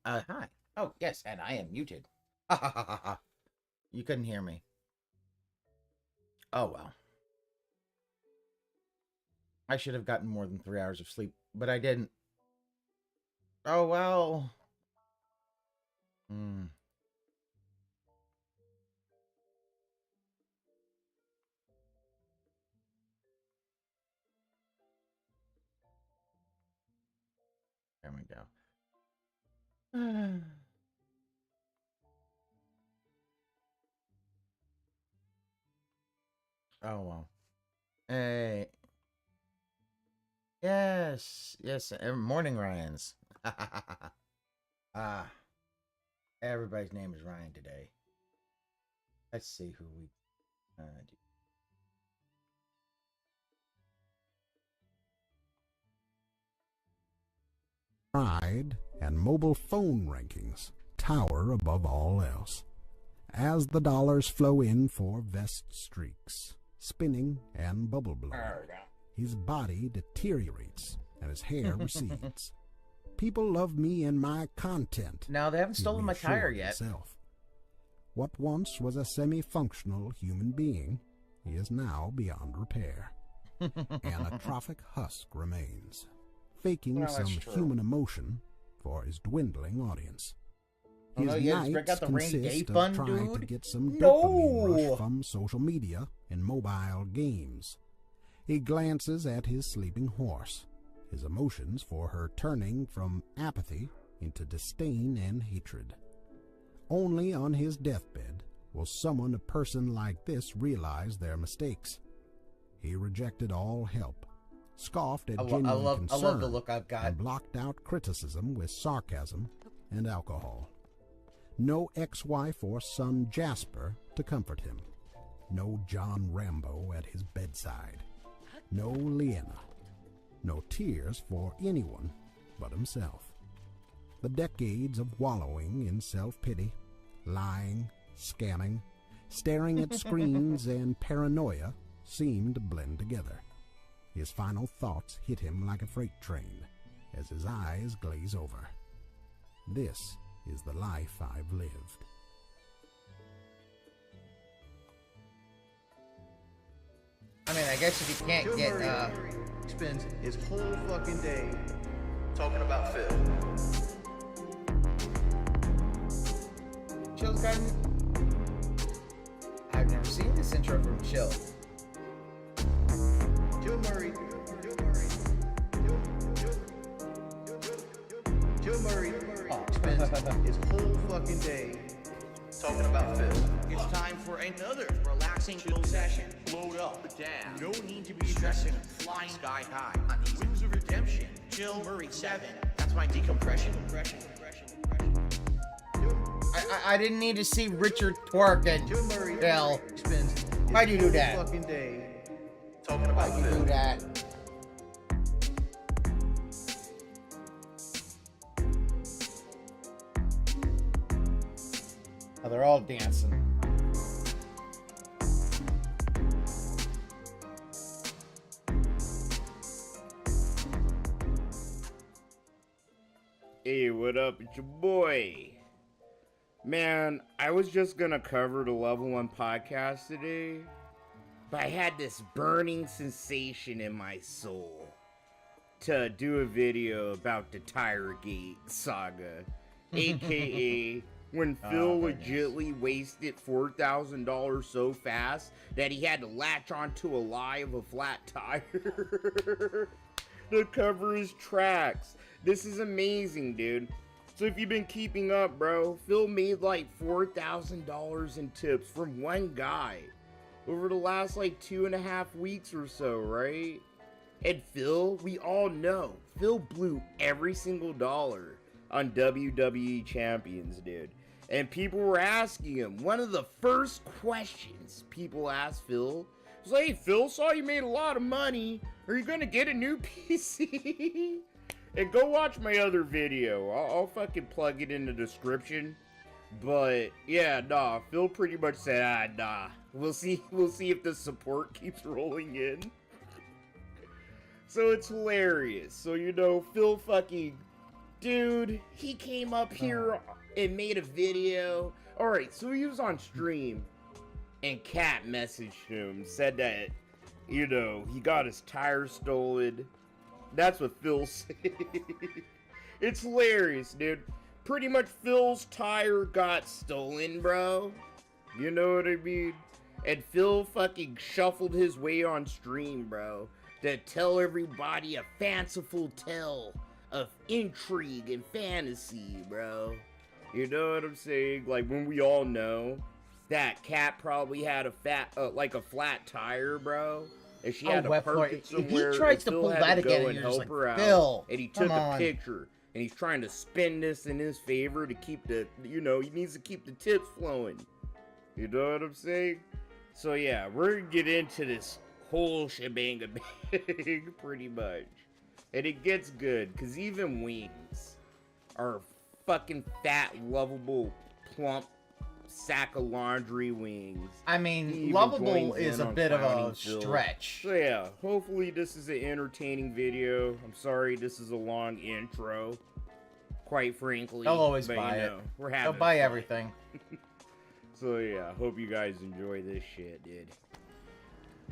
Hi. Oh, yes, and I am muted. Ha ha ha ha ha. You couldn't hear me. Oh, well. I should have gotten more than 3 hours of sleep, but I didn't. Oh, well. There we go. Oh, well. Hey. Yes. Yes. Morning, Ryans. Ah. Everybody's name is Ryan today. Let's see who we do. Pride and mobile phone rankings tower above all else. As the dollars flow in for vest streaks, spinning and bubble blowing, his body deteriorates and his hair recedes. People love me and my content. Now, they haven't stolen my tire yet. Himself. What once was a semi-functional human being, he is now beyond repair. An atrophic husk remains, faking some human emotion for his dwindling audience. His nights consist of trying to get some dopamine rush from social media and mobile games. He glances at his sleeping horse, his emotions for her turning from apathy into disdain and hatred. Only on his deathbed will someone a person like this realize their mistakes. He rejected all help, scoffed at genuine concern, I love the look I've got, and blocked out criticism with sarcasm and alcohol. No ex-wife or son Jasper to comfort him. No John Rambo at his bedside. No Leanna. No tears for anyone but himself. The decades of wallowing in self-pity, lying, scamming, staring at screens, and paranoia seemed to blend together. His final thoughts hit him like a freight train as his eyes glaze over. This is the life I've lived. I mean, I guess if you can't get, spends his whole fucking day talking about Phil. Chill's gotten... I've never seen this intro from Chill. Jill Murray spends his whole fucking day talking about Phil. It's time for another relaxing chill session. Load up, down. No need to be stressing, flying sky high. On these wings of redemption, Chill Murray 7. That's my decompression. I didn't need to see Richard twerk and Phil. Why'd you do that? Fucking day talking about Why'd you do that? Oh, they're all dancing. Hey, what up? It's your boy. Man, I was just gonna cover the Level 1 podcast today, but I had this burning sensation in my soul to do a video about the Tiregate saga, aka when Phil legitly wasted $4,000 so fast that he had to latch onto a lie of a flat tire to cover his tracks. This is amazing, dude. So if you've been keeping up, bro, Phil made like $4,000 in tips from one guy over the last like 2.5 weeks or so, right? And Phil, we all know, Phil blew every single dollar on WWE Champions, dude. And people were asking him, one of the first questions people asked Phil was like, hey, Phil, saw you made a lot of money. Are you gonna get a new PC? And go watch my other video. I'll fucking plug it in the description. But yeah, nah, Phil pretty much said, nah. We'll see if the support keeps rolling in. So it's hilarious. So, you know, Phil fucking dude, he came up here and made a video. Alright, so he was on stream, and Cat messaged him, said that, you know, he got his tire stolen. That's what Phil said. It's hilarious, dude. Pretty much Phil's tire got stolen, bro. You know what I mean? And Phil fucking shuffled his way on stream, bro, to tell everybody a fanciful tale of intrigue and fantasy, bro. You know what I'm saying? Like, when we all know that Cat probably had a flat tire, bro, and she had to park it somewhere. He tries to pull that again, and you're just like, Phil, and he took a picture, and he's trying to spin this in his favor to keep the, you know, he needs to keep the tips flowing. You know what I'm saying? So yeah, we're gonna get into this whole shebang pretty much. And it gets good, because even wings are fucking fat, lovable, plump sack of laundry wings. I mean, lovable is a bit of a stretch. So yeah, hopefully this is an entertaining video. I'm sorry this is a long intro, quite frankly. They'll always buy it. We're having They'll buy fun. everything. So yeah, hope you guys enjoy this shit, dude.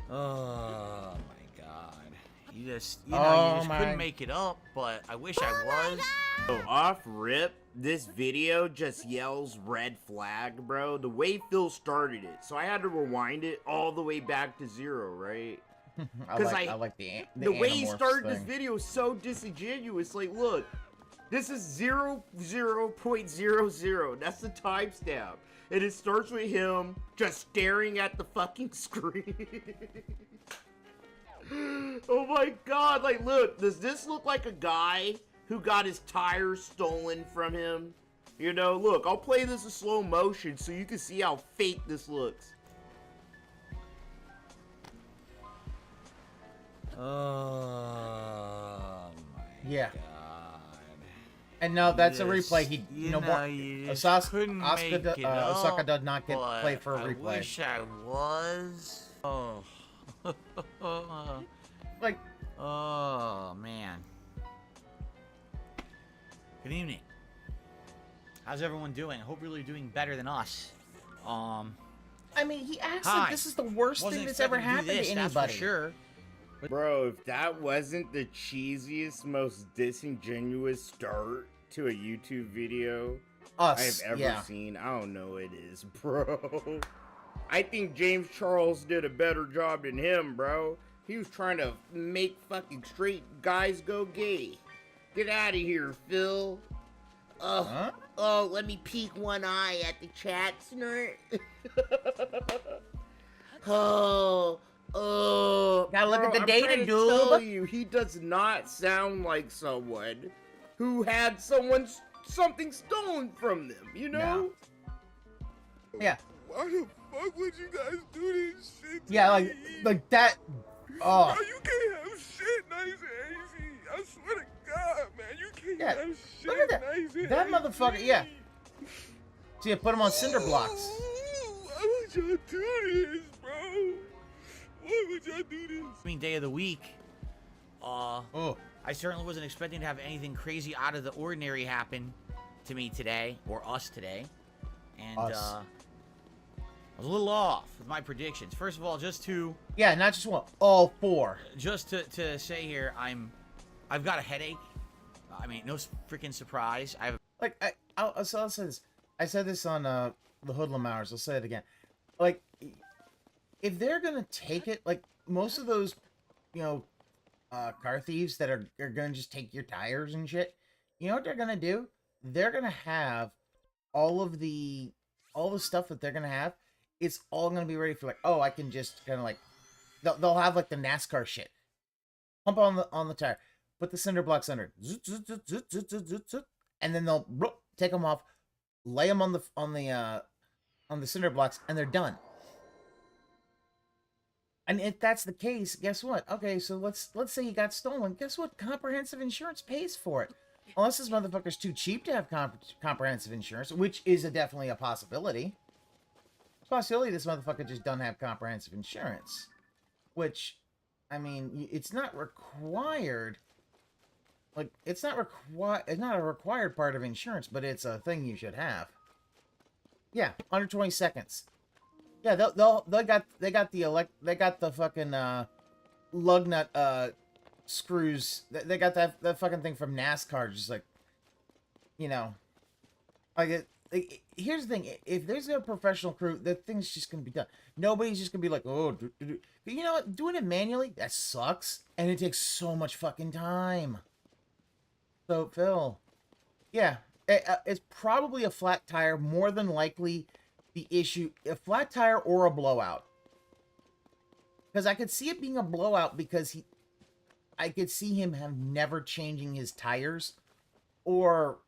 Oh my god. You just couldn't make it up, but I wish I was. So off rip, this video just yells red flag, bro. The way Phil started it, so I had to rewind it all the way back to 0, right? Because I like the way he started thing. this video is so disingenuous. Like, look, this is 0.00. That's the timestamp, and it starts with him just staring at the fucking screen. Oh my god, like, look, does this look like a guy who got his tires stolen from him? You know, look, I'll play this in slow motion so you can see how fake this looks. Oh my god. And no, that's a replay. He, Osaka does not get played for a replay. I wish I was. Oh. Like, oh man. Good evening. How's everyone doing? I hope you're really doing better than us. I mean, he acts like this is the worst thing that's ever happened to anybody. That's for sure. Bro, if that wasn't the cheesiest, most disingenuous start to a YouTube video I've ever seen, I don't know it is, bro. I think James Charles did a better job than him, bro. He was trying to make fucking straight guys go gay. Get out of here, Phil. Oh, let me peek one eye at the chat, snort. Oh, gotta look at the data, dude. Tell you, he does not sound like someone who had something stolen from them, you know? No. Yeah. Why the fuck would you guys do this shit to Yeah, me? like that. Oh. Bro, you can't have shit nice and easy. I swear to God, man, you can't have shit Look at that. nice and That easy. motherfucker, yeah. So you put him on cinder blocks. Why would y'all do this, bro? Why would y'all do this? I mean, day of the week. I certainly wasn't expecting to have anything crazy out of the ordinary happen to me today, or us today. And, I was a little off with my predictions. First of all, just to... Yeah, not just one. All 4. Just to say here, I've got a headache. I mean, no freaking surprise. I'll say this. I said this on the Hoodlum Hours. I'll say it again. Like, if they're gonna take it, like most of those, car thieves that are gonna just take your tires and shit. You know what they're gonna do? They're gonna have all the stuff that they're gonna have. It's all gonna be ready for like, I can just kind of like, they'll have like the NASCAR shit. Pump on the tire, put the cinder blocks under, and then they'll take them off, lay them on the cinder blocks, and they're done. And if that's the case, guess what? Okay, so let's say he got stolen. Guess what? Comprehensive insurance pays for it. Unless this motherfucker's too cheap to have comprehensive insurance, which is definitely a possibility. It's a possibility this motherfucker just doesn't have comprehensive insurance. Which, I mean, it's not required. Like, it's not a required part of insurance, but it's a thing you should have. Yeah, under 20 seconds. Yeah, they got the fucking lug nut screws. They got that fucking thing from NASCAR, just like, you know, here's the thing: if there's a professional crew, the thing's just gonna be done. Nobody's just gonna be like, oh, But you know what? Doing it manually, that sucks, and it takes so much fucking time. So Phil, yeah, it's probably a flat tire. More than likely, the issue a flat tire or a blowout. Because I could see it being a blowout because I could see him never changing his tires, or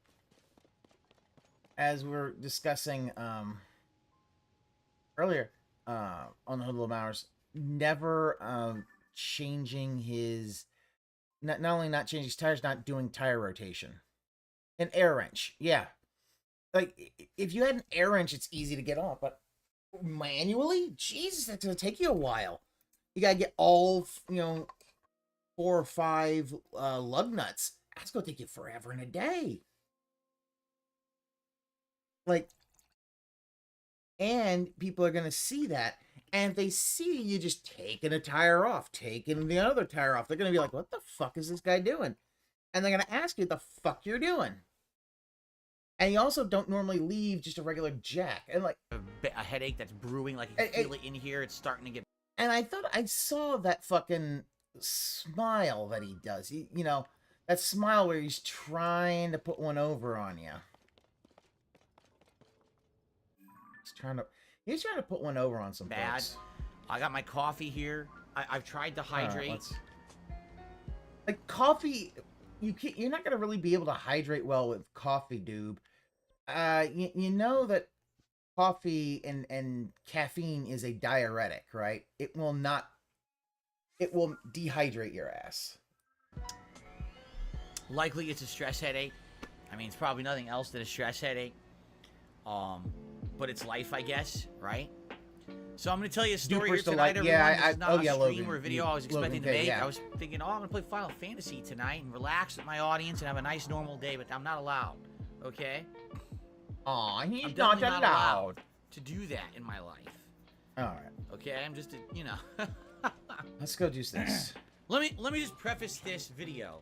as we were discussing earlier on the Hoodlum Hours, never changing his not only not changing his tires, not doing tire rotation. An air wrench, yeah. Like if you had an air wrench, it's easy to get off, but manually, Jesus, that's gonna take you a while. You gotta get all 4 or 5 lug nuts. That's gonna take you forever and a day. Like, and people are gonna see that, and if they see you just taking a tire off, taking the other tire off, they're gonna be like, "What the fuck is this guy doing?" And they're gonna ask you what the fuck you're doing. And you also don't normally leave just a regular jack, and like a headache that's brewing, like you can feel it in here. It's starting to get. And I thought I saw that fucking smile that he does. You know, that smile where he's trying to put one over on you. He's trying to put one over on some bad. folks. I got my coffee here. I've tried to hydrate. Like coffee, you're not gonna really be able to hydrate well with coffee, dude. You know that coffee and caffeine is a diuretic, right? It will dehydrate your ass. Likely it's a stress headache. I mean, it's probably nothing else than a stress headache. But it's life, I guess, right? So I'm going to tell you a story here tonight, everyone. This is not a stream or a video I was expecting to make. I was thinking, I'm going to play Final Fantasy tonight and relax with my audience and have a nice, normal day, but I'm not allowed, okay? Aw, he's I'm not definitely allowed to do that in my life. All right. Okay, I'm just, Let's go do this. Let me just preface this video.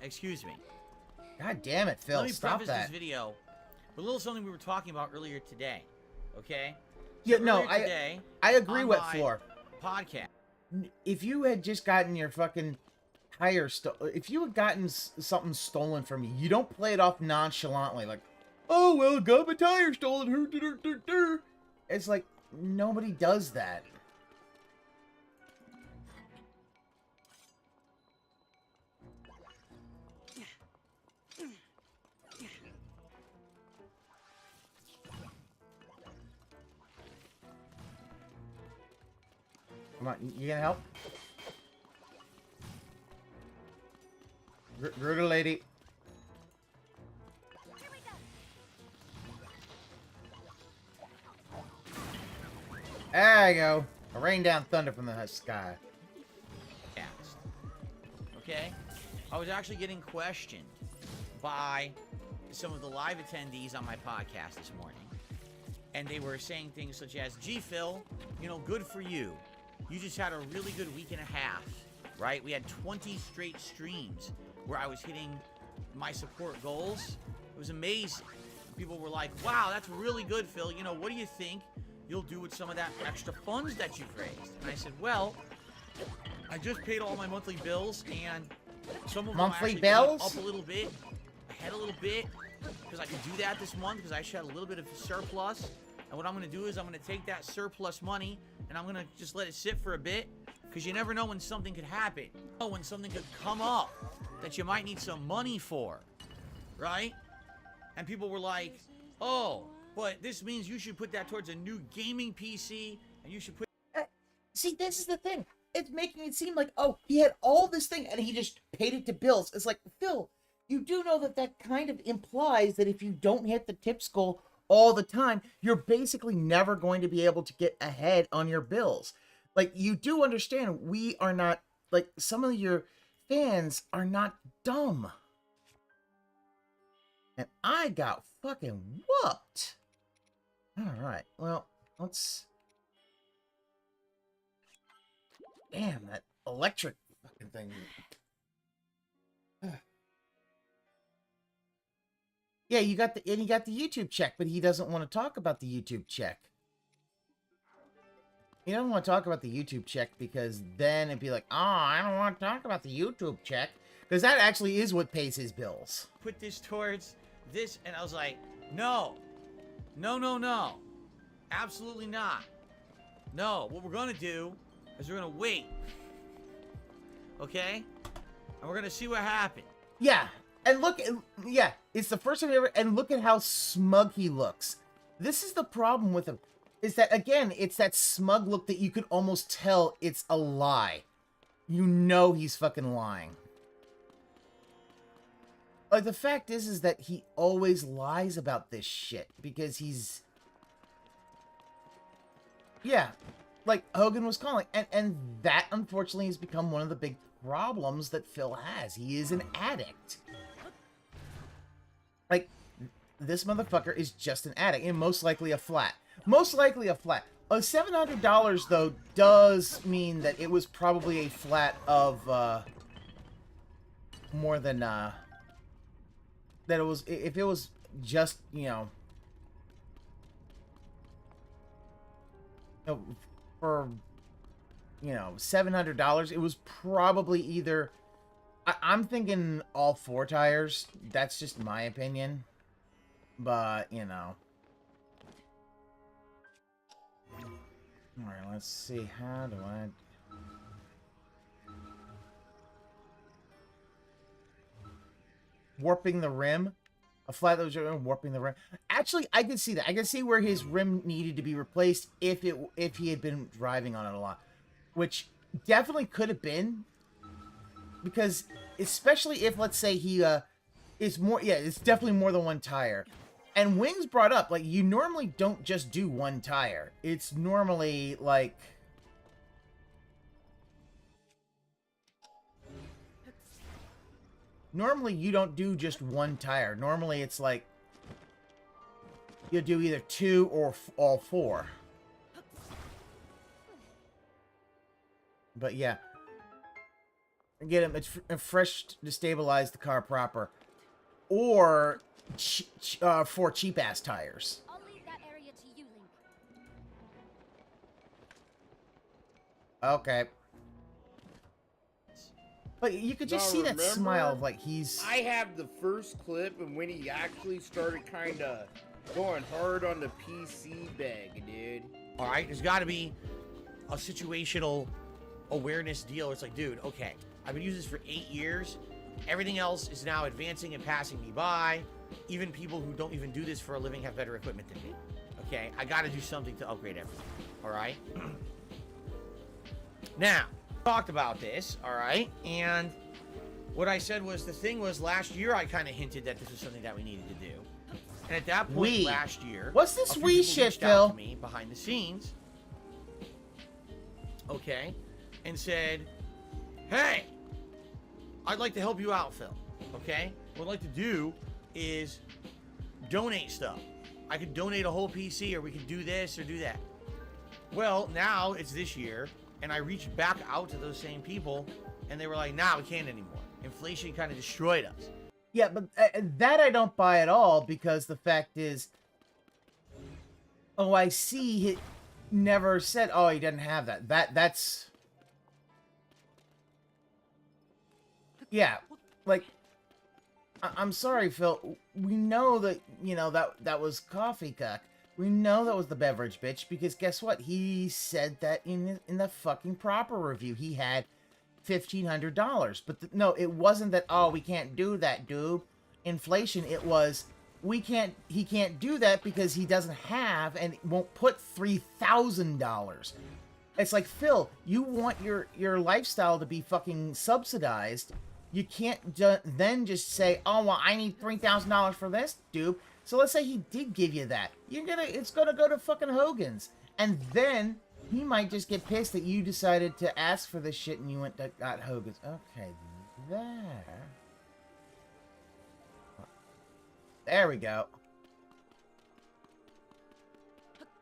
Excuse me. God damn it, Phil! Let me Stop preface that. this video with a little something we were talking about earlier today. Okay? Yeah, So no, today, I agree with my Floor. Podcast. If you had just gotten your fucking tire if you had gotten something stolen from you, you don't play it off nonchalantly, like, oh well, got my tire stolen. It's like nobody does that. Come on, you gonna help? Gruder lady. There you go. Rain down thunder from the sky. Okay? I was actually getting questioned by some of the live attendees on my podcast this morning. And they were saying things such as, gee, Phil, good for you. You just had a really good week and a half, right? We had 20 straight streams where I was hitting my support goals. It was amazing. People were like, wow, that's really good, Phil. What do you think you'll do with some of that extra funds that you've raised? And I said, well, I just paid all my monthly bills, and some of them actually went up a little bit, ahead a little bit, because I could do that this month because I actually had a little bit of surplus. And what I'm going to do is I'm going to take that surplus money and I'm going to just let it sit for a bit, because you never know when something could happen. When something could come up that you might need some money for, right? And people were like, oh, but this means you should put that towards a new gaming PC, and you should put... See, this is the thing. It's making it seem like, oh, he had all this thing and he just paid it to bills. It's like, Phil, you do know that kind of implies that if you don't hit the tips goal all the time, you're basically never going to be able to get ahead on your bills. Like, you do understand we are not, like, some of your fans are not dumb. And I got fucking whooped. Alright, well, let's... Damn, that electric fucking thing. Yeah, you got the YouTube check, but he doesn't want to talk about the YouTube check. He doesn't want to talk about the YouTube check because then it'd be like, oh, I don't want to talk about the YouTube check. Because that actually is what pays his bills. Put this towards this, and I was like, no. No, no, no. Absolutely not. No, what we're gonna do is we're gonna wait. Okay? And we're gonna see what happens. Yeah, and look, yeah, it's the first time ever, and look at how smug he looks. This is the problem with him, is that, again, it's that smug look that you could almost tell it's a lie. You know he's fucking lying. Like, the fact is that he always lies about this shit, because he's... Yeah, like Hogan was calling, and that, unfortunately, has become one of the big problems that Phil has. He is an addict. Like, this motherfucker is just an addict, and most likely a flat. Most likely a flat. $700, though, does mean that it was probably a flat of, more than, that it was, if it was just, you know, for, you know, $700, it was probably either, I'm thinking all 4 tires. That's just my opinion. But, you know. Alright, let's see. How do I... Warping the rim? A flat that was warping the rim. Actually, I can see that. I can see where his rim needed to be replaced if he had been driving on it a lot. Which definitely could have been. Because, especially if, let's say, he, is more... Yeah, it's definitely more than 1 tire. And Wings brought up, like, you normally don't just do 1 tire. It's normally, like... Normally, you don't do just 1 tire. Normally, it's like... You do either 2 or all 4. But, yeah. Get him, it's fresh to stabilize the car proper. Or... for cheap-ass tires. I'll leave that area to you, Link. Okay. But you could just see that smile of, like, he's... I have the first clip and when he actually started kind of going hard on the PC bag, dude. Alright, there's got to be a situational awareness deal. It's like, dude, okay, I've been using this for 8 years. Everything else is now advancing and passing me by. Even people who don't even do this for a living have better equipment than me. Okay, I got to do something to upgrade everything. Alright? Now, talked about this, alright? And what I said was, the thing was, last year I kind of hinted that this was something that we needed to do. And at that point last year... What's this a few Wii people shit, reached out Phil? to me behind the scenes. Okay? And said, hey, I'd like to help you out, Phil. Okay? What I'd like to do is donate stuff. I could donate a whole PC, or we could do this or do that. Well, now it's this year, and I reached back out to those same people, and they were like, nah, we can't anymore. Inflation kind of destroyed us. Yeah, but that I don't buy at all, because the fact is... Oh, I see he never said, oh, he doesn't have that. That's... Yeah, like... I'm sorry, Phil. We know that, you know, that was coffee cuck. We know that was the beverage bitch, because guess what? He said that in the fucking proper review. He had $1,500. But no, it wasn't that, oh, we can't do that, dude. Inflation, it was, he can't do that because he doesn't have and won't put $3,000. It's like, Phil, you want your lifestyle to be fucking subsidized. You can't then just say, oh, well, I need $3,000 for this, dude. So let's say he did give you that. It's gonna go to fucking Hogan's. And then he might just get pissed that you decided to ask for this shit and you went to got Hogan's. Okay, there. There we go.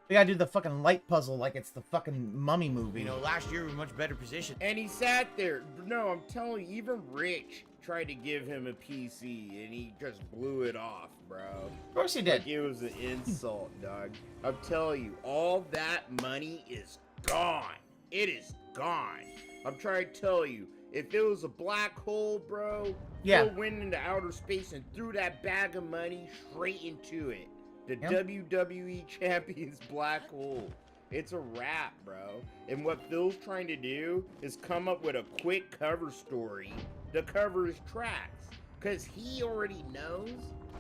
We gotta do the fucking light puzzle like it's the fucking Mummy movie. You know, last year we were in much better position. And he sat there. No, I'm telling you, even Rich tried to give him a PC, and he just blew it off, bro. Of course he did. Like it was an insult, dog. I'm telling you, all that money is gone. It is gone. I'm trying to tell you, if it was a black hole, bro, yeah, Phil went into outer space and threw that bag of money straight into it. The yep. WWE Champions black hole. It's a wrap, bro. And what Phil's trying to do is come up with a quick cover story to cover his tracks. Because he already knows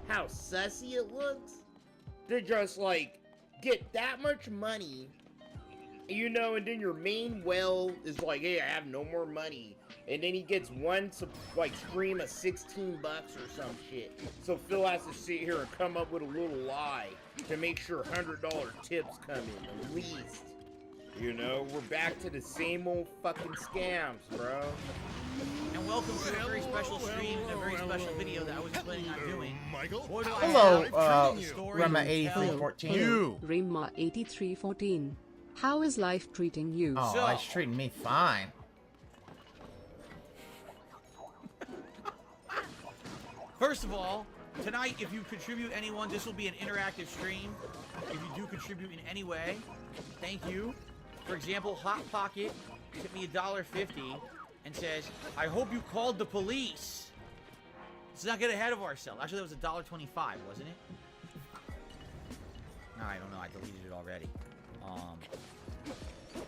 how sussy it looks to just, like, get that much money, you know, and then your main well is like, hey, I have no more money. And then he gets one, like, stream of 16 bucks or some shit. So Phil has to sit here and come up with a little lie to make sure $100 tips come in, at least. You know, we're back to the same old fucking scams, bro. And welcome to a very special stream and a very special video that I was planning on doing. Boy, do I Hello, have a story to tell Rema8314. you. Rema8314. How is life treating you? Oh, So- life's treating me fine. First of all, tonight, if you contribute anyone, this will be an interactive stream. If you do contribute in any way, thank you. For example, Hot Pocket tipped me $1.50 and says, I hope you called the police. Let's not get ahead of ourselves. Actually, that was $1.25, wasn't it? No, I don't know. I deleted it already.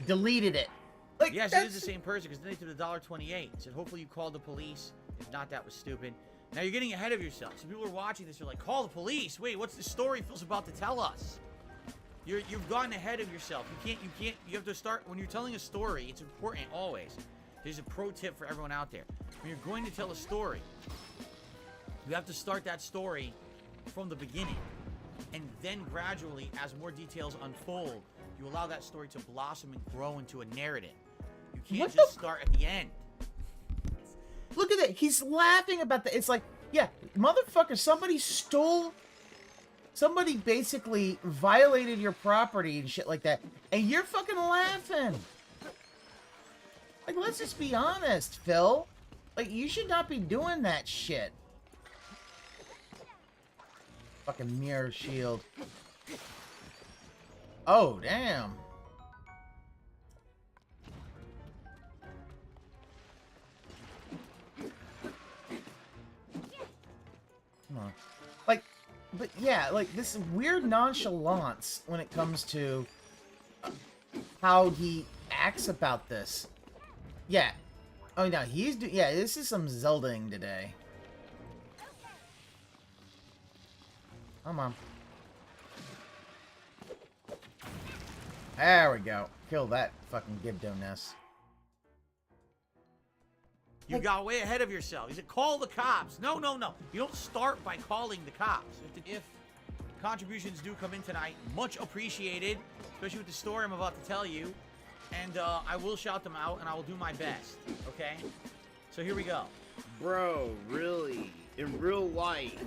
Deleted it. Like, Yes, it is the same person, because then they tipped $1.28. Said, hopefully you called the police. If not, that was stupid. Now you're getting ahead of yourself. So people are watching this. They're like, call the police. Wait, what's the story Phil's about to tell us? You've gotten ahead of yourself. You have to start, when you're telling a story, it's important always. There's a pro tip for everyone out there. When you're going to tell a story, you have to start that story from the beginning. And then gradually, as more details unfold, you allow that story to blossom and grow into a narrative. You can't What just the- start at the end. Look at that. He's laughing about that. It's like, yeah, motherfucker, somebody basically violated your property and shit like that, and you're fucking laughing. Like, let's just be honest, Phil. Like, you should not be doing that shit. Fucking mirror shield. Oh, damn. Come on. Like, but yeah, like this weird nonchalance when it comes to how he acts about this. Yeah. Oh, no, yeah, this is some Zeldaing today. Come on. There we go. Kill that fucking Gibdo nest. You got way ahead of yourself. He said, call the cops. No, no, no. You don't start by calling the cops. If contributions do come in tonight, much appreciated, especially with the story I'm about to tell you. And I will shout them out, and I will do my best, okay? So here we go. Bro, really, in real life,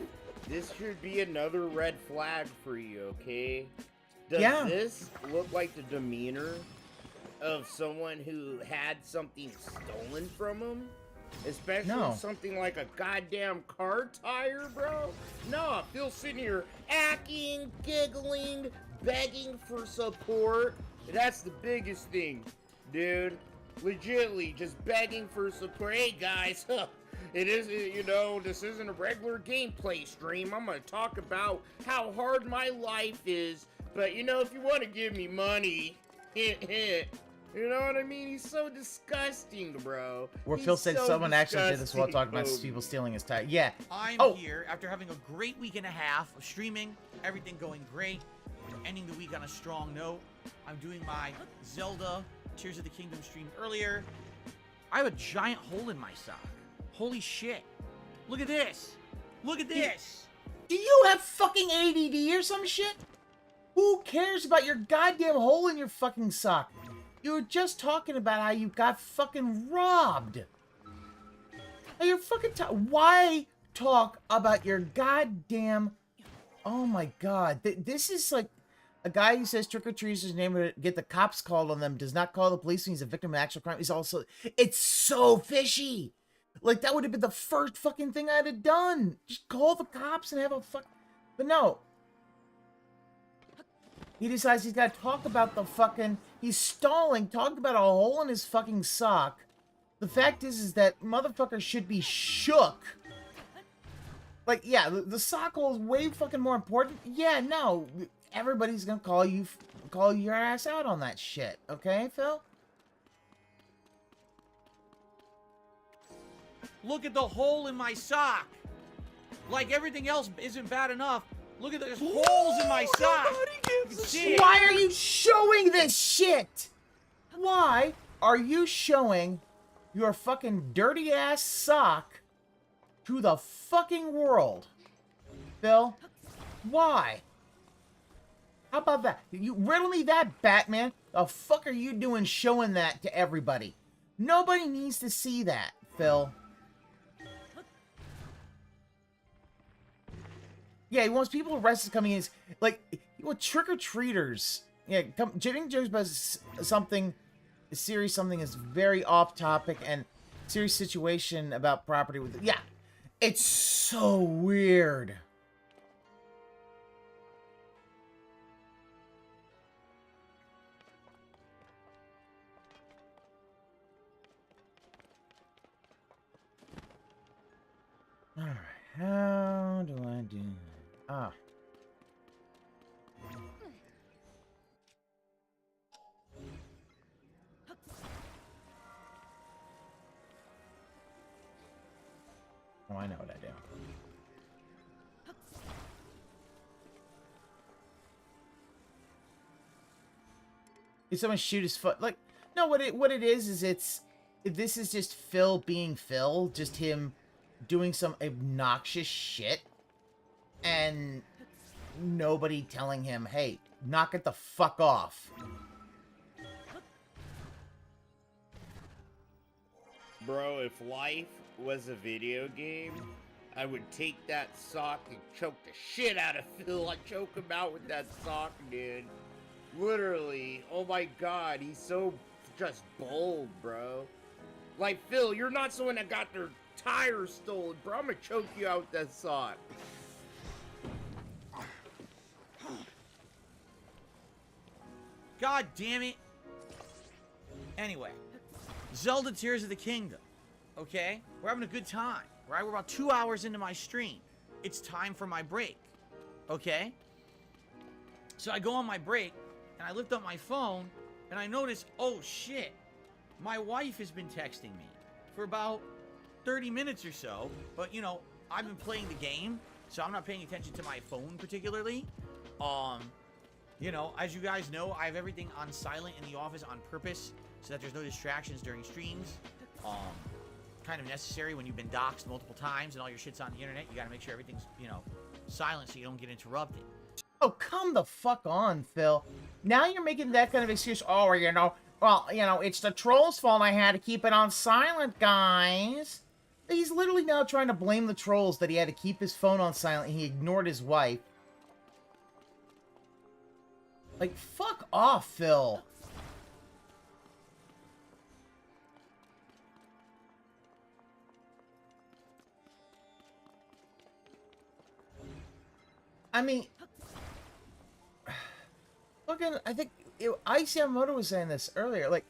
this should be another red flag for you, okay? Does this look like the demeanor of someone who had something stolen from him? Especially something like a goddamn car tire, bro? No, Phil's sitting here acting, giggling, begging for support. That's the biggest thing, dude. Legitly, just begging for support. Hey, guys, it is, you know, this isn't a regular gameplay stream. I'm gonna talk about how hard my life is. But, you know, if you want to give me money, hint, hint. You know what I mean? He's so disgusting, bro. Where Phil said someone actually did this while talking about people stealing his tire. Yeah. I'm here after having a great week and a half of streaming. Everything going great. Ending the week on a strong note. I'm doing my Zelda Tears of the Kingdom stream earlier. I have a giant hole in my sock. Holy shit. Look at this. Look at this. Do you have fucking ADD or some shit? Who cares about your goddamn hole in your fucking sock? You were just talking about how you got fucking robbed. Hey, you're fucking why talk about your goddamn... Oh my god. This is like a guy who says trick-or-treaters name get the cops called on them, does not call the police when he's a victim of actual crime. He's also... It's so fishy! Like, that would have been the first fucking thing I'd have done. Just call the cops and have a fuck... But no. He decides he's got to talk about the fucking... He's stalling, talking about a hole in his fucking sock. The fact is that motherfucker should be shook. Like, yeah, the sock hole is way fucking more important. Yeah, no. Everybody's gonna call your ass out on that shit. Okay, Phil? Look at the hole in my sock. Like everything else isn't bad enough. Look at there's holes in my sock. Why are you showing this shit? Why are you showing your fucking dirty ass sock to the fucking world? Phil? Why? How about that? You riddle me that, Batman. The fuck are you doing showing that to everybody? Nobody needs to see that, Phil. Yeah, he wants people arrested coming in. Like, trick-or-treaters. Yeah, Jimmy jokes about something, a serious something is very off-topic and serious situation about property with... Yeah, it's so weird. Alright, how do I do that? Ah. Oh, I know what I do. Did someone shoot his foot? Like, no, what it is this is just Phil being Phil, just him doing some obnoxious shit. And nobody telling him, hey, knock it the fuck off. Bro, if life was a video game, I would take that sock and choke the shit out of Phil. I'd choke him out with that sock, dude. Literally. Oh my god, he's so just bold, bro. Like, Phil, you're not someone that got their tires stolen, bro. I'm gonna choke you out with that sock. God damn it. Anyway, Zelda Tears of the Kingdom. Okay? We're having a good time, right? We're about 2 hours into my stream. It's time for my break. Okay? So I go on my break, and I lift up my phone, and I notice, oh shit, my wife has been texting me for about 30 minutes or so. But, you know, I've been playing the game, so I'm not paying attention to my phone particularly. You know, as you guys know, I have everything on silent in the office on purpose so that there's no distractions during streams. Kind of necessary when you've been doxxed multiple times and all your shit's on the internet. You gotta make sure everything's, you know, silent so you don't get interrupted. Oh, come the fuck on, Phil. Now you're making that kind of excuse. Oh, you know, well, you know, it's the troll's fault I had to keep it on silent, guys. He's literally now trying to blame the trolls that he had to keep his phone on silent and he ignored his wife. Like, fuck off, Phil. I mean, fucking, I think Yamamoto was saying this earlier. Like,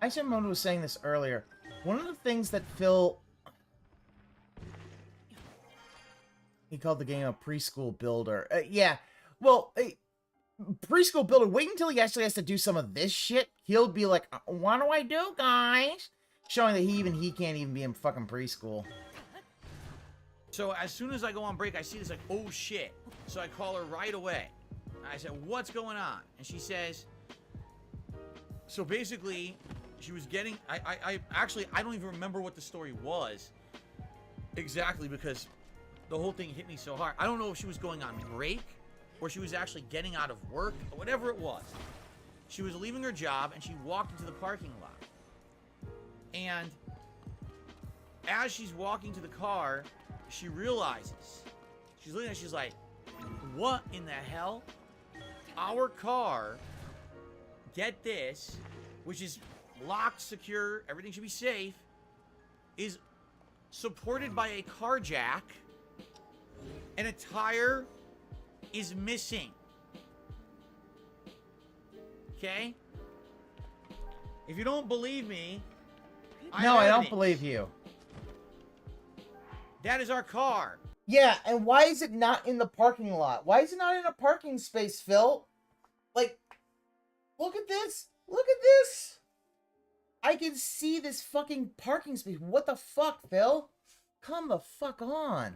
Yamamoto was saying this earlier. One of the things that Phil, he called the game a preschool builder. Yeah, well, preschool builder, wait until he actually has to do some of this shit. He'll be like, what do I do, guys? Showing that he can't even be in fucking preschool. So as soon as I go on break, I see this like, oh shit. So I call her right away. And I said, what's going on? And she says, so basically, she was getting, I actually, I don't even remember what the story was exactly because the whole thing hit me so hard. I don't know if she was going on break or she was actually getting out of work or whatever it was. She was leaving her job and she walked into the parking lot. And as she's walking to the car, she realizes, she's looking at it, she's like, what in the hell? Our car, get this, which is locked, secure, everything should be safe, is supported by a car jack, and a tire is missing. Okay? If you don't believe me, No, I don't evidence. believe you. That is our car. Yeah, and why is it not in the parking lot? Why is it not in a parking space, Phil? Like, look at this. Look at this. I can see this fucking parking space. What the fuck, Phil? Come the fuck on.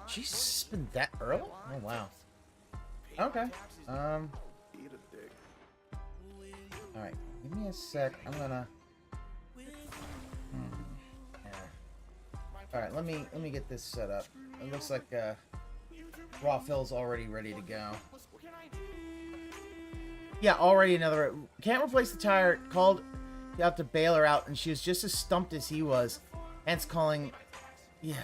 She's been that early? Oh wow. Okay. Alright, give me a sec. I'm gonna Alright, let me get this set up. It looks like Raw Phil's already ready to go. Yeah, already another. Can't replace the tire. Called out to bail her out, and she was just as stumped as he was. Hence calling. Yeah.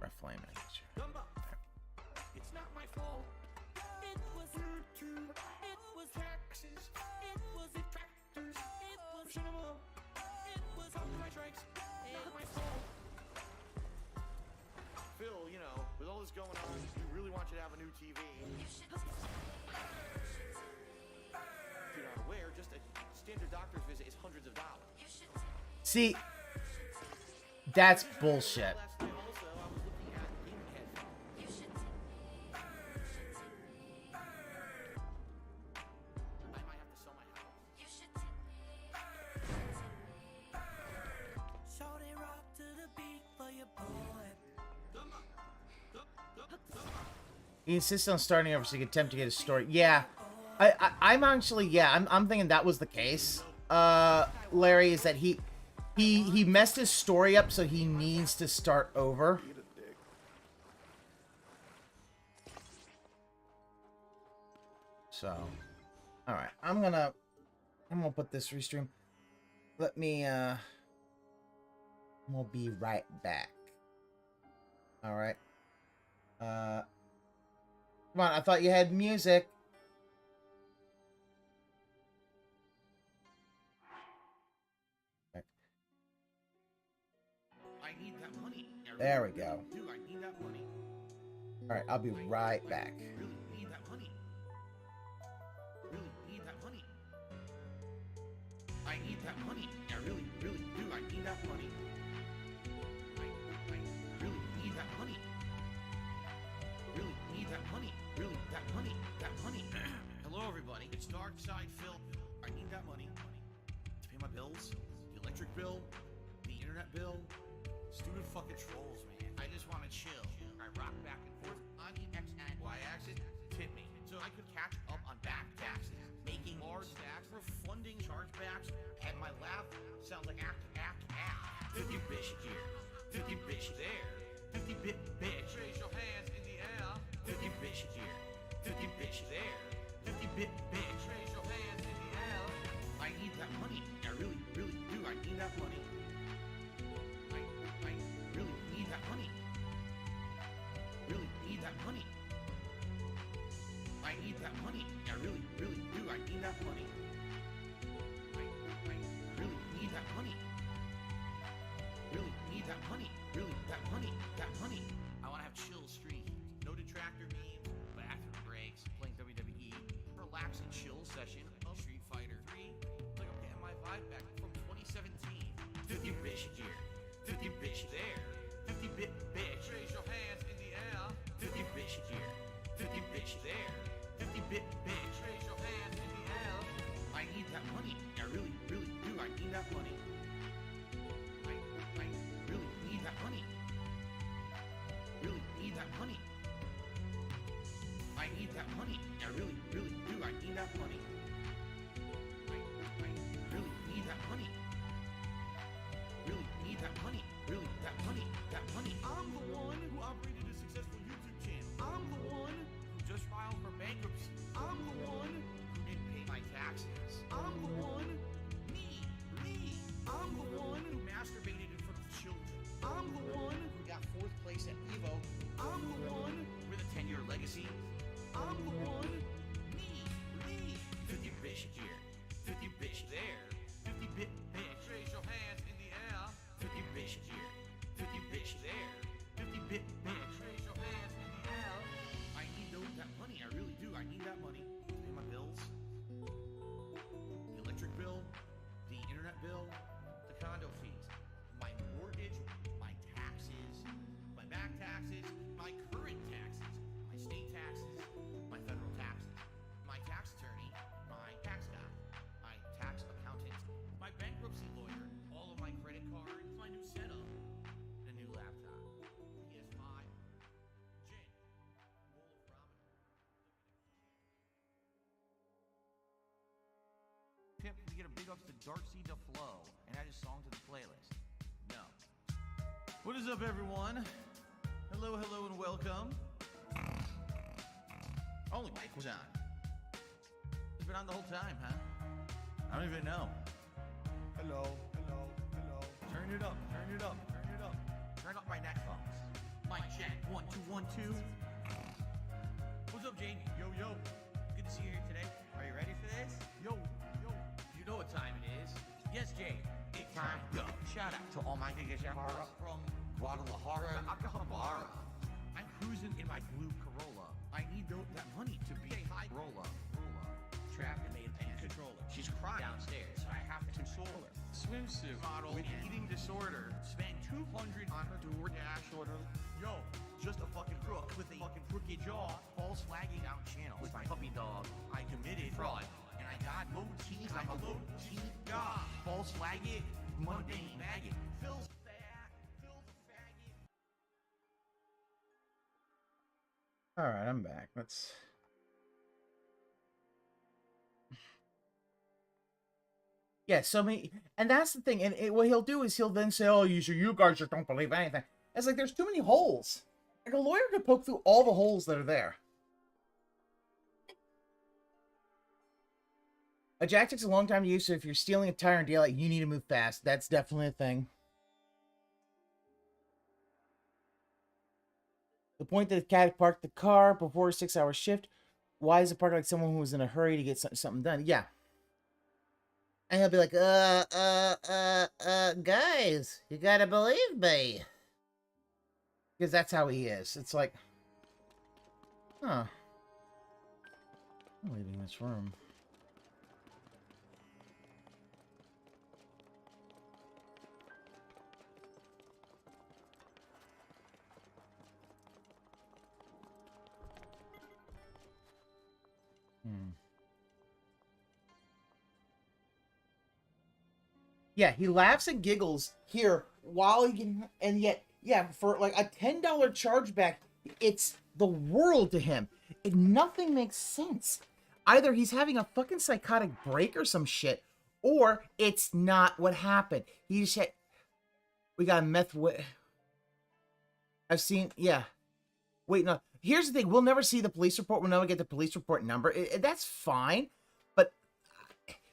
Ref flame manager. It's not my fault. It was YouTube. It was taxes. It was detractors. It was cinema. It was copyright strikes. Not my fault. Phil, you know, with all this going on, we really want you to have a new TV. If you're not aware, just a standard doctor's visit is hundreds of dollars. See, that's bullshit. Last night also, I was looking at gaming headphones. I might have to sell my house. Shorty rock to the beat for your boy. He insists on starting over so he can attempt to get his story. Yeah, I'm actually, yeah, I'm thinking that was the case. Larry, is that he messed his story up, so he needs to start over. So, all right, I'm gonna put this restream. Let me we'll be right back. All right. Come on, I thought you had music. I need that money. There we go. Dude, I need that money. All right, I'll be right back. Really need that money. Really need that money. I need that money. I really, really do. I need that money. I really need that money. Really need that money. Really, that money. That money. Hello, everybody. It's Dark Side Phil. I need that money. To pay my bills. The electric bill. The internet bill. Stupid fucking trolls, man. I just want to chill. I rock back and forth on the X and Y axis. Tip me. So I could catch up on back taxes. Making large stacks. Refunding chargebacks. And my laugh sounds like act. 50 bitch here. 50 bitch there. 50 bit bitch. Raise your hands in the air. 50 bitch here. 50 bitch there. 50 bit bitch. Raise your hands in the air. I need that money. I really, really do. I need that money. I really need that money. Really need that money. I need that money. I really, really do. I need that money. I really need that money. Really need that money. Really, that money. That money. I want to have chill streams. No detractor memes. Bathroom breaks. Playing WWE. Relax and chill session of Street Fighter 3. Like I'm getting my vibe back from 2017. 50 bitch here. 50 bitch there. 50 bit bitch. Raise your hands in the air. that money. I really need that money. Really need that money. Really, that money. That money. I'm the one who operated a successful YouTube channel. I'm the one who just filed for bankruptcy. I'm the one who didn't pay my taxes. I'm the one. Me. I'm the one who masturbated in front of children. I'm the one who got 4th place at Evo. I'm the one with a 10-year legacy. I'm the one. Me. 50 bitch here. 50 bitch there. 50 bit bitch. Raise your hands in the air. 50 bitch here. 50 bitch there. 50 bit bitch. Raise your hands in the air. I need that money. I really do. I need that money to pay my bills. The electric bill, the internet bill, the condo fees, my mortgage, my taxes, my back taxes, my current taxes, my state taxes, my federal taxes, my tax attorney, my tax guy, my tax accountant, my bankruptcy lawyer, all of my credit cards, my new setup, and a new laptop, PS5, gin, Wolframen. Tip, we get a big ups to Darcy DeFlo and add his song to the playlist. No. What is up, everyone? Hello, and welcome. Only mic was on. It's been on the whole time, huh? I don't even know. Hello. Turn it up. Turn up my neck phones. Mic check. 1 2 1 2. What's up, Jamie? Yo. Good to see you here today. Are you ready for this? Yo. You know what time it is. Yes, Jay. It's time. Go. Shout out to Almighty Frogga from Guadalajara, Aquatic. I'm cruising in my blue Corolla. I need that money to be a high roller. Trapped and made a controller. She's crying downstairs, so I have to console her. Swimsuit model with eating disorder. Spent $200 on her DoorDash order. Yo, just a fucking crook with a fucking crooked jaw. False flagging out channel with my puppy dog. I committed fraud. And I got low teeth. I'm a low teeth god. False flagging, mundane maggot. Phil's fat. Phil's a faggot. All right, I'm back. Let's. Yeah, so many, and that's the thing. And what he'll do is he'll then say, "Oh, you guys just don't believe anything." It's like there's too many holes. Like a lawyer could poke through all the holes that are there. A jack takes a long time to use, so if you're stealing a tire in daylight, you need to move fast. That's definitely a thing. The point that the cat parked the car before a 6-hour shift. Why is it parked like someone who was in a hurry to get something done? Yeah. And he'll be like, guys, you gotta believe me. Because that's how he is. It's like, huh. I'm leaving this room. Yeah, he laughs and giggles here while he can, and yet, yeah, for like a $10 chargeback, it's the world to him. Nothing makes sense. Either he's having a fucking psychotic break or some shit, or it's not what happened. He just had, we got meth. I've seen, yeah. Wait, no. Here's the thing. We'll never see the police report. We'll never get the police report number. That's fine. But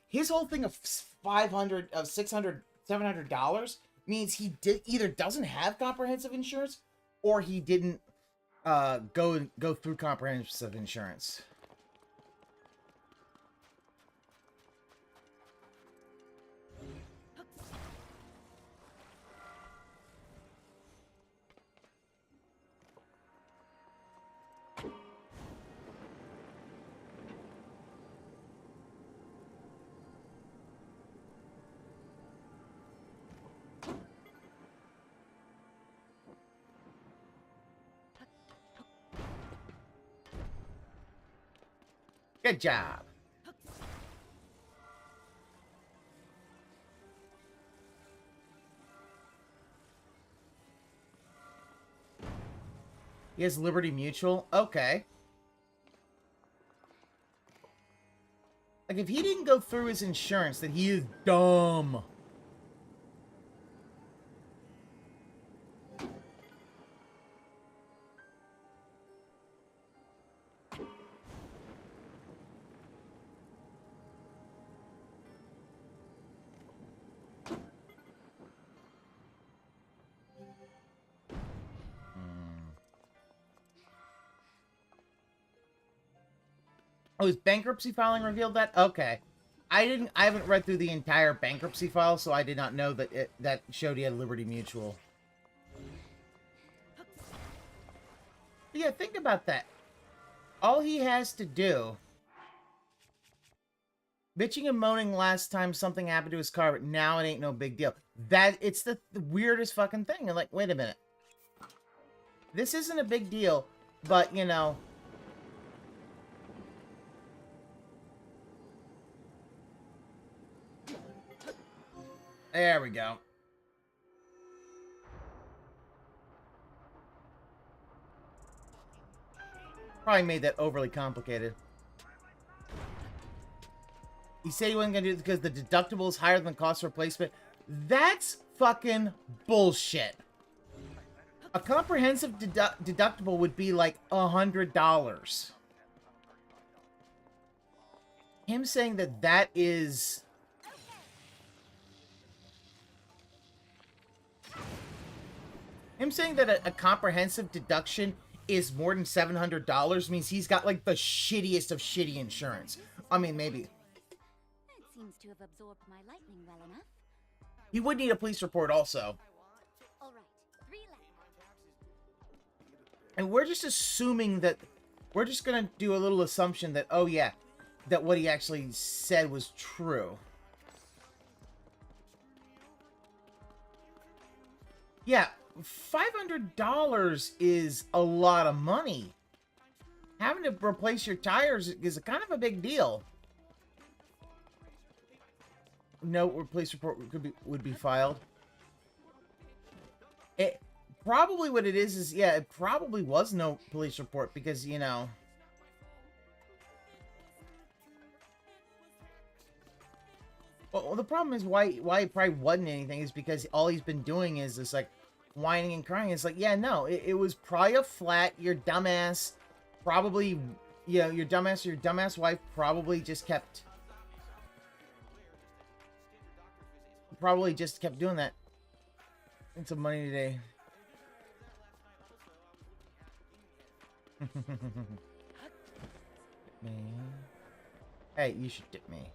his whole thing of $500, of $600, $700 means he either doesn't have comprehensive insurance or he didn't go through comprehensive insurance. Good job. He has Liberty Mutual. Okay. Like, if he didn't go through his insurance, then he is dumb. Oh, his bankruptcy filing revealed that? Okay. I haven't read through the entire bankruptcy file, so I did not know that that showed he had Liberty Mutual. But yeah, think about that. All he has to do... Bitching and moaning last time something happened to his car, but now it ain't no big deal. It's the weirdest fucking thing. And like, wait a minute. This isn't a big deal, but, you know... There we go. Probably made that overly complicated. He said he wasn't going to do it because the deductible is higher than the cost of replacement. That's fucking bullshit. A comprehensive deductible would be like $100. Him saying that is... Him saying that a comprehensive deduction is more than $700 means he's got, like, the shittiest of shitty insurance. I mean, maybe. It seems to have absorbed my lightning well enough. He would need a police report also. All right, 3 left. And we're just assuming that... We're just gonna do a little assumption that, oh yeah, that what he actually said was true. Yeah. $500 is a lot of money. Having to replace your tires is kind of a big deal. No police report would be filed. It probably what it is yeah, it probably was no police report because, you know, well, the problem is why it probably wasn't anything is because all he's been doing is this like whining and crying. It's like, yeah, no, it was probably a flat. Your dumbass probably, you know, your dumbass wife probably just kept doing that. Need some money today. Me. Hey, you should tip me.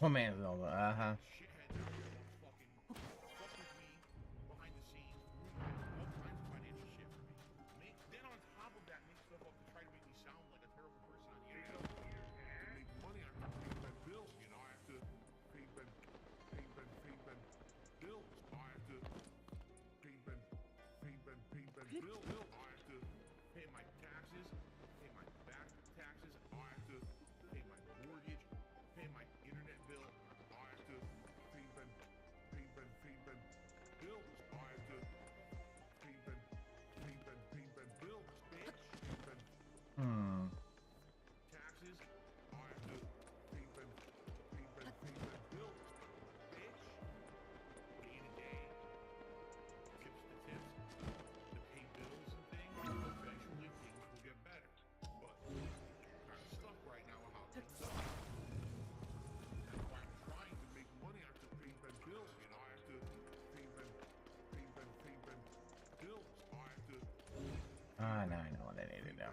Oh man, uh-huh. Ah, now I know what I need to do.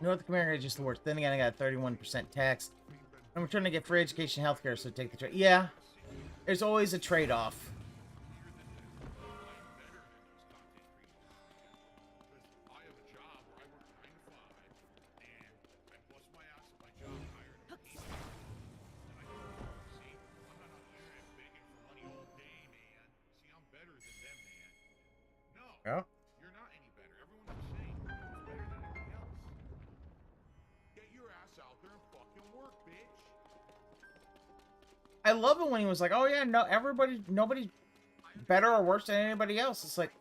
North America is just the worst. Then again, I got 31% tax. I'm trying to get free education and healthcare, so take the trade. Yeah. There's always a trade-off. Yeah. You're not any better. Everyone's the same. Who's better than anything else? Get your ass out there and fucking work, bitch. I love it when he was like, "Oh yeah, no, nobody's better or worse than anybody else." It's like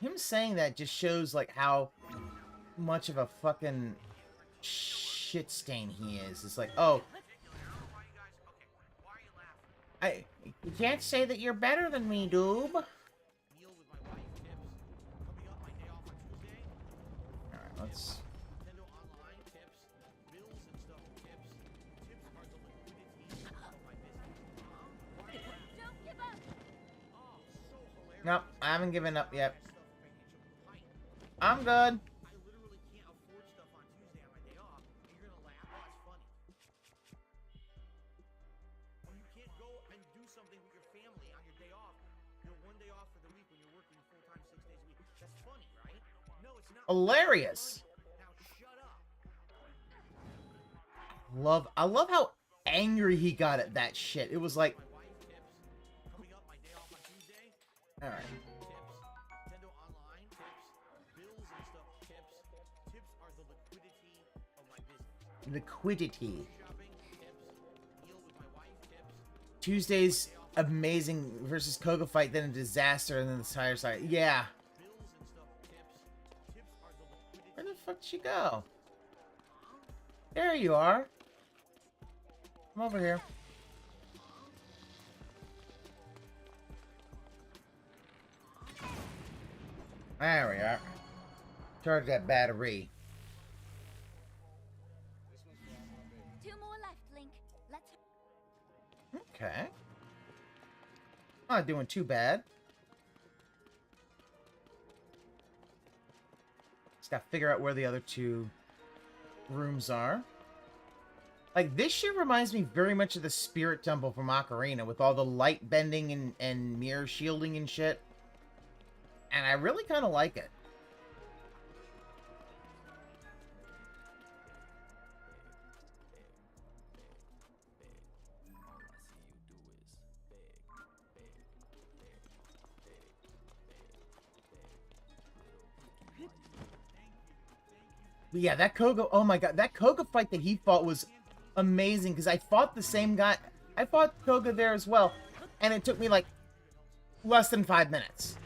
him saying that just shows like how much of a fucking shit stain he is. It's like, oh, you can't say that you're better than me, Doob. All right, let's. Nope, I haven't given up yet. I'm good. Hilarious. I love how angry he got at that shit. It was like, all right. Liquidity. Tuesday's amazing versus Koga fight, then a disaster, and then the tire side. Yeah. Where the fuck did she go? There you are. Come over here. There we are. Charge that battery. 2 more left, Link. Let's. Okay. Not doing too bad. Just gotta figure out where the other 2 rooms are. Like, this shit reminds me very much of the Spirit Temple from Ocarina, with all the light bending and mirror shielding and shit. And I really kind of like it. But yeah, that Koga, oh my god, that Koga fight that he fought was amazing, because I fought the same guy. I fought Koga there as well, and it took me like less than 5 minutes.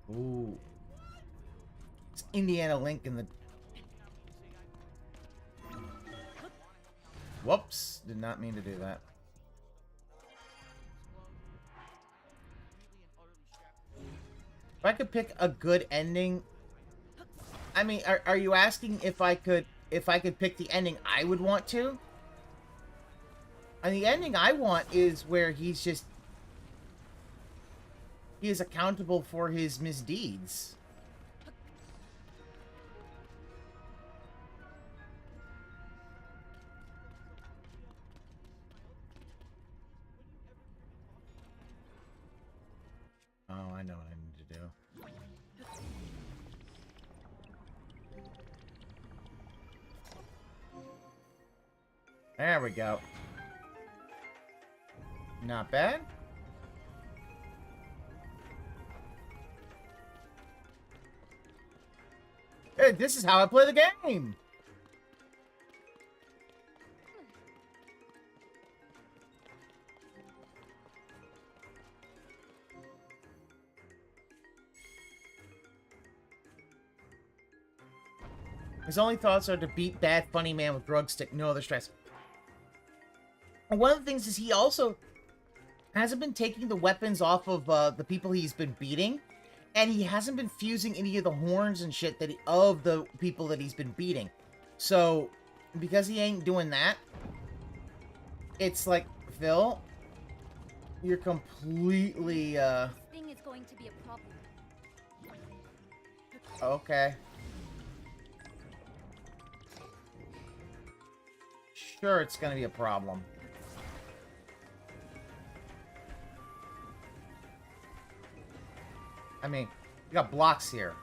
Ooh. It's Indiana Link in the... Whoops. Did not mean to do that. If I could pick a good ending... I mean, are you asking if I could pick the ending I would want to? And the ending I want is where he's just... He is accountable for his misdeeds. Oh, I know what I need to do. There we go. Not bad. Hey, this is how I play the game! His only thoughts are to beat bad funny man with drug stick, no other stress. And one of the things is he also hasn't been taking the weapons off of the people he's been beating. And he hasn't been fusing any of the horns and shit of the people that he's been beating. So, because he ain't doing that, It's like, Phil, you're completely, This thing is going to be a problem. okay. Sure, it's gonna be a problem. I mean, you got blocks here.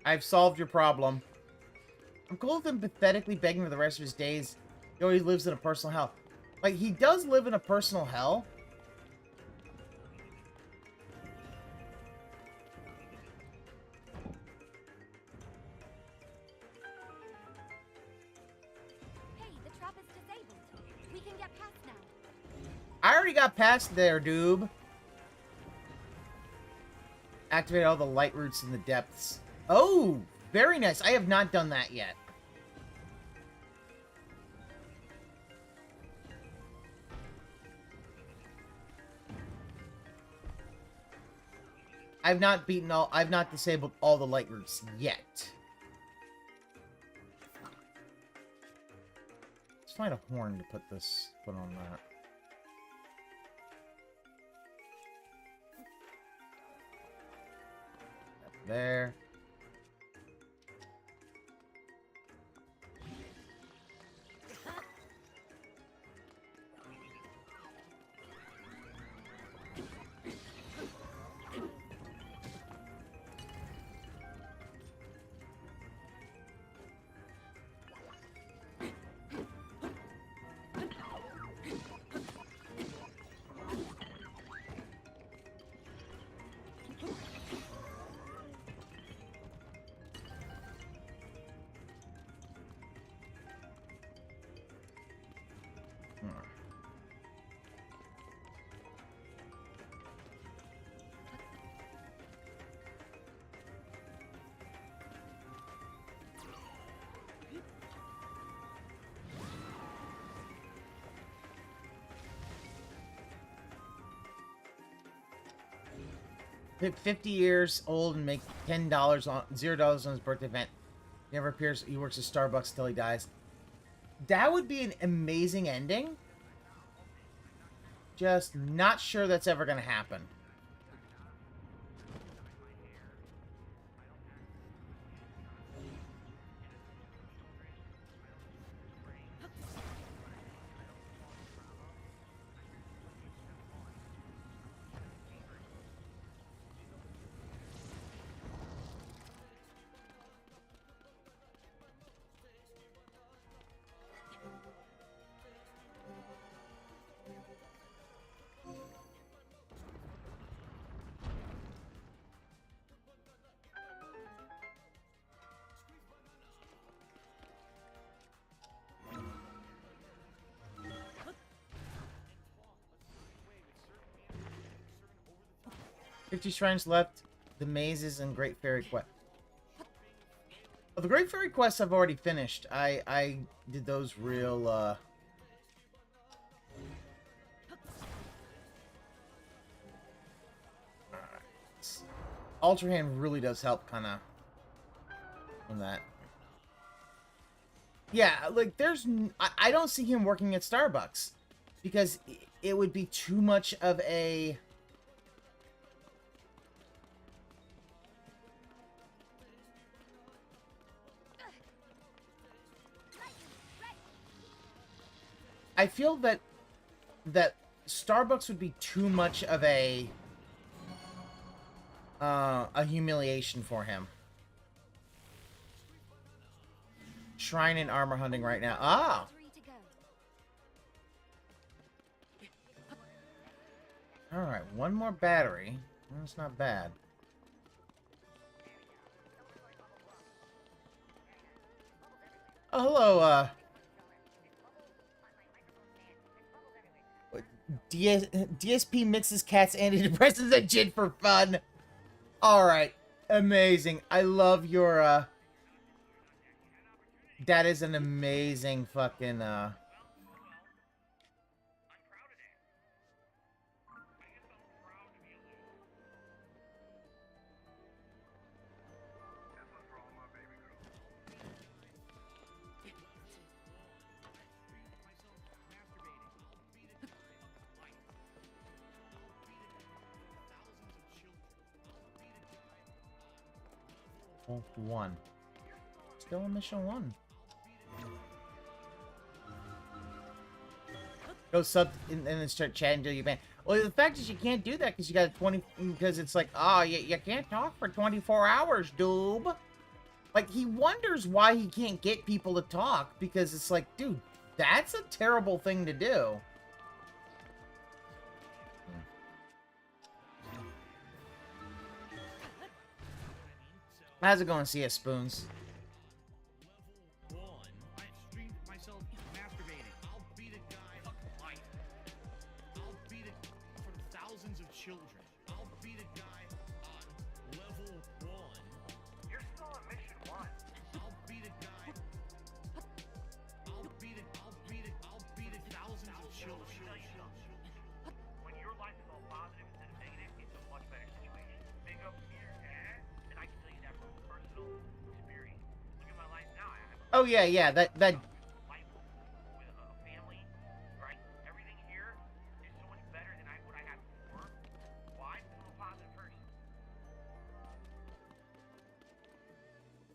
I've solved your problem. I'm cool with him pathetically begging for the rest of his days. He always lives in a personal hell. Like, he does live in a personal hell. Hey, the trap is disabled. We can get past now. I already got past there, doob. Activate all the light roots in the depths. Oh, very nice. I have not done that yet. I've not disabled all the light roots yet. Let's find a horn to put on that. There. Hit 50 years old and make $10 on $0 on his birthday event. He never appears. He works at Starbucks till he dies. That would be an amazing ending. Just not sure that's ever gonna happen. "50 shrines left, the mazes and Great Fairy Quest." Well, the Great Fairy Quests I've already finished. I did those real, Ultra Hand really does help, kind of, on that. Yeah, like, I don't see him working at Starbucks. Because it would be too much of a... I feel that Starbucks would be too much of a humiliation for him. Shrine and armor hunting right now. Ah! Alright, one more battery. That's not bad. Oh, hello, DSP mixes cats antidepressants and gin for fun. Alright, amazing. I love your, that is an amazing fucking, 1. Still in mission 1. Go sub and then start chatting till you ban. Well, the fact is you can't do that because you got 20. Because it's like, oh, you can't talk for 24 hours, dude. Like, he wonders why he can't get people to talk because it's like, dude, that's a terrible thing to do. How's it going, CS Spoons? Level 1. I've streamed myself masturbating. I'll beat a guy like. I'll beat it for thousands of children. I'll beat a guy on level 1. You're still on mission 1. I'll beat a guy. I'll beat it thousands of children. When your life is all positive instead of negative, it's a much better situation. Big up here, and I can tell you that from personal experience. Look at my life now. I have Oh yeah, that life with a family, right? Everything here is so much better than what I had before. Why? Because I'm a positive person.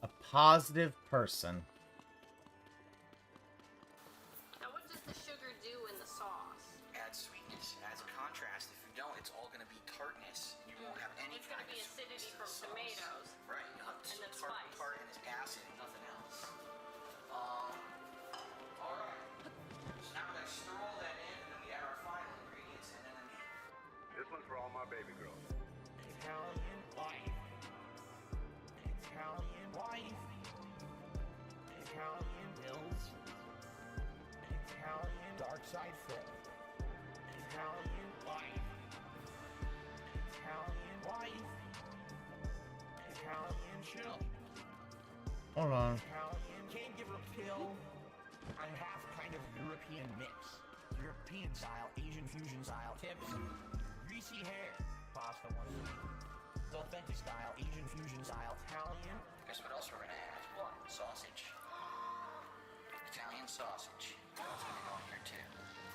a positive person. Now, what does the sugar do in the sauce? Adds sweetness, adds a contrast. If you don't, it's all going to be tartness. You won't have any. It's going to be acidity from sauce. tomatoes. Right. You'll have And then tart spice. part and it's acid and nothing else. All right. So now we're going to stir all that in, and then we add our final ingredients, and then. This one's for all my baby girls. Italian wife. Italian wife. Italian bills. Italian dark side flip. Italian wife. Italian wife. Italian chill. Hold on. Italian can't give her a pill. I'm half kind of European mix. European style, Asian fusion style tips. Greasy hair. Pasta one. Authentic style, Asian fusion style, Italian. Guess what else we're going to add? What? Sausage. Italian sausage. That's going to go in here too.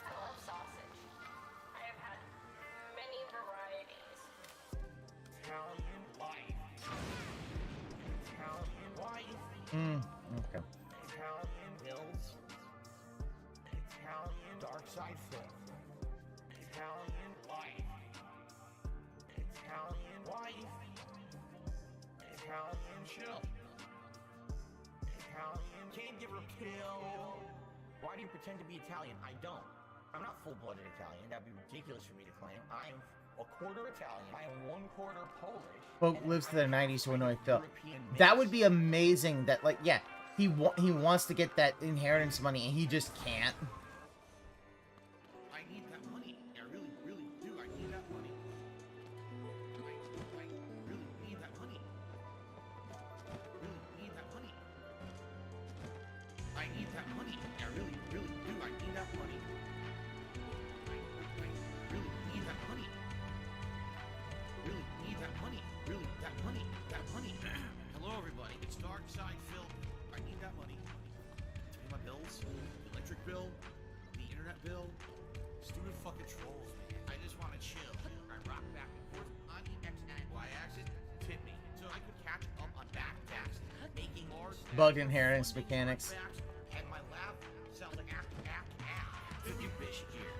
I love sausage. I have had many varieties. Italian wife. Italian wife. Okay. Italian bills. Italian dark side flip. Italian wife. Italian wife. Italian chill. Italian can't give her a pill. Why do you pretend to be Italian? I don't. I'm not full-blooded Italian. That'd be ridiculous for me to claim. I am a quarter Italian. I am 1/4 Polish. Folk and lives to I their am 90s to annoy Phil. European That mix. would be amazing. That like, yeah, he wants to get that inheritance money and he just can't. I need that money. I really, really do. I need that money. I really need that money. Really need that money. I need that money. I really, really do. I need that money. I really need that money. Really need that money. Really, that money. That money. Hello, everybody. It's Dark Side Phil. I need that money. To pay my bills, the electric bill, the internet bill. Stupid fucking trolls, man. I just want to chill. I rock back and forth on the X and Y axis. Tip me. So I could catch up on back taxes. Making large Bugged inheritance mechanics. And my laugh sounds like act. 50 bitch here.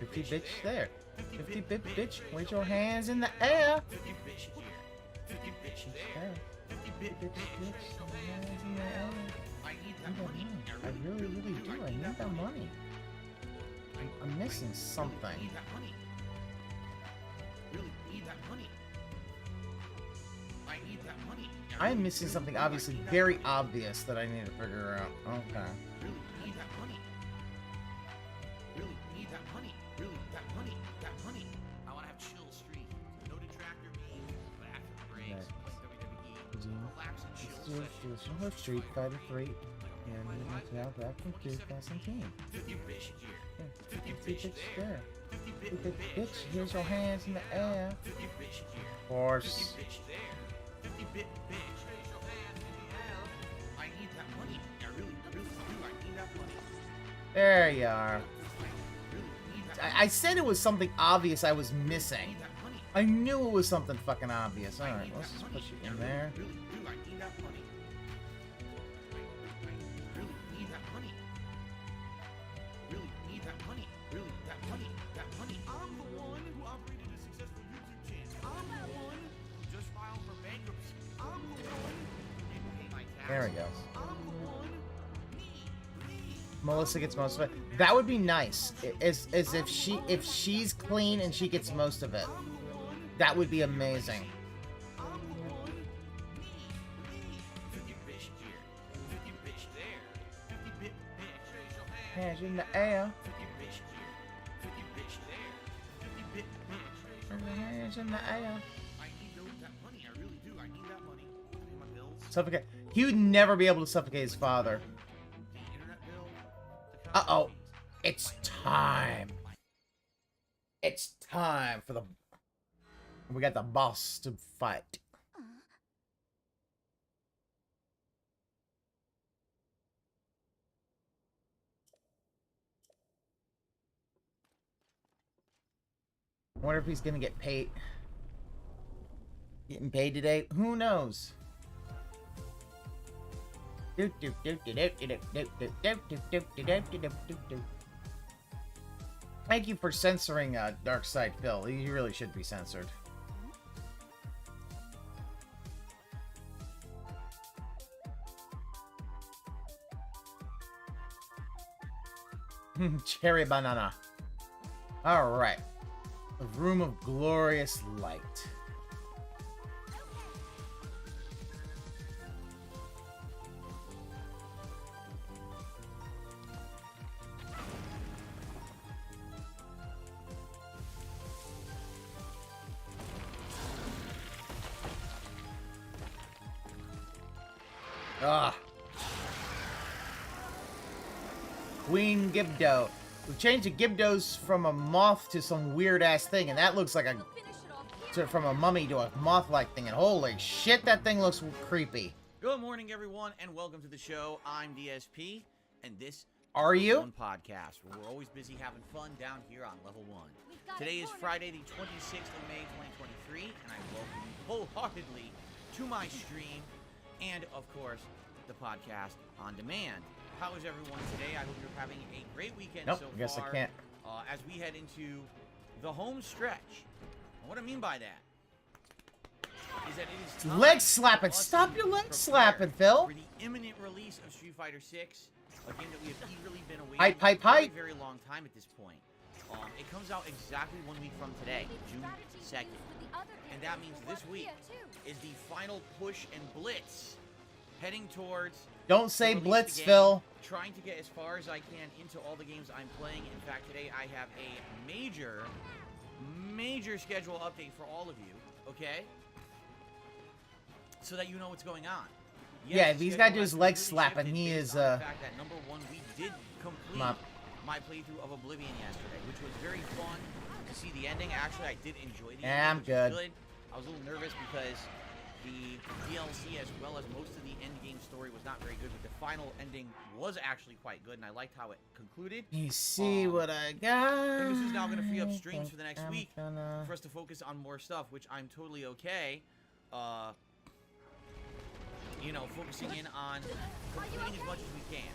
50 bitch there. 50 bitch. With your hands in the air. 50 bitch here. 50 bitch there. 50 bitch Hands in the air. I need that money. I really, really do. I need that money. I'm missing something. Need that money. Really need that money. I need that money. I'm missing something obviously very obvious that I need to figure out. Okay. Really need that money. Really need that money. Really that money. That money. I want to have chill streak. No detractor me, but after the breaks, play WWE. Relax and chill session. Let's Street Fighter 3. And we went out back from 2017. 50 bitch here. 50 bitch there. 50 bitch, here's your hands in the air. 50 bitch here. Of course. 50 bitch there. 50 bitch. Raise your hand in the air. I need that money. I really, really do. I need that money. There you are. I really need that I said it was something obvious I was money. missing. Need that money. I knew it was something fucking obvious. Alright, let's just put you in there. Really do. I need that money. I really need that money. Really need that money. Really, that money. That money. I'm the one who operated a successful YouTube channel. I'm the one who just filed for bankruptcy. I'm the one who didn't pay my taxes. There we go. I'm the one. Melissa gets most of it. That would be nice. As if she's clean and she gets most of it. That would be amazing. 50 bitch here, 50 bitch there, 50 bit bitch, raise your hand. Hands in the air. 50 bitch here, 50 bitch there, 50 bit bitch, raise your hand. Hands in the air. I need that money. I really do. I need that money to pay my bills. Suffocate. He would never be able to suffocate his father. The internet bill. Uh-oh. It's time. It's time for the... We got the boss to fight. I wonder if he's gonna get paid. Getting paid today? Who knows? Thank you for censoring Dark Side Phil. You really should be censored. Cherry banana. Alright. A room of glorious light. Ah. Queen Gibdo. We've changed the Gibdos from a moth to some weird ass thing, and that looks like a from a mummy to a moth-like thing. And holy shit, that thing looks creepy. Good morning, everyone, and welcome to the show. I'm DSP, and this Are is you? One podcast where we're always busy having fun down here on level 1. Today is Friday, the 26th of May, 2023, and I welcome you wholeheartedly to my stream and, of course, the podcast on demand. How is everyone today? I hope you're having a great weekend so far. I guess I can't. As we head into the home stretch. And what I mean by that is that it is time Leg slapping. for us Stop to your leg prepare slapping, Phil. For the imminent release of Street Fighter 6, a game that we have eagerly been awaiting Hype, hype, for a hype. very long time at this point. It comes out exactly 1 week from today, June 2nd. And that means this week is the final push and blitz heading towards... Don't say release blitz, the game, Phil. Trying to get as far as I can into all the games I'm playing. In fact, today I have a major schedule update for all of you, okay? So that you know what's going on. Yes, Yeah, if the he's got to schedule do his has leg completely slapping, shifted he based is, on the fact that, number one, we did complete my playthrough of Oblivion yesterday, which was very fun to see the ending. Actually, I did enjoy the Yeah, ending, I'm which was good. I was a little nervous because the DLC, as well as most of the endgame story, was not very good, but the final ending was actually quite good, and I liked how it concluded. You see what I got? I think this is now going to free up streams for the next I'm week gonna- for us to focus on more stuff, which I'm totally okay. You know, focusing in on completing as much as we can.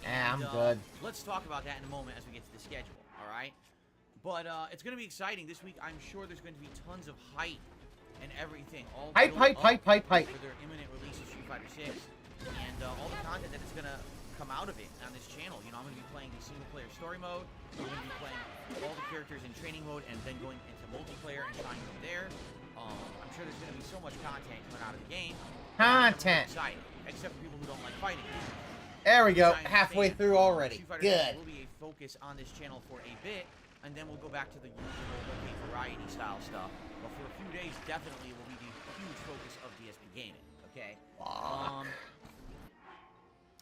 Yeah, I'm And, good. Let's talk about that in a moment as we get to the schedule, all right? But it's going to be exciting. This week, I'm sure there's going to be tons of hype and everything. All Hype, built hype, up hype. for their imminent release of Street Fighter 6. And all the content that is going to come out of it on this channel. You know, I'm going to be playing the single-player story mode. I'm going to be playing all the characters in training mode and then going into multiplayer and trying from there. I'm sure there's going to be so much content coming out of the game. Content. Excited, except for people who don't like fighting games. There we go. I Halfway understand. through already. Street Fighter Good. will be a focus on this channel for a bit, and then we'll go back to the usual okay, variety style stuff. But for a few days, definitely will be the huge focus of DSP gaming. Okay.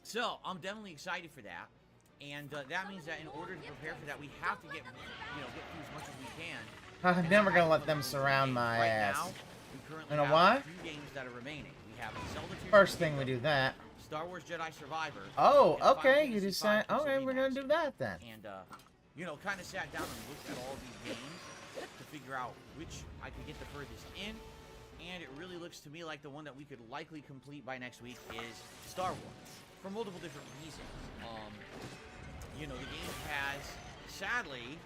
So I'm definitely excited for that, and that means that in order to prepare for that, we have to get through as much as we can. I'm never gonna let them surround my Right ass. now, we currently You know have why? a few games that are remaining. We have Zelda Tears of First the thing we Kingdom, do that. Star Wars Jedi Survivor. Oh, and Final okay. You Fantasy decide. V Okay, we're gonna do that then. And you know, kind of sat down and looked at all these games, to figure out which I could get the furthest in. And it really looks to me like the one that we could likely complete by next week is Star Wars, for multiple different reasons. You know, the game has, sadly,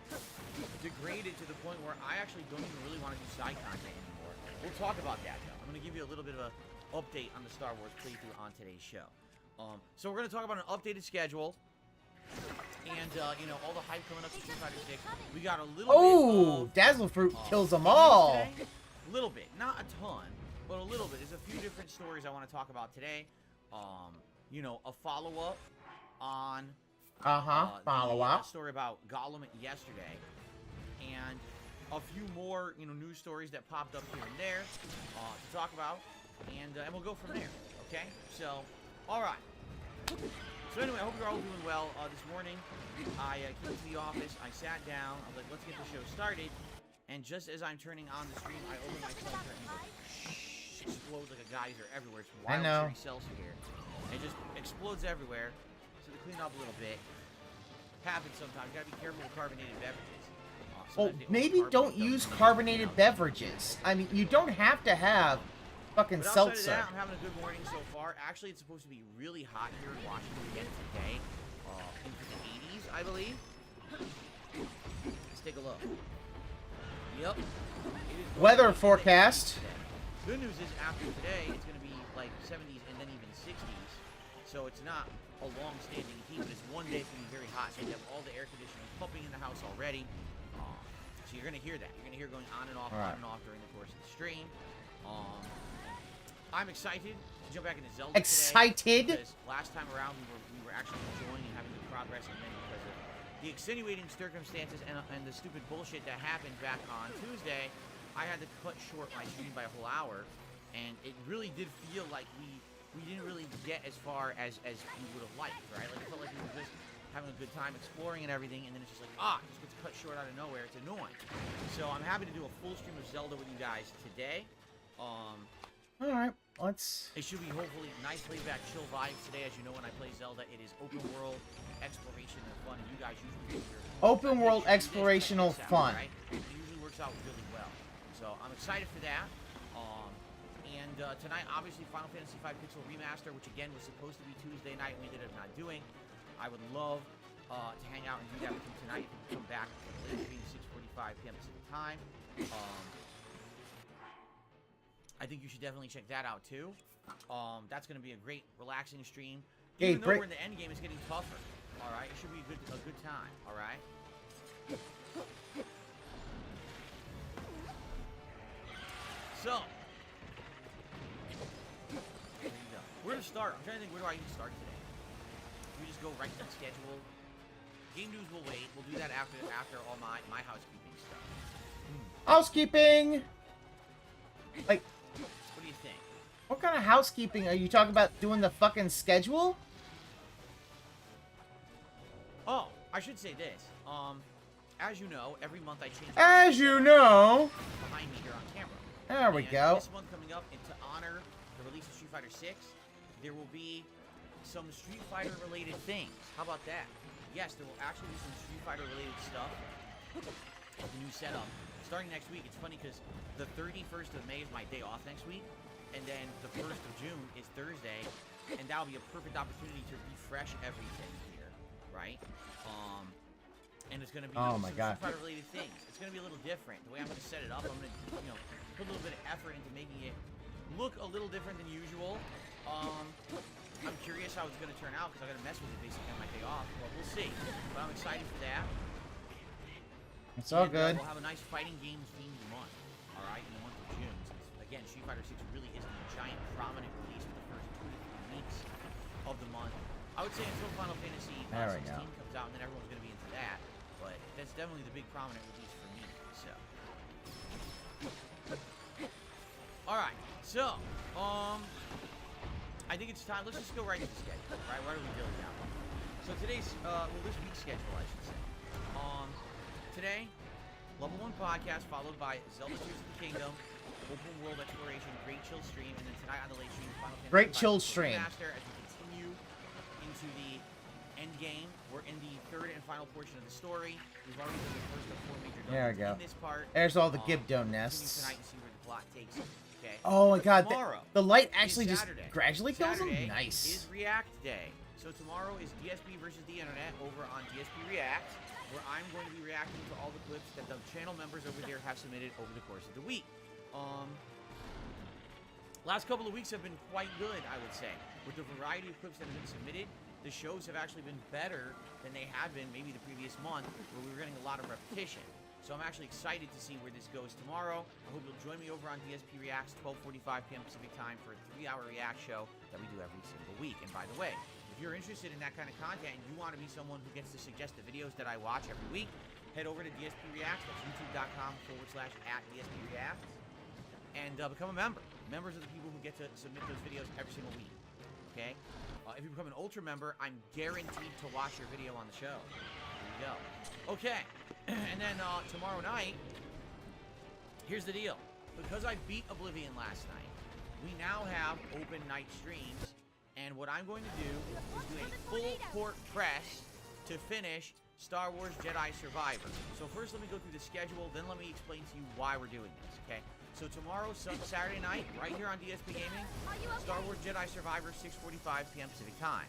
degraded to the point where I actually don't even really want to do side content anymore. We'll talk about that, though. I'm going to give you a little bit of an update on the Star Wars playthrough on today's show. So we're going to talk about an updated schedule. And, you know, all the hype coming up to Street Fighter 6. We got a little bit of... Dazzle Fruit kills them all! Today. A little bit. Not a ton, but a little bit. There's a few different stories I want to talk about today. You know, a follow-up on... follow-up. story about Gollum yesterday. And a few more, you know, news stories that popped up here and there to talk about. And we'll go from there, okay? So, alright. So anyway, I hope you're all doing well. This morning, I came to the office, I sat down, I was like, let's get the show started. And just as I'm turning on the stream, I open my cell phone and it explodes like a geyser everywhere. It's wild cherry Celsius here. It just explodes everywhere. So to clean up a little bit. Happens sometimes. You gotta be careful with carbonated beverages. Maybe don't use carbonated beverages. I mean, you don't have to have fucking seltzer. I'm having a good morning so far. Actually, it's supposed to be really hot here in Washington again today. Into the 80s, I believe. Let's take a look. Yep. Weather forecast. Good news is after today, it's going to be like 70s and then even 60s. So it's not a long-standing heat, but it's one day it's going to be very hot. So you have all the air conditioning pumping in the house already. So you're going to hear that. You're going to hear going on and off during the course of the stream. I'm excited to jump back into Zelda Excited? Today, because last time around we were actually enjoying and having good progress, and then because of the extenuating circumstances and the stupid bullshit that happened back on Tuesday, I had to cut short my stream by a whole hour, and it really did feel like we didn't really get as far as we would have liked, right? Like, it felt like we were just having a good time exploring and everything, and then it's just like, it just gets cut short out of nowhere. It's annoying. So I'm happy to do a full stream of Zelda with you guys today. Alright, let's... It should be hopefully nice laid-back chill vibes today. As you know, when I play Zelda, it is open world exploration and fun, and you guys usually do open world explorational fun. Right? It usually works out really well. So I'm excited for that. And tonight, obviously, Final Fantasy V Pixel Remaster, which again was supposed to be Tuesday night, we ended up not doing. I would love to hang out and do that with you tonight. If you come back for the late stream, 6:45 p.m. Pacific time. I think you should definitely check that out too. That's going to be a great, relaxing stream. Even though we're in the end game, it's getting tougher. All right, it should be a good time. All right. So, there you go. Where to start? I'm trying to think. Where do I even start today? We just go right to the schedule. Game news will wait. We'll do that after all my housekeeping stuff. Housekeeping. Like. What do you think? What kind of housekeeping are you talking about? Doing the fucking schedule? Oh, I should say this. As you know, every month I change. As you know. Behind me here on camera. There we go. This month coming up, and to honor the release of Street Fighter 6, there will be some Street Fighter related things. How about that? Yes, there will actually be some Street Fighter related stuff. The new setup. Starting next week, it's funny because the 31st of May is my day off next week, and then the 1st of June is Thursday, and that'll be a perfect opportunity to refresh everything here, right? And it's going to be some Street Fighter related things. It's going to be a little different. The way I'm going to set it up, I'm going to, put a little bit of effort into making it look a little different than usual. I'm curious how it's going to turn out because I got to mess with it basically on my day off. But we'll see. But I'm excited for that. It's all good. We'll have a nice fighting games themed month, all right, in the month of June. Since, again, Street Fighter 6 really is a giant, prominent release for the first 2 to 3 weeks of the month. I would say until Final Fantasy 16 comes out, and then everyone's going to be into that. But that's definitely the big prominent release for me. So, all right. So, I think it's time. Let's just go right into the schedule. Right? Why don't we build it out? So today's, this week's schedule, I should say. Today, Level 1 podcast, followed by Zelda Tears of the Kingdom, Open World Exploration, Great Chill Stream, and then tonight on the late stream, Final Fantasy Great Chill Stream. Remaster as we continue into the end game. We're in the third and final portion of the story. We've already done the first of 4 major There we dungeons go. in this part. There's all the Gibdo Continue nests. tonight and see where the plot takes us. Okay. Oh my But god, tomorrow the light is actually just Saturday. gradually kills them? Saturday Nice. is React Day. So tomorrow is DSP versus the internet over on DSP React, where I'm going to be reacting to all the clips that the channel members over there have submitted over the course of the week. Last couple of weeks have been quite good, I would say. With the variety of clips that have been submitted, the shows have actually been better than they had been maybe the previous month, where we were getting a lot of repetition. So I'm actually excited to see where this goes tomorrow. I hope you'll join me over on DSP Reacts, 12:45 p.m. Pacific time for a 3-hour React show that we do every single week. And by the way, if you're interested in that kind of content and you want to be someone who gets to suggest the videos that I watch every week, head over to DSP Reacts. That's youtube.com/@DSP Reacts. And become a member. Members are the people who get to submit those videos every single week. Okay? If you become an Ultra member, I'm guaranteed to watch your video on the show. There you go. Okay. And then tomorrow night, here's the deal. Because I beat Oblivion last night, we now have open night streams. And what I'm going to do is do a full court press to finish Star Wars Jedi Survivor. So first let me go through the schedule, then let me explain to you why we're doing this, okay? So tomorrow, Saturday night, right here on DSP Gaming, Star Wars Jedi Survivor, 6:45 p.m. Pacific time.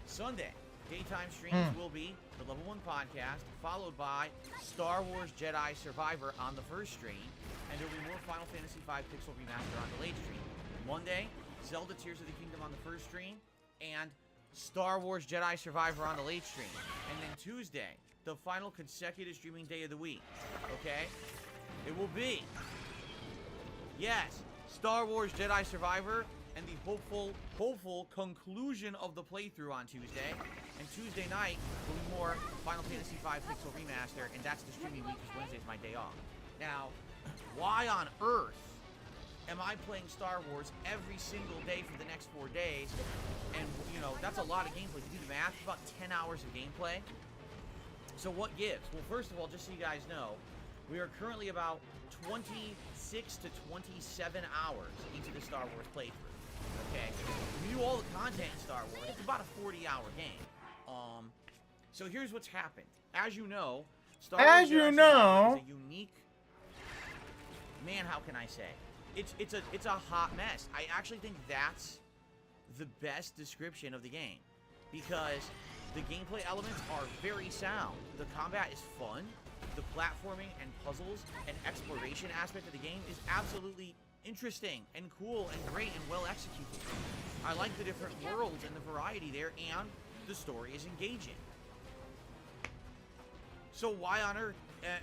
Sunday, daytime streams will be the Level 1 podcast, followed by Star Wars Jedi Survivor on the first stream, and there will be more Final Fantasy V Pixel Remaster on the late stream. Monday, Zelda Tears of the Kingdom on the first stream, and Star Wars Jedi Survivor on the late stream. And then Tuesday, the final consecutive streaming day of the week, okay? It will be, yes, Star Wars Jedi Survivor and the hopeful conclusion of the playthrough on Tuesday. And Tuesday night will be more Final Fantasy V Pixel Remaster, and that's the streaming week because Wednesday's my day off. Now, why on earth am I playing Star Wars every single day for the next 4 days? And, you know, that's a lot of gameplay. If you do the math, it's about 10 hours of gameplay. So what gives? Well, first of all, just so you guys know, we are currently about 26 to 27 hours into the Star Wars playthrough. Okay? If you do all the content in Star Wars, it's about a 40-hour game. So here's what's happened. As you know, Star Wars Jedi Survivor is a unique... Man, how can I say? It's a hot mess. I actually think that's the best description of the game, because the gameplay elements are very sound. The combat is fun. The platforming and puzzles and exploration aspect of the game is absolutely interesting and cool and great and well executed. I like the different worlds and the variety there, and the story is engaging. So why on earth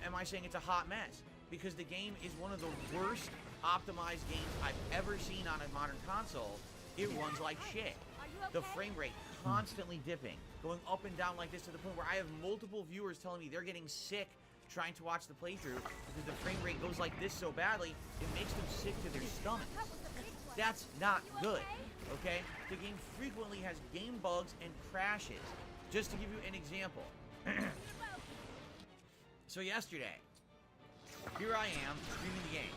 am I saying it's a hot mess? Because the game is one of the worst optimized games I've ever seen on a modern console. It runs like shit. The frame rate constantly dipping, going up and down like this, to the point where I have multiple viewers telling me they're getting sick trying to watch the playthrough because the frame rate goes like this so badly, it makes them sick to their stomachs. That's not good, okay? The game frequently has game bugs and crashes. Just to give you an example. So yesterday, here I am streaming the game.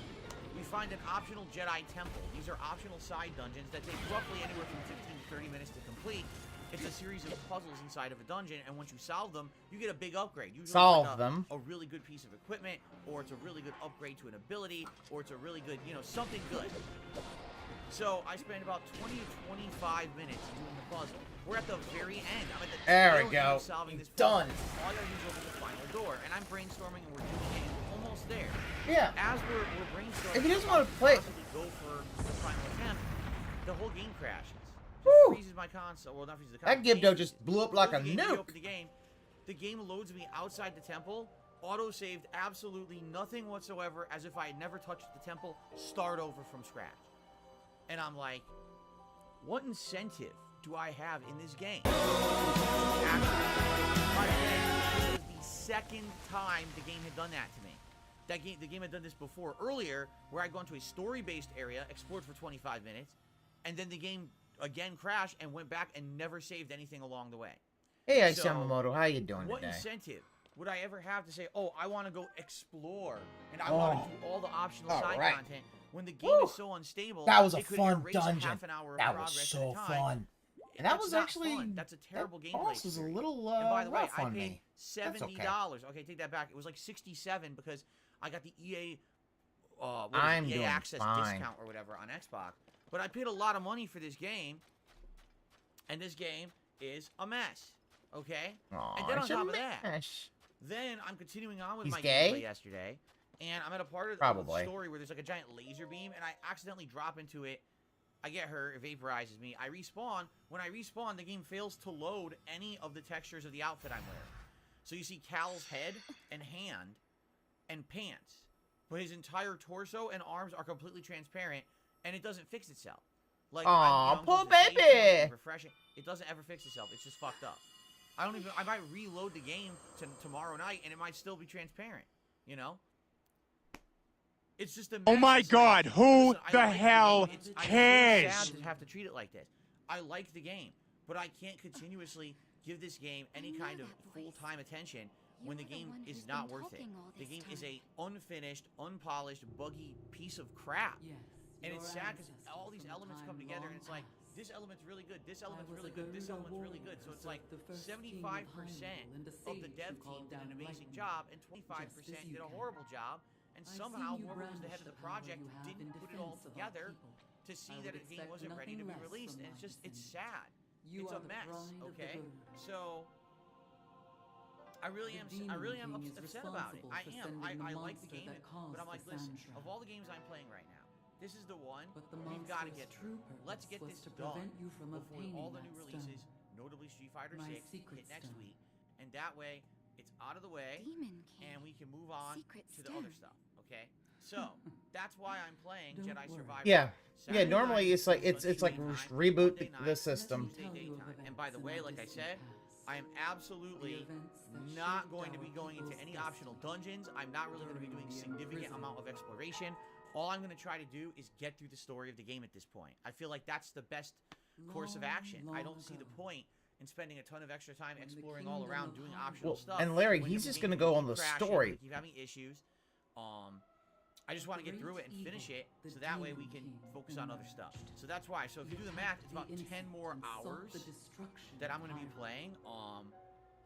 We find an optional Jedi temple. These are optional side dungeons that take roughly anywhere from 15 to 30 minutes to complete. It's a series of puzzles inside of a dungeon, and once you solve them, you get a big upgrade. Usually it's like a really good piece of equipment, or it's a really good upgrade to an ability, or it's a really good, you know, something good. So I spent about 20 to 25 minutes doing the puzzle. We're at the very end. I'm at the there we go. Solving this done. All I gotta do is open the final door, and I'm brainstorming, and we're doing it almost there. Yeah. As we're brainstorming, If he doesn't want to play, go for the final attempt, the whole game crashes. Freezes my console. Well, not freezes the console. That Gibdo just blew up like a nuke. The game loads me outside the temple. Auto-saved absolutely nothing whatsoever, as if I had never touched the temple. Start over from scratch. And I'm like, what incentive do I have in this game? Actually, it was the second time the game had done that to me. The game had done this before, earlier, where I'd gone to a story-based area, explored for 25 minutes, and then the game again crashed and went back and never saved anything along the way. Hey, Yamamoto, how you doing today? What incentive would I ever have to say, oh, I want to go explore, and I want to do all the optional side content, when the game is so unstable? That was a it could fun erase dungeon. Half an hour of that progress was so at a time. fun. And that that's was not actually fun. That's a terrible gameplay. boss was a experience. little And by the way, rough I on paid me. That's $70. Okay, take that back. It was like 67 because I got the EA I'm EA doing access fine. discount or whatever on Xbox. But I paid a lot of money for this game, and this game is a mess. Okay? Aw, and then on it's a top of that, mess. then I'm continuing on with He's my gay? gameplay yesterday, and I'm at a part of the Probably. story where there's like a giant laser beam, and I accidentally drop into it. I get hurt, it vaporizes me. I respawn. When I respawn, the game fails to load any of the textures of the outfit I'm wearing. So you see Cal's head and hand and pants, but his entire torso and arms are completely transparent, and it doesn't fix itself. Like, Aw, I'm poor supposed to save baby. it and refresh it. It doesn't ever fix itself. It's just fucked up. I might reload the game tomorrow night, and it might still be transparent. You know? It's just a mess. Oh my It's God, like, who listen, I the like hell game. I'm cares? so sad to have to treat it like this. I like the game, but I can't continuously give this game any kind of full-time attention when the game is not worth it. The game is a unfinished, unpolished, buggy piece of crap. And it's sad because all these elements come together, and it's like, this element's really good, this element's really good, this element's really good. So it's like 75% of the dev team did an amazing job, and 25% did a horrible job. And somehow, whoever was the head of the project didn't put it all together to see that the game wasn't ready to be released. And it's sad. It's a mess, okay? So I really am upset about it. I like the game, but I'm like, listen, of all the games I'm playing right now, this is the one we've got to get through. Let's get this done before all the new releases, notably Street Fighter 6, hit next week, and that way it's out of the way, and we can move on to the other stuff. Okay, so that's why I'm playing Jedi Survivor. Yeah. Saturday Normally night, it's like Sunday it's like night, reboot Monday the night, system. Tuesday daytime. And by the way, like I said, I am absolutely not going to be going into any optional dungeons. I'm not really going to be doing significant amount of exploration. All I'm going to try to do is get through the story of the game at this point. I feel like that's the best course of action. I don't see the point in spending a ton of extra time exploring all around, doing optional stuff. And Larry, when he's the just game going to go keep on the crashing, story. we keep having issues. I just want to get through it and finish it, so that way we can focus on other stuff. So that's why. So if you do the math, it's about 10 more hours that I'm going to be playing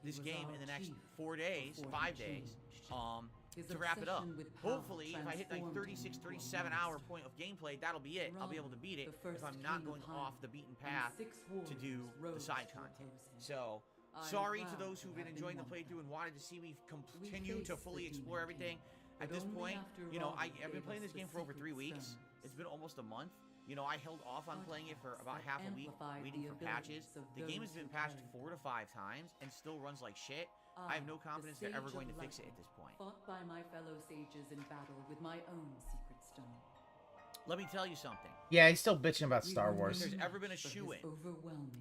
this game in the next 4 days, 5 days, to wrap it up. Hopefully, if I hit like 36, 37 hour point of gameplay, that'll be it. I'll be able to beat it if I'm not going off the beaten path to do the side content. So, sorry to those who've been enjoying the playthrough and wanted to see me continue to fully explore everything. At this point, you know, I've been playing this game for over 3 weeks. It's been almost a month. You know, I held off on playing it for about half a week, waiting for patches. The game has been patched 4 to 5 times and still runs like shit. I have no confidence they're ever going to fix it at this point. Fought by my fellow sages in battle with my own secret stone. Let me tell you something. Yeah, he's still bitching about Star Wars. If there's ever been a shoe-in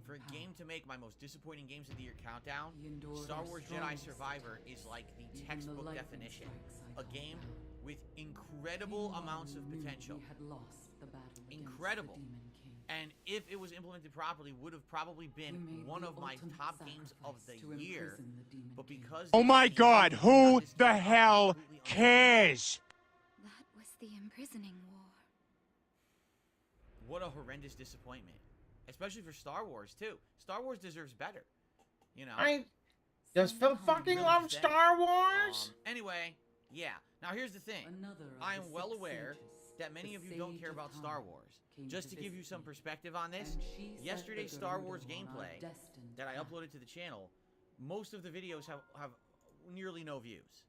for a game to make my most disappointing games of the year countdown, Star Wars Jedi Survivor is like the textbook definition. A game with incredible amounts of potential. Incredible. And if it was implemented properly, would have probably been one of my top games of the year. But because Oh my God, who the hell cares? That was the imprisoning war. What a horrendous disappointment. Especially for Star Wars, too. Star Wars deserves better. You know? Does Phil fucking love Star Wars? Anyway, yeah. Now here's the thing. I am well aware that many of you don't care about Star Wars. Just to give you some perspective on this, yesterday's Star Wars gameplay that I uploaded to the channel, most of the videos have nearly no views.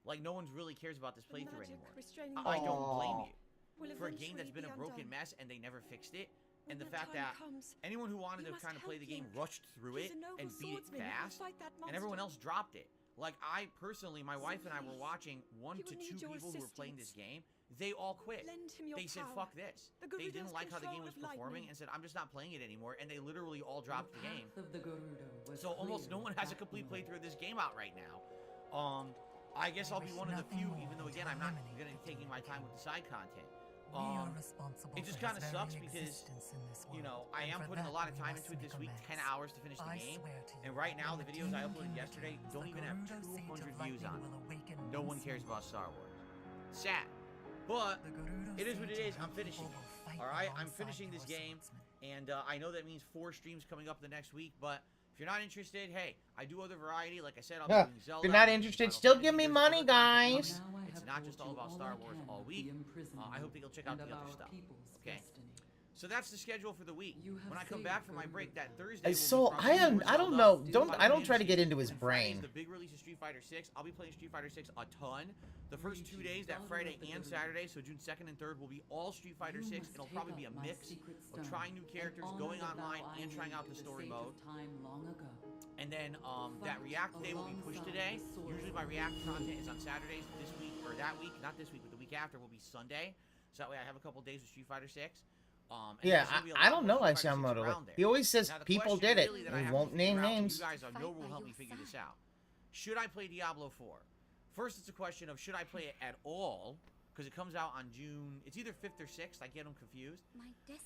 Like, no one really cares about this playthrough anymore. I don't blame you. For a game that's been a broken mess and they never fixed it, and the fact that anyone who wanted to kind of play the game rushed through it and beat it fast, and everyone else dropped it. Like, I personally, my wife and I were watching 1 to 2 people who were playing this game. They all quit. They said, fuck this. They didn't like how the game was performing and said, I'm just not playing it anymore. And they literally all dropped the game. So almost no one has a complete playthrough of this game out right now. I guess I'll be one of the few, even though, again, I'm not going to be taking my time with the side content. It just kind of sucks because, you know, I am putting a lot of time into it this week, 10 hours to finish the game, and right now the videos I uploaded yesterday don't even have 200 views on them. No one cares about Star Wars. Sad. But, it is what it is. I'm finishing it. Alright? I'm finishing this game, And I know that means 4 streams coming up the next week, but if you're not interested, hey, I do other variety. Like I said, I'll be doing Zelda. If you're not I'll be doing interested, Final still Fantasy. give me There's money, other content guys. coming. It's not just all about Star Wars all week. I hope that you'll check out the other stuff. Okay. So that's the schedule for the week. When I come back from my break that Thursday, So I don't know. I don't try to get into his brain. The big release of Street Fighter 6. I'll be playing Street Fighter 6 a ton. The first 2 days, that Friday and Saturday, so June 2nd and 3rd, will be all Street Fighter 6. It'll probably be a mix of trying new characters, going online, and trying out the story mode. And then that React day will be pushed today. Usually my React content is on Saturdays. This week, or that week, not this week, but the week after will be Sunday. So that way I have a couple days of Street Fighter 6. Yeah, I don't know Yamamoto. He always says people did it. He won't name names. You guys, no rule help me figure this out. Should I play Diablo 4? First, it's a question of should I play it at all? Because it comes out on June. It's either 5th or 6th. I get them confused.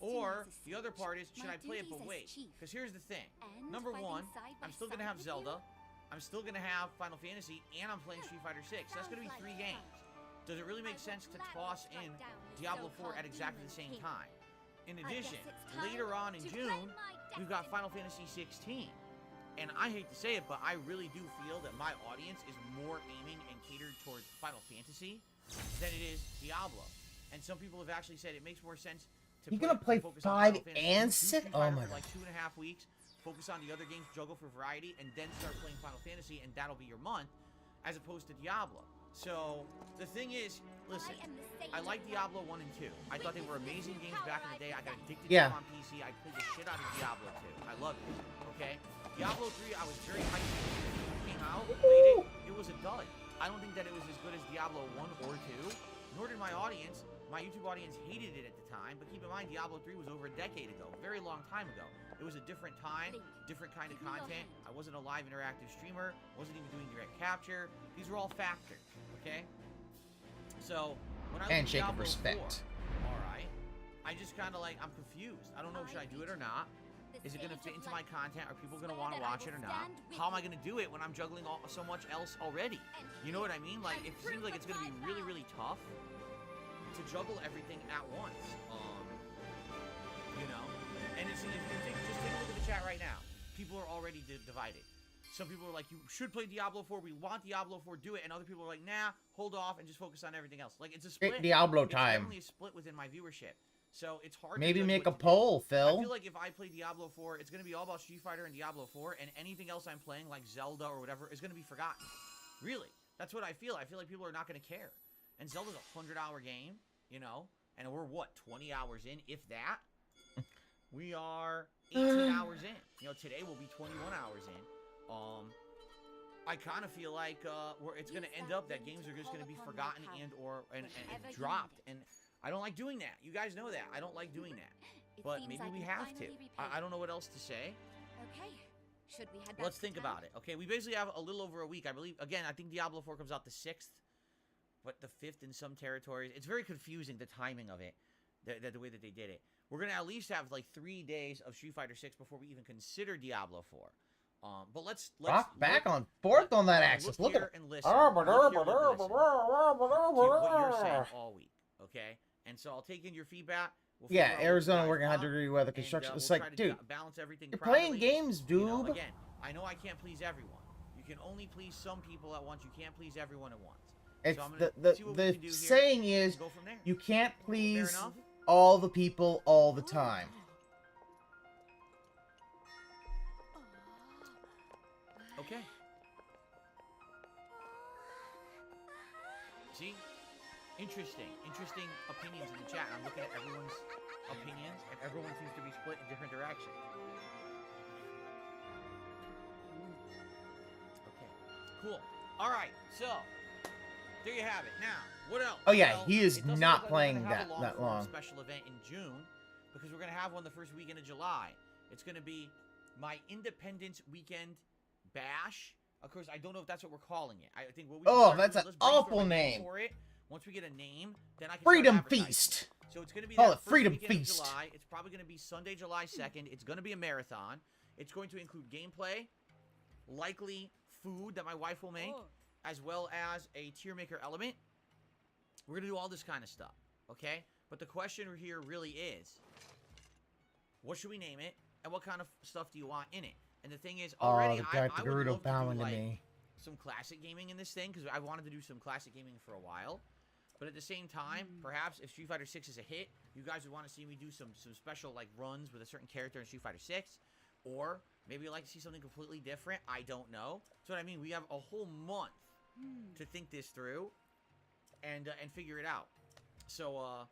Or the other part is should I play it but wait? Because here's the thing. Number one, I'm still going to have Zelda. I'm still going to have Final Fantasy. And I'm playing Street Fighter 6. That's going to be 3 games. Does it really make sense to toss in Diablo 4 at exactly the same time? In addition, later on in June, we've got Final Fantasy 16. And I hate to say it, but I really do feel that my audience is more aiming and catered towards Final Fantasy than it is Diablo. And some people have actually said it makes more sense to focus on 5 and 6? Oh my god. Like 2.5 weeks, focus on the other games, juggle for variety, and then start playing Final Fantasy, and that'll be your month, as opposed to Diablo. So, the thing is, listen, I like Diablo 1 and 2. I thought they were amazing games back in the day. I got addicted to them on PC. I played the shit out of Diablo 2. I love it, okay? Diablo 3, I was very hyped when it came out, played it. It was a dud. I don't think that it was as good as Diablo 1 or 2, nor did my audience. My YouTube audience hated it at the time, but keep in mind, Diablo 3 was over a decade ago, a very long time ago. It was a different time, different kind of content. I wasn't a live interactive streamer, wasn't even doing direct capture. These were all factors. Okay, so when I look at Diablo 4, all right, I just kind of like I'm confused. I don't know, should I do it or not? Is it gonna fit into my content? Are people gonna want to watch it or not? How am I gonna do it when I'm juggling so much else already? You know what I mean? Like it seems like it's gonna be really, really tough to juggle everything at once. You know, and it's just take a look at the chat right now. People are already divided. Some people are like, you should play Diablo 4. We want Diablo 4, do it. And other people are like, nah, hold off and just focus on everything else. Like, it's a split. Diablo it's time. It's definitely a split within my viewership. So, it's hard Maybe to make a poll, Phil. I feel like if I play Diablo 4, it's going to be all about Street Fighter and Diablo 4. And anything else I'm playing, like Zelda or whatever, is going to be forgotten. Really. That's what I feel. I feel like people are not going to care. And Zelda's a 100-hour game, you know? And we're, what, 20 hours in, if that? We are 18 hours in. You know, today will be 21 hours in. I kind of feel like it's going to end up that games are just going to be forgotten and dropped. And I don't like doing that. You guys know that. I don't like doing that. But maybe we have to. I don't know what else to say. Okay. Should we head back Let's think about it. Okay, we basically have a little over a week. I believe, again, I think Diablo 4 comes out the 6th, but the 5th in some territories. It's very confusing, the timing of it, the way that they did it. We're going to at least have like 3 days of Street Fighter 6 before we even consider Diablo 4. But let's rock back on forth on that axis. Look at it. And listen. What you're saying all week, okay? And so I'll take in your feedback. Yeah, Arizona working 100-degree weather construction. It's like, dude, balance everything you're playing games, dude. You know, again, I know I can't please everyone. You can only please some people at once. You can't please everyone at once. It's so the saying is you can't please all the people all the time. Okay. See? Interesting opinions in the chat. I'm looking at everyone's opinions, and everyone seems to be split in different directions. Okay, cool. All right, so there you have it. Now, what else? Oh yeah, well, he is not like playing that long. Special event in June, because we're gonna have one the first weekend of July. It's gonna be my Independence Weekend Bash. Of course, I don't know if that's what we're calling it. I think what we that's an awful name for it. Once we get a name, then I can Freedom Feast. So it's going to be call that it Freedom first weekend Feast. of July. It's probably going to be Sunday, July 2nd. It's going to be a marathon. It's going to include gameplay, likely food that my wife will make, as well as a tier maker element. We're going to do all this kind of stuff, okay? But the question here really is, what should we name it, and what kind of stuff do you want in it? And the thing is, already the I Darth would Gerudo love to bowing do to like me. some classic gaming in this thing because I wanted to do some classic gaming for a while. But at the same time, perhaps if Street Fighter 6 is a hit, you guys would want to see me do some special like runs with a certain character in Street Fighter 6, or maybe you'd like to see something completely different. I don't know. So what I mean, we have a whole month to think this through and figure it out. So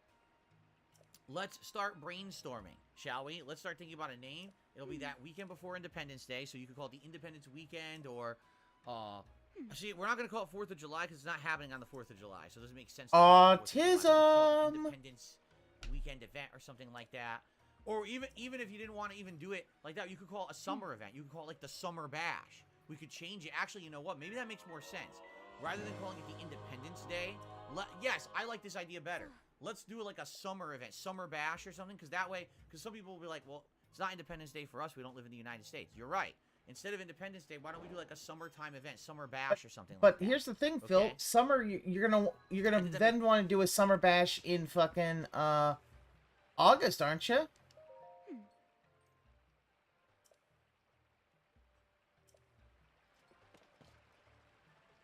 let's start brainstorming, shall we? Let's start thinking about a name. It'll be that weekend before Independence Day, so you could call it the Independence Weekend, or see, we're not gonna call it 4th of July because it's not happening on the 4th of July, so it doesn't make sense. Autism. Independence Weekend event or something like that, or even if you didn't want to even do it like that, you could call it a summer event. You could call it like the Summer Bash. We could change it. Actually, you know what? Maybe that makes more sense. Rather than calling it the Independence Day, yes, I like this idea better. Let's do like a summer event, Summer Bash or something, because that way, because some people will be like, well, it's not Independence Day for us. We don't live in the United States. You're right. Instead of Independence Day, why don't we do like a summertime event, Summer Bash or something like that? But here's the thing, Phil. Summer, you're gonna then want to do a Summer Bash in fucking August, aren't you?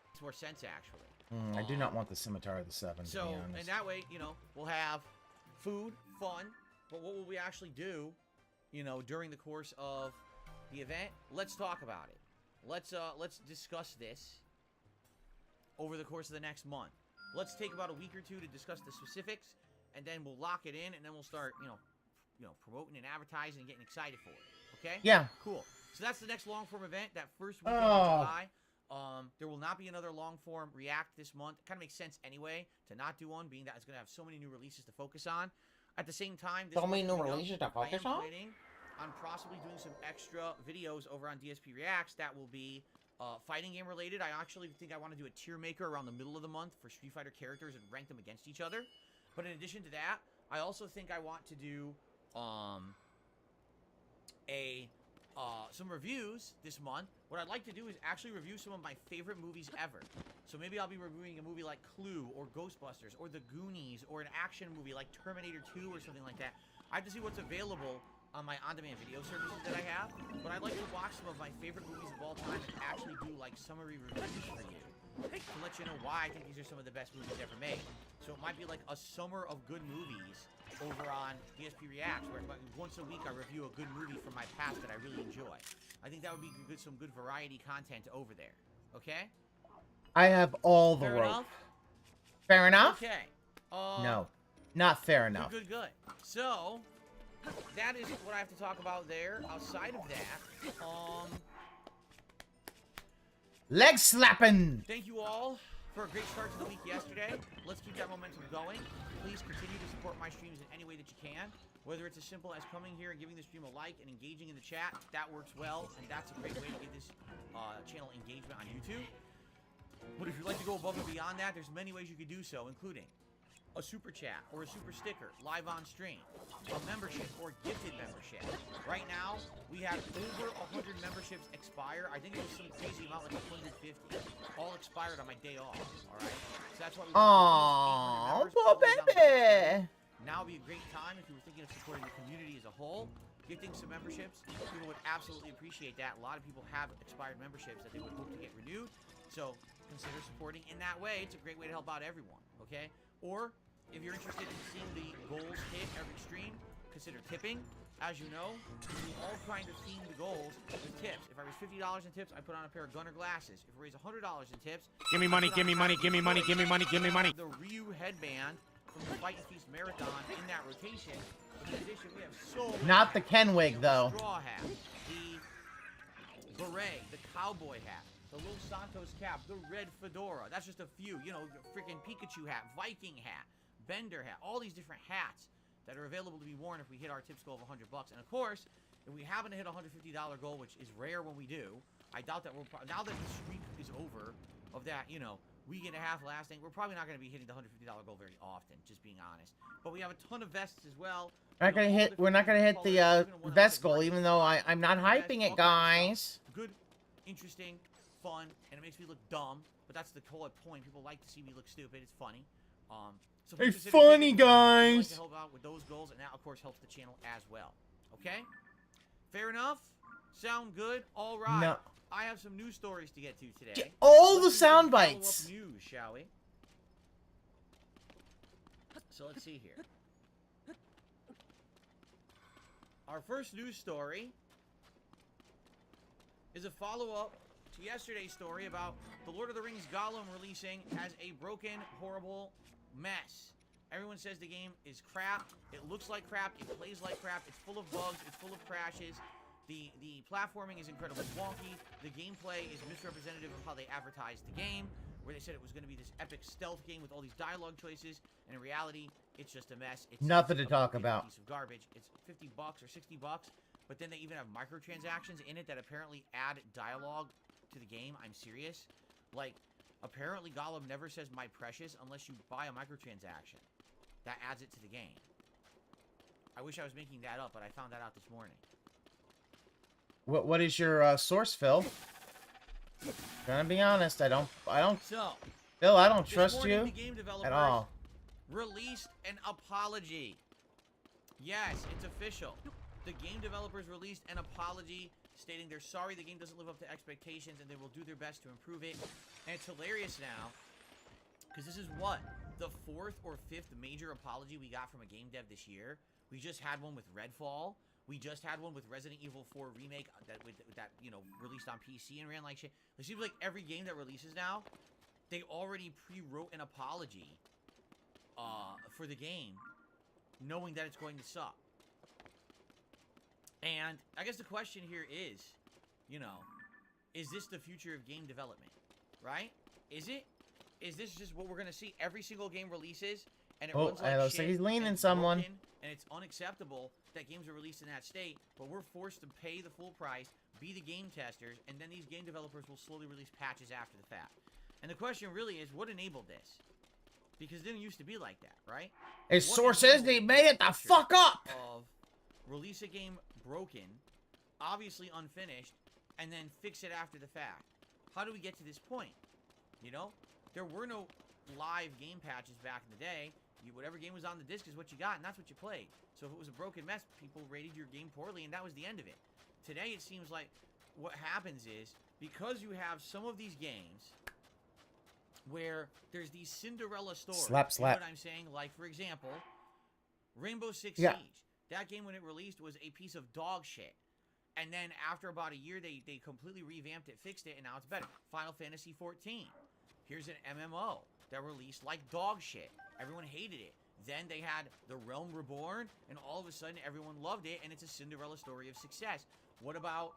Makes more sense, actually. I do not want the Scimitar of the Seven, to be So, honest. and that way, you know, we'll have food, fun, but what will we actually do, you know, during the course of the event? Let's talk about it. Let's discuss this over the course of the next month. Let's take about a week or two to discuss the specifics, and then we'll lock it in, and then we'll start, you know, promoting and advertising and getting excited for it. Okay? Yeah. Cool. So that's the next long-form event, that first weekend of July. There will not be another long-form React this month. It kind of makes sense anyway to not do one, being that it's going to have so many new releases to focus on. At the same time, this So many month new coming up, releases to focus I am on? planning on possibly doing some extra videos over on DSP Reacts that will be fighting game related. I actually think I want to do a tier maker around the middle of the month for Street Fighter characters and rank them against each other. But in addition to that, I also think I want to do some reviews this month. What I'd like to do is actually review some of my favorite movies ever. So maybe I'll be reviewing a movie like Clue or Ghostbusters or The Goonies or an action movie like Terminator 2 or something like that. I have to see what's available on my on-demand video services that I have, but I'd like to watch some of my favorite movies of all time and actually do like summary reviews for you to let you know why I think these are some of the best movies ever made. So it might be like a summer of good movies over on DSP Reacts, where once a week I review a good movie from my past that I really enjoy. I think that would be some good variety content over there. Okay? I have all the Fair rope. enough? Fair enough? Okay. No. Not fair enough. Good. So, that is what I have to talk about there. Outside of that, Leg slapping! thank you all for a great start to the week yesterday. Let's keep that momentum going. Please continue to support my streams in any way that you can. Whether it's as simple as coming here and giving the stream a like and engaging in the chat, that works well, and that's a great way to get this channel engagement on YouTube. But if you'd like to go above and beyond that, there's many ways you could do so, including a super chat or a super sticker live on stream, a membership or gifted membership. Right now, we have over 100 memberships expire. I think it was some crazy amount, like 150. All expired on my day off, all right? So that's why we Aww, poor baby! Now would be a great time if you were thinking of supporting the community as a whole. Gifting some memberships, people would absolutely appreciate that. A lot of people have expired memberships that they would hope to get renewed. So consider supporting in that way. It's a great way to help out everyone, okay? Or if you're interested in seeing the goals hit every stream, consider tipping. As you know, we all trying to theme the goals with tips. If I raise $50 in tips, I put on a pair of Gunner glasses. If I raise $100 in tips, Give me money, give me money, give me money, give me money, give me money. the Ryu headband from the Fight and Feast Marathon in that rotation. In addition, we have so many Not the hats. Ken wig, though. The straw hat, the beret, the cowboy hat, the Los Santos cap, the red fedora. That's just a few. You know, the freaking Pikachu hat, Viking hat, Bender hat, all these different hats that are available to be worn if we hit our tips goal of $100. And of course, if we happen to hit a $150 goal, which is rare when we do, I doubt that now that the streak is over of that, you know, week and a half lasting, we're probably not going to be hitting the $150 goal very often, just being honest. But we have a ton of vests as well. We're not gonna hit the vest goal, even though I'm not hyping it, guys. Good, interesting, fun, and it makes me look dumb. But that's the whole point. People like to see me look stupid. It's funny. So Hey, consider funny giving. If you'd like guys. to help out with those goals, and that of course helps the channel as well. Okay? Fair enough? Sound good? All right. No. I have some news stories to get to today. All the Let's do some sound bites. follow-up news, shall we? So let's see here. Our first news story is a follow-up to yesterday's story about the Lord of the Rings Gollum releasing as a broken, horrible mess. Everyone says the game is crap. It looks like crap. It plays like crap. It's full of bugs. It's full of crashes. The platforming is incredibly wonky. The gameplay is misrepresentative of how they advertised the game, where they said it was going to be this epic stealth game with all these dialogue choices, and in reality, it's just a mess. It's Nothing to a talk about. Piece of garbage. It's $50 or $60, but then they even have microtransactions in it that apparently add dialogue to the game. I'm serious. Like, apparently Gollum never says "my precious" unless you buy a microtransaction. That adds it to the game. I wish I was making that up, but I found that out this morning. What is your source, Phil? Gonna be honest, I don't. So, Phil, I don't this trust morning, you the game developers at all. released an apology. Yes, it's official. The game developers released an apology stating they're sorry the game doesn't live up to expectations and they will do their best to improve it. And it's hilarious now, because this is what? The 4th or 5th major apology we got from a game dev this year. We just had one with Redfall. We just had one with Resident Evil 4 Remake that you know, released on PC and ran like shit. It seems like every game that releases now, they already pre-wrote an apology for the game, knowing that it's going to suck. And I guess the question here is, you know, is this the future of game development? Right? Is it? Is this just what we're going to see? Every single game releases, and it runs like looks shit, like he's leaning and someone. broken, and it's unacceptable that games are released in that state, but we're forced to pay the full price, be the game testers, and then these game developers will slowly release patches after the fact. And the question really is, what enabled this? Because it didn't used to be like that, right? His What source says enabled they made it the culture fuck up! Of release a game broken, obviously unfinished, and then fix it after the fact. How do we get to this point? You know? There were no live game patches back in the day. Whatever game was on the disc is what you got, and that's what you played. So if it was a broken mess, people rated your game poorly, and that was the end of it. Today, it seems like what happens is, because you have some of these games where there's these Cinderella stories. Slap. You know what I'm saying? Like, for example, Rainbow Six Siege. That game, when it released, was a piece of dog shit. And then after about a year, they completely revamped it, fixed it, and now it's better. Final Fantasy 14. Here's an MMO that released like dog shit. Everyone hated it. Then they had The Realm Reborn, and all of a sudden everyone loved it, and it's a Cinderella story of success. What about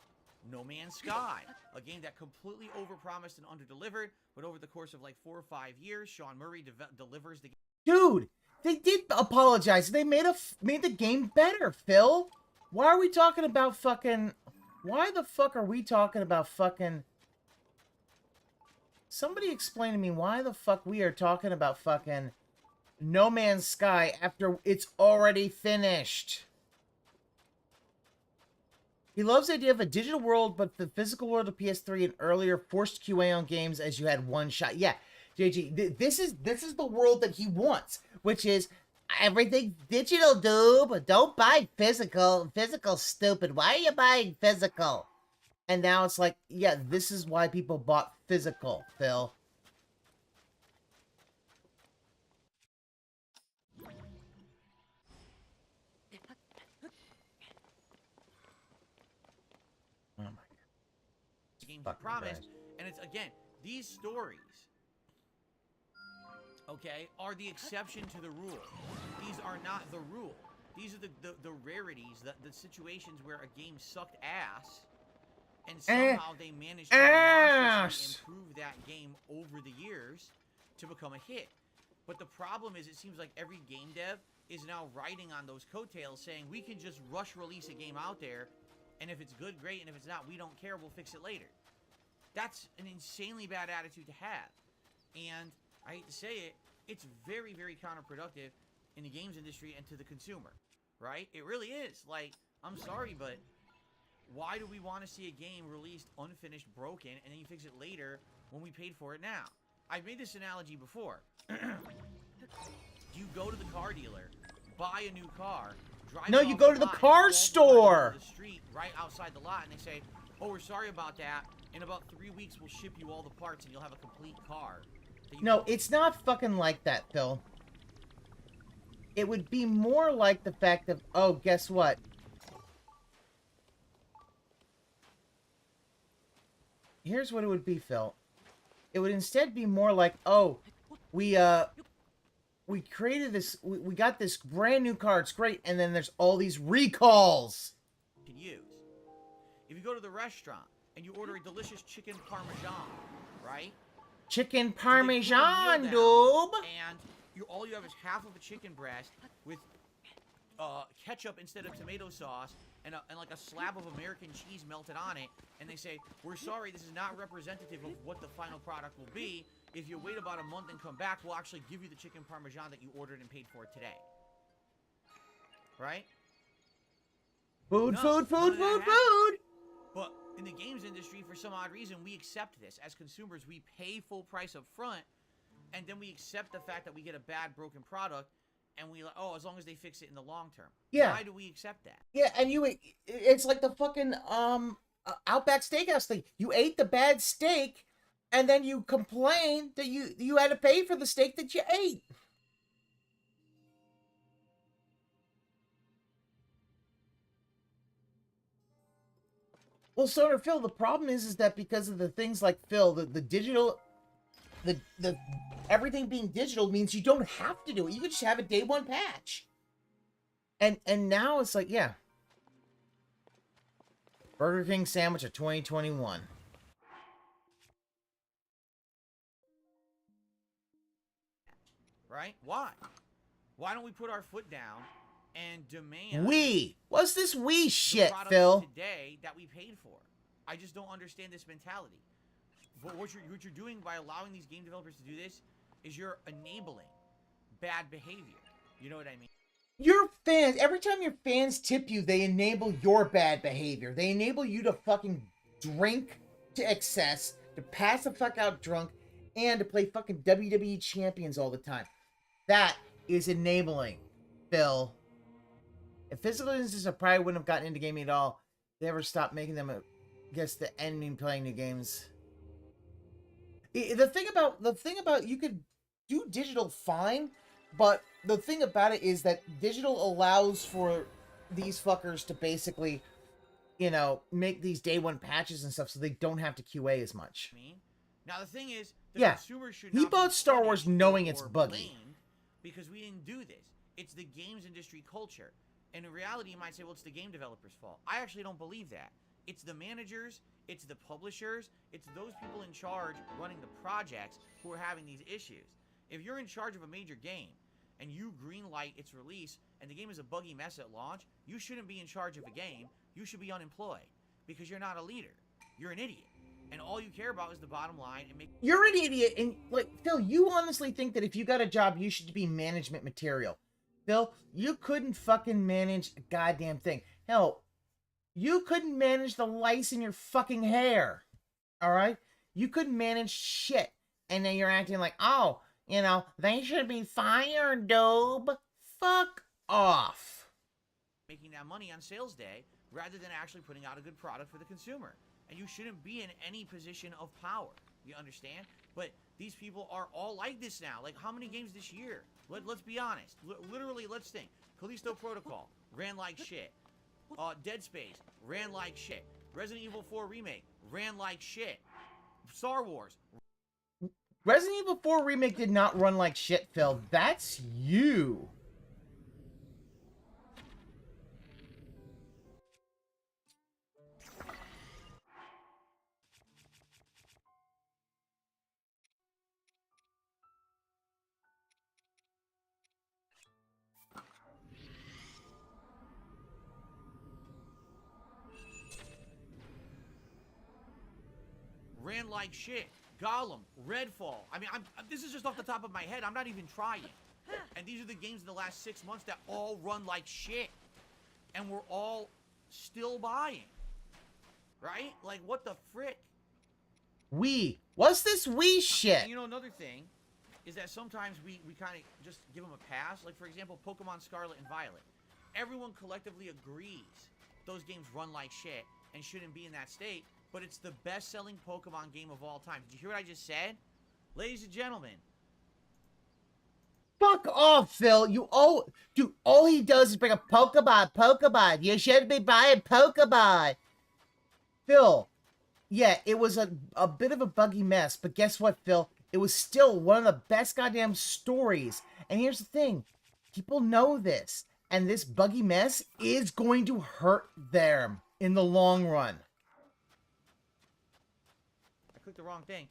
No Man's Sky? A game that completely overpromised and underdelivered, but over the course of like 4 or 5 years, Sean Murray delivers the game. Dude, they did apologize. They made the game better, Phil. Why are we talking about fucking... Why the fuck are we talking about fucking... Somebody explain to me why the fuck we are talking about fucking No Man's Sky after it's already finished. He loves the idea of a digital world, but the physical world of PS3 and earlier forced QA on games as you had one shot. Yeah, JG, this is the world that he wants, which is everything digital, dude. Don't buy physical. Physical, stupid. Why are you buying physical? And now it's like, yeah, this is why people bought physical, Phil. Oh my god. Games promised, and it's again, these stories, okay, are the exception to the rule. These are not the rule. These are the rarities, the situations where a game sucked ass, and somehow they managed to demonstrably improve that game over the years to become a hit. But the problem is, it seems like every game dev is now riding on those coattails, saying we can just rush release a game out there, and if it's good, great, and if it's not, we don't care, we'll fix it later. That's an insanely bad attitude to have. And I hate to say it, it's very, very counterproductive in the games industry and to the consumer, right? It really is. Like, I'm sorry, but why do we want to see a game released unfinished, broken, and then you fix it later when we paid for it now? I've made this analogy before. You go to the car dealer, buy a new car, driving No, you off go to the lot, car all the cars store. into the street right outside the lot, and they say, "Oh, we're sorry about that. In about 3 weeks, we'll ship you all the parts, and you'll have a complete car." No, it's not fucking like that, Phil. It would be more like the fact of, oh, guess what? Here's what it would be, Phil. It would instead be more like, oh, we created this, we got this brand new car, it's great, and then there's all these recalls. Can use. If you go to the restaurant and you order a delicious chicken parmesan, right? Chicken So they put a meal parmesan, down, doob. And all you have is half of a chicken breast with ketchup instead of tomato sauce and like a slab of American cheese melted on it. And they say, "We're sorry, this is not representative of what the final product will be. If you wait about a month and come back, we'll actually give you the chicken parmesan that you ordered and paid for today." Right? Food, No, food, none food, of that food, happens. food. But in the games industry, for some odd reason, we accept this. As consumers, we pay full price up front, and then we accept the fact that we get a bad, broken product, and we like, oh, as long as they fix it in the long term. Yeah. Why do we accept that? Yeah, and it's like the fucking Outback Steakhouse thing. You ate the bad steak, and then you complain that you had to pay for the steak that you ate. Well, so Phil, the problem is that because of the things like Phil, the digital, the everything being digital means you don't have to do it. You can just have a day one patch. And now it's like, yeah. Burger King sandwich of 2021. Right? Why? Why don't we put our foot down and demand What's this the shit, product Phil? today that we paid for? I just don't understand this mentality. But what you're doing by allowing these game developers to do this is you're enabling bad behavior. You know what I mean? Your fans, every time your fans tip you, they enable your bad behavior. They enable you to fucking drink to excess, to pass the fuck out drunk, and to play fucking WWE champions all the time. That is enabling, Phil. If physical instances, I probably wouldn't have gotten into gaming at all. They ever stopped making them, the ending playing new games. The thing about you could do digital fine, but the thing about it is that digital allows for these fuckers to basically, make these day one patches and stuff so they don't have to QA as much. Now the thing is, the Yeah, consumer should he not be bought Star punished Wars knowing or it's buggy. blamed because we didn't do this. It's the games industry culture. And in reality, you might say, well, it's the game developers' fault. I actually don't believe that. It's the managers, it's the publishers, it's those people in charge running the projects who are having these issues. If you're in charge of a major game and you greenlight its release and the game is a buggy mess at launch, you shouldn't be in charge of a game. You should be unemployed because you're not a leader. You're an idiot. And all you care about is the bottom line and make... You're an idiot, and Phil, you honestly think that if you got a job, you should be management material. Phil, you couldn't fucking manage a goddamn thing. Hell, you couldn't manage the lice in your fucking hair. Alright? You couldn't manage shit. And then you're acting like, oh, they should be fired, doob. Fuck off. Making that money on sales day rather than actually putting out a good product for the consumer. And you shouldn't be in any position of power. You understand? But these people are all like this now. Like, how many games this year? Let's be honest. Literally, let's think. Callisto Protocol ran like shit. Dead Space ran like shit. Resident Evil 4 Remake ran like shit. Star Wars. Resident Evil 4 Remake did not run like shit, Phil. That's you. Ran like shit. Gollum, Redfall. I mean, this is just off the top of my head. I'm not even trying. And these are the games in the last 6 months that all run like shit. And we're all still buying. Right? Like, what the frick? What's this shit? And another thing is that sometimes we kind of just give them a pass. Like, for example, Pokemon Scarlet and Violet. everyone collectively agrees those games run like shit and shouldn't be in that state, but it's the best-selling Pokemon game of all time. Did you hear what I just said? Ladies and gentlemen. Fuck off, Phil. Dude, all he does is bring a Pokemon. You should be buying Pokemon. Phil, yeah, it was a bit of a buggy mess, but guess what, Phil? It was still one of the best goddamn stories. And here's the thing. People know this. And this buggy mess is going to hurt them in the long run. I clicked the wrong thing.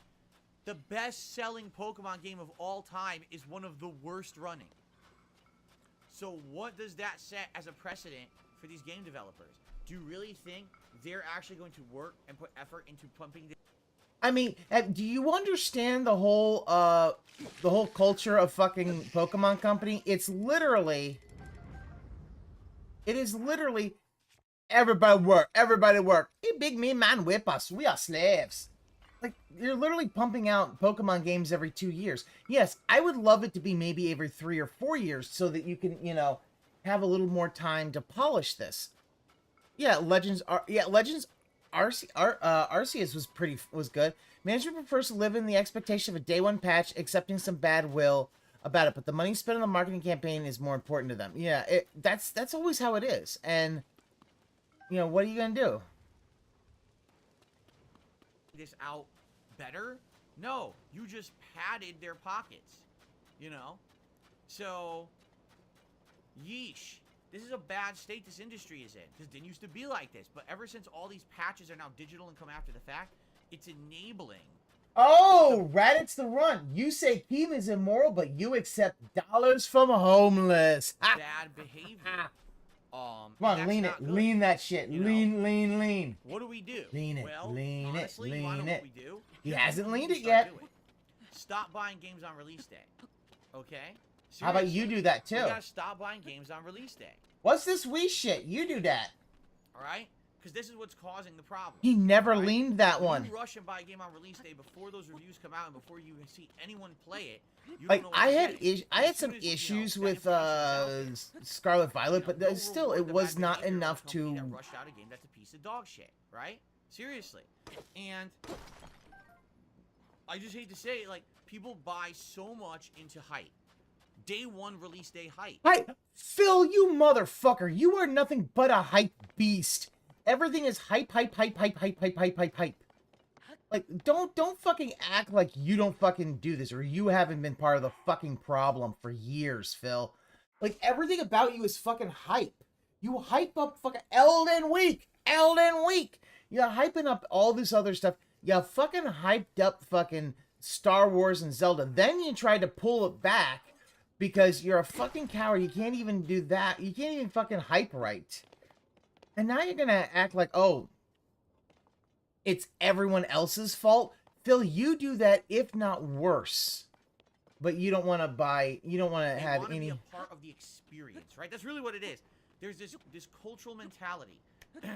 The best-selling Pokemon game of all time is one of the worst running. So what does that set as a precedent for these game developers? Do you really think they're actually going to work and put effort into pumping the... I mean, do you understand the whole culture of fucking Pokemon Company? It is literally everybody work. Hey, big mean man whip us. We are slaves. Like, you're literally pumping out Pokemon games every 2 years. Yes, I would love it to be maybe every 3 or 4 years so that you can, you know, have a little more time to polish this. Yeah, Legends Arceus was good. Management prefers to live in the expectation of a day one patch, accepting some bad will about it, but the money spent on the marketing campaign is more important to them. Yeah, that's always how it is. And you know, what are you gonna do? This out better? No, you just padded their pockets, you know? So, yeesh. This is a bad state this industry is in, because it didn't used to be like this. But ever since all these patches are now digital and come after the fact, it's enabling. Oh, Raditz the Run. You say Keem is immoral, but you accept dollars from homeless. Bad behavior. Come on, lean it. Good. Lean that shit. You lean. What do we do? Lean it. Well, lean honestly, it. Lean it. What we do? He hasn't leaned it yet. Stop buying games on release day. Okay? Seriously. How about you do that too? You gotta stop buying games on release day. What's this Wii shit? You do that. Alright? Because this is what's causing the problem. He never leaned that one. You rush and buy a game on release day before those reviews come out and before you see anyone play it. You like don't know I had some issues with Scarlet Violet, but no still it was not enough to rush out a game that's a piece of dog shit, right? Seriously. And I just hate to say it, like, people buy so much into hype. Day one release day hype. Hype! Phil, you motherfucker! You are nothing but a hype beast. Everything is hype. Like, don't fucking act like you don't fucking do this, or you haven't been part of the fucking problem for years, Phil. Like, everything about you is fucking hype. You hype up fucking Elden Week! You're hyping up all this other stuff. You fucking hyped up fucking Star Wars and Zelda. Then you tried to pull it back because you're a fucking coward. You can't even do that. You can't even fucking hype right. And now you're gonna act like, oh, it's everyone else's fault. Phil, you do that, if not worse. But you don't want to buy, you don't want to have any... be a part of the experience, right? That's really what it is. There's this cultural mentality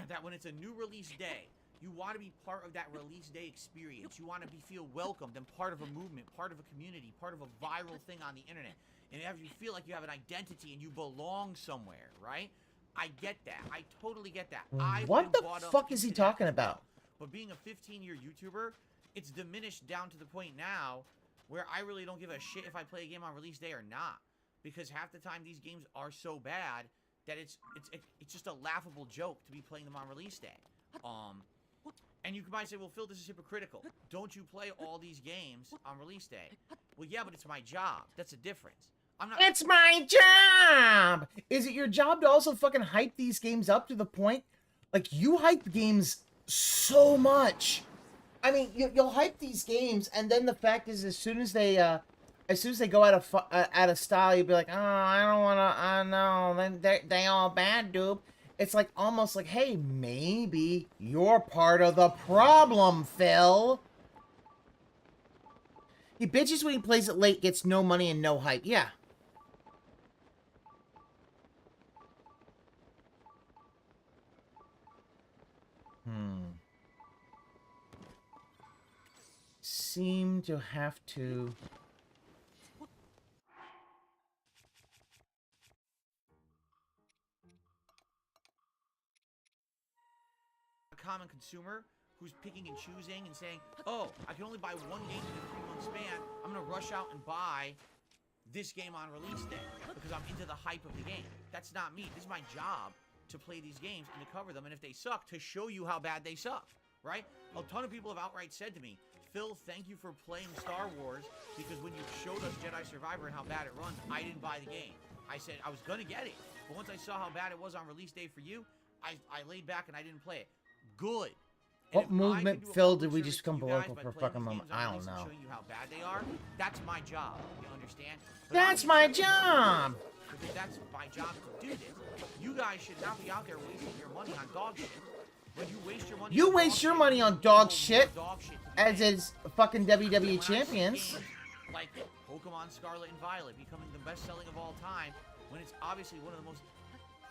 that when it's a new release day, you want to be part of that release day experience. You want to feel welcomed and part of a movement, part of a community, part of a viral thing on the internet. And have you feel like you have an identity and you belong somewhere, right? I get that. I totally get that. What the fuck is he talking about? But being a 15-year YouTuber, it's diminished down to the point now where I really don't give a shit if I play a game on release day or not. Because half the time these games are so bad that it's just a laughable joke to be playing them on release day. And you might say, well, Phil, this is hypocritical. Don't you play all these games on release day? Well, yeah, but it's my job. That's the difference. I'm not... It's my job! Is it your job to also fucking hype these games up to the point? Like, you hype games so much. I mean, you'll hype these games, and then the fact is, as soon as they go out of style, you'll be like, oh, I don't wanna, no, then they all bad, dude. It's like, almost like, hey, maybe you're part of the problem, Phil. He bitches when he plays it late, gets no money and no hype. Yeah. Seem to have to... common consumer who's picking and choosing and saying, oh, I can only buy one game in a 3-month span. I'm going to rush out and buy this game on release day because I'm into the hype of the game. That's not me. This is my job to play these games and to cover them. And if they suck, to show you how bad they suck, right? A ton of people have outright said to me, Phil, thank you for playing Star Wars because when you showed us Jedi Survivor and how bad it runs, I didn't buy the game. I said I was going to get it. But once I saw how bad it was on release day for you, I laid back and I didn't play it. Good. What movement, Phil, did we just become political for a fucking moment? I don't know. Showing you how bad they are, that's my job. You understand? But that's my job! Because that's my job to do this. You guys should not be out there wasting your money on dog shit. When you waste your money on dog shit, as is fucking WWE champions. Like Pokemon Scarlet and Violet becoming the best selling of all time, when it's obviously one of the most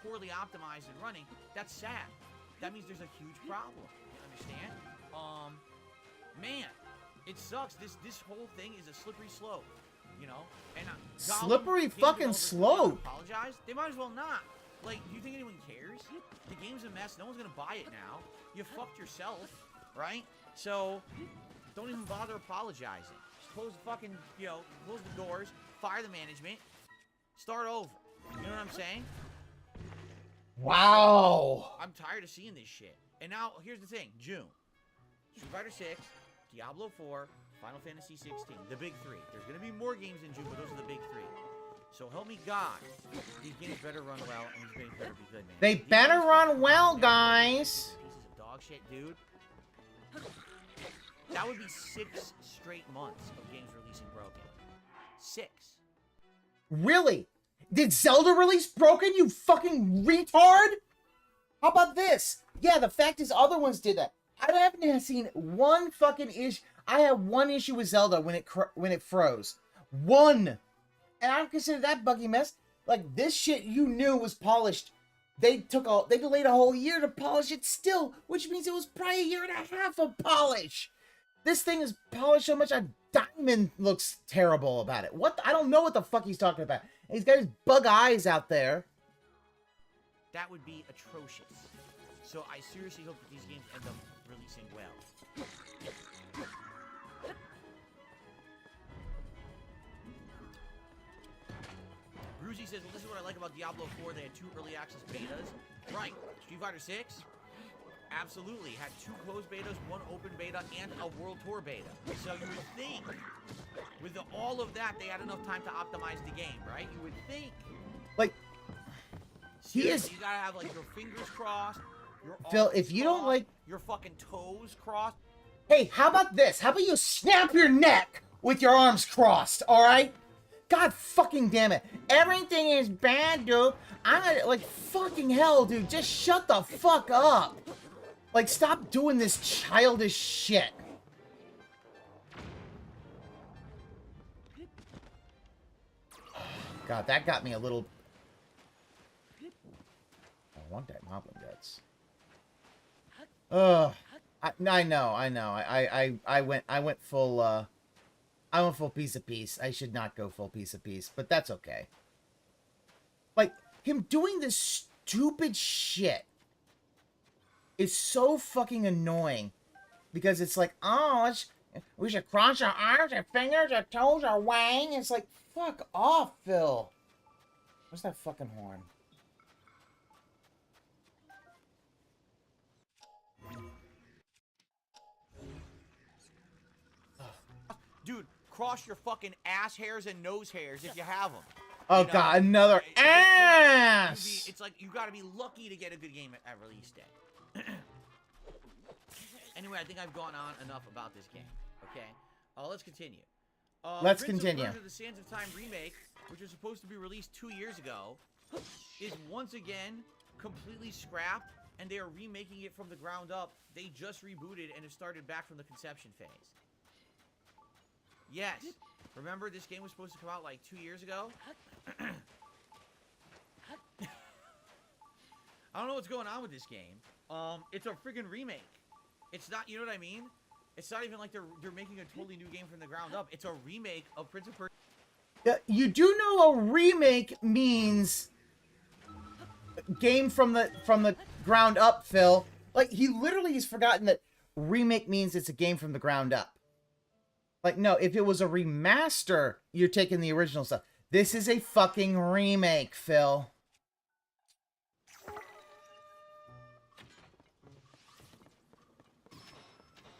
poorly optimized and running, that's sad. That means there's a huge problem. You understand? Man, it sucks. This whole thing is a slippery slope. You know? And slippery fucking slope. Apologize? They might as well not. Like, do you think anyone cares? The game's a mess. No one's gonna buy it now. You fucked yourself, right? So, don't even bother apologizing. Just close the fucking, close the doors, fire the management, start over. You know what I'm saying? Wow. I'm tired of seeing this shit. And now, here's the thing. June. Street Fighter 6, Diablo 4, Final Fantasy 16. The big three. There's gonna be more games in June, but those are the big three. So help me God, these games better run well, and these games better be good, man. They better run well, guys. Pieces of dog shit, dude. That would be 6 straight months of games releasing broken. 6. Really? Did Zelda release broken, you fucking retard? How about this? Yeah, the fact is other ones did that. I haven't seen one fucking issue. I had one issue with Zelda when it froze. One. And I don't consider that buggy mess. Like, this shit you knew was polished. They delayed a whole year to polish it still, which means it was probably a year and a half of polish. This thing is polished so much a diamond looks terrible about it. What? I don't know what the fuck he's talking about. And he's got his bug eyes out there. That would be atrocious. So I seriously hope that these games end up releasing well. Bruzy says, well, this is what I like about Diablo 4. They had 2 early access betas. Right. Street Fighter 6? Absolutely. Had 2 closed betas, 1 open beta, and a World Tour beta. So you would think, with all of that, they had enough time to optimize the game, right? You would think. Like, seriously, you gotta have, like, your fingers crossed, your Phil, arms if you don't crossed, like... your fucking toes crossed. Hey, how about this? How about you snap your neck with your arms crossed, alright? God fucking damn it. Everything is bad, dude. I'm gonna, like, fucking hell, dude. Just shut the fuck up. Like, stop doing this childish shit. God, that got me a little... I want that Moblin Guts. Ugh. I know. I went full, I went full piece of piece. I should not go full piece of piece, but that's okay. Like, him doing this stupid shit is so fucking annoying. Because it's like, oh, we should cross our arms, our fingers, our toes, our wang. It's like, fuck off, Phil. Where's that fucking horn? Dude, cross your fucking ass hairs and nose hairs if you have them. Oh, God, another ass! It's like, you gotta be lucky to get a good game at release day. Anyway, I think I've gone on enough about this game, okay? Let's continue. Let's Prince continue. Of Persia: The Sands of Time remake, which was supposed to be released 2 years ago, is once again completely scrapped, and they are remaking it from the ground up. They just rebooted and it started back from the conception phase. Yes. Remember, this game was supposed to come out like 2 years ago? I don't know what's going on with this game. It's a friggin' remake. It's not, you know what I mean? It's not even like they're making a totally new game from the ground up. It's a remake of Prince of Persia. You do know a remake means game from the ground up, Phil. Like, he literally has forgotten that remake means it's a game from the ground up. Like, no, if it was a remaster, you're taking the original stuff. This is a fucking remake, Phil.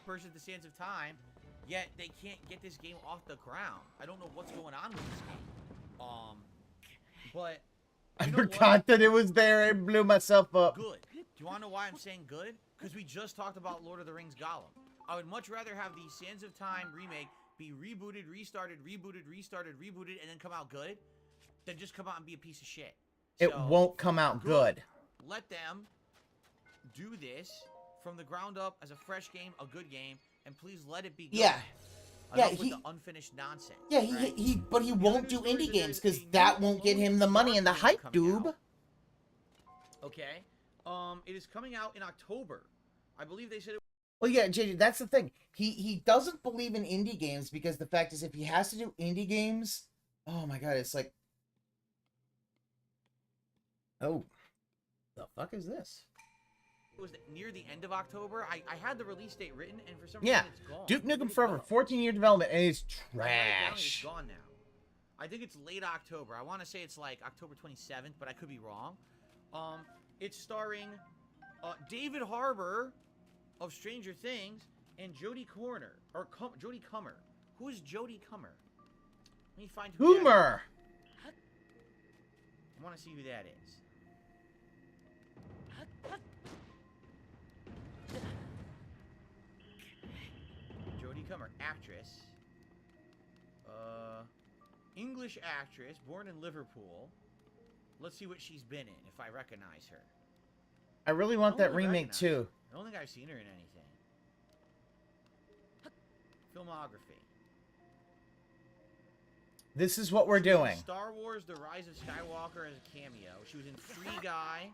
Person the sands of time, yet they can't get this game off the ground. I don't know what's going on with this game. But I forgot that it was there and blew myself up. good. Do you want to know why I'm saying good? Because we just talked about Lord of the Rings Gollum. I would much rather have the Sands of Time remake be rebooted, restarted, rebooted, restarted, rebooted, and then come out good, than just come out and be a piece of shit. It won't come out good. Let them do this from the ground up as a fresh game, a good game, and please let it be good. Yeah. Yeah, Enough with the unfinished nonsense. Yeah, right? but he won't do indie games because that won't get him the money and the hype, dude. Okay. It is coming out in October. I believe they said it. Well, yeah, JJ, that's the thing. He doesn't believe in indie games because the fact is if he has to do indie games, oh my god, it's like, oh, the fuck is this? It was near the end of October. I had the release date written, and for some reason Yeah, it's gone. Duke Nukem Forever, 14-year development, and it's It's trash. gone now. I think it's late October. I want to say it's like October 27th, but I could be wrong. It's starring David Harbour of Stranger Things and Jodie Comer. Jodie Comer. Who is Jodie Comer? Let me find who that is. Boomer. I want to see who that is. Jodie Comer, actress. English actress, born in Liverpool. Let's see what she's been in, if I recognize her. I really want I that don't really remake recognize too. her. I don't think I've seen her in anything. Filmography. This is what we're She was in doing. Star Wars: The Rise of Skywalker as a cameo. She was in Free Guy,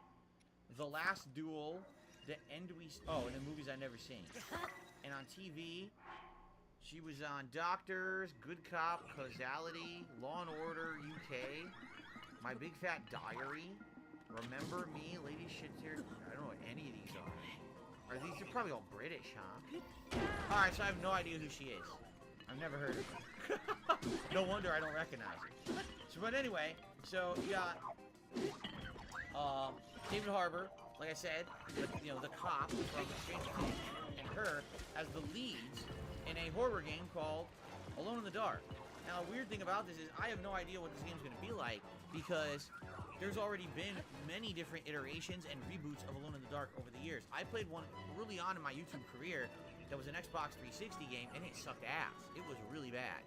The Last Duel, The End We... Oh, and the movies I've never seen. And on TV, she was on Doctors, Good Cop, Causality, Law and Order UK, My Big Fat Diary, Remember Me, Lady Shit-Tear... I don't know what any of these are. Are these... They're probably all British, huh? Alright, so I have no idea who she is. I've never heard of her. No wonder I don't recognize her. So, but anyway, so you got David Harbour, like I said, the cop from Stranger Things, and her as the leads in a horror game called Alone in the Dark. Now, the weird thing about this is I have no idea what this game's going to be like because there's already been many different iterations and reboots of Alone in the Dark over the years. I played one early on in my YouTube career that was an Xbox 360 game, and it sucked ass. It was really bad.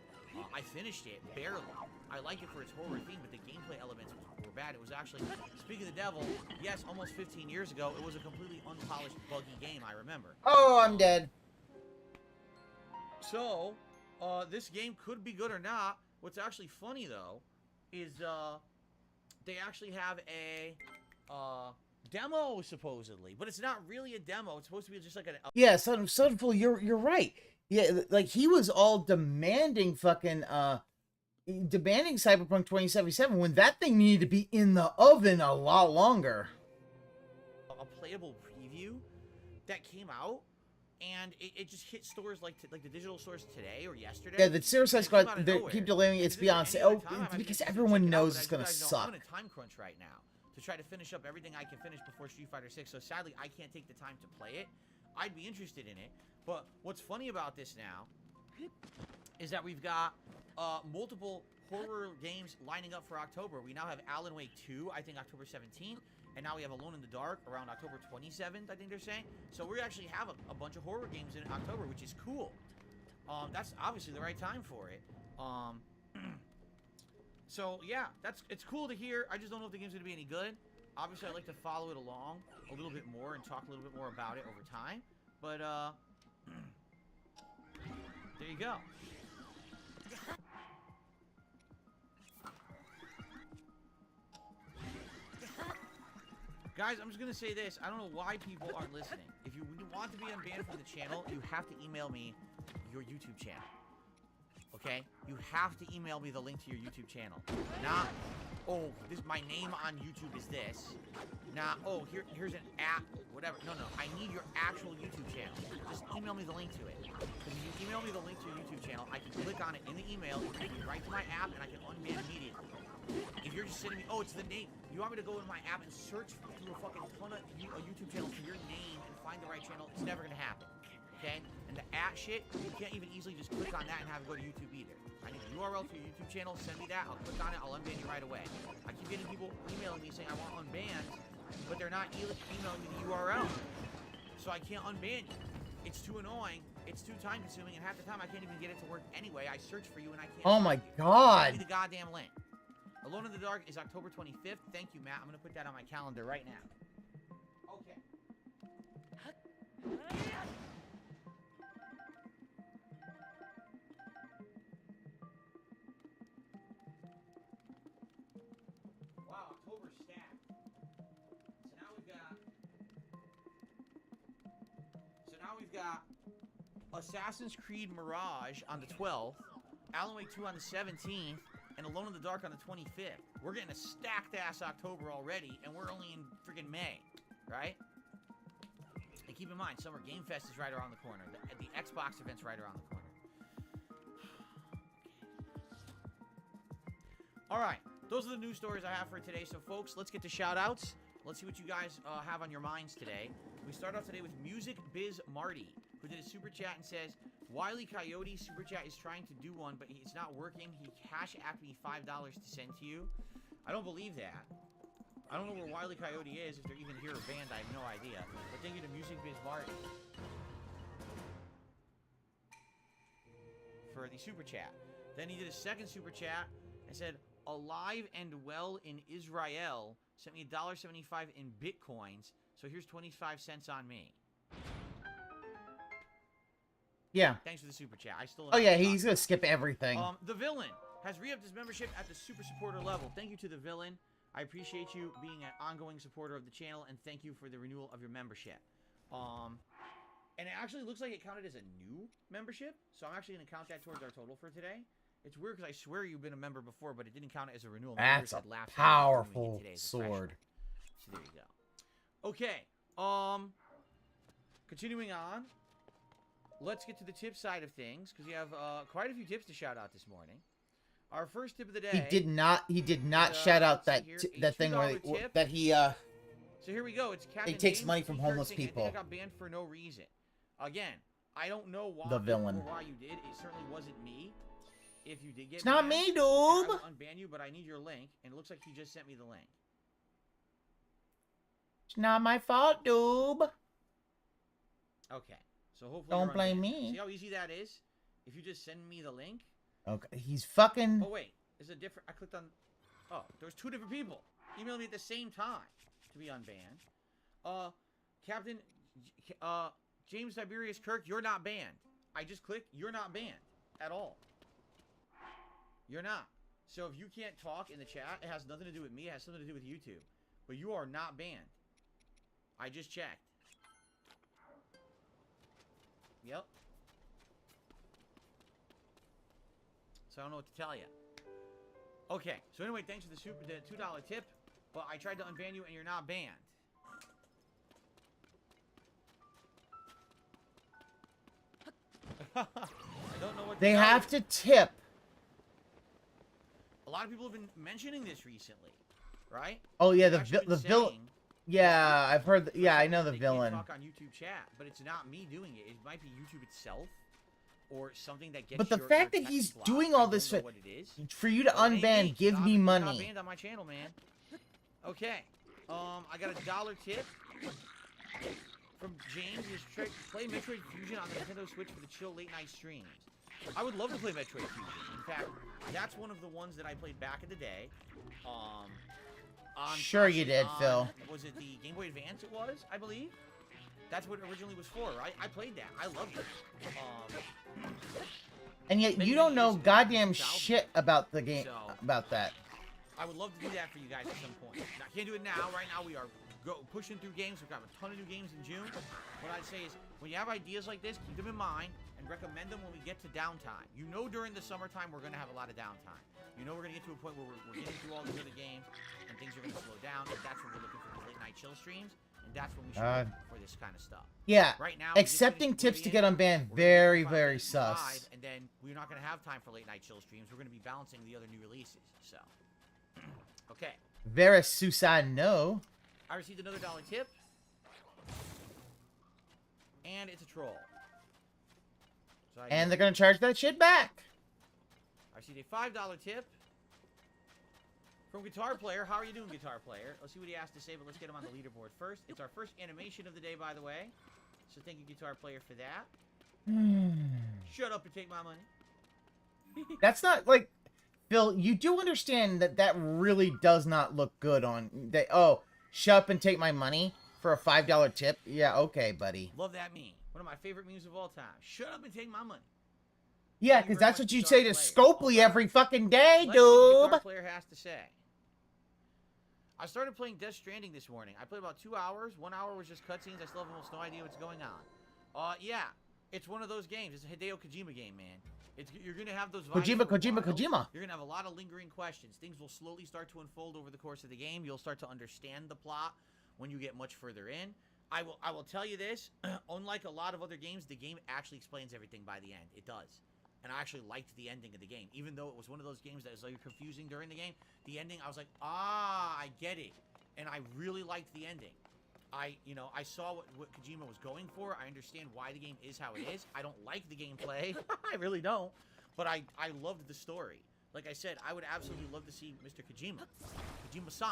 I finished it, barely. I liked it for its horror theme, but the gameplay elements were bad. It was actually, speaking of the devil, yes, almost 15 years ago, it was a completely unpolished, buggy game, I remember. Oh, I'm dead. So, this game could be good or not. What's actually funny, though, is they actually have a demo, supposedly. But it's not really a demo. It's supposed to be just like a... Yeah, Sunful, you're right. Yeah, like he was all demanding fucking demanding Cyberpunk 2077 when that thing needed to be in the oven a lot longer. A playable preview that came out, and it just hit stores like the digital stores today or yesterday. Yeah, the Suicide Squad, they keep delaying it's beyond sale. Oh, it's because everyone knows it's gonna suck. I'm in a time crunch right now to try to finish up everything I can finish before Street Fighter 6. So sadly, I can't take the time to play it. I'd be interested in it. But what's funny about this now is that we've got multiple horror games lining up for October. We now have Alan Wake 2, I think October 17th. And now we have Alone in the Dark around October 27th, I think they're saying. So we actually have a bunch of horror games in October, which is cool. That's obviously the right time for it. So yeah, it's cool to hear. I just don't know if the game's going to be any good. Obviously, I'd like to follow it along a little bit more and talk a little bit more about it over time. But there you go. Guys, I'm just going to say this. I don't know why people aren't listening. If you want to be unbanned from the channel, you have to email me your YouTube channel. Okay? You have to email me the link to your YouTube channel. Not, oh, this my name on YouTube is this. Not, oh, here's an app, whatever. No, I need your actual YouTube channel. Just email me the link to it. Because if you email me the link to your YouTube channel, I can click on it in the email, it will take me right to my app, and I can unban immediately. If you're just sending me, oh, it's the name. You want me to go in my app and search through a fucking ton of YouTube channels for your name and find the right channel? It's never gonna happen. Okay? And the at shit, you can't even easily just click on that and have it go to YouTube either. I need the URL to your YouTube channel, send me that, I'll click on it, I'll unban you right away. I keep getting people emailing me saying I want unbanned, but they're not emailing me the URL. So I can't unban you. It's too annoying, it's too time consuming, and half the time I can't even get it to work anyway. I search for you and I can't. Oh my Send god. me the goddamn link. Alone in the Dark is October 25th. Thank you, Matt. I'm gonna put that on my calendar right now. Okay. Wow, October's stacked. So now we've got Assassin's Creed Mirage on the 12th, Alan Wake 2 on the 17th, and Alone in the Dark on the 25th. We're getting a stacked ass October already, and we're only in freaking May, right? And keep in mind, Summer Game Fest is right around the corner. The Xbox event's right around the corner. All right, those are the news stories I have for today. So, folks, let's get to shout-outs. Let's see what you guys have on your minds today. We start off today with Music Biz Marty, who did a super chat and says, Wile E. Coyote super chat is trying to do one, but it's not working. He cash apped me $5 to send to you. I don't believe that. I don't know where Wile E. Coyote is, if they're even here or banned, I have no idea. But thank you to Music Biz Marty for the super chat. Then he did a second super chat and said, Alive and well in Israel, sent me $1.75 in Bitcoins, so here's 25 cents on me. Yeah. Thanks for the super chat. I still. Oh yeah, he's gonna skip everything. The Villain has re-upped his membership at the super supporter level. Thank you to the Villain. I appreciate you being an ongoing supporter of the channel, and thank you for the renewal of your membership. And it actually looks like it counted as a new membership, so I'm actually gonna count that towards our total for today. It's weird because I swear you've been a member before, but it didn't count it as a renewal. That's a powerful sword. So there you go. Okay. Continuing on. Let's get to the tip side of things, because we have quite a few tips to shout out this morning. Our first tip of the day. He did not shout out that thing where that he So here we go. It's Captain he takes James money from homeless saying, people. I think I got banned for no reason. Again, I don't know why. The Villain. Or why you did. It certainly wasn't me. If you did get it's not banned, me, dude. I will unban you, but I need your link, and it looks like he just sent me the link. It's not my fault, dude. Okay. So hopefully don't blame me. See how easy that is? If you just send me the link. Okay, he's fucking. Oh wait, is it different? I clicked on. Oh, there's two different people emailing me at the same time to be unbanned. Captain, James Tiberius Kirk, you're not banned. I just clicked. You're not banned at all. You're not. So if you can't talk in the chat, it has nothing to do with me. It has something to do with YouTube. But you are not banned. I just checked. Yep. So I don't know what to tell you. Okay. So anyway, thanks for the $2 tip. But I tried to unban you and you're not banned. I don't know what They have to tip. A lot of people have been mentioning this recently, right? Oh yeah, the villain. Yeah, I've heard. Yeah, I know the Villain. Talk on YouTube chat, but it's not me doing it. It might be YouTube itself, or something that gets. But the fact that he's doing all this for you to unban, give me money. Not banned on my channel, man. Okay, I got a $1 tip from James. Is play Metroid Fusion on the Nintendo Switch for the chill late night streams. I would love to play Metroid Fusion. In fact, that's one of the ones that I played back in the day. Sure you did, Phil. Was it the Game Boy Advance? It was, I believe. That's what it originally was for, right? I played that. I loved it. And yet you don't know goddamn shit about the game, about that. I would love to do that for you guys at some point. I can't do it now. Right now we are go pushing through games. We've got a ton of new games in June. What I'd say is, when you have ideas like this, keep them in mind and recommend them when we get to downtime. You know during the summertime, we're going to have a lot of downtime. You know we're going to get to a point where we're getting through all these other games, and things are going to slow down, and that's when we're looking for the late night chill streams, and that's when we should look for this kind of stuff. Yeah, right now, accepting tips to get unbanned, very, very sus. And then we're not going to have time for late night chill streams. We're going to be balancing the other new releases. So, okay. Very Susano. I received another $1 tip. And it's a troll. So and they're going to charge that shit back. I received a $5 tip from Guitar Player. How are you doing, Guitar Player? Let's see what he has to say, but let's get him on the leaderboard first. It's our first animation of the day, by the way. So thank you, Guitar Player, for that. Shut up and take my money. That's not, like... Phil, you do understand that that really does not look good on... Oh, shut up and take my money for a $5 tip? Yeah, okay, buddy. Love that meme. One of my favorite memes of all time. Shut up and take my money. Yeah, because that's what you say to Scopely every fucking day, dude. Guitar Player has to say. I started playing Death Stranding this morning. I played about 2 hours. 1 hour was just cutscenes. I still have almost no idea what's going on. Yeah, it's one of those games. It's a Hideo Kojima game, man. You're going to have those vibes Kojima. You're going to have a lot of lingering questions. Things will slowly start to unfold over the course of the game. You'll start to understand the plot when you get much further in. I will tell you this. Unlike a lot of other games, the game actually explains everything by the end. It does. And I actually liked the ending of the game. Even though it was one of those games that was like confusing during the game, the ending, I was like, I get it. And I really liked the ending. I saw what Kojima was going for. I understand why the game is how it is. I don't like the gameplay. I really don't. But I loved the story. Like I said, I would absolutely love to see Mr. Kojima-san.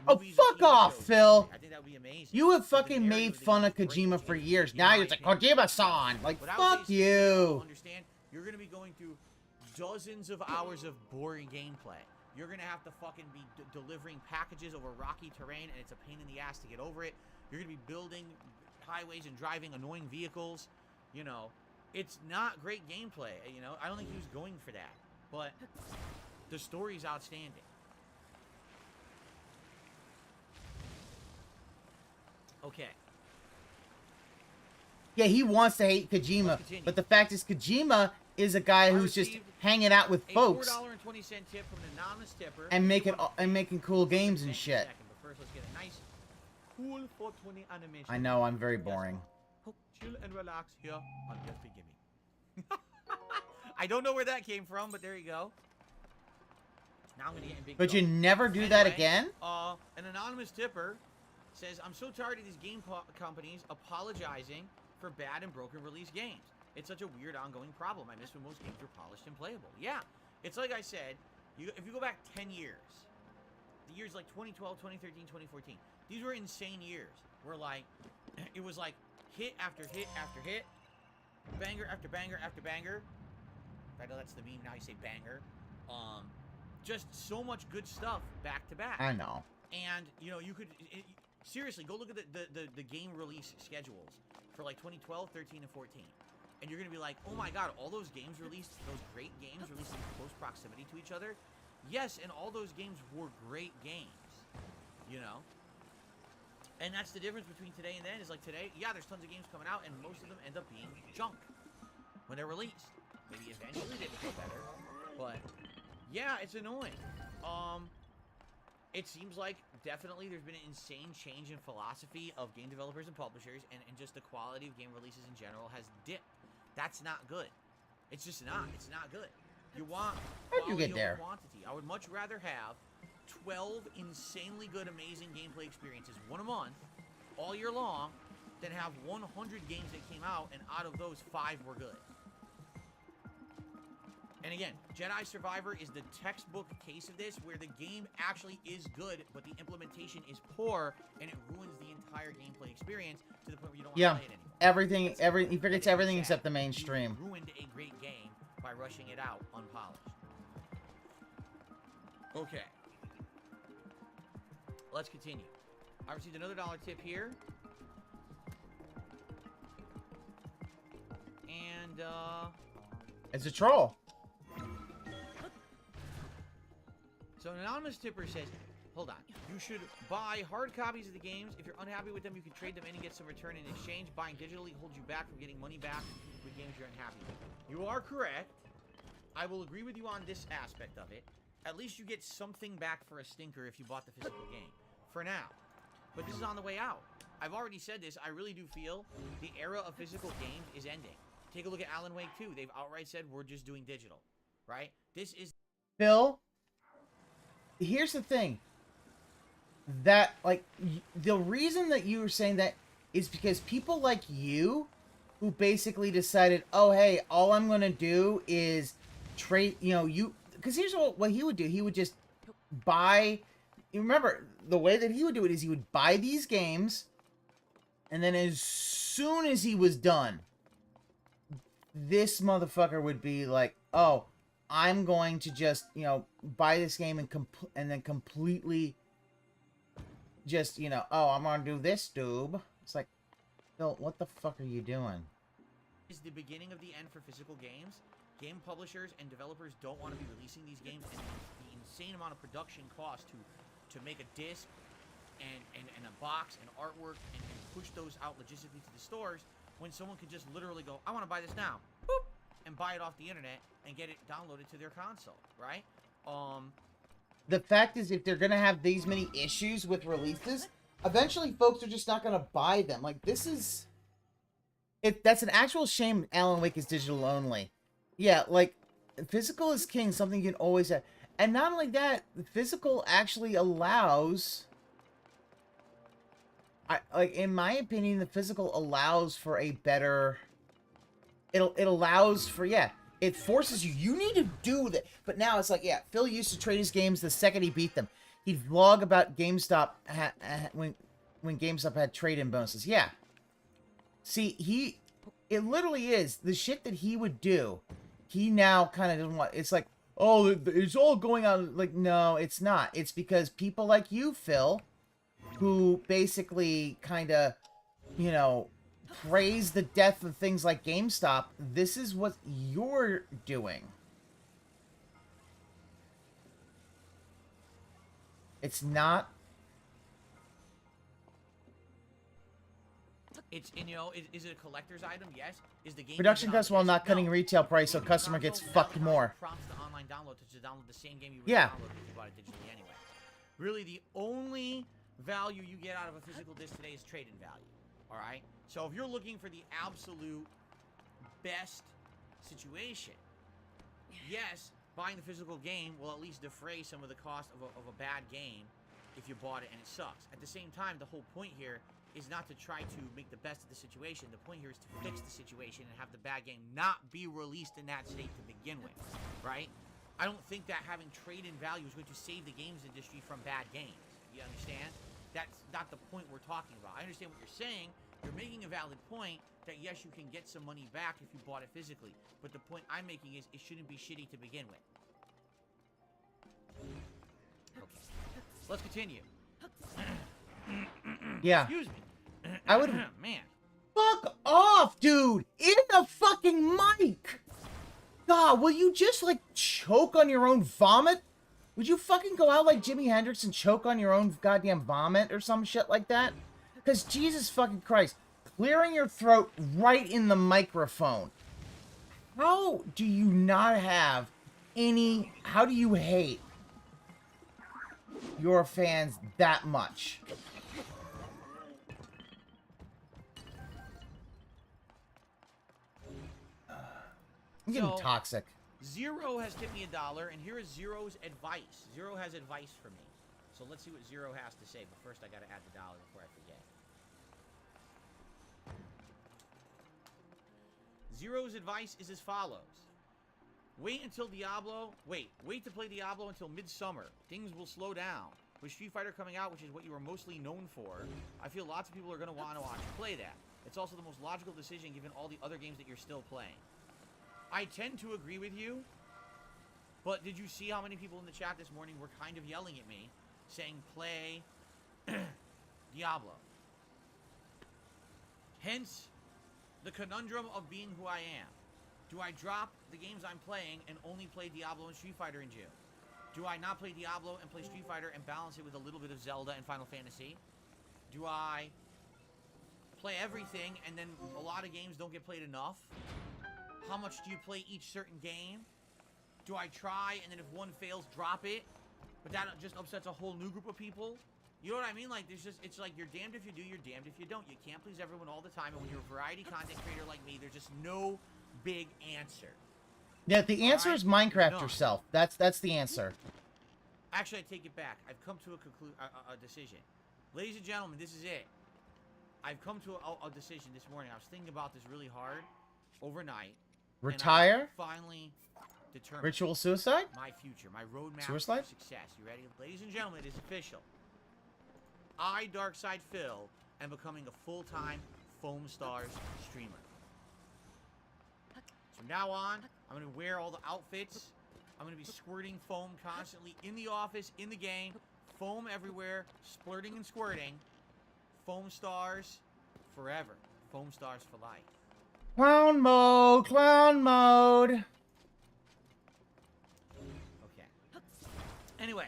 Oh, fuck off, Phil. I think that would be amazing. You have fucking made fun of Kojima for years. Now you're like, Kojima-san. Like, fuck you. Understand? You're going to be going through dozens of hours of boring gameplay. You're going to have to fucking be delivering packages over rocky terrain, and it's a pain in the ass to get over it. You're going to be building highways and driving annoying vehicles. You know, it's not great gameplay. You know, I don't think he was going for that. But the story's outstanding. Okay. Yeah, he wants to hate Kojima, but the fact is Kojima is a guy who's just hanging out with folks $4.20 tip from an anonymous tipper and making cool games and shit. But first, let's get a nice, cool 420 animation. I know, I'm very boring. Chill and relax here on Just Be Gimme. I don't know where that came from, but there you go. Now I'm gonna get in big. But you never do that again? An anonymous tipper says, I'm so tired of these game companies apologizing for bad and broken release games. It's such a weird ongoing problem. I miss when most games were polished and playable. Yeah, it's like I said, if you go back 10 years, the years like 2012, 2013, 2014, these were insane years where like, it was like hit after hit after hit, banger after banger after banger. I know that's the meme now, you say banger. Just so much good stuff back to back. I know. And, you know, you could... seriously, go look at the game release schedules for like 2012, 13, and 14. And you're going to be like, oh my god, all those games released, those great games released in close proximity to each other? Yes, and all those games were great games. You know? And that's the difference between today and then, is like today, yeah, there's tons of games coming out, and most of them end up being junk when they're released. Maybe eventually they become better. But, yeah, it's annoying. It seems like definitely there's been an insane change in philosophy of game developers and publishers, and just the quality of game releases in general has dipped. That's not good. It's just not. It's not good. You want quality over quantity. I would much rather have 12 insanely good, amazing gameplay experiences, one a month, all year long, than have 100 games that came out, and out of those, 5 were good. And again, Jedi Survivor is the textbook case of this, where the game actually is good, but the implementation is poor, and it ruins the entire gameplay experience to the point where you don't want to play it anymore. He forgets everything except the mainstream. You ruined a great game by rushing it out unpolished. Okay. Let's continue. I received another $1 tip here. And, it's a troll. So an anonymous tipper says, Hold on. You should buy hard copies of the games. If you're unhappy with them, you can trade them in and get some return in exchange. Buying digitally holds you back from getting money back with games you're unhappy with. You are correct. I will agree with you on this aspect of it. At least you get something back for a stinker if you bought the physical game. For now. But this is on the way out. I've already said this. I really do feel the era of physical games is ending. Take a look at Alan Wake 2. They've outright said we're just doing digital. Right? This is... Phil, here's the thing. That, like, the reason that you were saying that is because people like you who basically decided, oh, hey, all I'm going to do is trade, you know, you... Because here's what he would do. He would just buy... You remember, the way that he would do it is he would buy these games, and then as soon as he was done, this motherfucker would be like, oh, I'm going to just, you know, buy this game and then completely just, you know, oh, I'm going to do this, doob. It's like, Phil, what the fuck are you doing? Is the beginning of the end for physical games. Game publishers and developers don't want to be releasing these games, and the insane amount of production cost to make a disc and a box and artwork and push those out logistically to the stores, when someone could just literally go, I want to buy this now, boop, and buy it off the internet and get it downloaded to their console, right? The fact is, if they're gonna have these many issues with releases, eventually folks are just not gonna buy them. Like, this is... That's an actual shame Alan Wake is digital only. Yeah, like, physical is king, something you can always have. And not only that, the physical actually allows... like, in my opinion, the physical allows for a better... It allows for, yeah, it forces you. You need to do that. But now it's like, yeah, Phil used to trade his games the second he beat them. He'd vlog about GameStop when GameStop had trade-in bonuses. Yeah. See, it literally is. The shit that he would do, he now kind of doesn't want... It's like, oh, it's all going on. Like, no, it's not. It's because people like you, Phil, who basically kind of, you know, praise the death of things like GameStop, this is what you're doing. It's not... It's, and you know, is it a collector's item? Yes. Is the game... Production costs while not cutting retail price, so customer gets fucked more. Prompts the online download to download the same game you would Yeah. download if you bought it digitally anyway. Really, the only value you get out of a physical disc today is trade-in value. All right? So if you're looking for the absolute best situation, yes, buying the physical game will at least defray some of the cost of a bad game if you bought it and it sucks. At the same time, the whole point here is not to try to make the best of the situation. The point here is to fix the situation and have the bad game not be released in that state to begin with, right? I don't think that having trade-in value is going to save the games industry from bad games. You understand? That's not the point we're talking about. I understand what you're saying. You're making a valid point that, yes, you can get some money back if you bought it physically. But the point I'm making is it shouldn't be shitty to begin with. Okay. Let's continue. Yeah. Excuse me. I would... Man. Fuck off, dude! In the fucking mic! God, will you just, like, choke on your own vomit? Would you fucking go out like Jimi Hendrix and choke on your own goddamn vomit or some shit like that? Because Jesus fucking Christ, clearing your throat right in the microphone. How do you not have any... How do you hate your fans that much? I'm getting toxic. Zero has tipped me $1, and here is Zero's advice. Zero has advice for me. So let's see what Zero has to say, but first I gotta add the $1 before I forget. Zero's advice is as follows. Wait to play Diablo until midsummer. Things will slow down. With Street Fighter coming out, which is what you are mostly known for, I feel lots of people are gonna want to watch you play that. It's also the most logical decision given all the other games that you're still playing. I tend to agree with you, but did you see how many people in the chat this morning were kind of yelling at me, saying play Diablo? Hence, the conundrum of being who I am. Do I drop the games I'm playing and only play Diablo and Street Fighter in June? Do I not play Diablo and play Street Fighter and balance it with a little bit of Zelda and Final Fantasy? Do I play everything and then a lot of games don't get played enough? How much do you play each certain game? Do I try and then if one fails, drop it? But that just upsets a whole new group of people? You know what I mean? Like, there's just, it's like you're damned if you do, you're damned if you don't. You can't please everyone all the time. And when you're a variety content creator like me, there's just no big answer. Yeah, the answer is Minecraft No. yourself. That's the answer. Actually, I take it back. I've come to a decision. Ladies and gentlemen, this is it. I've come to a decision this morning. I was thinking about this really hard overnight. Retire? And I finally determined Ritual suicide? my future, my roadmap Suicide? for success. You ready? Ladies and gentlemen, it is official. I, Darkside Phil, am becoming a full-time Foam Stars streamer. From now on, I'm going to wear all the outfits. I'm going to be squirting foam constantly in the office, in the game. Foam everywhere, splurting and squirting. Foam Stars forever. Foam Stars for life. Clown mode! Clown mode! Okay. Anyway,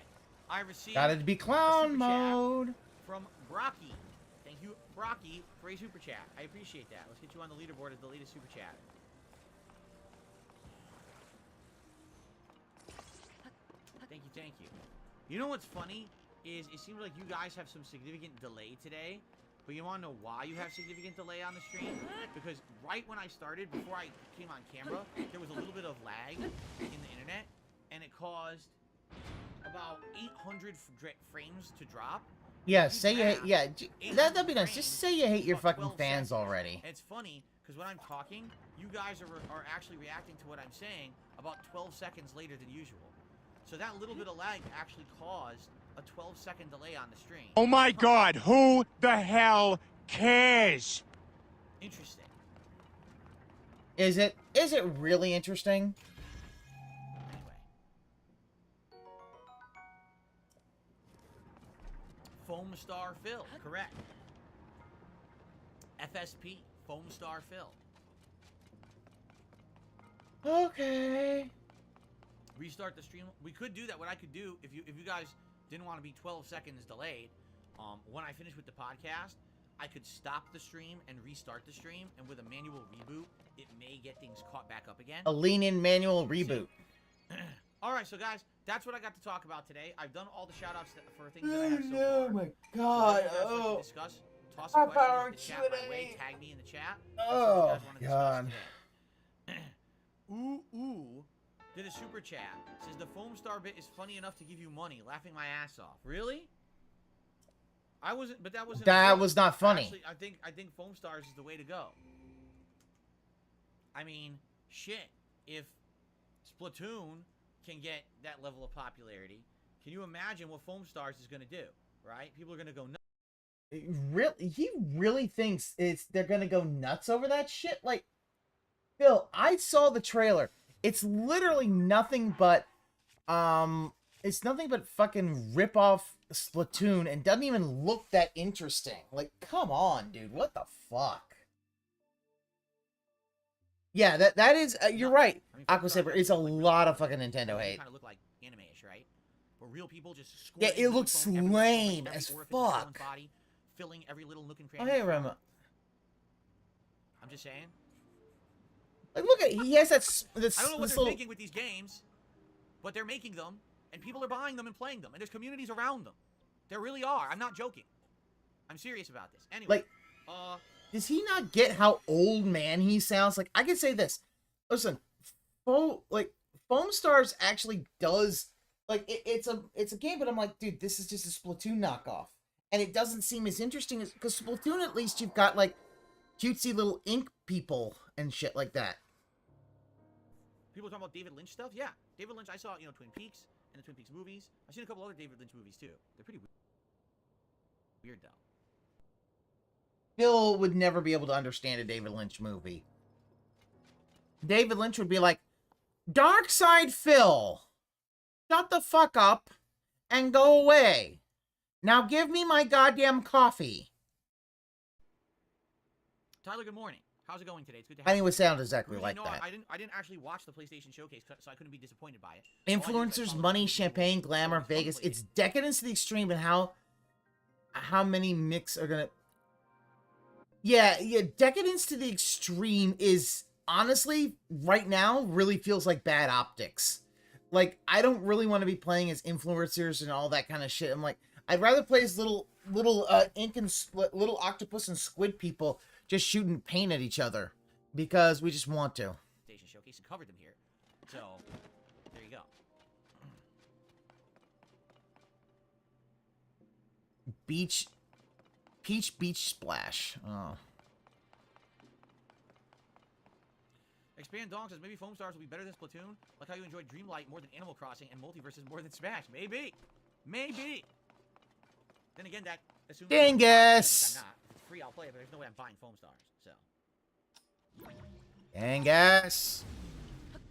I received Gotta be a clown super chat mode! from Brocky. Thank you, Brocky, for a super chat. I appreciate that. Let's get you on the leaderboard as the latest super chat. Thank you. You know what's funny is it seems like you guys have some significant delay today, but you want to know why you have significant delay on the stream? Because right when I started, before I came on camera, there was a little bit of lag in the internet, and it caused about 800 frames to drop. Yeah, say you hate, yeah, that'd be nice. Just say you hate your fucking fans already. And it's funny, because when I'm talking, you guys are actually reacting to what I'm saying about 12 seconds later than usual. So that little bit of lag actually caused a 12-second delay on the stream. Oh my god, who the hell cares? Interesting. Is it really interesting? Anyway. Foam Star Phil, correct. FSP, Foam Star Phil. Okay. Restart the stream. We could do that. What I could do, if you guys didn't want to be 12 seconds delayed, when I finish with the podcast, I could stop the stream and restart the stream, and with a manual reboot, it may get things caught back up again. A lean-in manual reboot. All right, so guys, that's what I got to talk about today. I've done all the shout-outs for things that I have so far. Oh my god. So Oh. discuss, toss a question in the chat my way, tag me in the chat. Oh god. Ooh. Did a super chat. Says the Foam Star bit is funny enough to give you money. Laughing my ass off. Really? I wasn't, but that wasn't. That was not funny. Actually, I think Foam Stars is the way to go. I mean, shit. If Splatoon can get that level of popularity, can you imagine what Foam Stars is going to do? Right? People are going to go nuts. Really? He really thinks they're gonna go nuts over that shit? Like, Phil, I saw the trailer. It's literally nothing but, it's nothing but fucking rip off Splatoon and doesn't even look that interesting. Like, come on, dude. What the fuck? Yeah, that is, you're right. I mean, Aqua Saber, it's a lot of fucking Nintendo hate. Kind of look like anime-ish, right? But real people just Yeah, it looks lame as fuck. Body, filling every little nook and Oh, cranny. hey, Rema. I'm just saying. Like, look at, he has this I don't know what they're little... thinking with these games, but they're making them, and people are buying them and playing them, and there's communities around them. There really are. I'm not joking. I'm serious about this. Anyway, Like, does he not get how old man he sounds? Like, I can say this. Listen, Foam Stars actually does, like, it's a game, but I'm like, dude, this is just a Splatoon knockoff. And it doesn't seem as interesting as, because Splatoon, at least you've got, like, cutesy little ink people and shit like that. people talking about David Lynch stuff. Yeah, David Lynch. I saw, Twin Peaks and the Twin Peaks movies. I've seen a couple other David Lynch movies too. They're pretty weird though. Phil would never be able to understand a David Lynch movie. David Lynch would be like, Darkside Phil, shut the fuck up and go away. Now give me my goddamn coffee. Tyler, good morning. How's it going today? It's good to have I mean, it you. would sound exactly Usually, like no, that. I didn't actually watch the PlayStation Showcase, so I couldn't be disappointed by it. Influencers, money, champagne, glamour, Vegas. It's decadence to the extreme, and how many mix are gonna... Yeah, decadence to the extreme is, honestly, right now, really feels like bad optics. Like, I don't really want to be playing as influencers and all that kind of shit. I'm like, I'd rather play as little ink and little octopus and squid people just shooting paint at each other because we just want to. PlayStation Showcase and covered them here. So, there you go. Peach Beach Splash. Oh. Expand Dong says maybe Foam Stars will be better than Splatoon. Like how you enjoyed Dreamlight more than Animal Crossing and Multiverses more than Smash. Maybe. Maybe. Then again, that assumes... Dingus! I'm not. If it's free, I'll play it, but there's no way I'm buying Foam Stars, so... Dingus!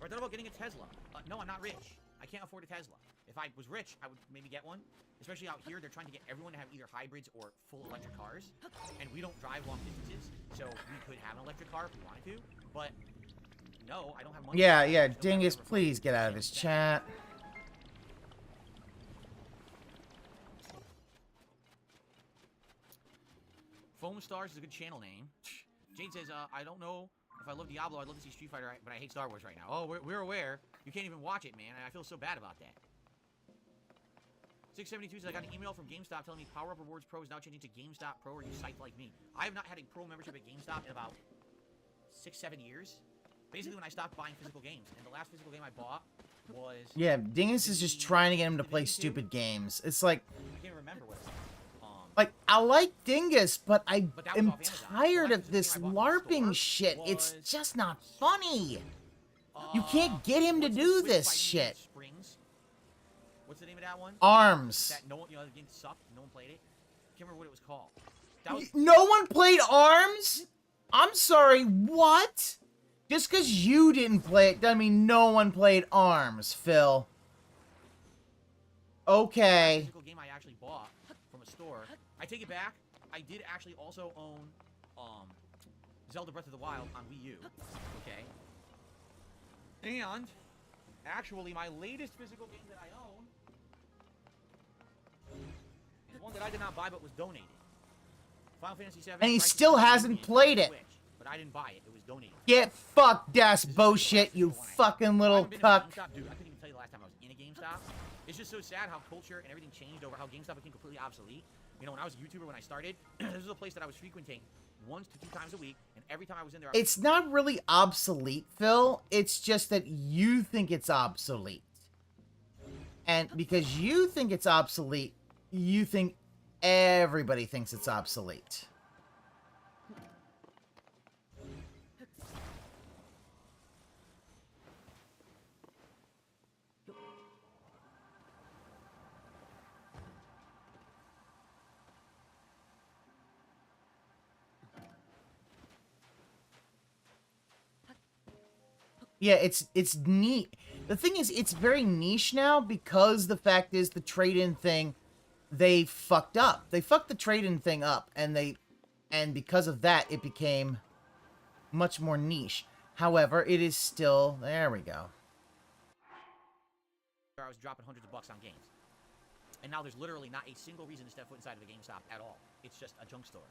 Or I thought about getting a Tesla. No, I'm not rich. I can't afford a Tesla. If I was rich, I would maybe get one. Especially out here, they're trying to get everyone to have either hybrids or full electric cars. And we don't drive long distances, so we could have an electric car if we wanted to. But, no, I don't have money. Yeah, Dingus, please get out of his chat. Foam Stars is a good channel name. Jade says, I don't know if I love Diablo, I'd love to see Street Fighter, but I hate Star Wars right now. Oh, we're aware. You can't even watch it, man, and I feel so bad about that. 672 says, I got an email from GameStop telling me Power Up Rewards Pro is now changing to GameStop Pro. Are you psyched like me? I have not had a pro membership at GameStop in about 6-7 years. Basically, when I stopped buying physical games, and the last physical game I bought was... Yeah, Dingus is just trying to get him to play stupid games. It's like... I can't remember what it was. Like, I like Dingus, but I am tired of this LARPing shit. It's just not funny. You can't get him to do this shit. What's the name of that one? Arms. That no one, the game sucked. No one played it. Can't remember what it was called. That was... No one played Arms? I'm sorry, what? Just because you didn't play it doesn't mean no one played Arms, Phil. Okay. Physical game I actually bought from a store. I take it back. I did actually also own Zelda Breath of the Wild on Wii U. Okay. And actually, my latest physical game that I own is one that I did not buy but was donated. Final Fantasy VII. And he still hasn't played it. But I didn't buy it. It was donated. Get fucked, that's bullshit, you fucking little cuck. Dude, I couldn't even tell you the last time I was in a GameStop. It's just so sad how culture and everything changed over how GameStop became completely obsolete. You know, when I was a YouTuber when I started, this was a place that I was frequenting 1 to 2 times a week, and every time I was in there... It's not really obsolete, Phil. It's just that you think it's obsolete. And because you think it's obsolete, you think everybody thinks it's obsolete. Yeah, it's neat. The thing is, it's very niche now because the fact is the trade-in thing, they fucked up. They fucked the trade-in thing up, and because of that, it became much more niche. However, it is still... There we go. I was dropping hundreds of bucks on games. And now there's literally not a single reason to step foot inside of a GameStop at all. It's just a junk store.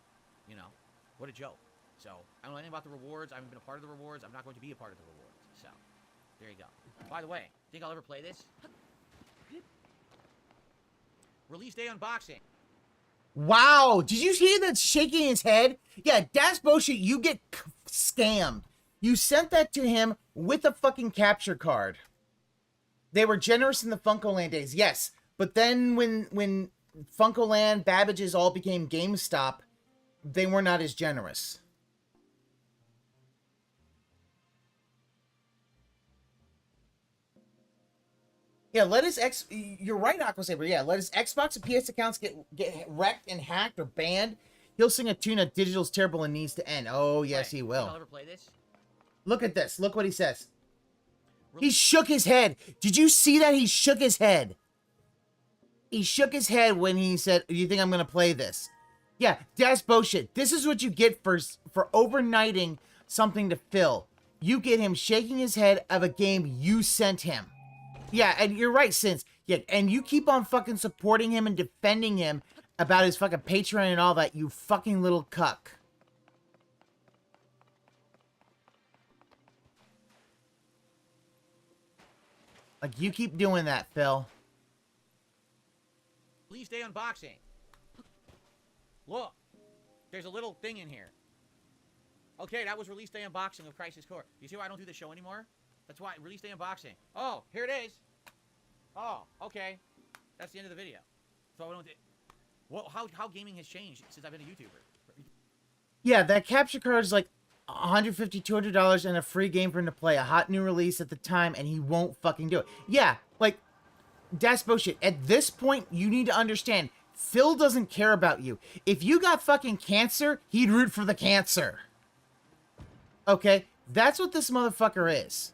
You know? What a joke. So, I don't know anything about the rewards. I haven't been a part of the rewards. I'm not going to be a part of the rewards. So, there you go. By the way, think I'll ever play this? Release day unboxing. Wow, did you hear that shaking his head? Yeah, that's bullshit. You get scammed. You sent that to him with a fucking capture card. They were generous in the Funkoland days, yes. But then when Funkoland, Babbage's all became GameStop, they were not as generous. Yeah, let his you're right, Aquasaber. Yeah, let his Xbox and PS accounts get wrecked and hacked or banned. He'll sing a tune that digital's terrible and needs to end. Oh, yes, he will. I'll ever play this? Look at this. Look what he says. He shook his head. Did you see that? He shook his head. He shook his head when he said, "Do you think I'm going to play this?" Yeah, that's bullshit. This is what you get for overnighting something to Phil, you get him shaking his head of a game you sent him. Yeah, and you're right, Sins. Yeah, and you keep on fucking supporting him and defending him about his fucking Patreon and all that, you fucking little cuck. Like, you keep doing that, Phil. Release day unboxing. Look, there's a little thing in here. Okay, that was release day unboxing of Crisis Core. You see why I don't do the show anymore? That's why, release day unboxing. Oh, here it is. Oh, okay. That's the end of the video. So I don't do... Well, how gaming has changed since I've been a YouTuber? Yeah, that capture card is like $150, $200 and a free game for him to play. A hot new release at the time, and he won't fucking do it. Yeah, like, that's bullshit. At this point, you need to understand, Phil doesn't care about you. If you got fucking cancer, he'd root for the cancer. Okay? That's what this motherfucker is.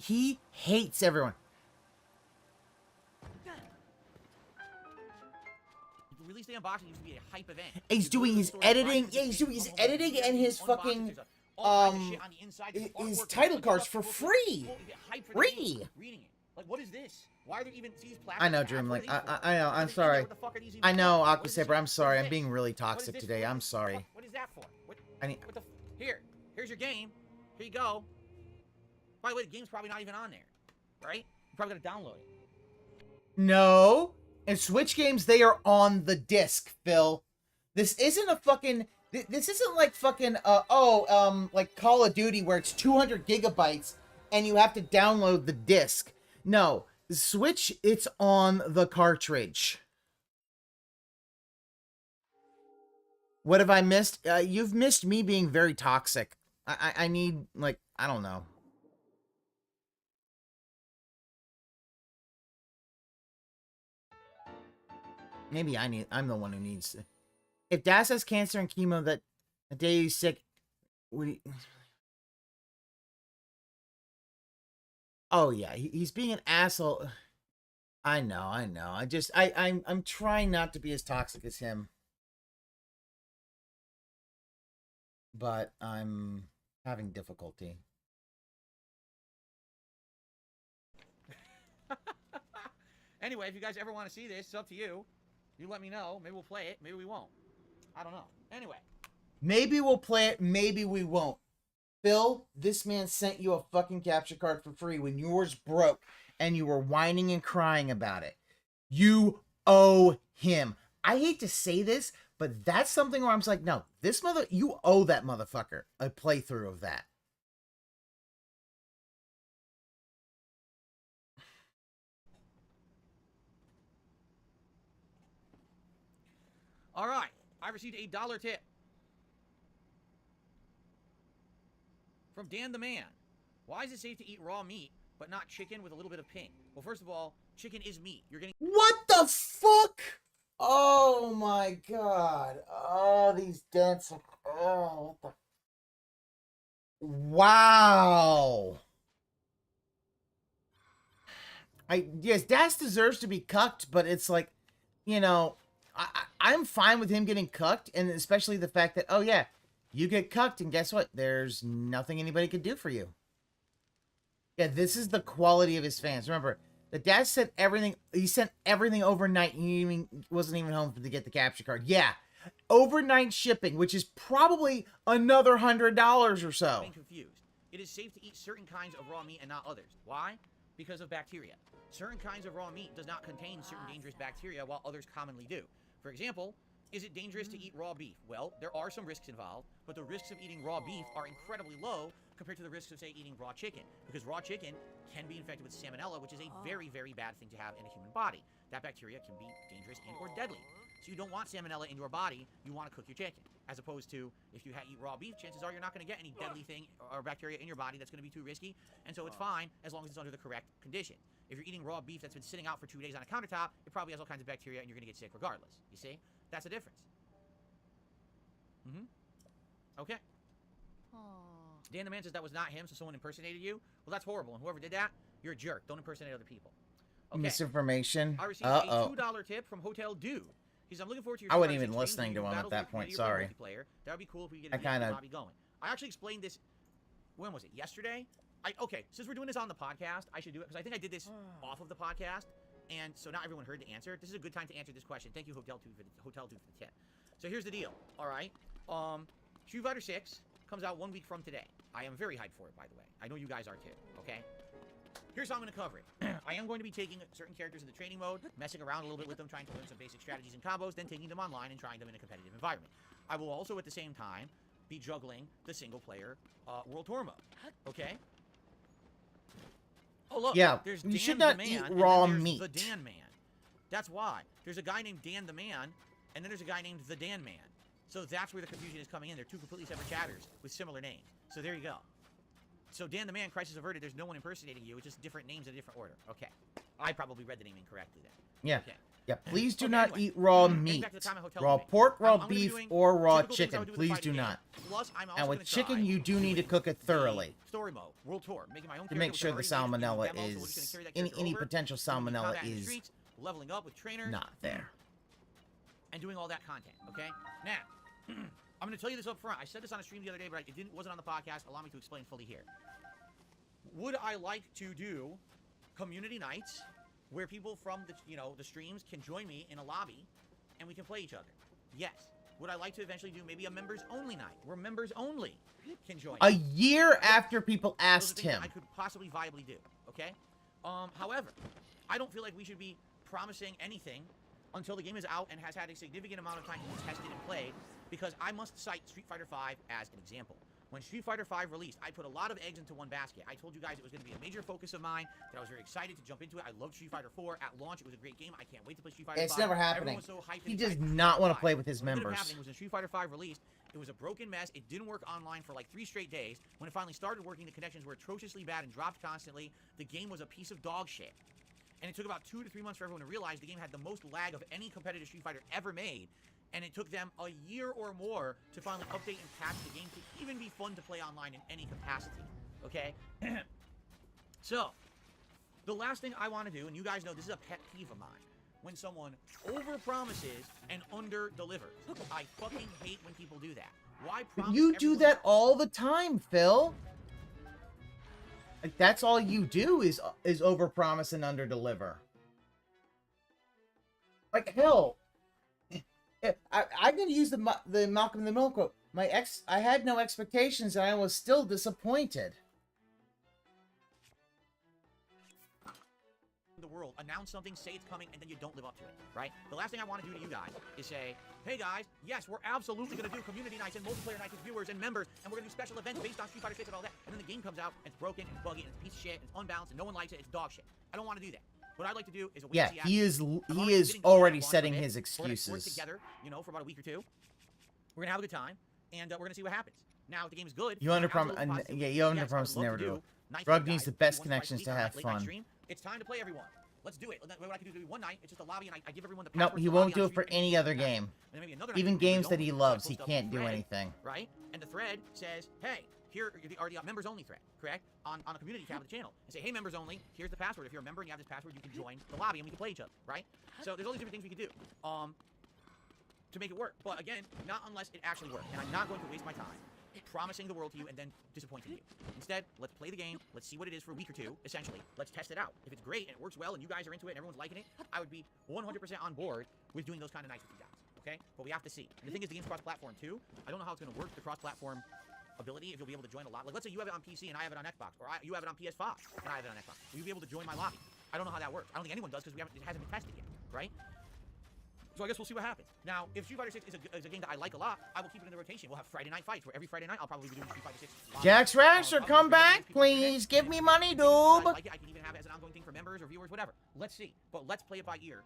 He hates everyone. Release day unboxing used to be a hype event. He's doing his editing. Yeah, he's doing his editing and his fucking his title cards for free. Free. Reading it. Like, what is this? Why are there even these platforms? I know, Dream. Like, I know. I'm sorry. I know, Aqua Saber. I'm sorry. I'm being really toxic today. I'm sorry. What is that for? I need. Here's your game. Here you go. By the way, the game's probably not even on there, right? You probably gotta download it. No. In Switch games, they are on the disc, Phil. This isn't a fucking... This isn't like fucking, like Call of Duty where it's 200 gigabytes and you have to download the disc. No. Switch, it's on the cartridge. What have I missed? You've missed me being very toxic. I need, like, I don't know. Maybe I'm the one who needs to. If Das has cancer and chemo that the day he's sick, oh yeah, he's being an asshole. I know. I'm trying not to be as toxic as him. But I'm having difficulty. Anyway, if you guys ever want to see this, it's up to you. You let me know. Maybe we'll play it. Maybe we won't. I don't know. Anyway. Maybe we'll play it. Maybe we won't. Phil, this man sent you a fucking capture card for free when yours broke and you were whining and crying about it. You owe him. I hate to say this, but that's something where I'm just like, no, you owe that motherfucker a playthrough of that. All right, I received a $1 tip from Dan the Man. Why is it safe to eat raw meat, but not chicken with a little bit of pink? Well, first of all, chicken is meat. You're getting... What the fuck? Oh my god. Oh, these dancing... Oh, what the... Wow. Yes, Das deserves to be cucked, but it's like, you know... I'm fine with him getting cucked, and especially the fact that, oh yeah, you get cucked, and guess what? There's nothing anybody could do for you. Yeah, this is the quality of his fans. Remember, the dad said everything, he sent everything overnight, and he wasn't even home to get the capture card. Yeah, overnight shipping, which is probably another $100 or so. Being confused. It is safe to eat certain kinds of raw meat and not others. Why? Because of bacteria. Certain kinds of raw meat does not contain certain dangerous bacteria, while others commonly do. For example, is it dangerous to eat raw beef? Well, there are some risks involved, but the risks of eating raw beef are incredibly low compared to the risks of, say, eating raw chicken. Because raw chicken can be infected with salmonella, which is a very, very bad thing to have in a human body. That bacteria can be dangerous and or deadly. So you don't want salmonella in your body, you want to cook your chicken. As opposed to, if you eat raw beef, chances are you're not going to get any deadly thing or bacteria in your body that's going to be too risky, and so it's fine as long as it's under the correct conditions. If you're eating raw beef that's been sitting out for 2 days on a countertop, it probably has all kinds of bacteria and you're going to get sick regardless. You see? That's the difference. Okay. Dan the Man says that was not him, so someone impersonated you. Well, that's horrible, and whoever did that, you're a jerk. Don't impersonate other people. Okay. Misinformation. I received a $2 tip from Hotel Dew. He said, I'm looking forward to your I wasn't Street even Fighter 6 listening to stream. him at Battles that with point, community sorry. multiplayer. That would be cool if we get I a kinda- lobby going. I actually explained this, when was it, yesterday? Okay, since we're doing this on the podcast, I should do it, because I think I did this off of the podcast, and so not everyone heard the answer. This is a good time to answer this question. Thank you, Hotel 2 for the tip. So here's the deal, all right? Street Fighter 6 comes out 1 week from today. I am very hyped for it, by the way. I know you guys are too, okay? Here's how I'm going to cover it. I am going to be taking certain characters into training mode, messing around a little bit with them, trying to learn some basic strategies and combos, then taking them online and trying them in a competitive environment. I will also, at the same time, be juggling the single-player World Tour mode, okay? Oh, look, Yeah, there's you Dan should the not Man, eat and then raw there's meat. the Dan Man. That's why. There's a guy named Dan the Man, and then there's a guy named the Dan Man. So that's where the confusion is coming in. They're two completely separate chatters with similar names. So there you go. So Dan the Man, Crisis Averted, there's no one impersonating you. It's just different names in a different order. Okay. I probably read the name incorrectly then. Yeah. Okay. Yeah, please do Okay, not anyway, eat raw getting meat. back to the time at Hotel Raw Lobby. pork, raw I'm gonna be beef, doing or raw typical things I would chicken. do in the Please fighting do game. not. Plus, I'm also And with gonna chicken, try you do need to cook it thoroughly story mode, World Tour, making my own to make character sure the with an already salmonella made demo, so we're just gonna is carry that any character over, potential doing salmonella combat in the is streets, leveling up with trainers, not there. and doing all that content, okay? Now, I'm going to tell you this up front. I said this on a stream the other day, but it wasn't on the podcast. Allow me to explain fully here. Would I like to do community nights where people from the streams can join me in a lobby and we can play each other? Yes. Would I like to eventually do maybe a members only night where members only can join? A year after people Those are asked things that him. I could possibly viably do, okay? However, I don't feel like we should be promising anything until the game is out and has had a significant amount of time to be tested and played, because I must cite Street Fighter V as an example. When Street Fighter V released, I put a lot of eggs into one basket. I told you guys it was going to be a major focus of mine, that I was very excited to jump into it. I loved Street Fighter 4 at launch. It was a great game. I can't wait to play Street Fighter 5. It's never happening. Everyone was so hyped and He does excited for not Street want to Fighter play with his What ended up members. happening was when Street Fighter 5 released, it was a broken mess. It didn't work online for like 3 straight days. When it finally started working, the connections were atrociously bad and dropped constantly. The game was a piece of dog shit. And it took about 2 to 3 months for everyone to realize the game had the most lag of any competitive Street Fighter ever made. And it took them a year or more to finally update and patch the game to even be fun to play online in any capacity. Okay? So, the last thing I want to do, and you guys know this is a pet peeve of mine, when someone overpromises and under-delivers. I fucking hate when people do that. Why promise You do everyone- that all the time, Phil. Like, that's all you do is overpromise and underdeliver. Like, hell, I'm gonna use the Malcolm in the Middle quote. I had no expectations and I was still disappointed. The world, announce something, say it's coming, and then you don't live up to it, right? The last thing I want to do to you guys is say, hey guys, yes, we're absolutely going to do community nights and multiplayer nights with viewers and members, and we're going to do special events based on Street Fighter 6 and all that, and then the game comes out, and it's broken, and it's buggy, and it's a piece of shit, and it's unbalanced, and no one likes it, it's dog shit. I don't want to do that. What I'd like to do is a wait Yeah, and see he action. is I'm sitting already down setting for a his bit. We're gonna work excuses. together, for about a week or two. We're going to have a good time, and we're going to see what happens. Now, if the game is good, You I'm underpromise, absolutely positive. yeah, you Yes, I would underpromise love never to do. nights Frog with needs guys, the best once or twice a connections week to on have late night fun. stream. It's time to play everyone. Let's do it. What I can do one night, it's just a lobby, and I give everyone the No, password he to the won't lobby do on it for stream, any and other then game. maybe another night Even we games don't, that he so I loves, post he up a can't do thread, anything. Right? And the thread says, hey, here are the members only thread, correct? On a community tab of the channel. And say, hey, members only, here's the password. If you're a member and you have this password, you can join the lobby and we can play each other, right? So there's all these different things we could do to make it work. But again, not unless it actually works. And I'm not going to waste my time promising the world to you and then disappointing you. Instead, let's play the game. Let's see what it is for a week or two, essentially. Let's test it out. If it's great and it works well and you guys are into it and everyone's liking it, I would be 100% on board with doing those kind of nights with you guys, okay? But we have to see. And the thing is, the game's cross-platform too. I don't know how it's going to work, the cross-platform ability, if you'll be able to join a lot. Like, let's say you have it on PC and I have it on Xbox, or you have it on PS5 and I have it on Xbox. Will you be able to join my lobby? I don't know how that works. I don't think anyone does because it hasn't been tested yet, right? So I guess we'll see what happens. Now, if Street Fighter 6 is a game that I like a lot, I will keep it in the rotation. We'll have Friday night fights, where every Friday night I'll probably be doing Street Fighter 6. Jax Rasher, come back, please. Give me money, dude. I like it. I can even have it as an ongoing thing for members or viewers, whatever. Let's see. But let's play it by ear.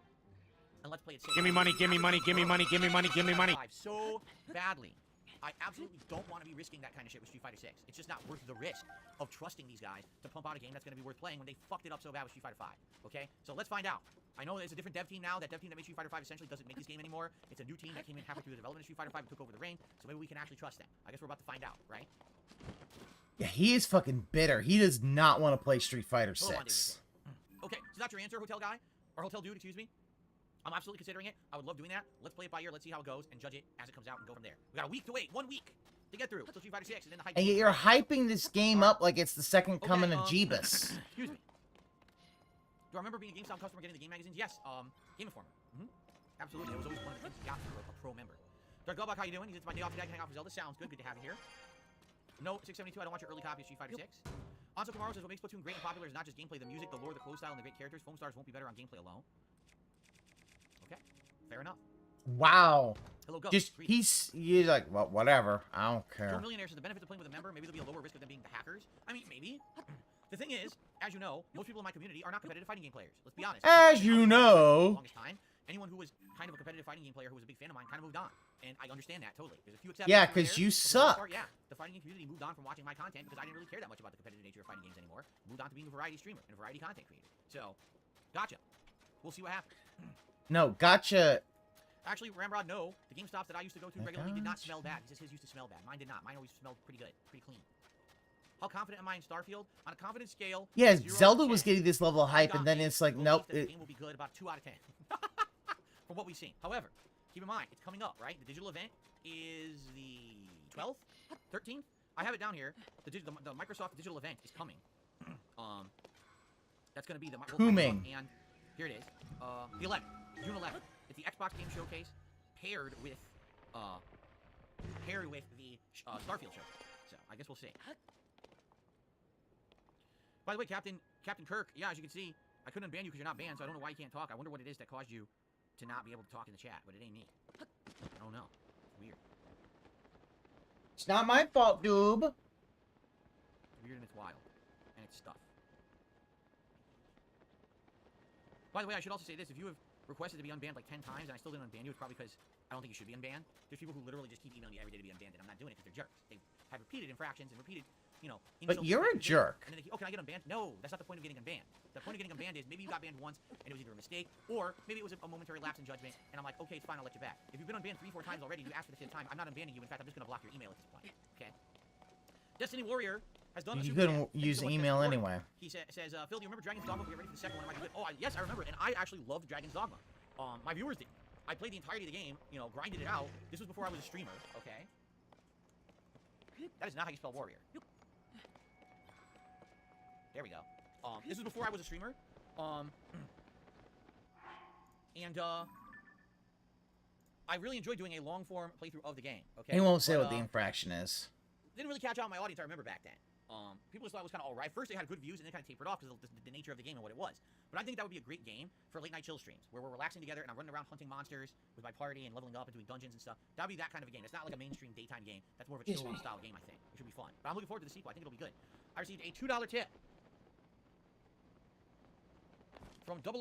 And let's play it safe. Give me money, give me money, give me money, give me money, give me money. So badly. I absolutely don't want to be risking that kind of shit with Street Fighter 6. It's just not worth the risk of trusting these guys to pump out a game that's going to be worth playing when they fucked it up so bad with Street Fighter 5. Okay? So let's find out. I know it's a different dev team now. That dev team that made Street Fighter 5 essentially doesn't make this game anymore. It's a new team that came in halfway through the development of Street Fighter 5 and took over the reign. So maybe we can actually trust them. I guess we're about to find out, right? Yeah, he is fucking bitter. He does not want to play Street Fighter 6. Okay, so that's your answer, hotel guy, or hotel dude, excuse me. I'm absolutely considering it. I would love doing that. Let's play it by ear. Let's see how it goes and judge it as it comes out and go from there. We got a week to wait. 1 week to get through. Till Street Fighter 6 and then the hype. And yet you're hyping this game up like it's the second coming of Jeebus. Excuse me. Do I remember being a GameStop customer getting the game magazines? Yes. Game Informer. Absolutely. That was always one of the things you got for a pro member. Dark Goldbach, how you doing? He's my day off today. I can hang out for Zelda. Sounds good. Good to have you here. No, 672. I don't want your early copy of Street Fighter 6. Anso Kamaro says what makes Splatoon great and popular is not just gameplay, the music, the lore, the clothes style, and the great characters. Foam stars won't be better on gameplay alone. Okay, fair enough. Wow. Hello, Go. Just he's like, well, whatever. I don't care. Joe Millionaire says the benefits of playing with a member, maybe there'll be a lower risk of them being the hackers. I mean, maybe. The thing is, as you know, most people in my community are not competitive fighting game players. Let's be honest. As you know. Longest time, anyone who was kind of a competitive fighting game player who was a big fan of mine kind of moved on. And I understand that totally. There's a few exceptions. Yeah, because you suck. Yeah, the fighting game community moved on from watching my content because I didn't really care that much about the competitive nature of fighting games anymore. Moved on to being a variety streamer and a variety content creator. So, gotcha. We'll see what happens. No, gotcha. Actually, Ramrod, no. The GameStops that I used to go to regularly did not smell bad. He says his used to smell bad. Mine did not. Mine always smelled pretty good, pretty clean. How confident am I in Starfield? On a confidence scale. Yeah, 0 Zelda to 10, was getting this level of hype, and then it's like, nope. The game will be good, about 2 out of 10. From what we've seen. However, keep in mind, it's coming up, right? The digital event is the 12th? 13th? I have it down here. The Microsoft digital event is coming. That's going to be the Booming. And here it is. The 11th. June 11th. It's the Xbox Game Showcase paired with the Starfield show. So, I guess we'll see. By the way, Captain Kirk, yeah, as you can see, I couldn't unban you because you're not banned, so I don't know why you can't talk. I wonder what it is that caused you to not be able to talk in the chat, but it ain't me. I don't know. It's weird. It's not my fault, dude. It's weird and it's wild. And it's stuff. By the way, I should also say this. If you have requested to be unbanned like 10 times and I still didn't unban you, it's probably because I don't think you should be unbanned. There's people who literally just keep emailing me every day to be unbanned, and I'm not doing it because they're jerks. They have repeated infractions and repeated, you know... But you're a jerk. And then they keep, oh, can I get unbanned? No, that's not the point of getting unbanned. The point of getting unbanned is maybe you got banned once and it was either a mistake, or maybe it was a momentary lapse in judgment, and I'm like, okay, it's fine, I'll let you back. If you've been unbanned 3-4 times already and you asked for the 5th time, I'm not unbanning you. In fact, I'm just going to block your email at this point. Okay? Destiny Warrior has done You couldn't use email anyway. He says, Phil, do you remember Dragon's Dogma? We're ready for the second one. Am I good? Oh, yes, I remember, and I actually loved Dragon's Dogma. My viewers did. I played the entirety of the game, you know, grinded it out. This was before I was a streamer, okay? That is not how you spell warrior. There we go. This was before I was a streamer. I really enjoyed doing a long-form playthrough of the game, okay? He won't say what the infraction is. Didn't really catch out my audience, I remember back then. People just thought it was kind of alright. First, they had good views, and then kind of tapered off because of the nature of the game and what it was. But I think that would be a great game for late-night chill streams, where we're relaxing together, and I'm running around hunting monsters with my party and leveling up and doing dungeons and stuff. That would be that kind of a game. It's not like a mainstream daytime game. That's more of a chill-style game, I think. It should be fun. But I'm looking forward to the sequel. I think it'll be good. I received a $2 tip from 000.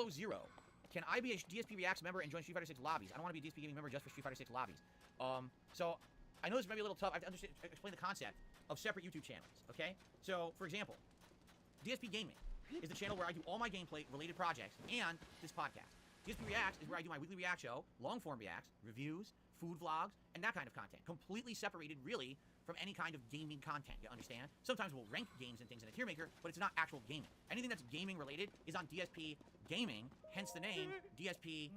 Can I be a DSP Reacts member and join Street Fighter 6 lobbies? I don't want to be a DSP gaming member just for Street Fighter 6 lobbies. So I know this might be a little tough. I have to explain the concept of separate YouTube channels, okay? So, for example, DSP Gaming is the channel where I do all my gameplay-related projects and this podcast. DSP Reacts is where I do my weekly react show, long-form reacts, reviews, food vlogs, and that kind of content. Completely separated, really, from any kind of gaming content, you understand? Sometimes we'll rank games and things in a tier maker, but it's not actual gaming. Anything that's gaming-related is on DSP Gaming, hence the name DSP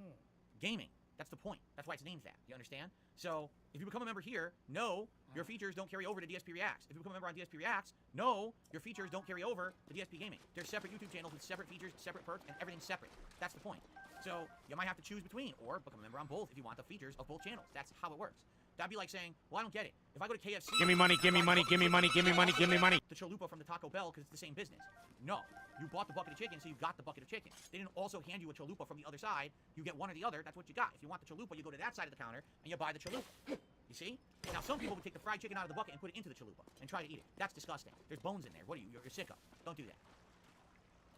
Gaming. That's the point. That's why it's named that. You understand? So, if you become a member here, no, your features don't carry over to DSP Reacts. If you become a member on DSP Reacts, no, your features don't carry over to DSP Gaming. They're separate YouTube channels with separate features, separate perks, and everything's separate. That's the point. So, you might have to choose between, or become a member on both if you want the features of both channels. That's how it works. That'd be like saying, well, I don't get it. If I go to KFC... Give me money, give me money, give me money, give me money, give me money. The chalupa from the Taco Bell because it's the same business. No. You bought the bucket of chicken, so you got the bucket of chicken. They didn't also hand you a chalupa from the other side. You get one or the other. That's what you got. If you want the chalupa, you go to that side of the counter, and you buy the chalupa. You see? Now, some people would take the fried chicken out of the bucket and put it into the chalupa and try to eat it. That's disgusting. There's bones in there. What are you? You're sick of. Don't do that.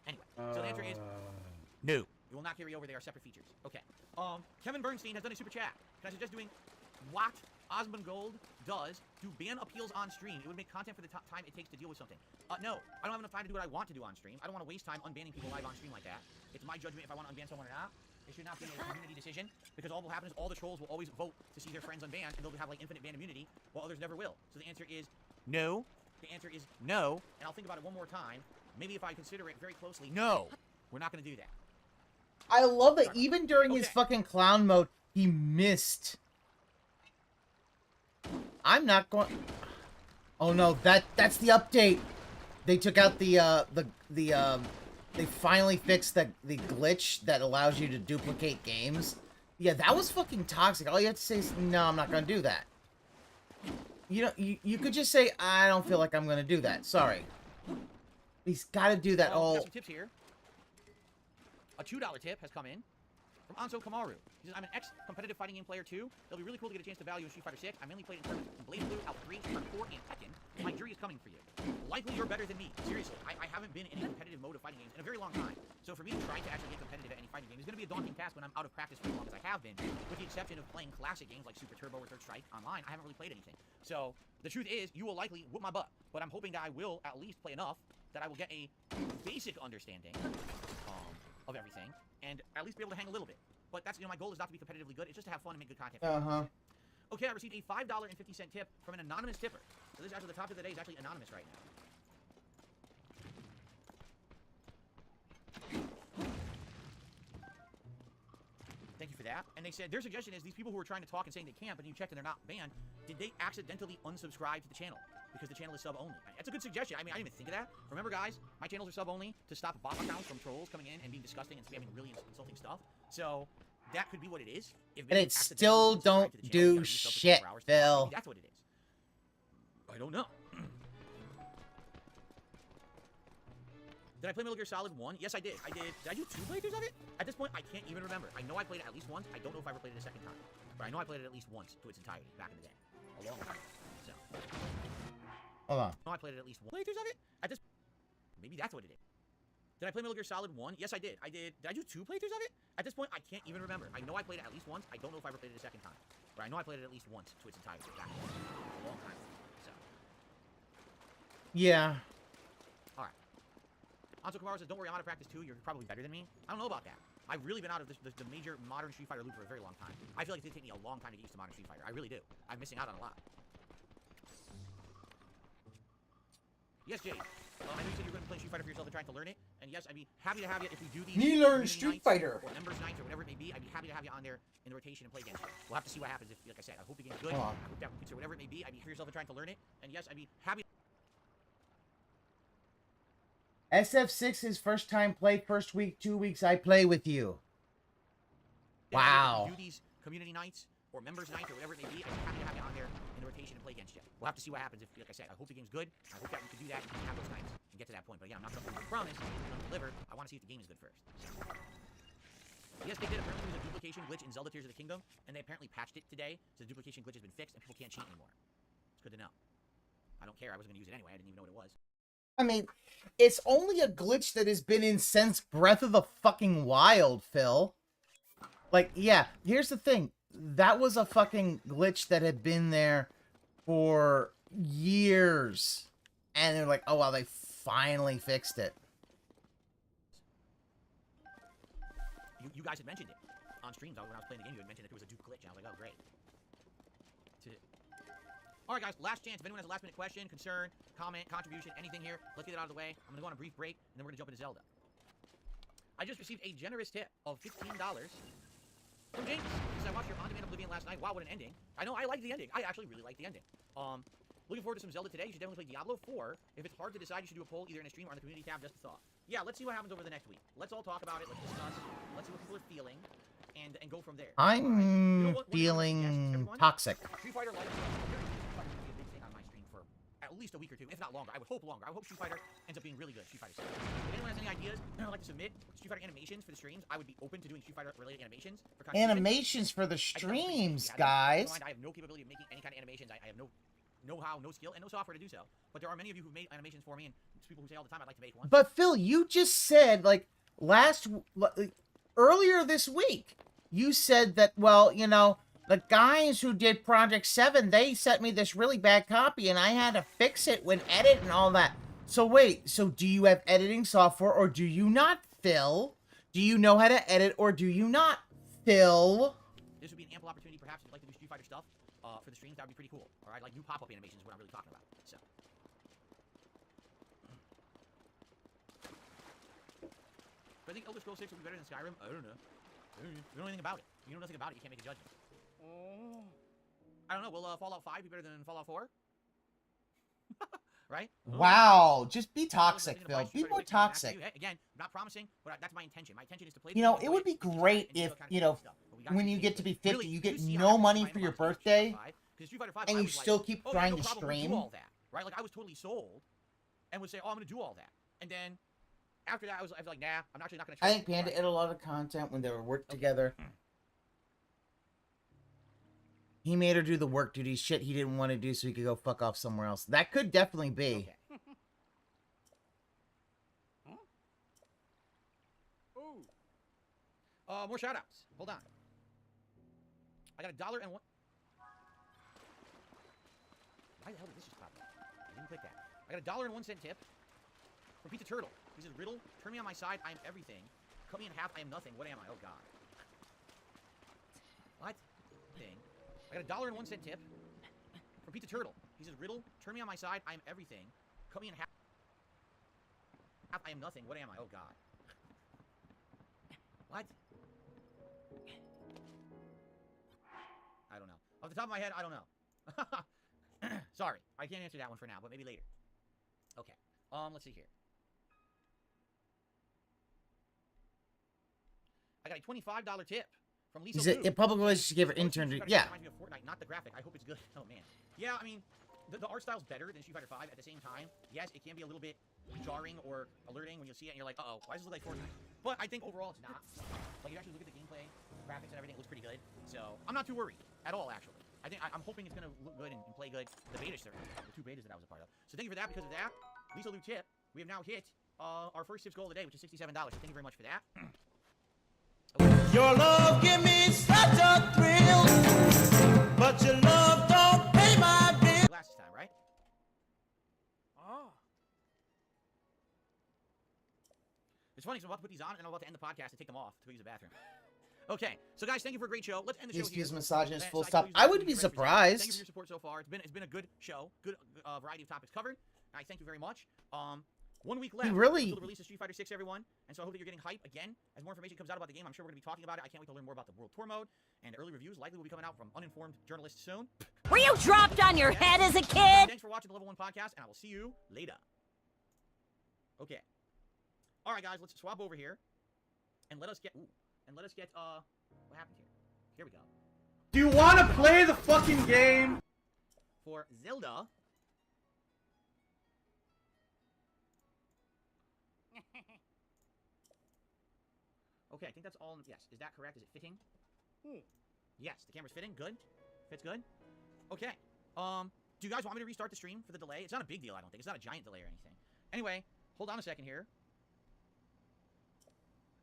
Anyway, so the answer is... no. You will not carry over. They are separate features. Okay. Kevin Bernstein has done a super chat. Can I suggest doing what Osmongold does to ban appeals on stream? It would make content for the time it takes to deal with something. No, I don't have enough time to do what I want to do on stream. I don't want to waste time unbanning people live on stream like that. It's my judgment if I want to unban someone or not. It should not be a community decision, because all will happen is all the trolls will always vote to see their friends unbanned, and they'll have like infinite ban immunity, while others never will. So the answer is no. The answer is no, and I'll think about it one more time. Maybe if I consider it very closely. No. We're not gonna do that. I love that even during his fucking clown mode, he missed. I'm not going. Oh no, that's the update. They took out they finally fixed the glitch that allows you to duplicate games. Yeah, that was fucking toxic. All you have to say is, no, I'm not gonna do that. You know, you could just say, I don't feel like I'm gonna do that. Sorry. He's gotta do that all. Got some tips here. A $2 tip has come in from Anso Kamaru. He says, I'm an ex-competitive fighting game player too. It'll be really cool to get a chance to value in Street Fighter 6. I mainly played in tournaments in Blaze Blue, Alpha 3, Street Fighter 4, and Tekken. My jury is coming for you. Likely you're better than me. Seriously, I haven't been in any competitive mode of fighting games in a very long time. So for me to try to actually get competitive at any fighting game is going to be a daunting task when I'm out of practice for as long as I have been. With the exception of playing classic games like Super Turbo or Third Strike online, I haven't really played anything. So the truth is, you will likely whoop my butt. But I'm hoping that I will at least play enough that I will get a basic understanding of everything and at least be able to hang a little bit. But that's, you know, my goal is not to be competitively good. It's just to have fun and make good content. Okay, I received a $5.50 tip from an anonymous tipper. So this, actually, the topic of the day is actually anonymous right now. Thank you for that. And they said, their suggestion is these people who are trying to talk and saying they can't, but you checked and they're not banned, did they accidentally unsubscribe to the channel? Because the channel is sub-only. That's a good suggestion. I mean, I didn't even think of that. Remember, guys, my channels are sub-only to stop bot accounts from trolls coming in and being disgusting and spamming really insulting stuff. So that could be what it is. And it still don't do shit, Phil. That's what it is. I don't know. Did I play Metal Gear Solid 1? Yes, I did. Did I do 2 playthroughs of it? At this point, I can't even remember. I know I played it at least once. I don't know if I ever played it a second time. But I know I played it at least once to its entirety back in the day. A long time ago. So. Hold on. I know I played it at least one. Playthroughs of it? At this... Maybe that's what it is. Did I play Metal Gear Solid 1? Yes, I did. Did I do 2 playthroughs of it? At this point, I can't even remember. I know I played it at least once. I don't know if I ever played it a second time. But I know I played it at least once to its entirety back in the day. A long time ago. So. Yeah. Alright. Anso Kamaru says, don't worry, I'm out of practice too. You're probably better than me. I don't know about that. I've really been out of the major modern Street Fighter loop for a very long time. I feel like it's going to take me a long time to get used to modern Street Fighter. I really do. I'm missing out on a lot. Yes, Jay. I know you said you're going to play Street Fighter for yourself and trying to learn it. And yes, I'd be happy to have you if we do these. Me learn Street Fighter. Or members nights or whatever it may be. I'd be happy to have you on there in the rotation and play against you. We'll have to see what happens. If, like I said, I hope the game's good. I hope that or whatever it may be. I'd be for yourself and trying to learn it. And yes, I'd be happy. SF6 is first time play, first week, 2 weeks I play with you. Wow. Do these community nights or members nights or whatever it may be. I'd be happy to have you on there in the rotation and play against you. We'll have to see what happens. If, like I said, I hope the game's good. I hope that we can do that and have those nights and get to that point. But yeah, I'm not going to promise I'm going to deliver. I want to see if the game is good first. So. Yes, they did. Apparently, there's a duplication glitch in Zelda Tears of the Kingdom, and they apparently patched it today, so the duplication glitch has been fixed, and people can't cheat anymore. It's good to know. I don't care. I wasn't going to use it anyway. I didn't even know what it was. I mean, it's only a glitch that has been in since Breath of the fucking Wild, Phil. Like, yeah, here's the thing. That was a fucking glitch that had been there for years. And they're like, oh, wow, they finally fixed it. You guys had mentioned it on streams when I was playing the game. You had mentioned that there was a dupe glitch. And I was like, oh, great. All right, guys, last chance. If anyone has a last-minute question, concern, comment, contribution, anything here, let's get it out of the way. I'm going to go on a brief break, and then we're going to jump into Zelda. I just received a generous tip of $15 from James. Because I watched your On-Demand Oblivion last night. Wow, what an ending. I know, I like the ending. I actually really like the ending. Looking forward to some Zelda today. You should definitely play Diablo 4. If it's hard to decide, you should do a poll either in a stream or in the community tab. Just a thought. Yeah, let's see what happens over the next week. Let's all talk about it. Let's discuss. Let's see what people are feeling. And go from there. I'm feeling toxic. Street Fighter Live at least a week or two, if not longer. I would hope longer. I would hope Street Fighter ends up being really good. Street Fighter 6. If anyone has any ideas I'd like to submit Street Fighter animations for the streams, I would be open to doing Street Fighter related animations. For animations for the streams, guys. I have no capability of making any kind of animations. I have no know-how, no skill, and no software to do so. But there are many of you who've made animations for me, and people who say all the time, I'd like to make one. But Phil, you just said, like, earlier this week, you said that, well, you know, the guys who did Project 7, they sent me this really bad copy, and I had to fix it when edit and all that. So wait, so do you have editing software, or do you not, Phil? Do you know how to edit, or do you not, Phil? This would be an ample opportunity, perhaps, if you'd like to do Street Fighter stuff for the streams. That would be pretty cool. All right, like new pop-up animations is what I'm really talking about. So. Do I think Elder Scrolls 6 would be better than Skyrim? I don't know. You don't know anything about it. You know nothing about it. You can't make a judgment. I don't know. Will Fallout 5 be better than Fallout 4? Right? Wow. Just be toxic, Phil. Be more toxic. Again, I'm not promising, but that's my intention. My intention is to play. You know, it would be great if, you know, when you get to be 50, you get no money for your birthday, and you still keep trying to stream. Right? Like, I was totally sold, and would say, oh, I'm going to do all that. And then, after that, I was like, nah, I'm actually not going to I think Panda ate a lot of content when they were working together. He made her do the work duty shit he didn't want to do so he could go fuck off somewhere else. That could definitely be. Okay. More shoutouts. Hold on. I got $1 and one. Why the hell did this just pop up? I didn't click that. I got $1 and 1 cent tip from Pizza Turtle. He says, Riddle, turn me on my side. I am everything. Cut me in half. I am nothing. What am I? Oh, God. What? Thing. I got $1 and 1 cent tip from Pizza Turtle. He says, Riddle, turn me on my side. I am everything. Cut me in half. I am nothing. What am I? Oh, God. What? I don't know. Off the top of my head, I don't know. Sorry. I can't answer that one for now, but maybe later. Okay. Let's see here. I got a $25 tip from Lisa. It public relations gave her intern to, yeah. Reminds me of Fortnite, not the graphic. I hope it's good. Oh, man. Yeah, I mean, the art style's better than Street Fighter 5. At the same time, yes, it can be a little bit jarring or alerting when you see it and you're like, uh-oh, why does it look like Fortnite? But I think overall it's not. Like, you actually look at the gameplay, graphics and everything, it looks pretty good. So, I'm not too worried at all, actually. I'm hoping it's going to look good and play good. The beta server, the 2 betas that I was a part of. So thank you for that. Because of that, Lisa Lou tip, we have now hit our first tips goal of the day, which is $67. So thank you very much for that. Your love give me such a thrill, but your love don't pay my bill. Last time, right? Oh. It's funny, because I'm about to put these on, and I'm about to end the podcast and take them off to use the bathroom. Okay, so guys, thank you for a great show. Let's end the show here. Excuse misogynist, full stop. I would be surprised. Thank you for your support so far. It's been a good show, good variety of topics covered. I thank you very much. 1 week left until the release of Street Fighter 6, everyone. And so I hope that you're getting hype again. As more information comes out about the game, I'm sure we're going to be talking about it. I can't wait to learn more about the World Tour mode. And early reviews likely will be coming out from uninformed journalists soon. Were you dropped on your head as a kid? Thanks for watching the Level 1 podcast, and I will see you later. Okay. All right, guys, let's swap over here. And let us get... what happened here? Here we go. Do you want to play the fucking game? For Zelda... Okay, I think that's all. Yes, is that correct? Is it fitting? Yes, the camera's fitting. Good. Fits good. Okay. Do you guys want me to restart the stream for the delay? It's not a big deal, I don't think. It's not a giant delay or anything. Anyway, hold on a second here.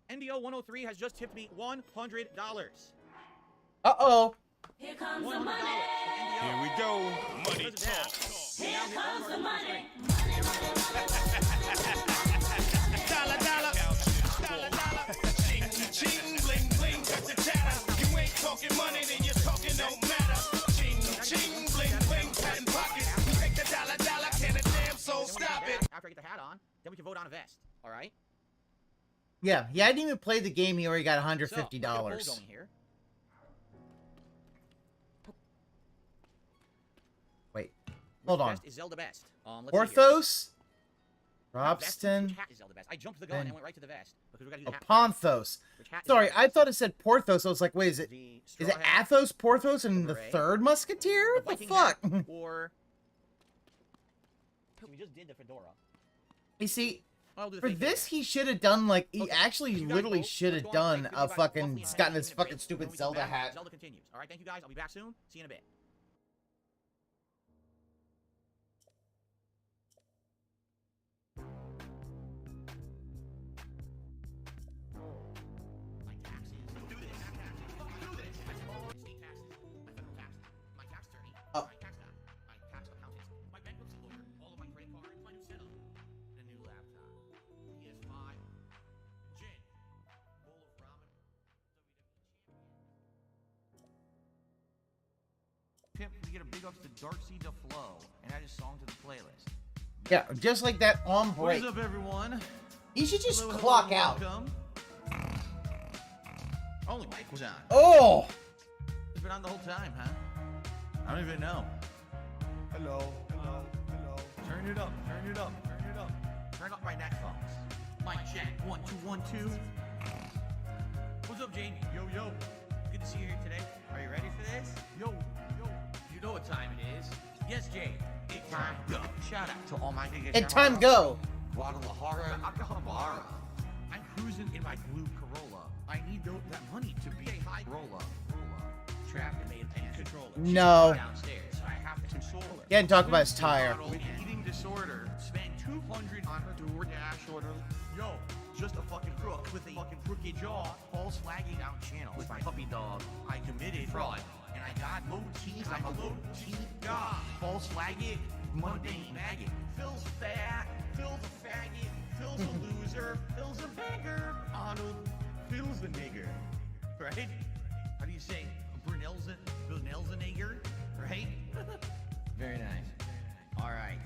NDO 103 has just tipped me $100. Uh-oh. Here comes the money. Here we go. Money talk. Here comes the money. Dollar, dollar. Dollar, dollar. Ching, ching, bling, bling, cut the chatter. You ain't talking money, then you're talking no matter. Ching, ching, bling, bling, patent pockets. Take the dollar, dollar, can a damn soul stop it. After I get the hat on, then we can vote on a vest. All right? Yeah, I didn't even play the game. He already got $150. So, going here. Wait, hold on. Best is Zelda best. Porthos, Robston. Is Zelda best. I jumped the gun and went right to the vest because we got to do the hat. Ponthos. Sorry, I thought it said Porthos. I was like, wait, is it Athos, Porthos, and the third Musketeer? What the fuck? Or we just did the fedora. You see, for this, he should have done, like, he actually literally should have done a fucking, gotten his fucking stupid Zelda hat. Zelda continues. All right, thank you guys. I'll be back soon. See you in a bit. We get a big ups to Darcy DeFlo and add his song to the playlist. Yeah, just like that on break. What is up, everyone? He should just clock out. Welcome. Only mic was on. Oh! It's been on the whole time, huh? I don't even know. Hello. Turn it up. Turn up my neck phones. Mic check. 1 2 1 2. What's up, Jane? Yo. Good to see you here today. Are you ready for this? Yo. You know what time it is. Yes, Jane. It's time go. Shout out to Almighty Frogga. It's time go. Guadalajara, Aquatic. I'm cruising in my blue Corolla. I need that money to be a high roller. Trapped and made a controller. No. Downstairs, so I have to console her. Can't talk about his tire. With eating disorder, spent $200 on her DoorDash order. Yo, just a fucking crook with a fucking crooked jaw, false flagging down channel with my puppy dog. I committed fraud, and I got low teeth. I'm a low teeth god. False flagging, mundane maggot. Phil's fat, Phil's a faggot, Phil's a loser, Phil's a beggar. Arnold, Phil's a nigger, right? How do you say? Brunel's a nigger, right? Very nice. All right.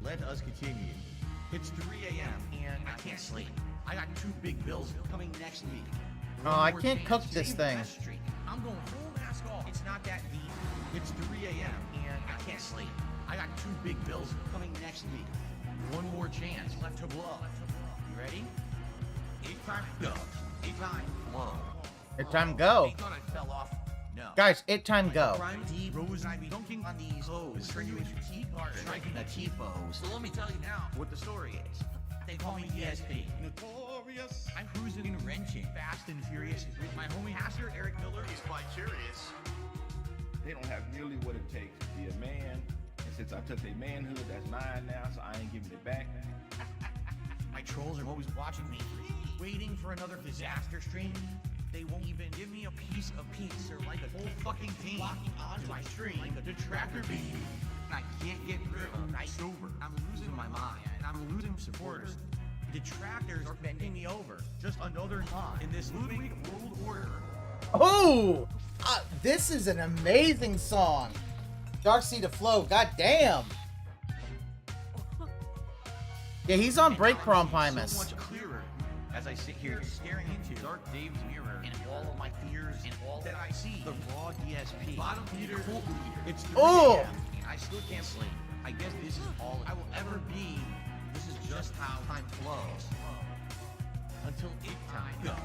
Let us continue. It's 3 a.m. and I can't sleep. I got 2 big bills coming next week. Oh, I can't cook this thing. I'm going full mask off. It's not that deep. It's 3 a.m. and I can't sleep. I got 2 big bills coming next week. One more chance left to blow. You ready? It's time to go. It's time to blow. It's time go. I thought I fell off. No. Guys, it time go. Prime D, Rose, and I be dunking on these hoes. Turn you into T-Bars, striking a T-pose. So let me tell you now what the story is. They call me DSP. Notorious. I'm cruising and wrenching, fast and furious, with my homie Pastor Eric Miller. He's quite curious. They don't have nearly what it takes to be a man. And since I took their manhood, that's mine now, so I ain't giving it back. My trolls are always watching me, waiting for another disaster stream. They won't even give me a piece of pizza, like a whole fucking team locking onto my stream like a detractor beam. I can't get rid of night sober. I'm losing my mind, and I'm losing supporters. Detractors are bending me over. Just another mod in this Ludwig World Order. Oh! This is an amazing song. Dark Sea to Flow, goddamn. Yeah, he's on break for Primus. So much clearer as I sit here staring into Dark Dave's mirror and all of my fears and all that I see. The raw DSP. Bottom leader. It's 3 a.m. I still can't sleep. I guess this is all I will ever be. This is just how time flows. Until it time go.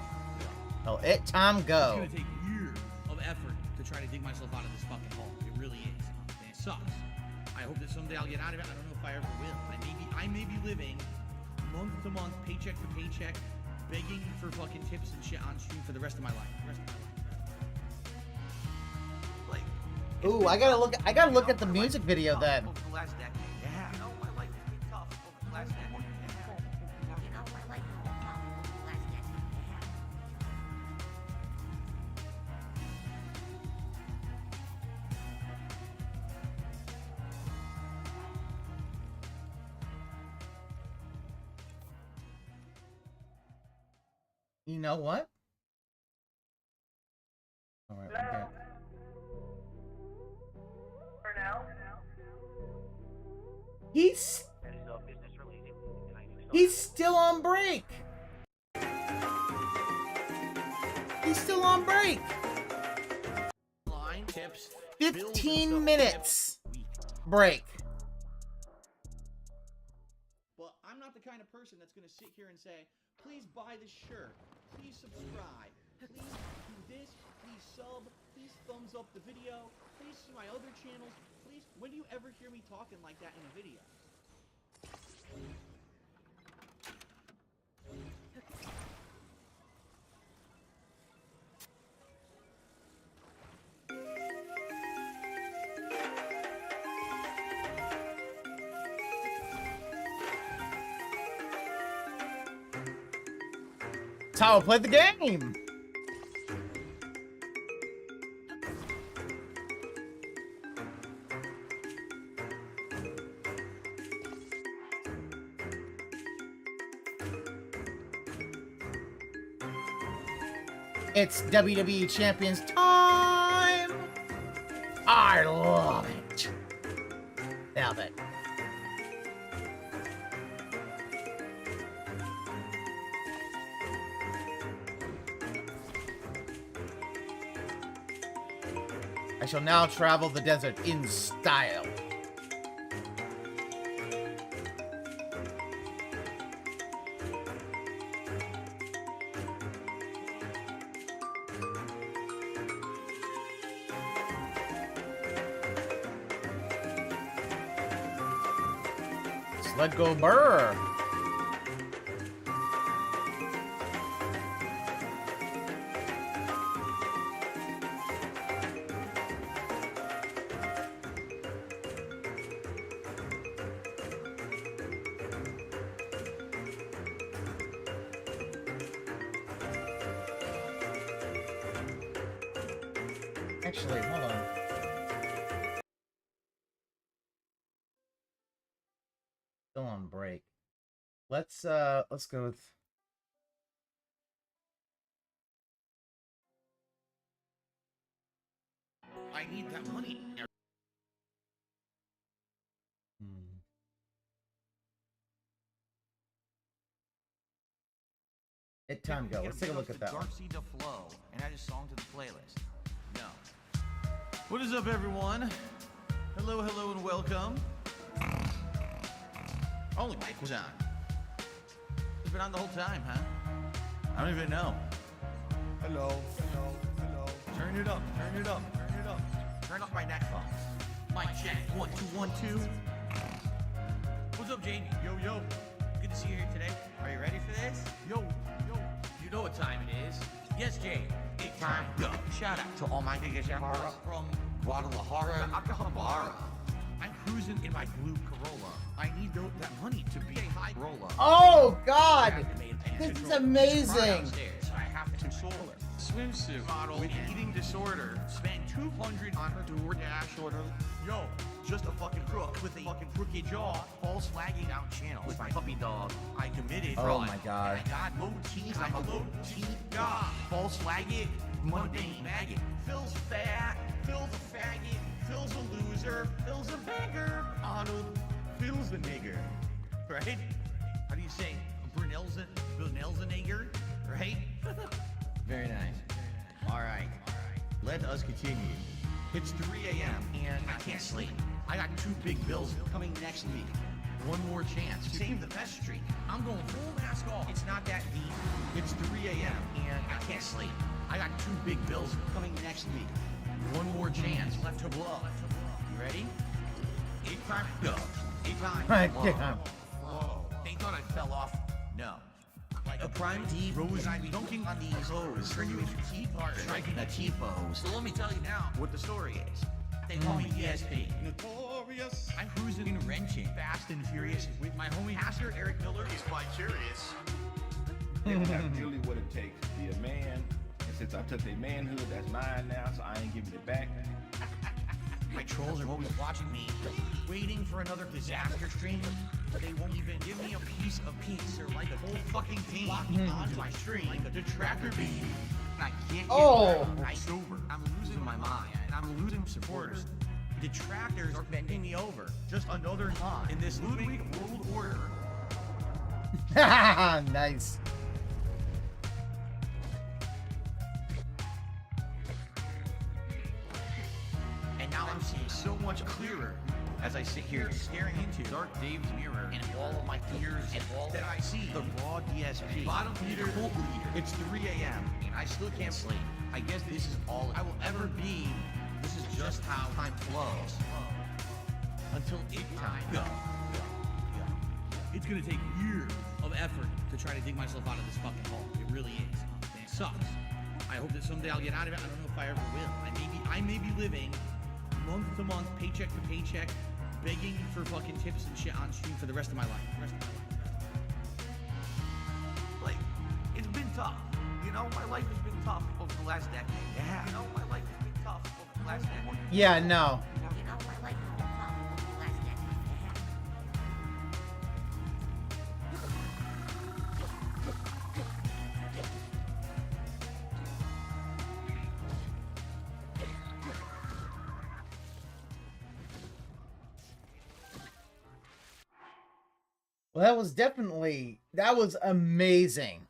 Oh, it time go. It's gonna take years of effort to try to dig myself out of this fucking hole. It really is. And it sucks. I hope that someday I'll get out of it. I don't know if I ever will. I may be living month to month, paycheck to paycheck, begging for fucking tips and shit on stream for the rest of my life. Ooh, I gotta look at the music video then. Over the last decade, yeah. You know, my life has been tough over the last decade. You know, my life has been tough over the last decade. You know what? All right, okay. He's still on break. He's still on break. Line tips. 15 minutes break. But I'm not the kind of person that's gonna sit here and say, please buy this shirt, please subscribe, please do this, please sub, please thumbs up the video, please see my other channels, please. When do you ever hear me talking like that in a video? That's how I played the game. It's WWE Champions time! I love it. Love it. I shall now travel the desert in style. Let's go burr. Actually, hold on. Still on break. Let's go with I need that money. It time to go. Let's take a look at that one. Dark Seed to Flow and add a song to the playlist. No. What is up, everyone? Hello, hello, and welcome. Only mic was on. It's been on the whole time, huh? I don't even know. Hello, hello, hello. Turn it up, turn it up, turn it up. Turn up my neck phone. Mic check. 1 2 1 2. What's up, Jamie? Yo, yo. Good to see you here today. Are you ready for this? Yo, yo. You know what time it is. Yes, Jay. It's time to go. Shout out to Almighty Frogga from Guadalajara, Aquatic. I'm cruising in my blue Corolla. I need that money to be a high roller. Oh God! This is amazing. I have to solar swimsuit model with eating disorder. Spend $200 on her DoorDash order. Yo, just a fucking crook with a fucking crooked jaw. False flagging out channel with my puppy dog. I committed fraud. Oh my God. I got low teeth. I'm a low teeth god. False flagging, mundane maggot. Phil's fat. Phil's a faggot. Phil's a loser. Phil's a beggar. Arnold. Phil's a nigger. Right? How do you say? Brunel's a nigger. Right? Very nice. All right. Let us continue. It's 3 a.m. and I can't sleep. I got 2 big bills coming next week. One more chance to save the pest streak. I'm going full mask off. It's not that deep. It's 3 a.m. and I can't sleep. I got 2 big bills coming next week. One more chance left to blow. You ready? It's time to go. It's time to blow. Whoa. They thought I fell off. No. Like a prime D rose, I'd be dunking on these hoes. Turn you into T-part, striking a T-pose. So let me tell you now what the story is. They call me ESP. Notorious. I'm cruising and wrenching, fast and furious, with my homie Pastor Eric Miller. He's quite curious. They don't have nearly what it takes to be a man. And since I took their manhood, that's mine now, so I ain't giving it back. My trolls are always watching me, waiting for another disaster stream. They won't even give me a piece of peace. They're like a whole fucking team locking onto my stream like a detractor bee. And I can't get I'm sober. I'm losing my mind. And I'm losing supporters. Detractors are bending me over. Just another knot in this Ludwig World Order. Nice. And now I'm seeing so much clearer as I sit here staring into Dark Dave's mirror and all of my fears and all that I see. The raw DSP. Bottom leader, full leader. It's 3 a.m. and I still can't sleep. I guess this is all I will ever be. This is just how time flows. Until it time goes. It's gonna take years of effort to try to dig myself out of this fucking hole. It really is. And it sucks. I hope that someday I'll get out of it. I don't know if I ever will. I may be living month to month, paycheck to paycheck, begging for fucking tips and shit on stream for the rest of my life. Like, it's been tough. You know, my life has been tough over the last decade. Yeah. You know, my life has been tough over the last decade. Yeah, no. You know, my life has been tough over the last decade. Well, that was amazing.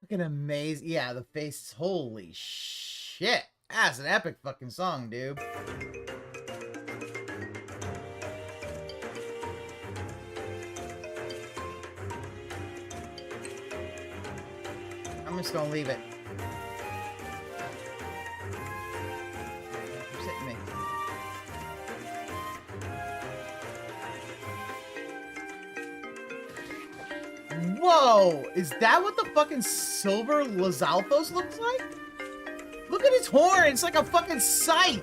Fucking amazing. Yeah, the face, holy shit. That's an epic fucking song, dude. I'm just gonna leave it. It's hitting me. Whoa! Is that what the fucking silver Lizalfos looks like? Look at its horn! It's like a fucking scythe!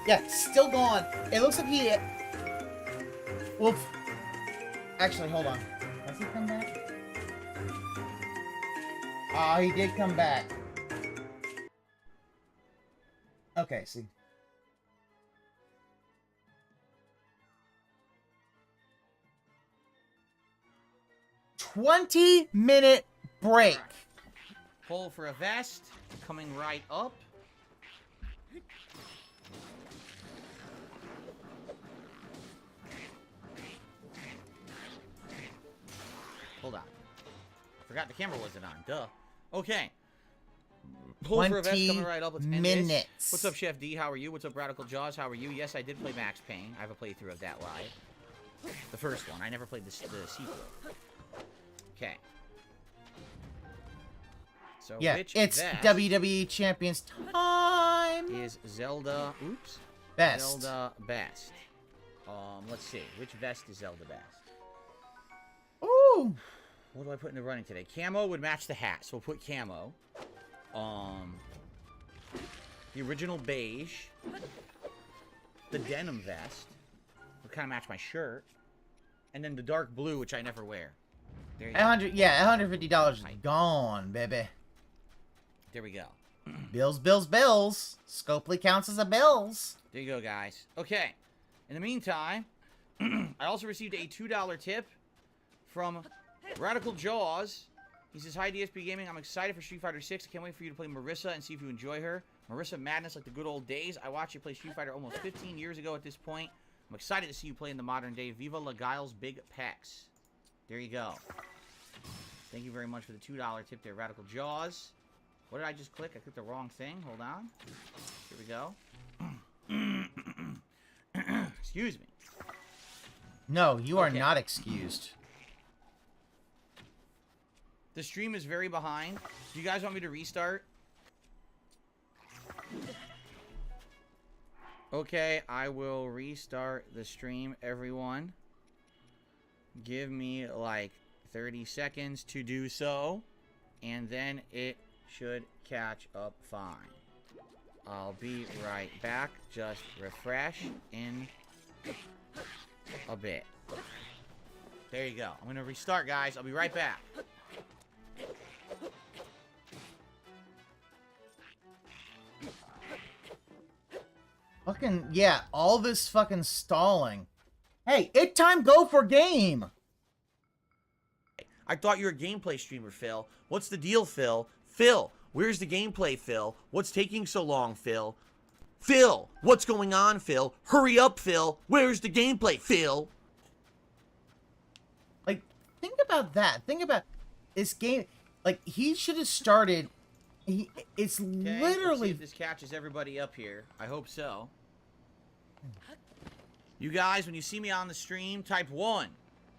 Yeah, still gone. It looks like he... Well, actually, hold on. Has he come back? Ah, he did come back. Okay, see. "20-minute break." Pull for a vest. Coming right up. Hold on. Forgot the camera wasn't on. Duh. Okay. Pull for a vest coming right up. Let's end this. What's up, Chef D? How are you? What's up, Radical Jaws? How are you? Yes, I did play Max Payne. I have a playthrough of that live. The first one. I never played the sequel. Okay. So Yeah, which it's vest WWE Champions time. is Zelda? Oops. Best. Zelda best. Let's see. Which vest is Zelda best? Ooh. What do I put in the running today? Camo would match the hat, so we'll put camo. The original beige. The denim vest would kind of match my shirt. And then the dark blue, which I never wear. There you go. $150 is gone, baby. There we go. Bills, bills, bills. Scopely counts as a bills. There you go, guys. Okay. In the meantime, I also received a $2 tip from Radical Jaws. He says, "Hi, DSP Gaming. I'm excited for Street Fighter 6. I can't wait for you to play Marissa and see if you enjoy her. Marissa madness like the good old days. I watched you play Street Fighter almost 15 years ago at this point. I'm excited to see you play in the modern day. Viva La Guile's Big Pecs." There you go. Thank you very much for the $2 tip there, Radical Jaws. What did I just click? I clicked the wrong thing. Hold on. Here we go. Excuse me. No, you are not excused. The stream is very behind. Do you guys want me to restart? Okay, I will restart the stream, everyone. Give me like 30 seconds to do so, and then it should catch up fine. I'll be right back. Just refresh in a bit. There you go. I'm gonna restart, guys. I'll be right back. Fucking, yeah, all this fucking stalling. Hey, it time go for game. I thought you were a gameplay streamer, Phil. What's the deal, Phil? Phil, where's the gameplay, Phil? What's taking so long, Phil? Phil, what's going on, Phil? Hurry up, Phil. Where's the gameplay, Phil? Like, think about that. Think about this game. Like, he should have started. It's Okay, literally. let's see if this catches everybody up here. I hope so. You guys, when you see me on the stream, type 1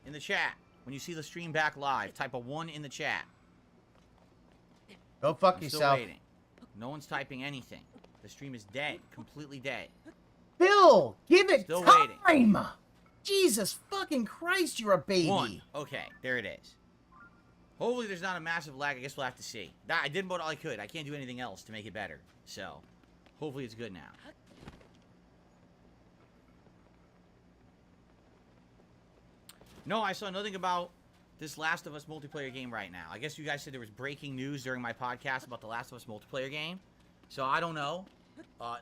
in the chat. When you see the stream back live, type a 1 in the chat. Go fuck I'm yourself. Still waiting. No one's typing anything. The stream is dead. Completely dead. Bill, give it Still time. waiting. Jesus fucking Christ, you're a baby. 1. Okay, there it is. Hopefully there's not a massive lag. I guess we'll have to see. I did what I could. I can't do anything else to make it better. So, hopefully it's good now. No, I saw nothing about this Last of Us multiplayer game right now. I guess you guys said there was breaking news during my podcast about the Last of Us multiplayer game. So, I don't know.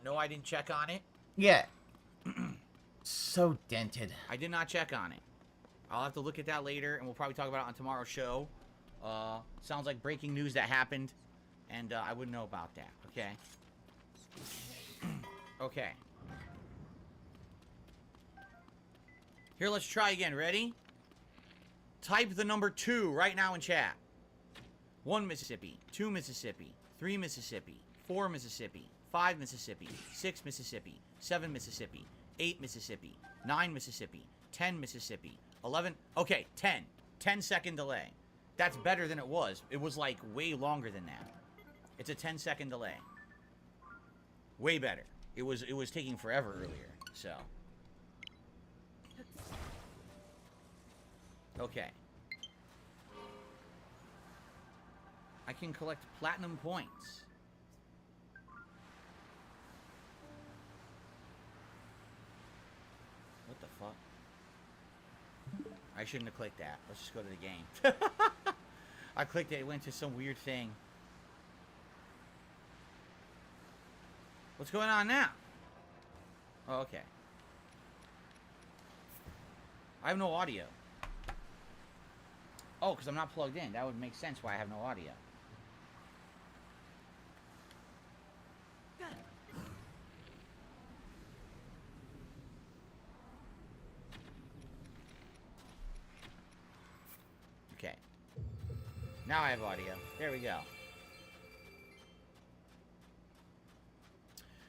No, I didn't check on it. Yeah. So dented. I did not check on it. I'll have to look at that later, and we'll probably talk about it on tomorrow's show. Sounds like breaking news that happened, and I wouldn't know about that, okay? Okay. Here, let's try again. Ready? Type the number 2 right now in chat. 1 Mississippi, 2 Mississippi, 3 Mississippi, 4 Mississippi, 5 Mississippi, 6 Mississippi, 7 Mississippi, 8 Mississippi, 9 Mississippi, 10 Mississippi, 11. Okay, 10. 10-second delay. That's better than it was. It was like way longer than that. It's a 10-second delay. Way better. It was taking forever earlier. So. Okay. I can collect platinum points. What the fuck? I shouldn't have clicked that. Let's just go to the game. I clicked it. It went to some weird thing. What's going on now? Oh, okay. I have no audio. Oh, because I'm not plugged in. That would make sense why I have no audio. Okay. Now I have audio. There we go.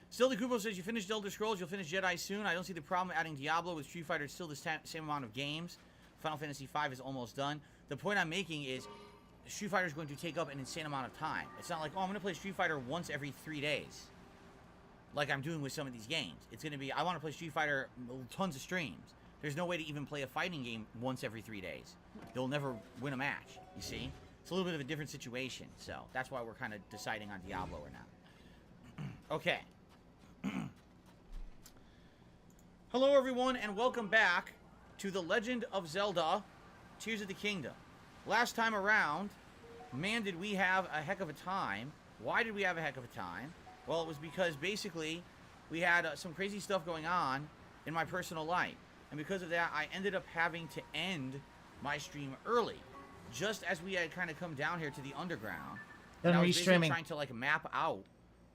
Still, the Kubo says you finished Elder Scrolls, you'll finish Jedi soon. I don't see the problem adding Diablo with Street Fighter. It's still the same amount of games. Final Fantasy V is almost done. The point I'm making is Street Fighter is going to take up an insane amount of time. It's not like, oh, I'm going to play Street Fighter once every 3 days, like I'm doing with some of these games. It's going to be, I want to play Street Fighter tons of streams. There's no way to even play a fighting game once every 3 days. They'll never win a match, you see? It's a little bit of a different situation, so that's why we're kind of deciding on Diablo or not. Okay. Hello, everyone, and welcome back to The Legend of Zelda Tears of the Kingdom. Last time around, man, did we have a heck of a time. Why did we have a heck of a time? Well, it was because basically we had some crazy stuff going on in my personal life. And because of that, I ended up having to end my stream early, just as we had kind of come down here to the underground. Then and I was basically Ree-streaming. trying to like map out,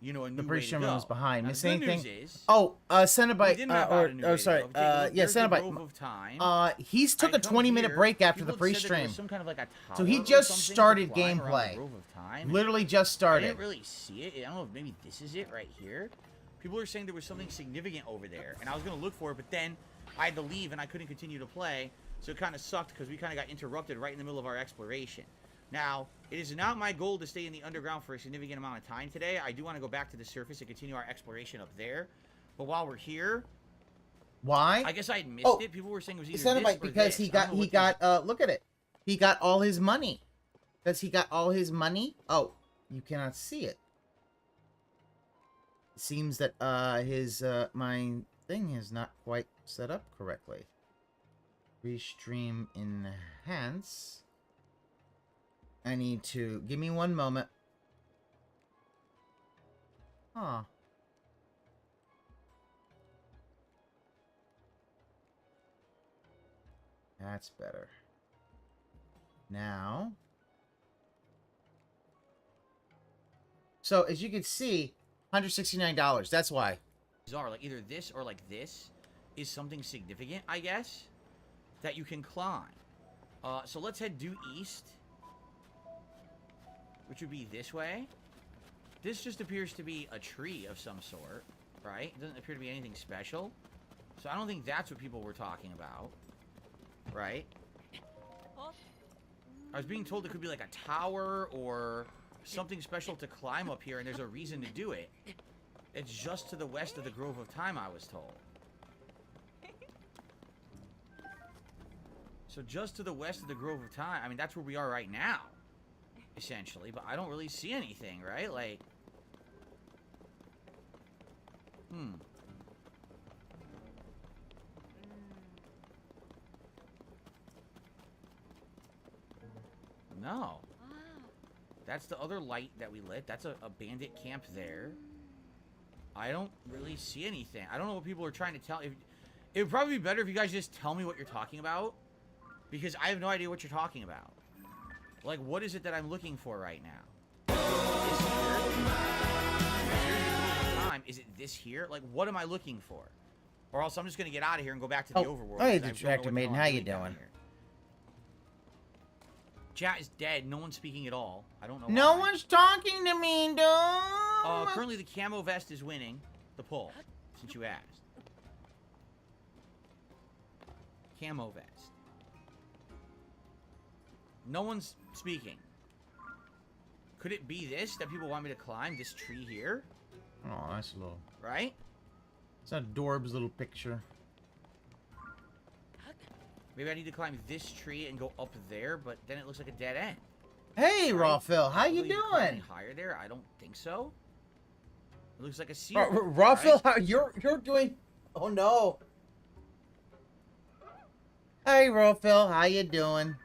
you know, a new The way to pre-stream go. was behind. Now, Miss the good anything? news is, Oh, we Cenobite, did map out a new way to sorry, go. Take a look. yeah, There's the Cenobite. Grove of Time. He's took I a come 20-minute here, break after the people had said that there pre-stream. was some kind of like a So tower he or just something to started climb around the gameplay. Grove of Time. Literally just started. I didn't really see it. I don't know if maybe this is it right here. People are saying there was something significant over there, and I was going to look for it, but then I had to leave, and I couldn't continue to play, so it kind of sucked because we kind of got interrupted right in the middle of our exploration. Now, it is not my goal to stay in the underground for a significant amount of time today. I do want to go back to the surface and continue our exploration up there. But while we're here... Why? I guess I had missed it. People were saying it was either Cenobite, this or because this. he got look at it. He got all his money. Does he got all his money? Oh, you cannot see it. It seems that his my thing is not quite set up correctly. Restream enhance. I need to give me one moment. Huh. That's better. Now. So, as you can see, $169. That's why. Bizarre. Like, either this or, like, this is something significant, I guess, that you can climb. So let's head due east, which would be this way. This just appears to be a tree of some sort, right? It doesn't appear to be anything special. So I don't think that's what people were talking about, right? I was being told it could be like a tower or something special to climb up here, and there's a reason to do it. It's just to the west of the Grove of Time, I was told. So just to the west of the Grove of Time, I mean, that's where we are right now, essentially, but I don't really see anything, right? Like, No. That's the other light that we lit. That's a bandit camp there. I don't really see anything. I don't know what people are trying to tell. It would probably be better if you guys just tell me what you're talking about. Because I have no idea what you're talking about. Like, what is it that I'm looking for right now? Is it this here? Like, what am I looking for? Or else I'm just going to get out of here and go back to the overworld. Hey, Detractor Maiden, how you doing? Chat is dead. No one's speaking at all. I don't know No why. one's talking to me, dude. Currently the camo vest is winning the poll, since you asked. Camo vest. No one's speaking. Could it be this that people want me to climb? This tree here? Oh, nice little. Right? It's a Dorb's little picture. Maybe I need to climb this tree and go up there, but then it looks like a dead end. Hey, Right? Rawphil, how you Will climb any doing? higher there? I don't think so. It looks like a ceiling. Rawphil, how you're doing? Oh no. Hey, Rawphil, how you doing?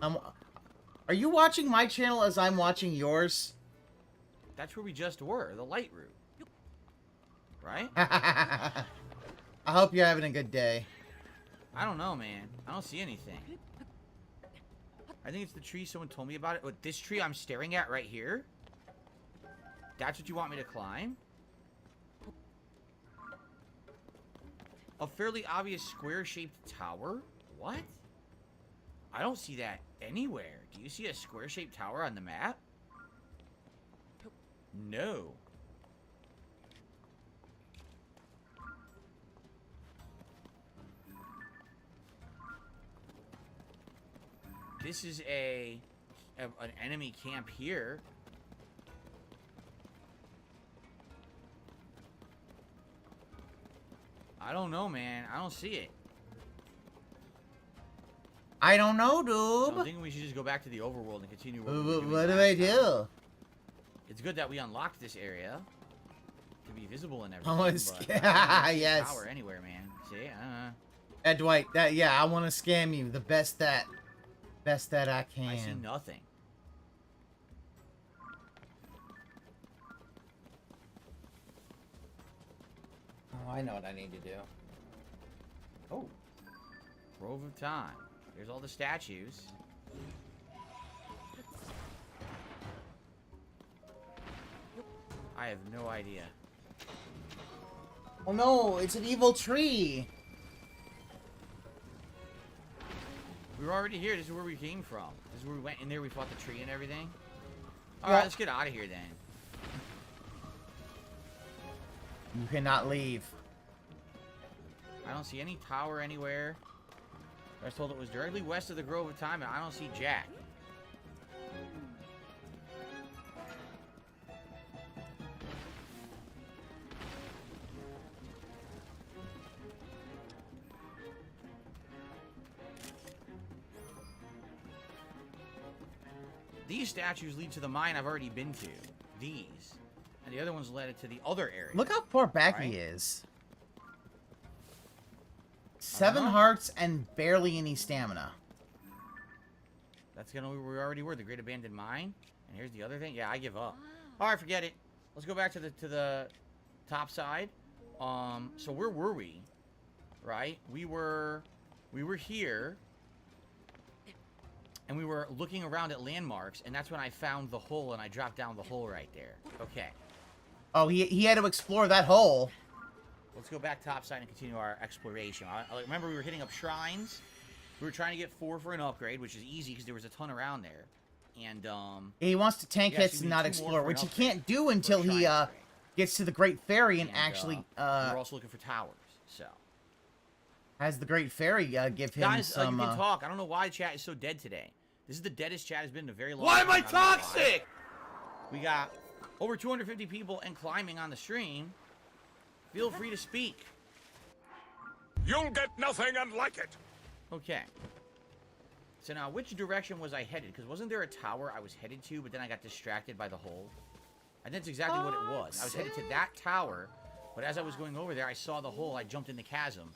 Are you watching my channel as I'm watching yours? That's where we just were, the light route. Right? I hope you're having a good day. I don't know, man. I don't see anything. I think it's the tree someone told me about it. But this tree I'm staring at right here? That's what you want me to climb? A fairly obvious square-shaped tower? What? I don't see that anywhere. Do you see a square-shaped tower on the map? No. This is an enemy camp here. I don't know, man. I don't see it. I don't know, So dude. I'm thinking we should just go back to the overworld and continue what we were doing What do last I time. do? It's good that we unlocked this area to be visible and I everything. wanna but sca- yes. Power anywhere, man. See, Dwight, yeah, I want to scam you the best that I can. I see nothing. Oh, I know what I need to do. Oh, Grove of Time. There's all the statues. I have no idea. Oh no, it's an evil tree. We were already here. This is where we came from. This is where we went in there. We fought the tree and everything. All right, let's get out of here then. You cannot leave. I don't see any tower anywhere. I was told it was directly west of the Grove of Time, and I don't see Jack. These statues lead to the mine I've already been to. These. And the other ones led it to the other area. Look how far back he is. 7 hearts and barely any stamina. That's gonna where we already were, the Great Abandoned Mine. And here's the other thing. Yeah, I give up. All right, forget it. Let's go back to the top side. So where were we? Right? We were here. And we were looking around at landmarks, and that's when I found the hole, and I dropped down the hole right there. Okay. Oh, he had to explore that hole. Let's go back topside and continue our exploration. I remember we were hitting up shrines. We were trying to get 4 for an upgrade, which is easy because there was a ton around there. And, he wants to tank yeah, hits so and we need not 2 more explore, for an which he upgrade can't do until he gets to the Great Ferry and actually we're also looking for towers, so. Has the Great Ferry give him Guys, some... you can talk. I don't know why chat is so dead today. This is the deadest chat has been in a very long Why time. am I don't know why. toxic? We got over 250 people and climbing on the stream. Feel free to speak. You'll get nothing and like it. Okay. So now, which direction was I headed? Because wasn't there a tower I was headed to, but then I got distracted by the hole? And that's exactly what it was. I was headed to that tower, but as I was going over there, I saw the hole. I jumped in the chasm.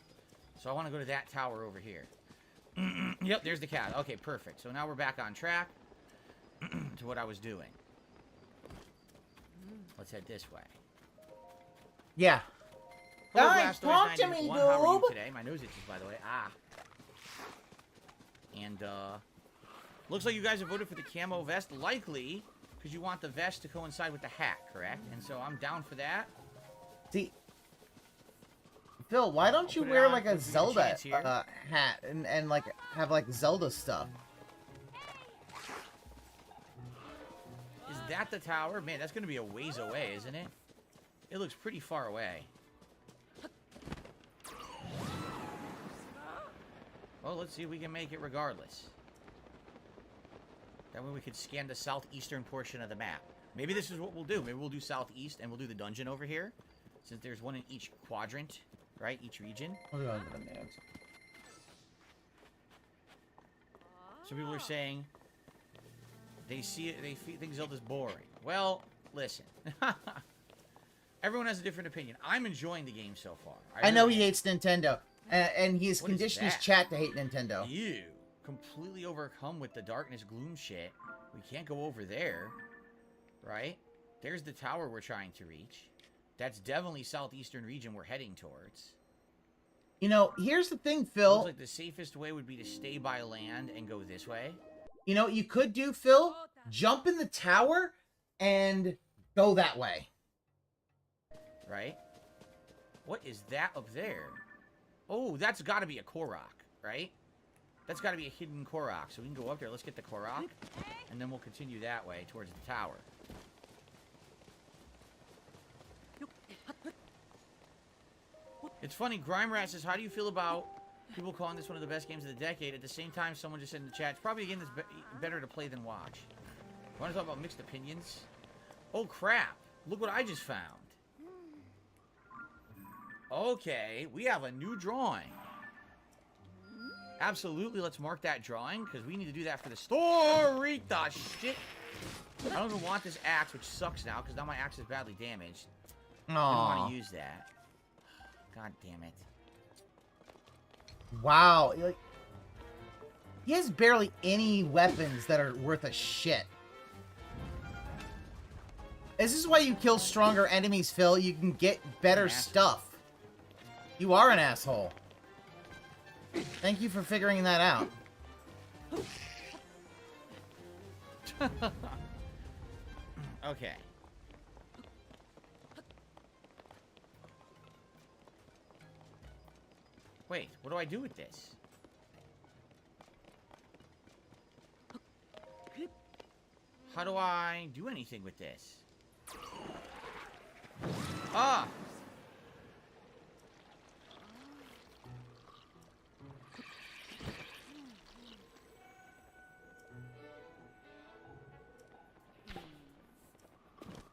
So I want to go to that tower over here. Yep, there's the chasm. Okay, perfect. So now we're back on track to what I was doing. Let's head this way. Yeah. Hello, Guys, Blastoise talk to 981. me, How are you dude. today? My nose itches, by the way. Ah. And, looks like you guys have voted for the camo vest, likely because you want the vest to coincide with the hat, correct? And so I'm down for that. See, Phil, why don't you put it wear on. like a We'll give you a Zelda chance here. hat and like have like Zelda stuff? Is that the tower? Man, that's going to be a ways away, isn't it? It looks pretty far away. Well, let's see if we can make it regardless. That way we could scan the southeastern portion of the map. Maybe this is what we'll do. Maybe we'll do southeast and we'll do the dungeon over here. Since there's one in each quadrant, right? Each region. Some people are saying they see it, they think Zelda's boring. Well, listen. Everyone has a different opinion. I'm enjoying the game so far. I know really he hates Nintendo, and he has What is conditioned his that? chat to hate Nintendo. You completely overcome with the darkness gloom shit. We can't go over there, right? There's the tower we're trying to reach. That's definitely southeastern region we're heading towards. You know, here's the thing, Phil. Looks like the safest way would be to stay by land and go this way. You know what you could do, Phil? Jump in the tower and go that way. Right? What is that up there? Oh, that's got to be a Korok, right? That's got to be a hidden Korok. So we can go up there. Let's get the Korok. And then we'll continue that way towards the tower. It's funny, Grime Rat says, how do you feel about people calling this one of the best games of the decade? At the same time, someone just said in the chat, it's probably a game that's better to play than watch. Want to talk about mixed opinions? Oh, crap. Look what I just found. Okay, we have a new drawing. Absolutely, let's mark that drawing, because we need to do that for the story. The shit. I don't even want this axe, which sucks now, because now my axe is badly damaged. I don't Aw. want to use that. God damn it. Wow. Like, he has barely any weapons that are worth a shit. This is why you kill stronger enemies, Phil. You can get better stuff. You are an asshole. Thank you for figuring that out. Okay. Wait, what do I do with this? How do I do anything with this? Ah!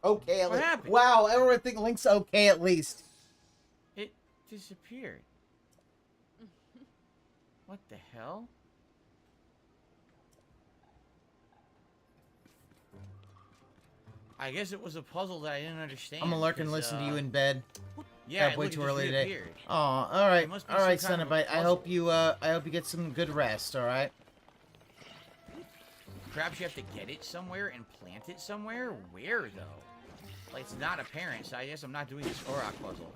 Okay, at What least. happened? Wow, everyone think Link's okay at least. It disappeared. What the hell? I guess it was a puzzle that I didn't understand. I'm gonna lurk and 'cause, listen to you in bed. Yeah, way look, it too just early today. reappeared. Oh, all right, It must be all right, some kind of a Cenobite. I hope you get some good rest. All right. Perhaps you have to get it somewhere and plant it somewhere? Where, though? Like, it's not apparent, so I guess I'm not doing this Korok puzzle.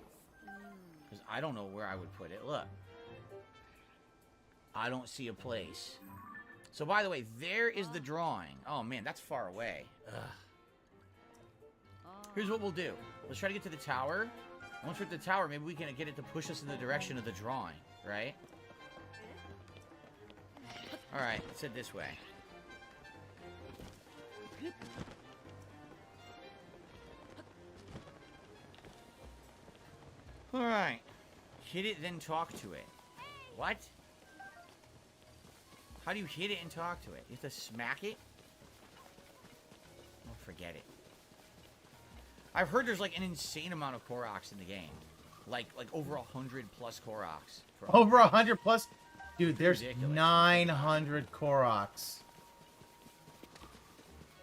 Because I don't know where I would put it. Look. I don't see a place. So, by the way, there is the drawing. Oh, man, that's far away. Ugh. Here's what we'll do. Let's try to get to the tower. Once we're at the tower, maybe we can get it to push us in the direction of the drawing, right? Alright, let's head this way. Alright. Hit it, then talk to it. What? How do you hit it and talk to it? You have to smack it? Oh, forget it. I've heard there's like an insane amount of Koroks in the game. Like over 100 plus Koroks. Over 100 plus? Dude, there's Ridiculous. 900 Koroks.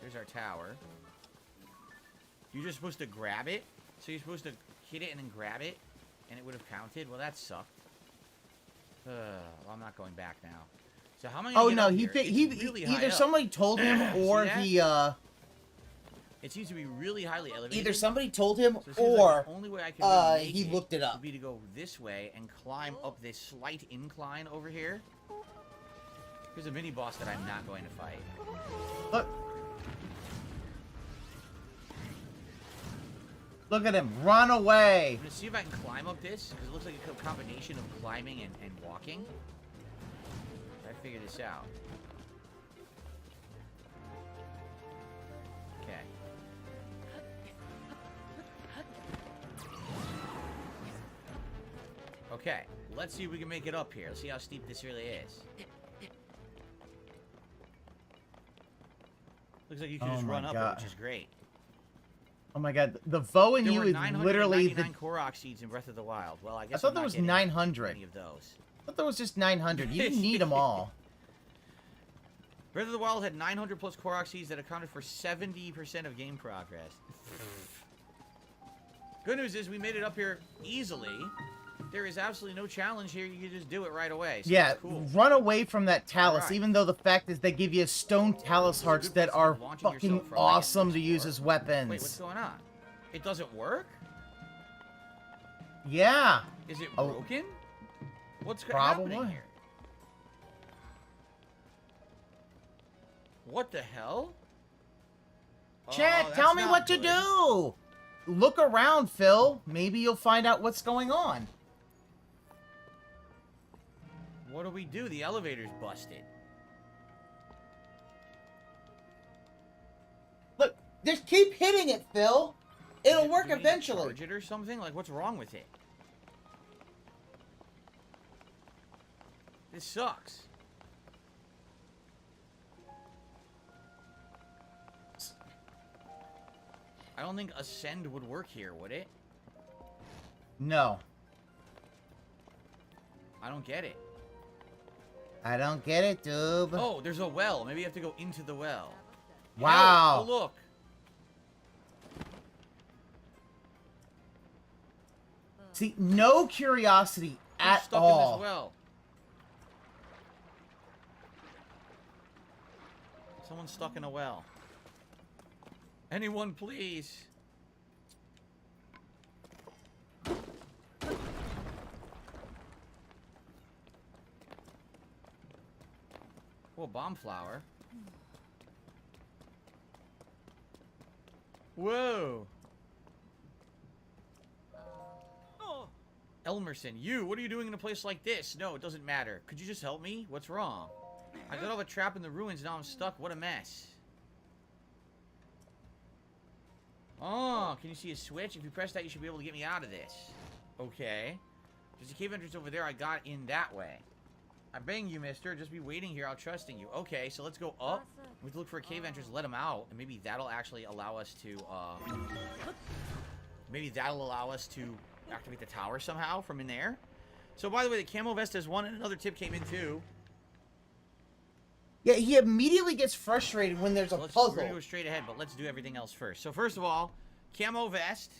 There's our tower. You're just supposed to grab it? So you're supposed to hit it and then grab it? And it would have counted? Well, that sucked. Well, I'm not going back now. So how am I gonna Oh get no, up he here? picked. It's really high Either up. somebody told him or See that? he It seems to be really highly elevated. Either somebody told him, So it seems like or the only way I can really make he looked it up. would be to go this way and climb up this slight incline over here. Here's a mini boss that I'm not going to fight. Look. Look at him, run away! I'm gonna see if I can climb up this, because it looks like a combination of climbing and walking. I figure this out. Okay. Okay, let's see if we can make it up here. Let's see how steep this really is. Looks like you can just run up it, which is great. Oh my god, the Vo and you is literally the... 999 Korok seeds in Breath of the Wild. Well, I guess I thought there was 900. Any of those. I thought there was just 900. You didn't need them all. Breath of the Wild had 900 plus Korok seeds that accounted for 70% of game progress. Good news is we made it up here easily. There is absolutely no challenge here. You can just do it right away. So Yeah, cool. run away from that Talus, Right. even though the fact is they give you stone Talus hearts that are fucking awesome to use as weapons. Wait, what's going on? It doesn't work? Yeah. Is it broken? What's Probably. happening here? What the hell? Chat, Oh, tell that's me not what to good. do. Look around, Phil. Maybe you'll find out what's going on. What do we do? The elevator's busted. Look, just keep hitting it, Phil. It'll work Do we need to eventually. charge it or something? Like, what's wrong with it? This sucks. I don't think Ascend would work here, would it? No. I don't get it. I don't get it, dude. Oh, there's a well. Maybe you have to go into the well. Wow. Oh, look. See, no curiosity I'm at stuck all. in this well. Someone's stuck in a well. Anyone, please. Whoa, bomb flower. Whoa. Elmerson, what are you doing in a place like this? No, it doesn't matter. Could you just help me? What's wrong? I got off a trap in the ruins, now I'm stuck. What a mess. Oh, can you see a switch? If you press that, you should be able to get me out of this. Okay. There's a cave entrance over there. I got in that way. I'm begging you, mister. Just be waiting here. I'm trusting you. Okay, so let's go up. We have to look for a cave entrance, let him out, and maybe that'll actually allow us to, maybe that'll allow us to activate the tower somehow from in there. So, by the way, the camo vest has one, and another tip came in, too. Yeah, he immediately gets frustrated when there's a puzzle. We're gonna go straight ahead, but let's do everything else first. So, first of all, camo vest.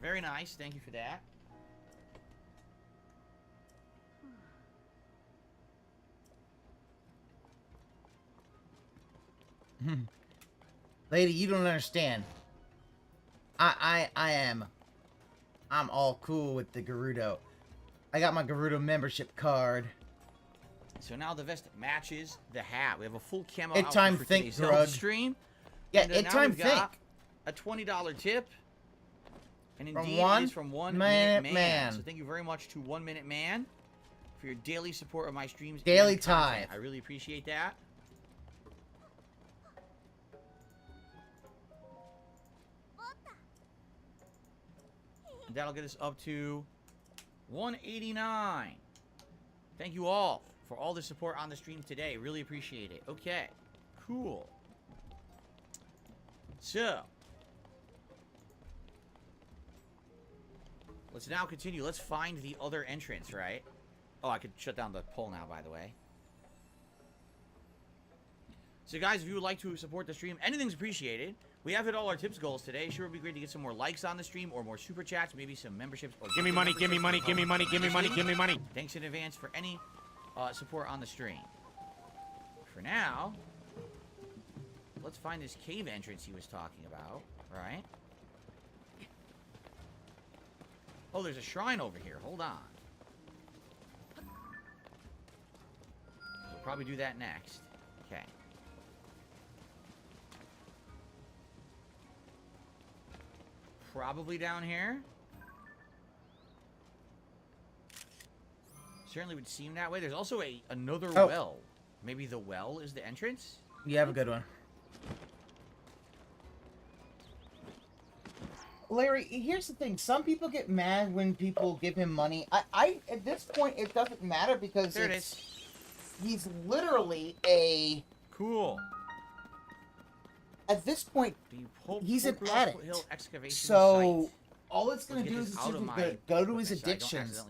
Very nice. Thank you for that. Lady, you don't understand. I'm all cool with the Gerudo. I got my Gerudo membership card. So now the vest matches the hat. We have a full camo It time outfit for think, today's Grug. health stream. Yeah, And, it now time we've got think. a $20 tip. And From indeed, One it is from One Minute Minute Man. So thank you very much to 1 Minute Man for your daily support of my streams. and Daily content. tithe. I really appreciate that. And that'll get us up to 189. Thank you all for all the support on the stream today. Really appreciate it. Okay, cool. So, let's now continue. Let's find the other entrance, right? Oh, I could shut down the poll now, by the way. So, guys, if you would like to support the stream, anything's appreciated. We have hit all our tips goals today. Sure would be great to get some more likes on the stream or more super chats, maybe some memberships. Or Give me money, give me money, give me money, give me money, give me money. Thanks in advance for any support on the stream. For now, let's find this cave entrance he was talking about, right? Oh, there's a shrine over here. Hold on. We'll probably do that next. Okay. Probably down here. Certainly would seem that way. There's also another well. Maybe the well is the entrance? You have a good one. Larry, here's the thing. Some people get mad when people give him money. I at this point, it doesn't matter because there it is. He's literally a... Cool. At this point, he's an addict. Excavation So, site. all it's going to do is go to his addictions,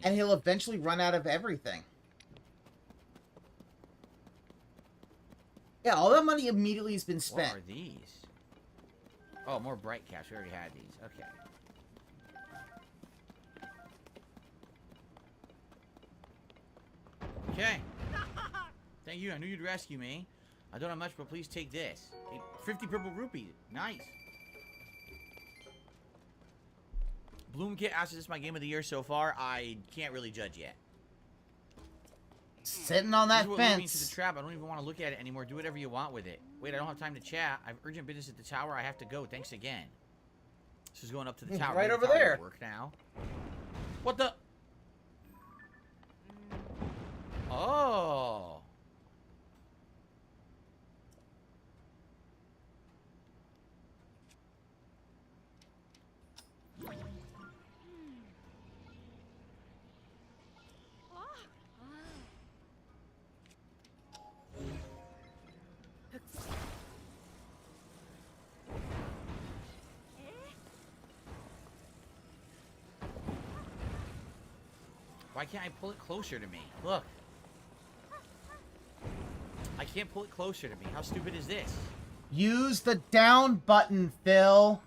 and he'll eventually run out of everything. Yeah, all that money immediately has been spent. What are these? Oh, more bright caps. We already had these. Okay. Okay. Thank you. I knew you'd rescue me. I don't have much, but please take this. 50 purple rupees. Nice. Bloomkit asks, is this my game of the year so far? I can't really judge yet. Sitting on that This is what led me fence. into the trap. I don't even want to look at it anymore. Do whatever you want with it. Wait, I don't have time to chat. I have urgent business at the tower. I have to go. Thanks again. This is going up to the tower. Right The over tower there. will work now. What the? Oh. Why can't I pull it closer to me? Look. I can't pull it closer to me. How stupid is this? Use the down button, Phil.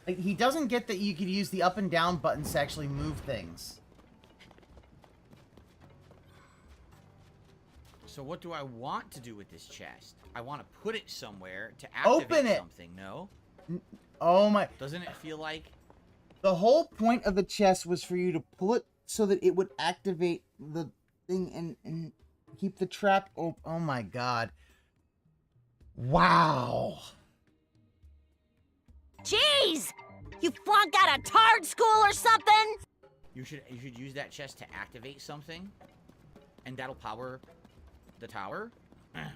Like, he doesn't get that you could use the up and down buttons to actually move things. So what do I want to do with this chest? I want to put it somewhere to activate Open it. something, no? Oh my... Doesn't it feel like... The whole point of the chest was for you to pull it so that it would activate the thing and keep the trap open. Oh my god. Wow. Jeez! You flunked out of tard school or something? You should use that chest to activate something, and that'll power the tower,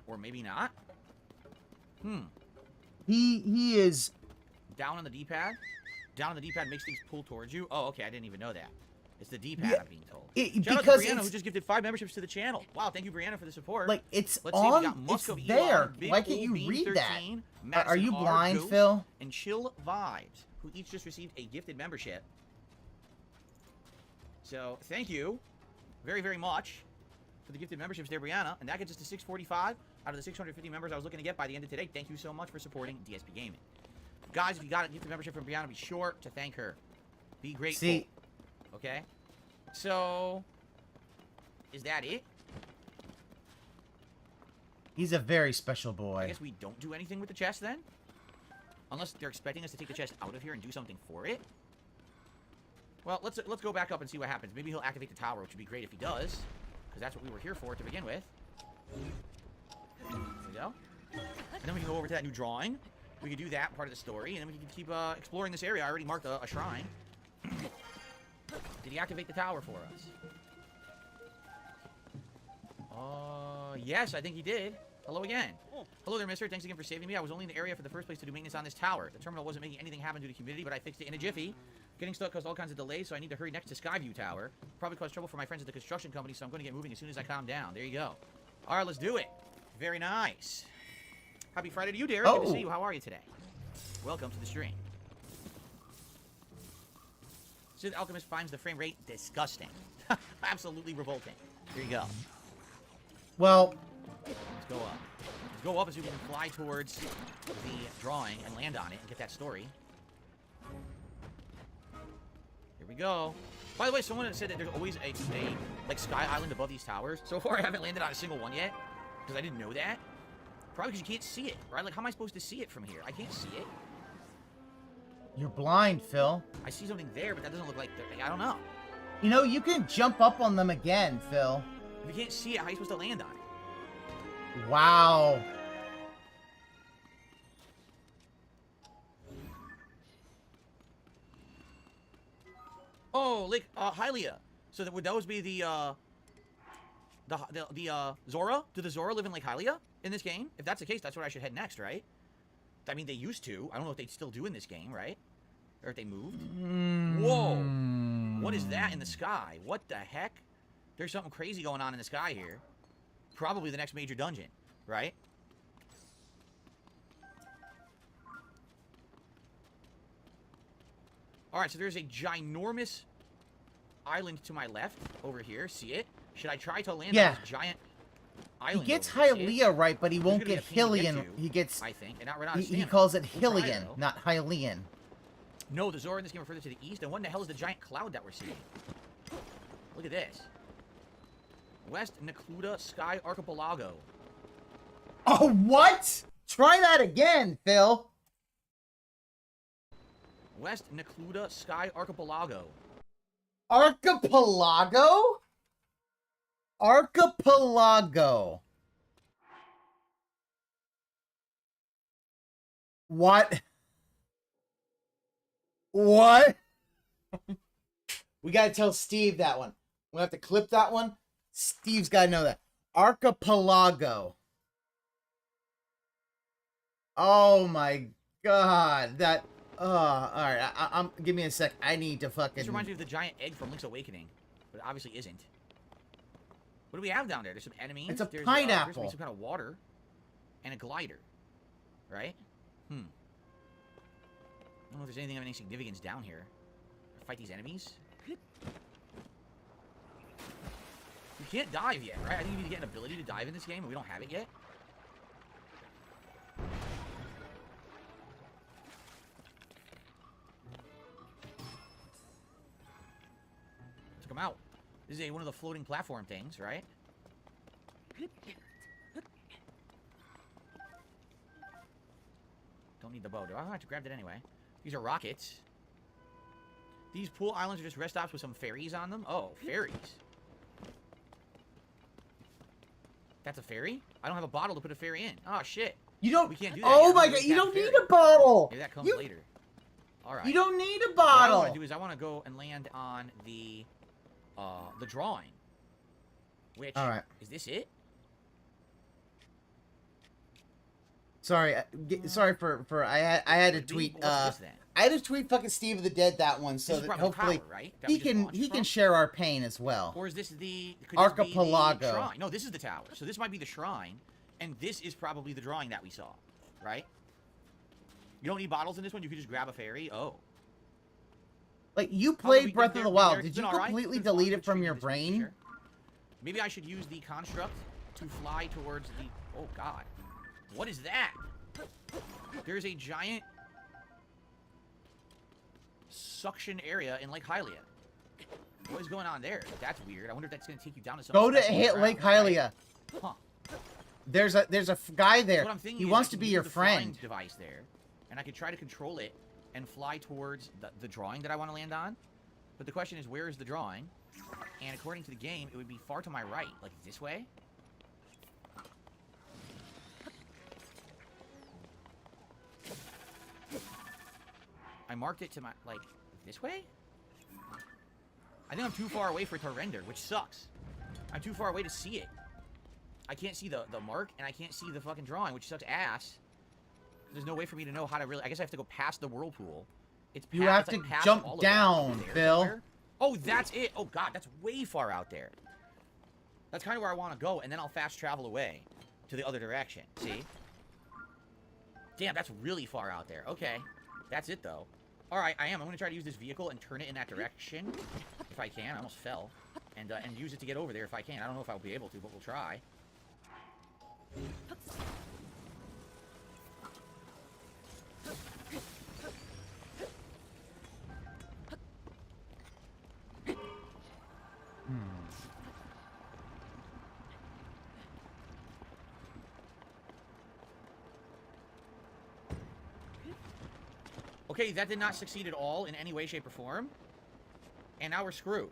or maybe not. He is down on the D-pad. Down on the D-pad makes things pull towards you. Oh, okay, I didn't even know that. It's the D-pad, I'm being told. Shout out to Brianna, who just gifted 5 memberships to the channel. Wow, thank you, Brianna, for the support. like it's Let's see, we on. got It's Musco there. Elon, Big Why can't Ol' you Bean read 13, that? Are you Madison R, blind, Ghost, Phil? And Chill Vibes, who each just received a gifted membership. So thank you, very, very much, for the gifted memberships there, Brianna. And that gets us to 645 out of the 650 members I was looking to get by the end of today. Thank you so much for supporting DSP Gaming. Guys, if you got a gifted membership from Brianna, be sure to thank her. Be grateful. See. Okay? So, is that it? He's a very special boy. I guess we don't do anything with the chest then? Unless they're expecting us to take the chest out of here and do something for it? Well, let's go back up and see what happens. Maybe he'll activate the tower, which would be great if he does. Because that's what we were here for to begin with. There we go. And then we can go over to that new drawing. We can do that part of the story, and then we can keep exploring this area. I already marked a shrine. Did he activate the tower for us? Yes, I think he did. Hello again. Hello there, mister. Thanks again for saving me. I was only in the area for the first place to do maintenance on this tower. The terminal wasn't making anything happen due to humidity, but I fixed it in a jiffy. Getting stuck caused all kinds of delays, so I need to hurry next to Skyview Tower. Probably caused trouble for my friends at the construction company, so I'm going to get moving as soon as I calm down. There you go. All right, let's do it. Very nice. Happy Friday to you, Derek. Good to see you. How are you today? Welcome to the stream. Sith Alchemist finds the frame rate disgusting. Absolutely revolting. Here you go. Well, let's go up. Let's go up as we can fly towards the drawing and land on it and get that story. Here we go. By the way, someone said that there's always a like sky island above these towers. So far, I haven't landed on a single one yet because I didn't know that. Probably because you can't see it, right? Like, how am I supposed to see it from here? I can't see it. You're blind, Phil. I see something there, but that doesn't look like... I don't know. You know, you can jump up on them again, Phil. If you can't see it, how are you supposed to land on it? Wow. Oh, like, Hylia. So would those be the Zora? Do the Zora live in Lake Hylia in this game? If that's the case, that's where I should head next, right? I mean, they used to. I don't know if they still do in this game, right? Or if they moved. Whoa. What is that in the sky? What the heck? There's something crazy going on in the sky here. Probably the next major dungeon, right? Alright, so there's a ginormous island to my left over here. See it? Should I try to land on this giant island? He gets Hylia right, but he won't get Hylian. He gets... I think. And not he calls it Hylian, not Hylian. No, the Zora in this game are further to the east. And what in the hell is the giant cloud that we're seeing? Look at this. West Necluda Sky Archipelago. Oh, what? Try that again, Phil. West Necluda Sky Archipelago. Archipelago? Archipelago. What? What? We gotta tell Steve that one. We have to clip that one. Steve's gotta know that. Archipelago. Oh my god. That... alright. I'm give me a sec. I need to fucking... This reminds me of the giant egg from Link's Awakening. But it obviously isn't. What do we have down there? There's some enemies. It's a there's, pineapple. There's some kind of water. And a glider. Right? I don't know if there's anything of any significance down here. Fight these enemies. You can't dive yet, right? I think you need to get an ability to dive in this game, and we don't have it yet. Took him out. This is one of the floating platform things, right? Don't need the bow. Do I have to grab it anyway? These are rockets. These pool islands are just rest stops with some ferries on them. Oh, ferries. That's a ferry? I don't have a bottle to put a ferry in. Oh, shit. You don't... We can't do that. Oh my god, you don't need a bottle! Maybe that comes later. Alright. You don't need a What bottle! I want to do is I want to go and land on the drawing. Which... Alright. Is this it? Sorry, sorry for I had to tweet I had to tweet fucking Steve of the Dead that one so that hopefully power, right? That he can share our pain as well. Or is this the Archipelago? This be the shrine? No, this is the tower. So this might be the shrine, and this is probably the drawing that we saw, right? You don't need bottles in this one. You could just grab a ferry. Oh, like you played Breath of the Wild. Did you completely delete it from your brain? Maybe I should use the construct to fly towards the. Oh God. What is that? There's a giant suction area in Lake Hylia. What is going on there? That's weird. I wonder if that's going to take you down to some... Go to hit Lake Hylia. Right? Huh. There's a guy there. He wants to be your friend. Flying device there, and I could try to control it and fly towards the drawing that I want to land on. But the question is, where is the drawing? And according to the game, it would be far to my right, like this way. I marked it to my, like, this way? I think I'm too far away for it to render, which sucks. I'm too far away to see it. I can't see the mark, and I can't see the fucking drawing, which sucks ass. There's no way for me to know how to really... I guess I have to go past the whirlpool. You have to jump down, Phil. Oh, that's it. Oh, God, that's way far out there. That's kind of where I want to go, and then I'll fast travel away to the other direction. See? Damn, that's really far out there. Okay. That's it, though. Alright, I'm going to try to use this vehicle and turn it in that direction. If I can. I almost fell. And use it to get over there if I can. I don't know if I'll be able to, but we'll try. Okay, that did not succeed at all in any way, shape, or form. And now we're screwed.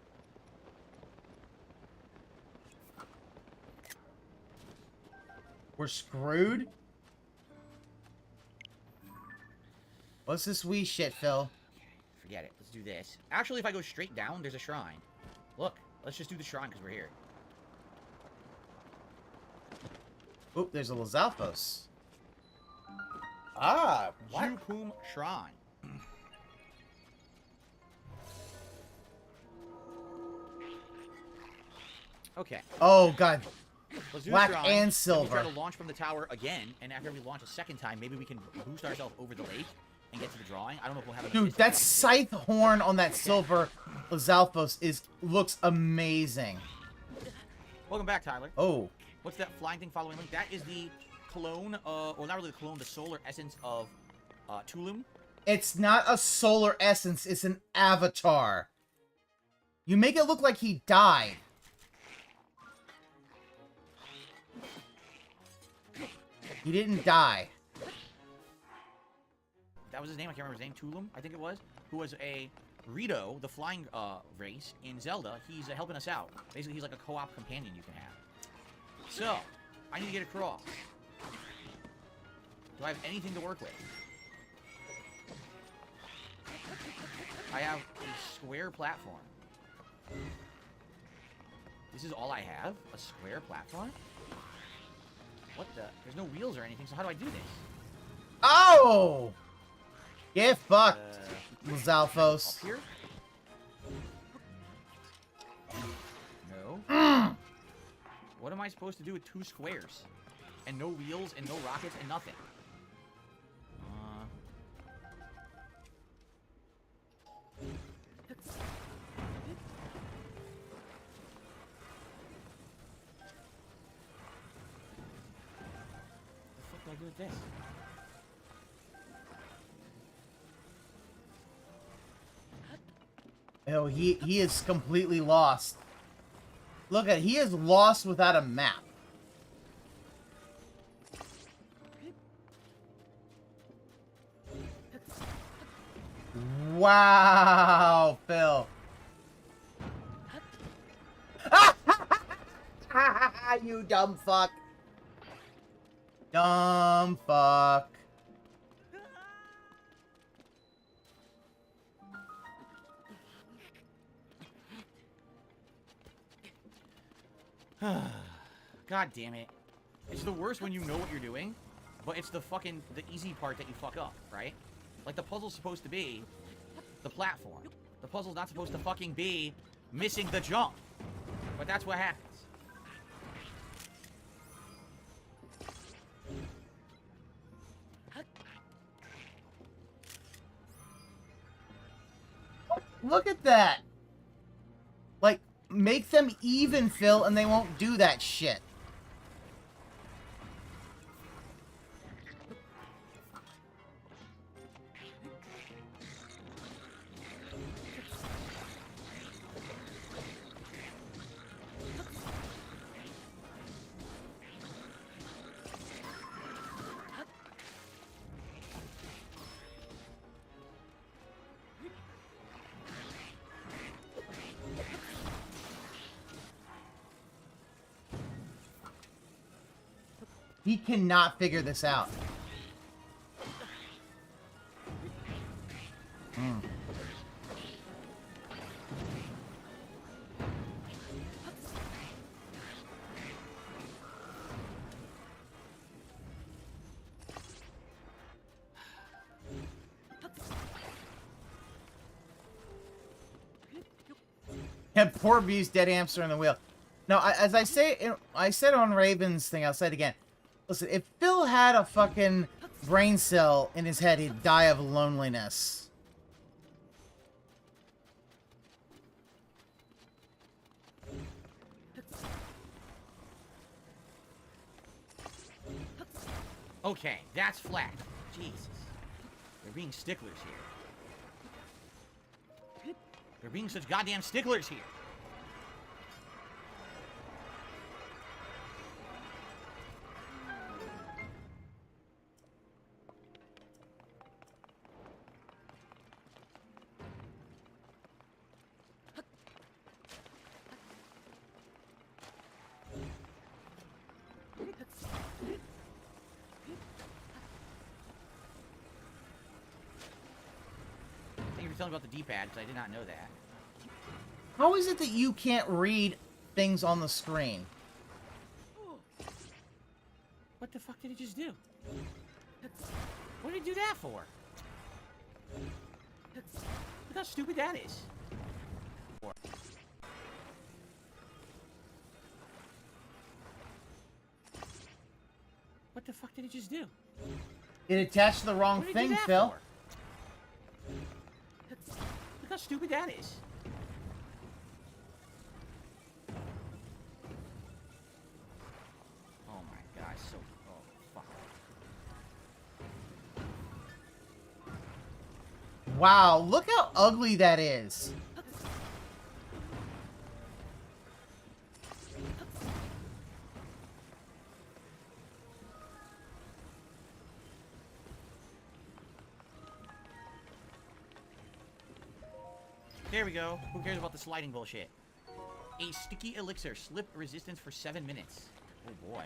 We're screwed? What's this wee shit, Phil? Forget it. Let's do this. Actually, if I go straight down, there's a shrine. Look, let's just do the shrine because we're here. Oop, there's a Lizalfos. Ah, what? Jupum Shrine. Okay. Oh, God. Let's do Black the shrine, and then silver. we'll try to launch from the tower again, and after we launch a second time, maybe we can boost ourselves over the lake and get to the drawing. I don't know if we'll have enough. Dude, that scythe horn on that silver Lizalfos looks amazing. Welcome back, Tyler. Oh. What's that flying thing following link? That is the clone, well, not really the clone, the solar essence of Tulum. It's not a solar essence, it's an avatar. You make it look like he died. He didn't die. That was his name. I can't remember his name. Tulum, I think it was. Who was a Rito, the flying race in Zelda. He's helping us out. Basically, he's like a co-op companion you can have. So, I need to get across. Do I have anything to work with? I have a square platform. This is all I have? A square platform? What the? There's no wheels or anything, so how do I do this? Oh! Get fucked, Lizalfos. Up here? No. What am I supposed to do with 2 squares? And no wheels, and no rockets, and nothing. What the fuck do I do with this? Oh, he is completely lost. Look at, he is lost without a map. Wow, Phil. You dumb fuck. Dumb fuck. God damn it. It's the worst when you know what you're doing, but it's the easy part that you fuck up, right? Like, the puzzle's supposed to be the platform. The puzzle's not supposed to fucking be missing the jump. But that's what happens. Look at that. Like, make them even, Phil, and they won't do that shit. He cannot figure this out. Yeah, poor B's dead hamster in the wheel. No, as I say, I said on Raven's thing, I'll say it again. Listen, if Phil had a fucking brain cell in his head, he'd die of loneliness. Okay, that's flat. Jesus. They're being sticklers here. They're being such goddamn sticklers here. telling me about the D-pad, because I did not know that. How is it that you can't read things on the screen? What the fuck did he just do? What did he do that for? Look how stupid that is. What the fuck did he just do? It attached the wrong What did he do thing, that Phil. for? Look how stupid that is. Oh my god, so... Oh, fuck. Wow, look how ugly that is. There we go. Who cares about the sliding bullshit? A sticky elixir. Slip resistance for 7 minutes. Oh boy.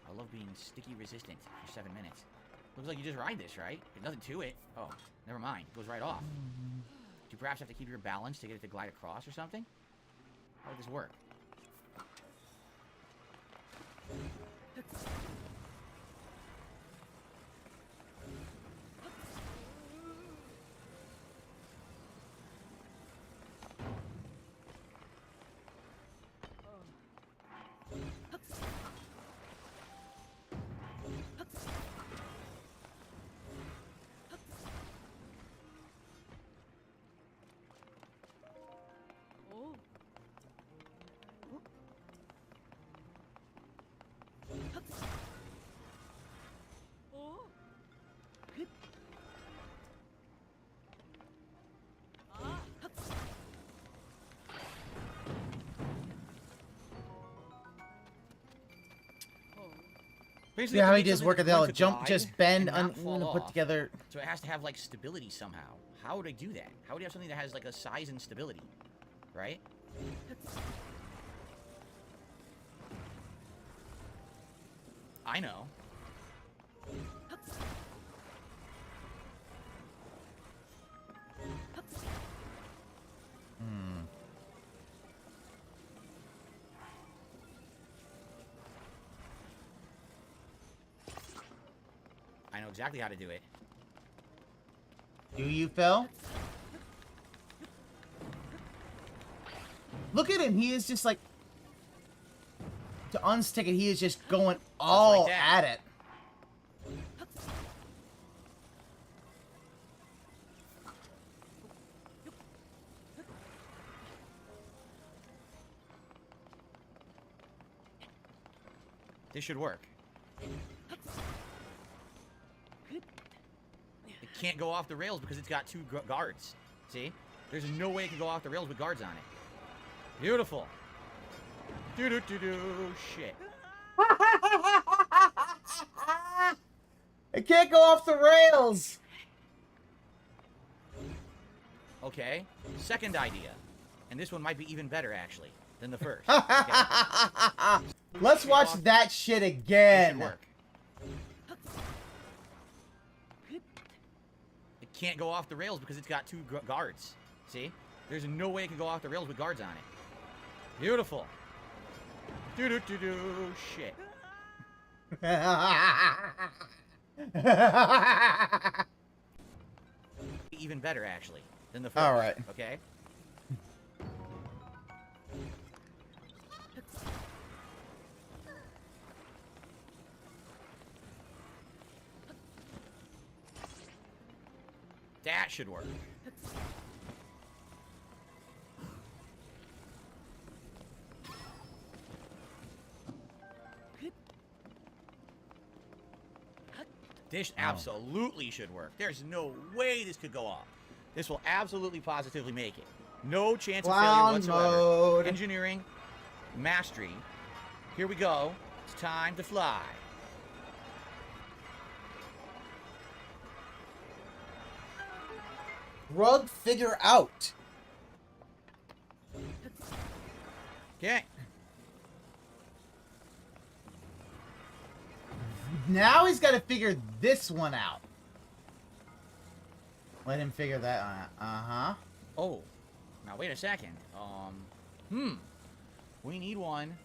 I love being sticky resistant for 7 minutes. Looks like you just ride this, right? There's nothing to it. Oh, never mind. It goes right off. Do you perhaps have to keep your balance to get it to glide across or something? How would this work? Basically, Yeah, how to he make does something work that's at going the to jump, glide just bend, and not fall put off. together. So it has to have like stability somehow. How would I do that? How would you have something that has like a size and stability? Right? I know. I know exactly how to do it. Do you, Phil? Look at him. He is just like... To unstick it, he is just going all at it. This should work. It can't go off the rails because it's got two guards. See? There's no way it can go off the rails with guards on it. Beautiful. Do-do-do-do. Shit. It can't go off the rails. Okay. Second idea. And this one might be even better, actually, than the first. Okay? Let's watch that shit again. This should work. It can't go off the rails because it's got two guards. See? There's no way it can go off the rails with guards on it. Beautiful. Do-do-do-do. Shit. Even better, actually, than the first. All right. Okay? That should work. This absolutely should work. There's no way this could go off. This will absolutely positively make it. No chance of failure whatsoever. Mode. Engineering, mastery. Here we go. It's time to fly. Rug figure out. Okay. Now he's got to figure this one out. Let him figure that out. Uh-huh. Oh. Now, wait a second. We need one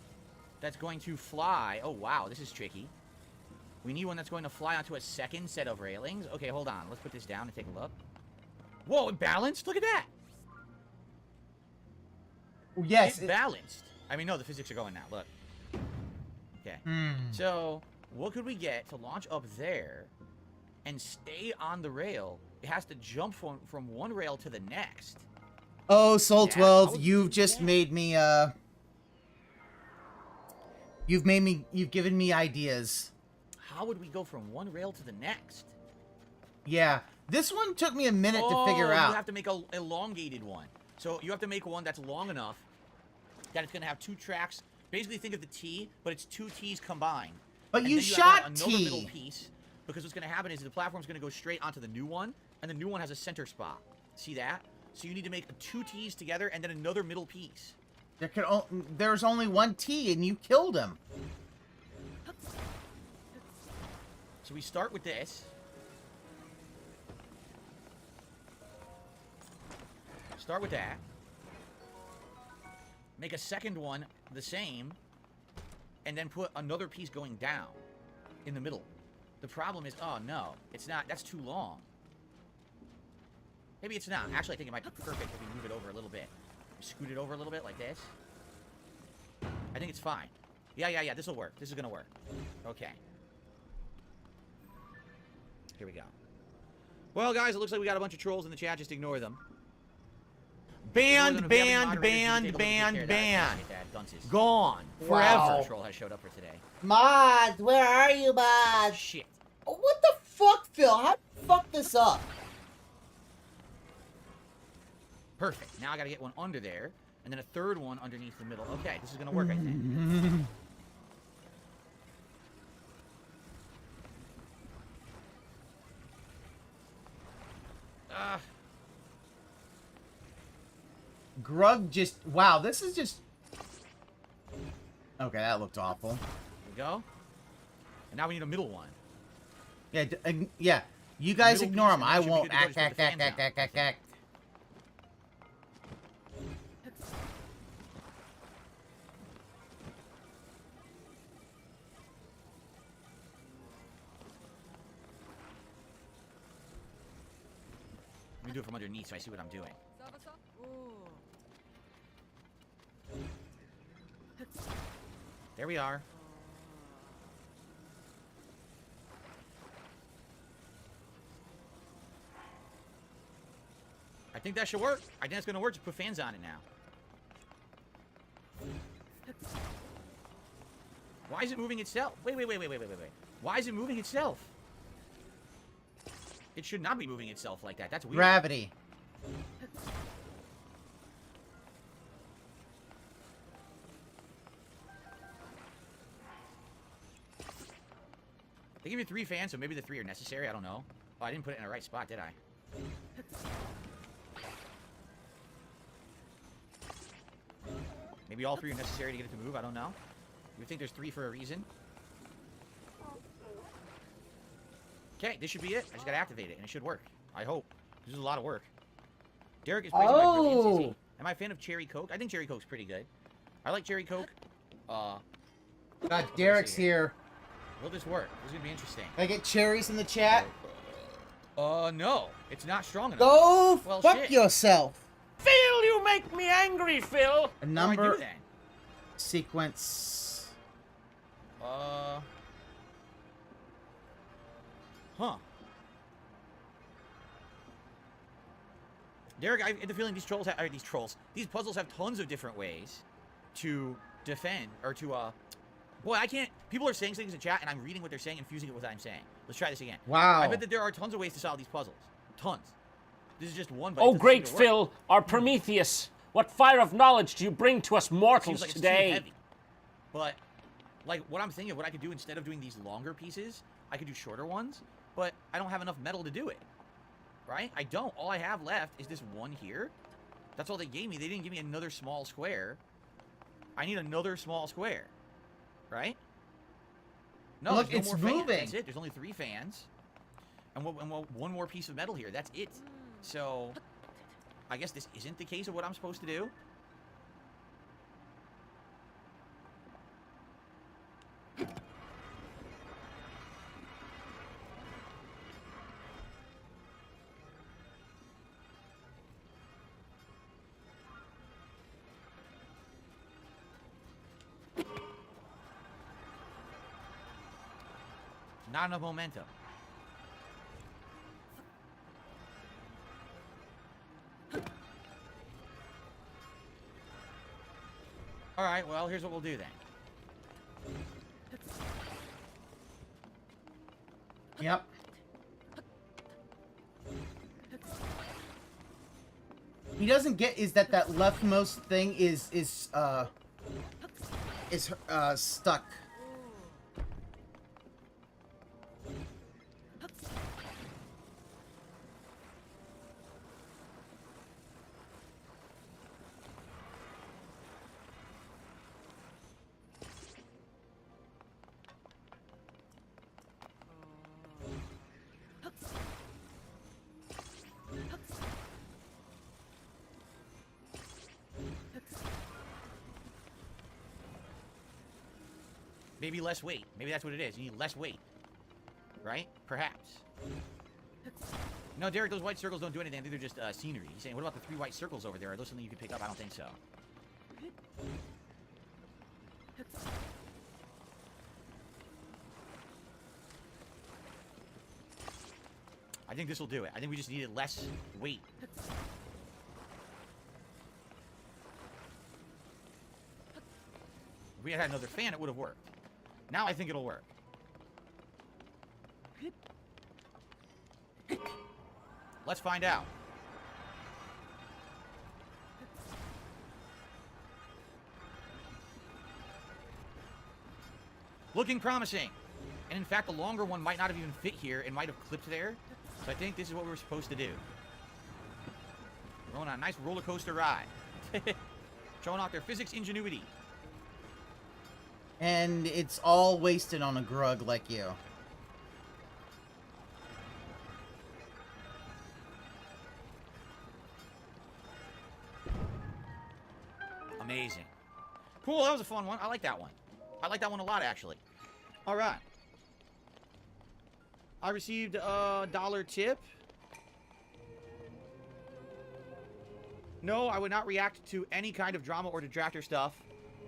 that's going to fly. Oh, wow. This is tricky. We need one that's going to fly onto a second set of railings. Okay, hold on. Let's put this down and take a look. Whoa, it balanced? Look at that. Yes. It's balanced. I mean, no, the physics are going now. Look. Okay. So, what could we get to launch up there and stay on the rail? It has to jump from one rail to the next. Oh, Soul 12, you've just made me, you've given me ideas. How would we go from one rail to the next? Yeah. This one took me a minute to figure out. You have to make an elongated one. So you have to make one that's long enough that it's going to have 2 tracks. Basically, think of the T, but it's 2 T's combined. But and you then shot have to have another T. middle piece, because what's going to happen is the platform's going to go straight onto the new one, and the new one has a center spot. See that? So you need to make 2 T's together and then another middle piece. There's only 1 T, and you killed him. So we start with this. Start with that. Make a second one the same. And then put another piece going down in the middle. The problem is, oh no, it's not. That's too long. Maybe it's not. Actually, I think it might be perfect if we move it over a little bit. Scoot it over a little bit like this. I think it's fine. Yeah, this will work. This is going to work. Okay. Here we go. Well, guys, it looks like we got a bunch of trolls in the chat. Just ignore them. Banned. Gone. Forever. Troll has showed up for today. Mods, where are you, mods? Shit. Oh, what the fuck, Phil? How did you fuck this up? Perfect. Now I gotta get one under there, and then a third one underneath the middle. Okay, this is gonna work, I think. Grug just... Wow, this is just... Okay, that looked awful. There we go. And now we need a middle one. Yeah, yeah. You guys ignore him. I won't. Act. Let me do it from underneath so I see what I'm doing. There we are. I think that should work. I think that's gonna work. Just put fans on it now. Why is it moving itself? Wait. Why is it moving itself? It should not be moving itself like that. That's weird. Gravity. They give you 3 fans, so maybe the 3 are necessary. I don't know. Oh, I didn't put it in the right spot, did I? Maybe all 3 are necessary to get it to move. I don't know. You think there's 3 for a reason? Okay, this should be it. I just gotta activate it, and it should work. I hope. This is a lot of work. Derek is praising my brilliance. Is he? Am I a fan of Cherry Coke? I think Cherry Coke's pretty good. I like Cherry Coke. God, Derek's here. Will this work? This is gonna be interesting. Can I get cherries in the chat? No. It's not strong enough. Go well, fuck shit. yourself. Phil, you make me angry, Phil. A number sequence. Huh. Derek, I get the feeling these puzzles have tons of different ways to defend, or to, boy, I can't, people are saying things in chat, and I'm reading what they're saying and fusing it with what I'm saying. Let's try this again. Wow. I bet that there are tons of ways to solve these puzzles. Tons. This is just one, but oh, great Phil, our Prometheus. What fire of knowledge do you bring to us mortals like today? Too heavy. But, like, what I'm thinking of, what I could do instead of doing these longer pieces, I could do shorter ones, but I don't have enough metal to do it. Right? I don't. All I have left is this one here. That's all they gave me. They didn't give me another small square. I need another small square. Right? No, look, there's no it's more moving. Fans. That's it. There's only 3 fans. And one more piece of metal here. That's it. So, I guess this isn't the case of what I'm supposed to do. Not enough momentum. Alright, well, here's what we'll do then. Yep. He doesn't get is that leftmost thing is stuck. Maybe less weight. Maybe that's what it is. You need less weight. Right? Perhaps. No, Derek, those white circles don't do anything. I think they're just scenery. He's saying, what about the 3 white circles over there? Are those something you can pick up? I don't think so. I think this will do it. I think we just needed less weight. If we had had another fan, it would have worked. Now I think it'll work. Let's find out. Looking promising. And in fact, the longer one might not have even fit here. It might have clipped there. So I think this is what we were supposed to do. We're going on a nice roller coaster ride. Showing off their physics ingenuity. And it's all wasted on a grug like you. Amazing. Cool, that was a fun one. I like that one. I like that one a lot, actually. All right. I received a $1 tip. No, I would not react to any kind of drama or detractor stuff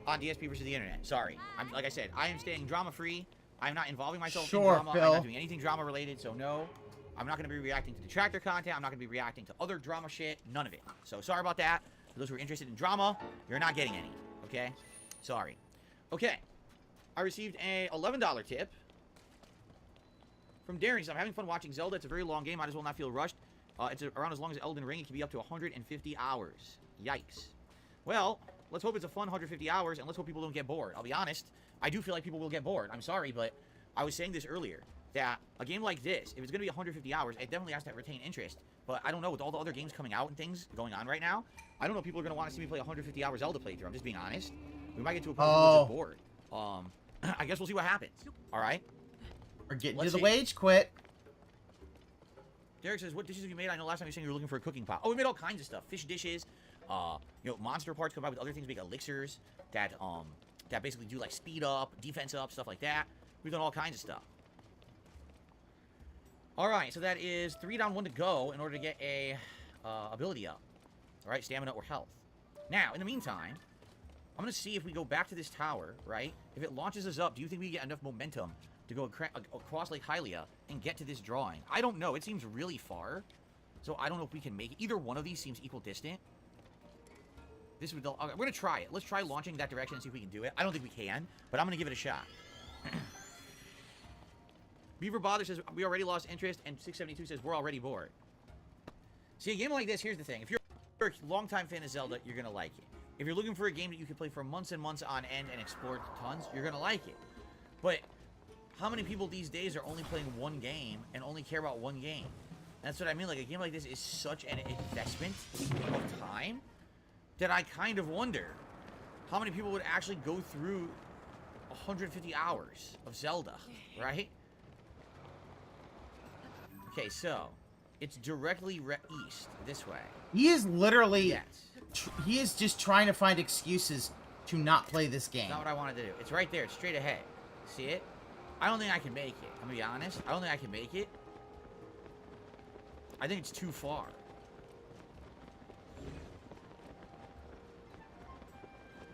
on DSP versus the internet. Sorry. Like I said, I am staying drama-free. I'm not involving myself in drama. Phil. I'm not doing anything drama-related, so no. I'm not going to be reacting to detractor content. I'm not going to be reacting to other drama shit. None of it. So sorry about that. For those who are interested in drama, you're not getting any. Okay? Sorry. Okay. I received a $11 tip from Darren. I'm having fun watching Zelda. It's a very long game. Might as well not feel rushed. It's around as long as Elden Ring. It can be up to 150 hours. Yikes. Well, let's hope it's a fun 150 hours, and let's hope people don't get bored. I'll be honest, I do feel like people will get bored. I'm sorry, but I was saying this earlier, that a game like this, if it's going to be 150 hours, it definitely has to retain interest. But I don't know, with all the other games coming out and things going on right now, I don't know if people are going to want to see me play 150 hours Zelda playthrough. I'm just being honest. We might get to a point where we're just bored. I guess we'll see what happens. All right? We're getting to the wage quit. Derek says, what dishes have you made? I know last time you were saying you were looking for a cooking pot. Oh, we made all kinds of stuff. Fish dishes. You know, monster parts come out with other things, make elixirs that basically do like speed up, defense up, stuff like that. We've done all kinds of stuff. All right, so that is 3 down, 1 to go in order to get a ability up. All right, stamina or health. Now, in the meantime, I'm gonna see if we go back to this tower, right? If it launches us up, do you think we get enough momentum to go across Lake Hylia and get to this drawing? I don't know. It seems really far, so I don't know if we can make it. Either one of these seems equal distant. This would. Okay, we're gonna try it. Let's try launching that direction and see if we can do it. I don't think we can, but I'm gonna give it a shot. Beaver Bother says we already lost interest, and 672 says we're already bored. See, a game like this, here's the thing: if you're a longtime fan of Zelda, you're gonna like it. If you're looking for a game that you can play for months and months on end and explore tons, you're gonna like it. But how many people these days are only playing one game and only care about one game? That's what I mean. Like, a game like this is such an investment of time that I kind of wonder how many people would actually go through 150 hours of Zelda, right? Okay, so It's directly east, this way. He is literally... Yes. He is just trying to find excuses to not play this game. Not what I wanted to do. It's right there. It's straight ahead. See it? I don't think I can make it. I'm gonna be honest. I don't think I can make it. I think it's too far.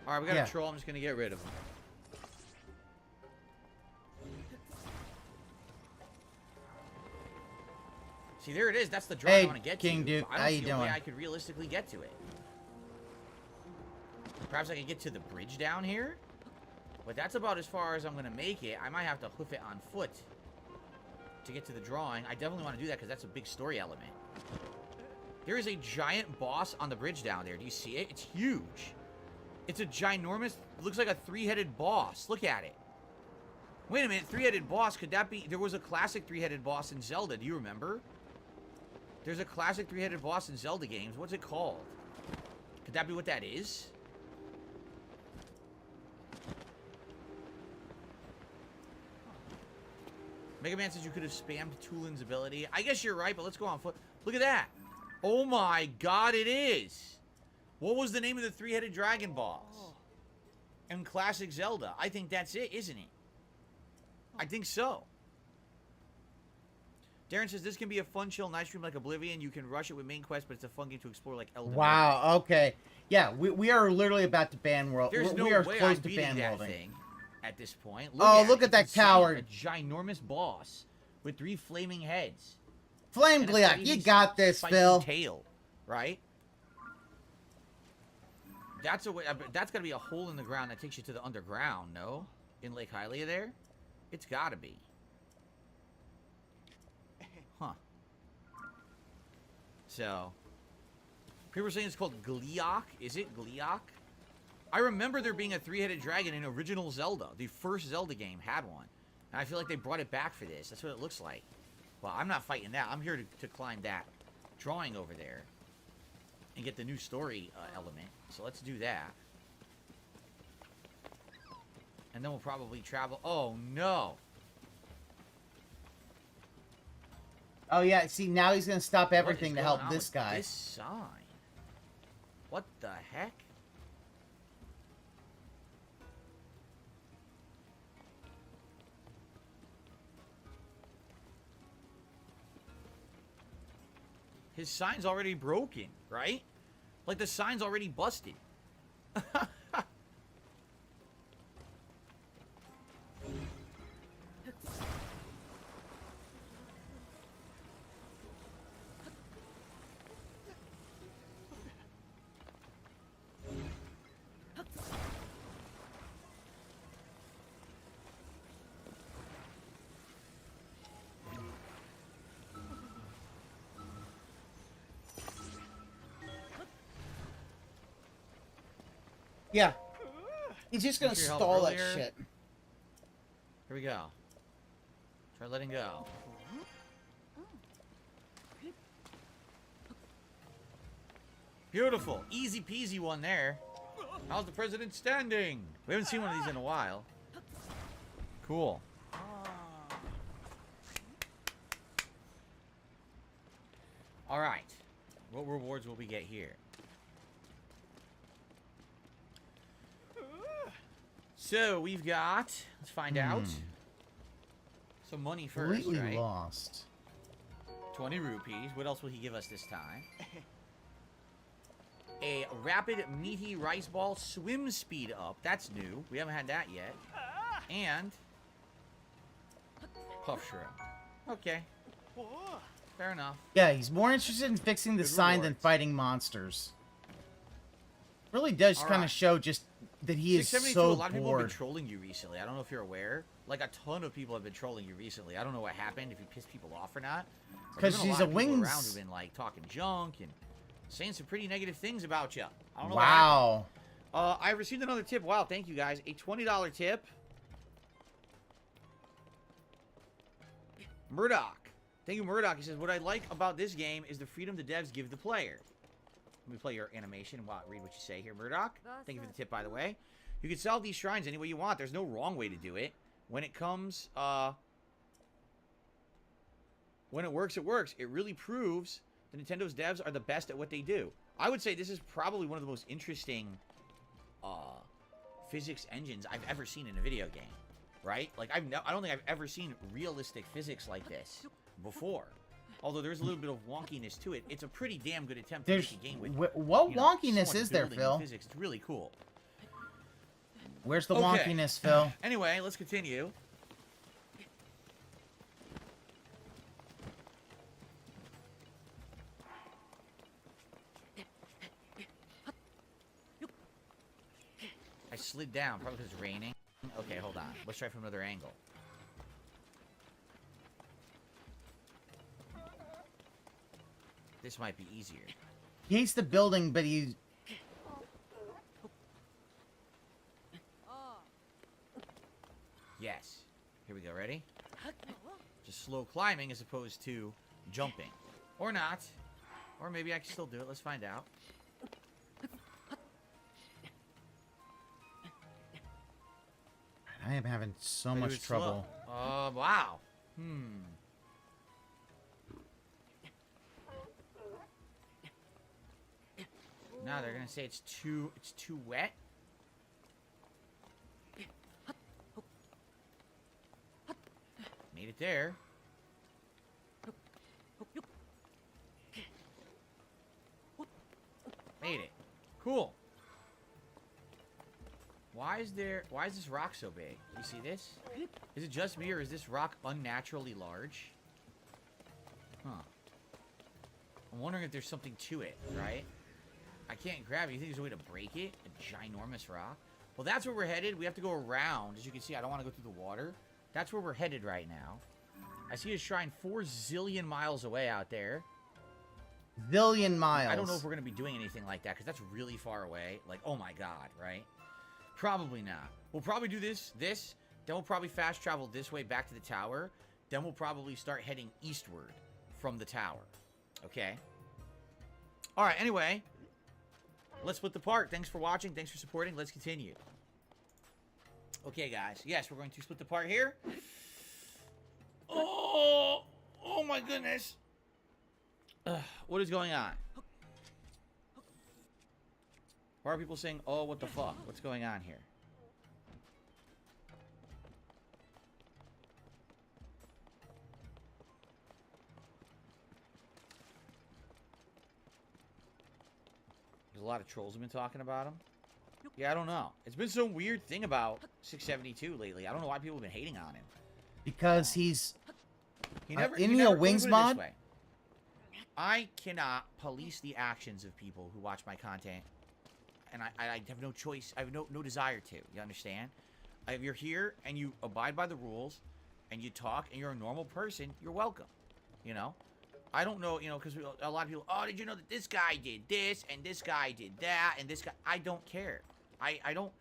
Alright, we got a troll. I'm just gonna get rid of him. See, there it is. That's the drawing I want to get King to. Duke, I how don't you see a way doing? I could realistically get to it. Perhaps I could get to the bridge down here? But that's about as far as I'm going to make it. I might have to hoof it on foot to get to the drawing. I definitely want to do that because that's a big story element. There is a giant boss on the bridge down there. Do you see it? It's huge. It's a ginormous... It looks like a three-headed boss. Look at it. Wait a minute. Three-headed boss. Could that be... There was a classic three-headed boss in Zelda. Do you remember? There's a classic three-headed boss in Zelda games. What's it called? Could that be what that is? Mega Man says you could have spammed Tulin's ability. I guess you're right, but let's go on foot. Look at that. Oh my god, it is. What was the name of the three-headed dragon boss? In classic Zelda. I think that's it, isn't it? I think so. Darren says this can be a fun, chill, nice stream like Oblivion. You can rush it with main quest, but it's a fun game to explore like Elden Ring. Wow, okay. Yeah, we are literally about to ban world. There's no we are way close I'm to beating ban that worlding. thing at this point. Look at that It's insane. coward. A ginormous boss with 3 flaming heads. Flame And a Gliok, crazy you got this, spiky Phil. tail, right? That's a way. That's got to be a hole in the ground that takes you to the underground. No, in Lake Hylia there, it's got to be. Huh. So, people are saying it's called Gliok. Is it Gliok? I remember there being a 3-headed dragon in original Zelda. The first Zelda game had one. And I feel like they brought it back for this. That's what it looks like. Well, I'm not fighting that. I'm here to climb that drawing over there. And get the new story element. So let's do that. And then we'll probably travel... Oh, no. Oh yeah, see now he's gonna stop What everything is to going help on this with guy. This sign. What the heck? His sign's already broken, right? Like the sign's already busted. Yeah. He's just gonna Thanks for your help stall that earlier. shit. Here we go. Try letting go. Beautiful. Easy peasy one there. How's the president standing? We haven't seen one of these in a while. Cool. All right. What rewards will we get here? So we've got, let's find out. Some money first, Completely right? lost. 20 rupees. What else will he give us this time? A rapid meaty rice ball swim speed up. That's new. We haven't had that yet. And puff shrimp. Okay. Fair enough. Yeah, he's more interested in fixing the Good sign than rewards. fighting monsters. Really does kind of Alright. show just that he is 672, so a lot of people have been bored. trolling you recently. I don't know if you're aware. Like, a ton of people have been trolling you recently. I don't know what happened, if you pissed people off or not. But 'Cause there's been she's lot a of people wings- around who've been, like, talking junk and saying some pretty negative things about you. I don't know Wow. what happened. I received another tip. Wow, thank you, guys. A $20 tip. Murdoch. Thank you, Murdoch. He says, what I like about this game is the freedom the devs give the player. Let me play your animation and read what you say here, Murdoch. Thank you for the tip, by the way. You can sell these shrines any way you want. There's no wrong way to do it. When it comes, when it works, it works. It really proves that Nintendo's devs are the best at what they do. I would say this is probably one of the most interesting physics engines I've ever seen in a video game, right? Like, I don't think I've ever seen realistic physics like this before. Although there's a little bit of wonkiness to it, it's a pretty damn good attempt to make a game with. What wonkiness is there, Phil? Physics. It's really cool. Where's the wonkiness, Phil? Anyway, let's continue. I slid down, probably because it's raining. Okay, hold on. Let's try from another angle. This might be easier. He hates the building, but he's... Yes. Here we go. Ready? Just slow climbing as opposed to jumping. Or not. Or maybe I can still do it. Let's find out. I am having so much trouble. Wow. Now they're gonna say it's too wet. Made it there. Made it. Cool. Why is this rock so big? You see this? Is it just me, or is this rock unnaturally large? Huh. I'm wondering if there's something to it, right? I can't grab it. You think there's a way to break it? A ginormous rock? Well, that's where we're headed. We have to go around. As you can see, I don't want to go through the water. That's where we're headed right now. I see a shrine 4 zillion miles away out there. Zillion miles. I don't know if we're going to be doing anything like that, because that's really far away. Like, oh my god, right? Probably not. We'll probably do this, then we'll probably fast travel this way back to the tower. Then we'll probably start heading eastward from the tower. Okay? Alright, anyway. Let's split the part. Thanks for watching. Thanks for supporting. Let's continue. Okay, guys. Yes, we're going to split the part here. Oh my goodness. What is going on? Why are people saying, oh, what the fuck? What's going on here? There's a lot of trolls have been talking about him. Yeah, I don't know. It's been some weird thing about 672 lately. I don't know why people have been hating on him. Because he's... He never, isn't he he a never, Wings mod? I cannot police the actions of people who watch my content. And I have no choice. I have no desire to. You understand? If you're here and you abide by the rules and you talk and you're a normal person, you're welcome. You know? I don't know, you know, because a lot of people, oh, did you know that this guy did this and this guy did that and this guy... I don't care. I don't...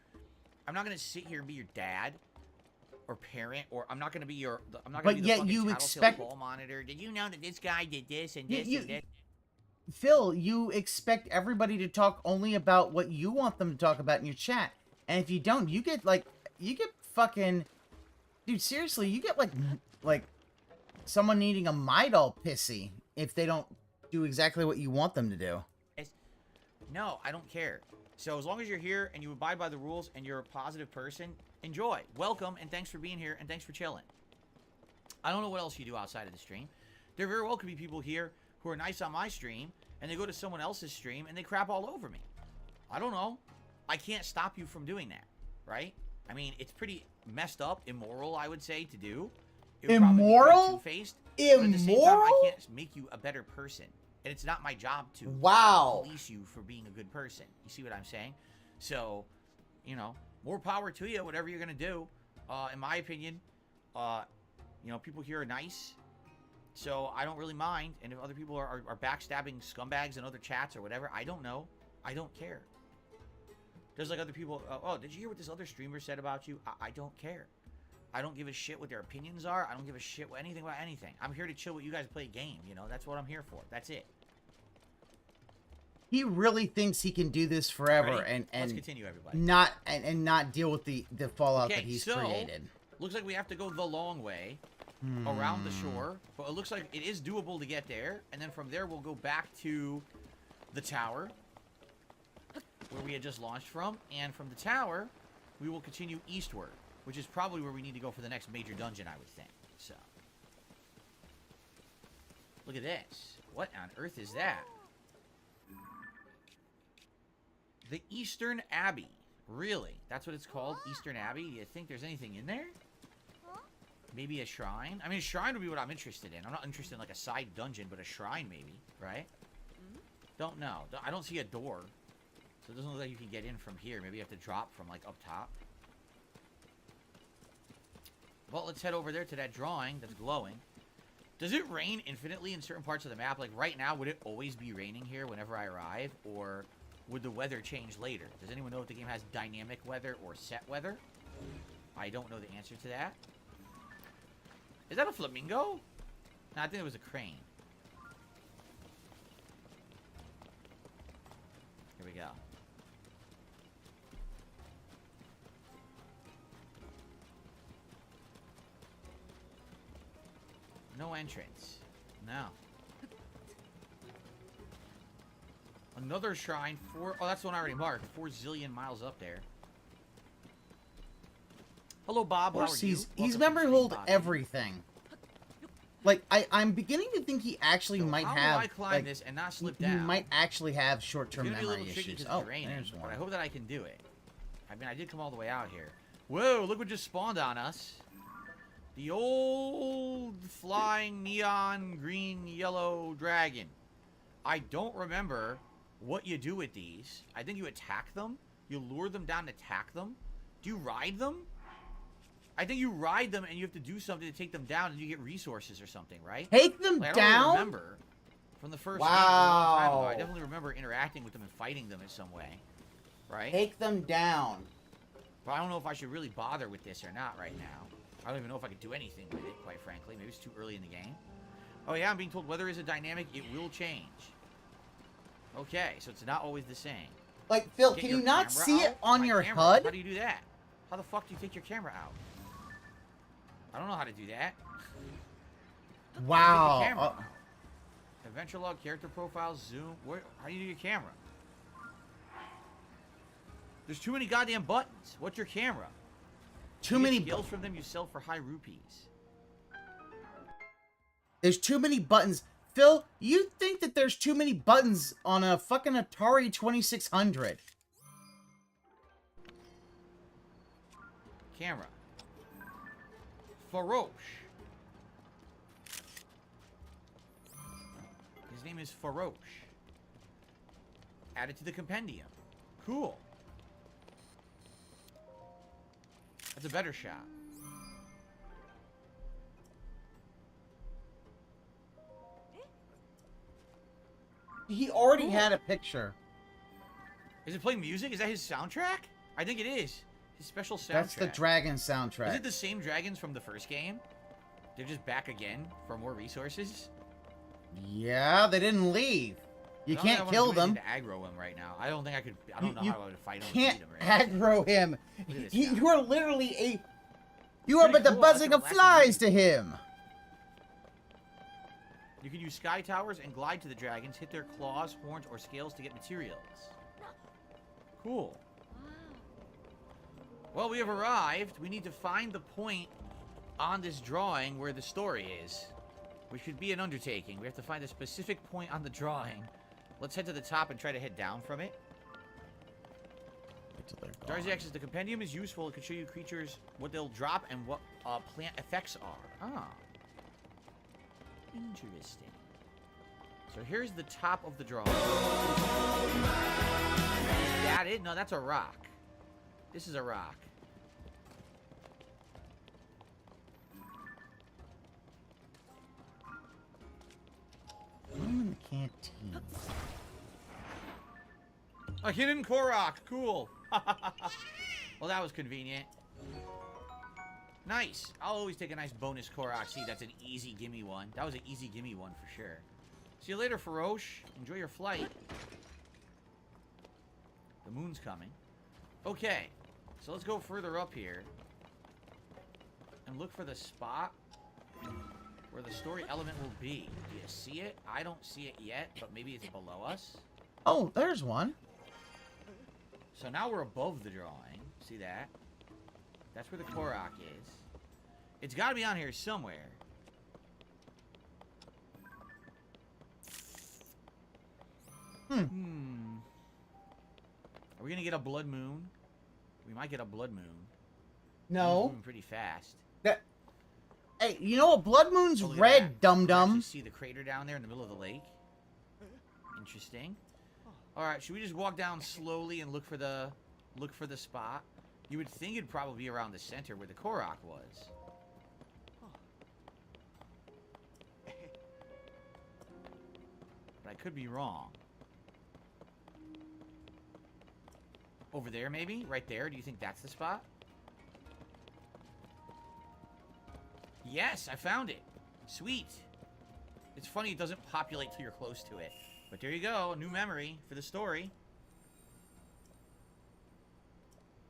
I'm not going to sit here and be your dad or parent, or I'm not going to be your... I'm not going to be the fucking tattletale ball monitor. Did you know that this guy did this and this and this? Phil, you expect everybody to talk only about what you want them to talk about in your chat. And if you don't, you get, like, you get fucking... Dude, seriously, you get, like someone needing a Midol pissy if they don't do exactly what you want them to do. No, I don't care. So as long as you're here and you abide by the rules and you're a positive person, enjoy. Welcome, and thanks for being here, and thanks for chilling. I don't know what else you do outside of the stream. There very well could be people here who are nice on my stream, and they go to someone else's stream, and they crap all over me. I don't know. I can't stop you from doing that, right? I mean, it's pretty messed up, immoral, I would say, to do. Immoral? Two-faced, immoral? But at the same time, I can't make you a better person. And it's not my job to police you for being a good person. You see what I'm saying? So, you know, more power to you, whatever you're going to do. In my opinion, you know, people here are nice. So I don't really mind. And if other people are backstabbing scumbags in other chats or whatever, I don't know. I don't care. There's like other people, oh, did you hear what this other streamer said about you? I don't care. I don't give a shit what their opinions are. I don't give a shit what anything about anything. I'm here to chill with you guys, play a game, you know? That's what I'm here for. That's it. He really thinks he can do this forever. Ready? and Let's continue, everybody. Not deal with the fallout that he's created. Looks like we have to go the long way. around the shore, but it looks like it is doable to get there, and then from there we'll go back to the tower where we had just launched from, and from the tower we will continue eastward, which is probably where we need to go for the next major dungeon, I would think. So look at this. What on earth is that? The Eastern Abbey. Really? That's what it's called? Eastern Abbey? Do you think there's anything in there? Maybe a shrine? I mean, a shrine would be what I'm interested in. I'm not interested in, like, a side dungeon, but a shrine, maybe. Right? Don't know. I don't see a door. So it doesn't look like you can get in from here. Maybe you have to drop from, like, up top. Well, let's head over there to that drawing that's glowing. Does it rain infinitely in certain parts of the map? Like, right now, would it always be raining here whenever I arrive? Or would the weather change later? Does anyone know if the game has dynamic weather or set weather? I don't know the answer to that. Is that a flamingo? No, I think it was a crane. Here we go. No entrance. No. Another shrine. Oh, that's the one I already marked. 4 zillion miles up there. Hello, Bob. How are you? He's memory hold everything. Like, I'm beginning to think he actually might have. How do I climb this and not slip down? He might actually have short-term It's gonna be a memory little tricky issues. 'cause Oh, it's raining, there's but one. I hope that I can do it. I mean, I did come all the way out here. Whoa, look what just spawned on us. The old flying neon green yellow dragon. I don't remember what you do with these. I think you attack them. You lure them down and attack them. Do you ride them? I think you ride them and you have to do something to take them down and you get resources or something, right? Take them like, I down? don't remember from the first game a long time ago. I definitely remember interacting with them and fighting them in some way, right? Take them down. But I don't know if I should really bother with this or not right now. I don't even know if I could do anything with it, quite frankly. Maybe it's too early in the game. Oh yeah, I'm being told weather is a dynamic. It will change. Okay, so it's not always the same. Like, Phil, Get can your you not camera see out? it on My your camera. HUD? How do you do that? How the fuck do you take your camera out? I don't know how to do that. Wow. Take the camera out? Adventure log, character profiles, zoom. How do you do your camera? There's too many goddamn buttons. What's your camera? Too You get many skills from them you sell for high rupees. There's too many buttons. Phil, you think that there's too many buttons on a fucking Atari 2600. Camera. Faroche. His name is Faroche. Added to the compendium. Cool. That's a better shot. He already had a picture. Is it playing music? Is that his soundtrack? I think it is. His special soundtrack. That's the dragon soundtrack. Is it the same dragons from the first game? They're just back again for more resources? Yeah, they didn't leave. You I don't think I can't wanna kill do anything them. to aggro him right now. I don't think I could. I don't know You how I would fight him. Can't and beat him, right? aggro him. Look at this guy. You are literally a. You are Pretty but the cool. I like buzzing the of relaxing flies to him. You can use sky towers and glide to the dragons, hit their claws, horns, or scales to get materials. Cool. Well, we have arrived. We need to find the point on this drawing where the story is, which should be an undertaking. We have to find a specific point on the drawing. Let's head to the top and try to head down from it. Darcy X's the compendium is useful. It can show you creatures, what they'll drop, and what plant effects are. Ah. Interesting. So here's the top of the drawing. Is that it? No, that's a rock. This is a rock. I'm in the canteen. A hidden Korok. Cool. Well, that was convenient. Nice. I'll always take a nice bonus Korok. See, that's an easy gimme one. That was an easy gimme one for sure. See you later, Faroche. Enjoy your flight. The moon's coming. Okay. So let's go further up here. And look for the spot where the story element will be. Do you see it? I don't see it yet, but maybe it's below us. Oh, there's one. So now we're above the drawing. See that? That's where the Korok is. It's got to be on here somewhere. Are we gonna get a blood moon? We might get a blood moon. No. Moving pretty fast. Hey, you know what? Blood Moon's Oh, look at red, that. dum-dum. You see the crater down there in the middle of the lake? Interesting. Alright, should we just walk down slowly and look for the spot? You would think it'd probably be around the center where the Korok was. But I could be wrong. Over there, maybe? Right there? Do you think that's the spot? Yes, I found it. Sweet. It's funny it doesn't populate till you're close to it. But there you go, a new memory for the story.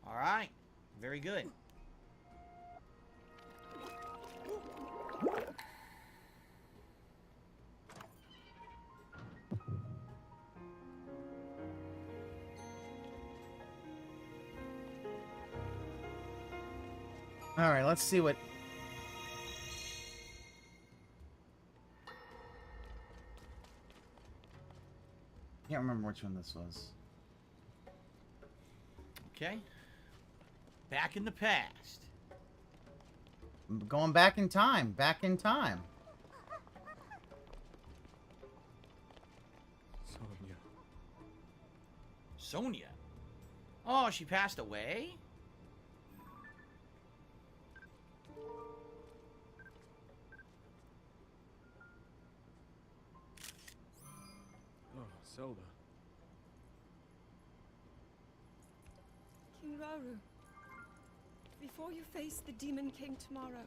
Alright. Very good. Alright, let's see what... Can't remember which one this was. Okay. Back in the past. Going back in time. Back in time. Sonia. Sonia? Oh, she passed away? Zelda. King Rauru, before you face the Demon King tomorrow,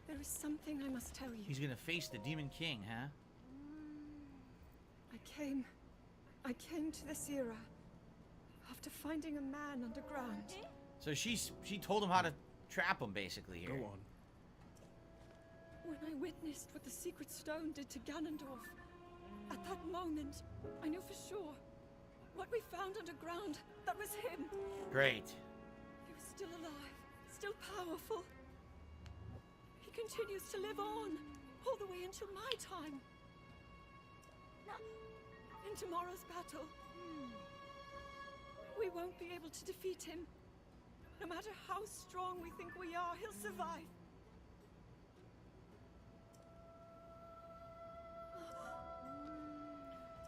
there is something I must tell you. He's gonna face the Demon King, huh? I came to this era after finding a man underground. So she told him how to trap him, basically, here. Go on. When I witnessed what the Secret Stone did to Ganondorf, at that moment, I knew for sure what we found underground, that was him. Great. He was still alive, still powerful. He continues to live on, all the way until my time. In tomorrow's battle, we won't be able to defeat him. No matter how strong we think we are, he'll survive.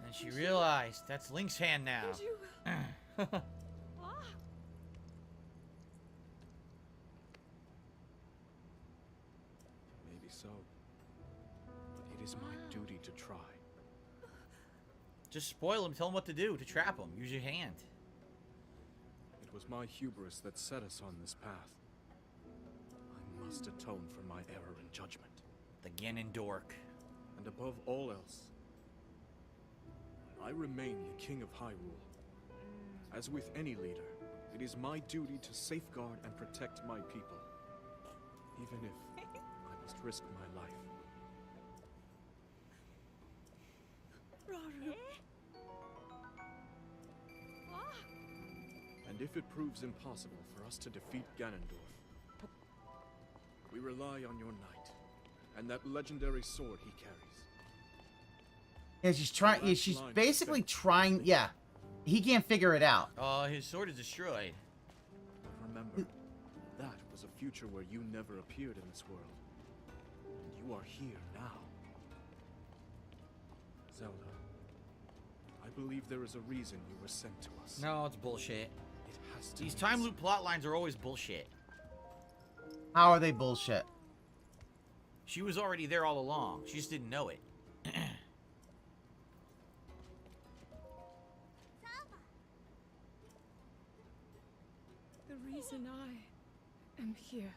And she realized that's Link's hand now. Maybe so. But it is my duty to try. Just spoil him, tell him what to do to trap him. Use your hand. It was my hubris that set us on this path. I must atone for my error in judgment. The Ganondorf. And above all else, I remain the King of Hyrule. As with any leader, it is my duty to safeguard and protect my people, even if I must risk my life. Rauru. And if it proves impossible for us to defeat Ganondorf, we rely on your knight and that legendary sword he carries. Yeah, she's trying. Yeah, she's basically trying. Yeah, he can't figure it out. His sword is destroyed. But remember, that was a future where you never appeared in this world, and you are here now. Zelda, I believe there is a reason you were sent to us. No, it's bullshit. It has to. These time loop plot lines are always bullshit. How are they bullshit? She was already there all along. She just didn't know it. The reason I am here.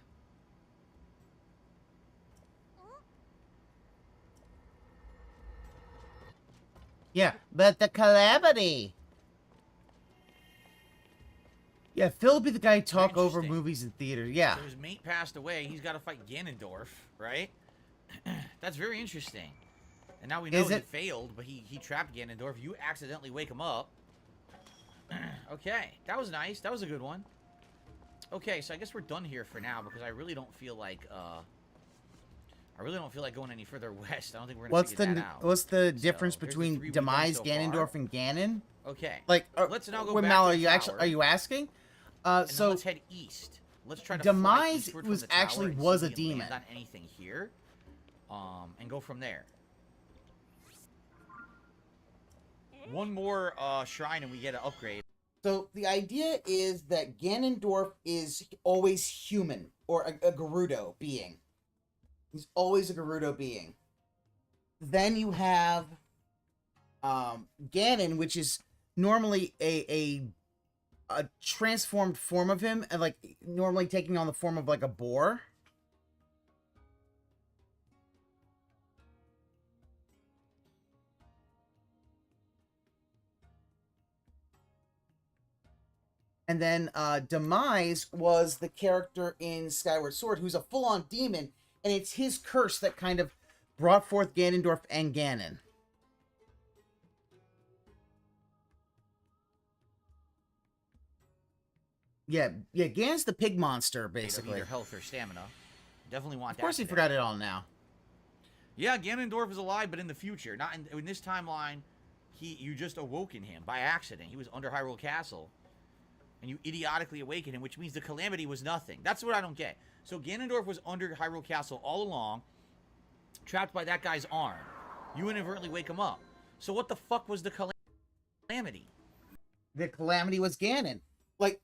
Yeah, but the calamity. Yeah, Phil would be the guy who talk over movies in theater. Yeah. So his mate passed away. He's got to fight Ganondorf, right? That's very interesting. And now we know Is he it? failed, but he trapped Ganondorf. You accidentally wake him up. Okay, that was nice. That was a good one. Okay, so I guess we're done here for now because I really don't feel like going any further west. I don't think we're gonna figure that out. What's the difference So, here's the between three we've done Demise, so Ganondorf, far. and Ganon? Okay. Like, let's now go wait, back Mal, to are the you actually tower. asking? And So then let's head east. Let's try to fly Demise eastward from was the tower actually and was see a if we can demon. land on anything here, and go from there. One more shrine and we get an upgrade. So the idea is that Ganondorf is always human, or a Gerudo being. He's always a Gerudo being. Then you have Ganon, which is normally a transformed form of him, and like normally taking on the form of like a boar. And then Demise was the character in Skyward Sword who's a full-on demon, and it's his curse that kind of brought forth Ganondorf and Ganon. Yeah, Ganon's the pig monster, basically. Either health or stamina. Definitely want that. Of course he forgot it all now. Yeah, Ganondorf is alive, but in the future. Not in this timeline, you just awoken him by accident. He was under Hyrule Castle. And you idiotically awaken him, which means the calamity was nothing. That's what I don't get. So Ganondorf was under Hyrule Castle all along, trapped by that guy's arm. You inadvertently wake him up. So what the fuck was the calamity? The calamity was Ganon. Like,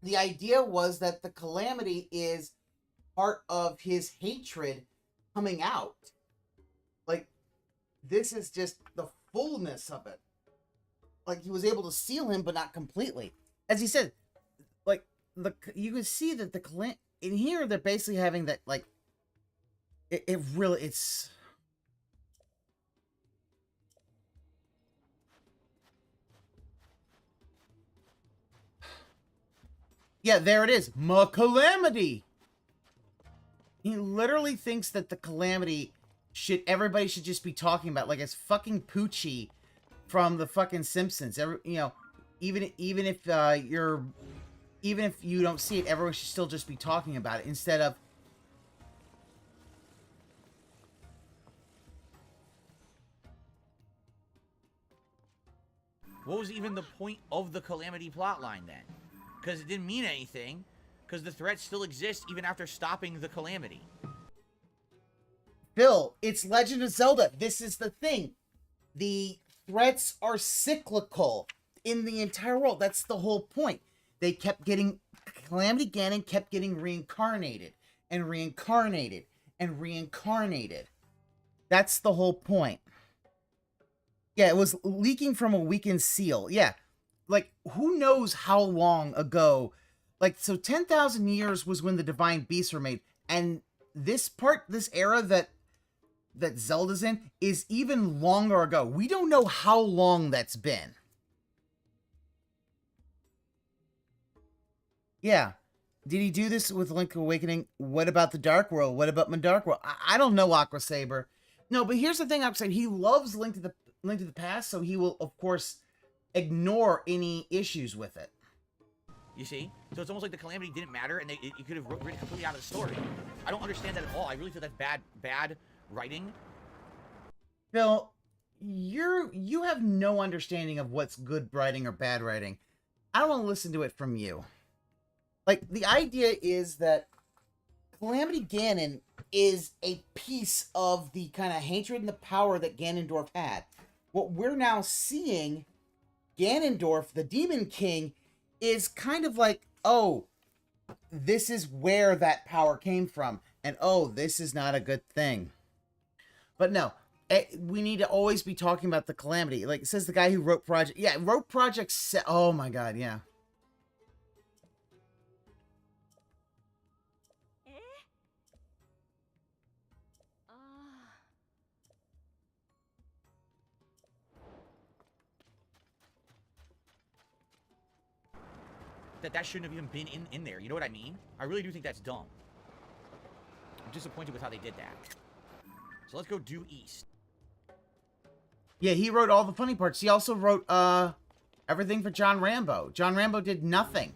the idea was that the calamity is part of his hatred coming out. Like, this is just the fullness of it. Like, he was able to seal him, but not completely. As he said, like, you can see that in here they're basically having that, like, it's yeah, there it is, calamity. He literally thinks that the calamity everybody should just be talking about, like it's fucking Poochie from the fucking Simpsons. Even if you don't see it, everyone should still just be talking about it instead of. What was even the point of the calamity plotline then? Because it didn't mean anything. Because the threat still exists even after stopping the calamity. Bill, it's Legend of Zelda. This is the thing. The threats are cyclical in the entire world. That's the whole point. They kept getting... Calamity Ganon kept getting reincarnated. And reincarnated. And reincarnated. That's the whole point. Yeah, it was leaking from a weakened seal. Yeah. Like, who knows how long ago... Like, so 10,000 years was when the Divine Beasts were made. And this era that Zelda's in, is even longer ago. We don't know how long that's been. Yeah. Did he do this with Link Awakening? What about the Dark World? What about my Dark World? I don't know, Aqua Saber. No, but here's the thing, Aqua Saber. He loves Link to the Past, so he will, of course, ignore any issues with it. You see? So it's almost like the calamity didn't matter, and you could have written it completely out of the story. I don't understand that at all. I really feel that's bad writing. Phil, you have no understanding of what's good writing or bad writing. I don't want to listen to it from you. Like, the idea is that Calamity Ganon is a piece of the kind of hatred and the power that Ganondorf had. What we're now seeing, Ganondorf, the Demon King, is kind of like, oh, this is where that power came from. And, oh, this is not a good thing. But no, we need to always be talking about the calamity. Like, it says the guy who wrote Project... Yeah, wrote Project... Oh, my God, yeah. That shouldn't have even been in there. You know what I mean? I really do think that's dumb. I'm disappointed with how they did that. So let's go due east. Yeah, he wrote all the funny parts. He also wrote everything for John Rambo. John Rambo did nothing.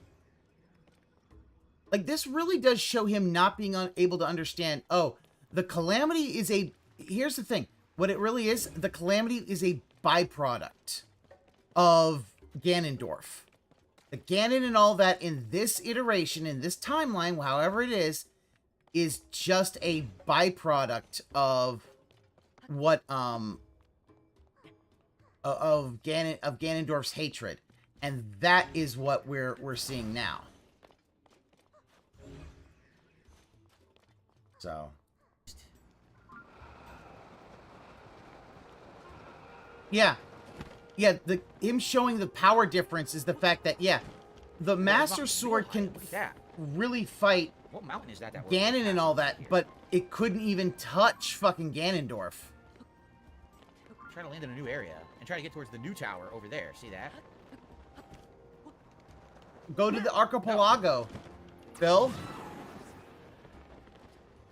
Like, this really does show him not being able to understand, oh, the Calamity is a... Here's the thing. What it really is, the Calamity is a byproduct of Ganondorf. The Ganon and all that in this iteration, in this timeline, however it is just a byproduct of what, of Ganondorf's hatred. And that is what we're seeing now. So... Yeah. Yeah, him showing the power difference is the fact that, yeah, the Master Sword can really fight What mountain is that? Ganon and all that, but it couldn't even touch fucking Ganondorf. Try to land in a new area and try to get towards the new tower over there. See that? Go to the Archipelago, Phil.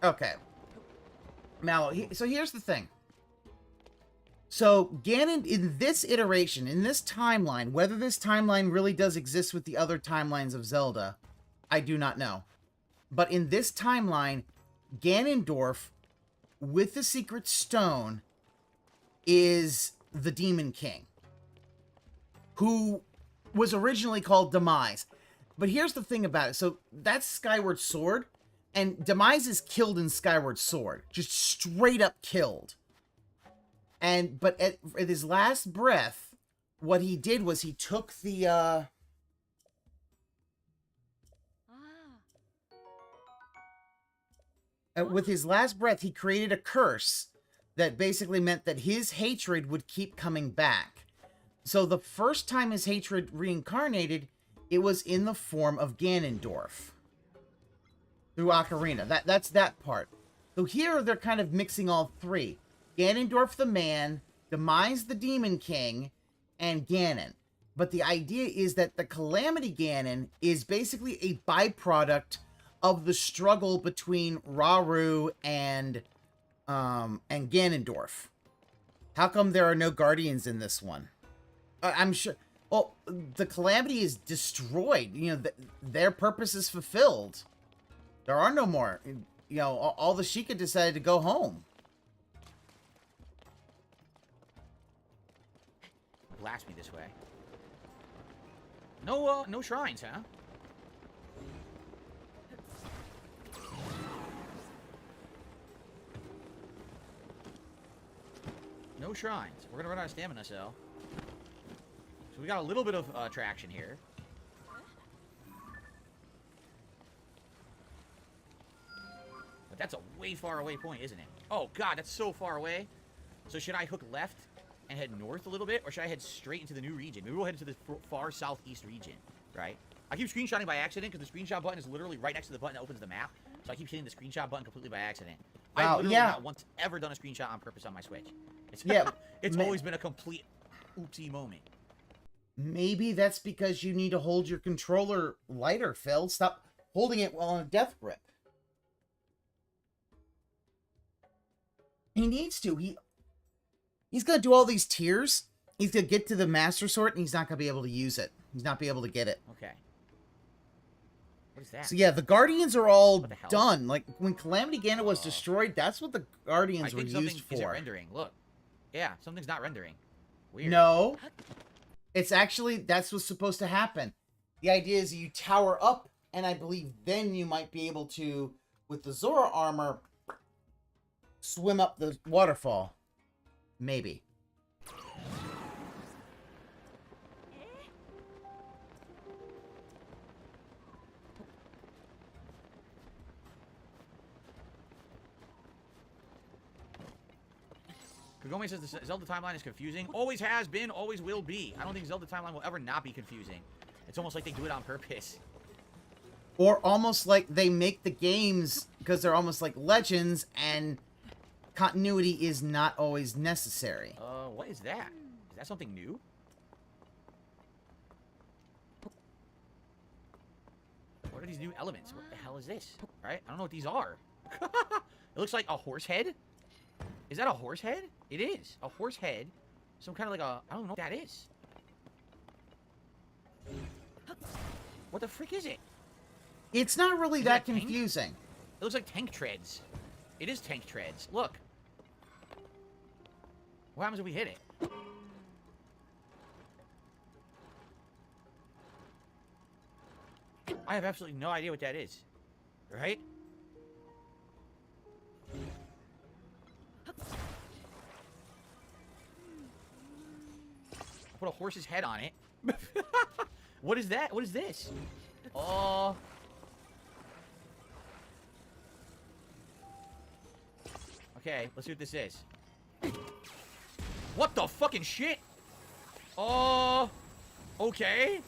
Okay. Now, so here's the thing. So, Ganon, in this iteration, in this timeline, whether this timeline really does exist with the other timelines of Zelda, I do not know. But in this timeline, Ganondorf, with the Secret Stone, is the Demon King, who was originally called Demise. But here's the thing about it. So, that's Skyward Sword, and Demise is killed in Skyward Sword. Just straight up killed. But at his last breath, what he did was he took the, with his last breath, he created a curse that basically meant that his hatred would keep coming back. So the first time his hatred reincarnated, it was in the form of Ganondorf. Through Ocarina. That's that part. So here they're kind of mixing all three. Ganondorf the man, Demise the Demon King, and Ganon. But the idea is that the Calamity Ganon is basically a byproduct of the struggle between Rauru and Ganondorf. How come there are no Guardians in this one? I'm sure... Well, the Calamity is destroyed. You know, their purpose is fulfilled. There are no more. You know, all the Sheikah decided to go home. Blast me this way. No shrines, huh? No shrines. We're gonna run out of stamina, so we got a little bit of traction here. But that's a way far away point, isn't it? Oh god, that's so far away. So should I hook left and head north a little bit, or should I head straight into the new region? Maybe we'll head into the far southeast region, right? I keep screenshotting by accident because the screenshot button is literally right next to the button that opens the map. So I keep hitting the screenshot button completely by accident. Wow, I've literally not once ever done a screenshot on purpose on my Switch. It's always been a complete oopsie moment. Maybe that's because you need to hold your controller lighter, Phil. Stop holding it while on a death grip. He needs to. He's going to do all these tiers. He's going to get to the Master Sword, and he's not going to be able to use it. He's not be able to get it. Okay. What is that? So yeah, the Guardians are all done. Like, when Calamity Ganon was destroyed, that's what the Guardians were used for. Isn't rendering. Look. Yeah, something's not rendering. Weird. No. It's actually, that's what's supposed to happen. The idea is you tower up, and I believe then you might be able to, with the Zora armor, swim up the waterfall. Maybe. Kagome says the Zelda timeline is confusing. Always has been, always will be. I don't think Zelda timeline will ever not be confusing. It's almost like they do it on purpose. Or almost like they make the games because they're almost like legends and continuity is not always necessary. What is that? Is that something new? What are these new elements? What the hell is this? Right? I don't know what these are. It looks like a horse head. Is that a horse head? It is. A horse head. Some kind of like a... I don't know what that is. What the frick is it? It's not really Is that it a tank? confusing. It looks like tank treads. It is tank treads. Look. What happens if we hit it? I have absolutely no idea what that is. Right? Put a horse's head on it. What is that? What is this? Oh. Okay, let's see what this is. What the fucking shit? Oh. Okay.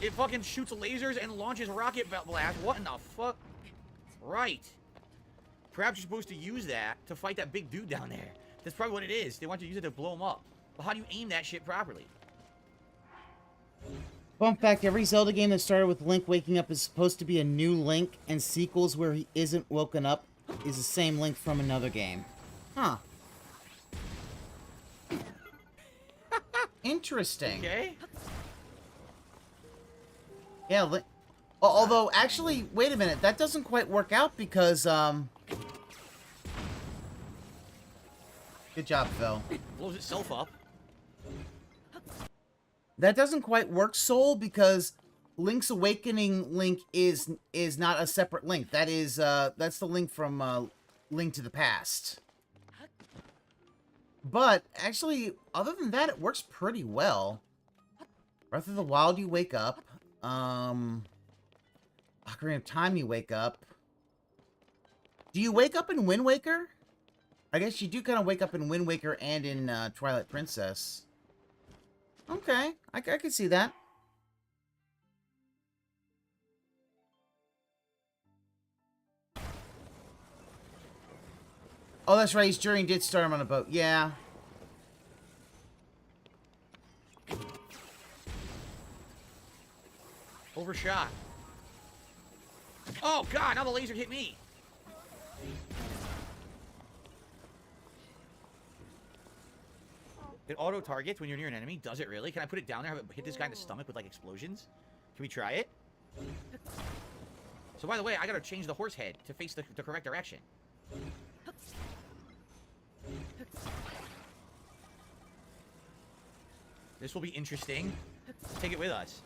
It fucking shoots lasers and launches rocket blast. What in the fuck? Right. Perhaps you're supposed to use that to fight that big dude down there. That's probably what it is. They want you to use it to blow him up. Well, how do you aim that shit properly? Fun fact, every Zelda game that started with Link waking up is supposed to be a new Link, and sequels where he isn't woken up is the same Link from another game. Huh. Interesting. Okay. Yeah, Link... Although, actually, wait a minute, that doesn't quite work out because, Good job, Phil. Blows itself up. That doesn't quite work, Soul, because Link's Awakening Link is not a separate Link. That is, that's the Link from, Link to the Past. But, actually, other than that, it works pretty well. Breath of the Wild, you wake up. Ocarina of Time, you wake up. Do you wake up in Wind Waker? I guess you do kind of wake up in Wind Waker and in, Twilight Princess. Okay, I can see that. Oh, that's right, his journey did start him on a boat. Yeah. Overshot. Oh, God, now the laser hit me. It auto-targets when you're near an enemy. Does it really? Can I put it down there, have it hit this guy in the stomach with, like, explosions? Can we try it? So, by the way, I gotta change the horse head to face the correct direction. This will be interesting. Let's take it with us.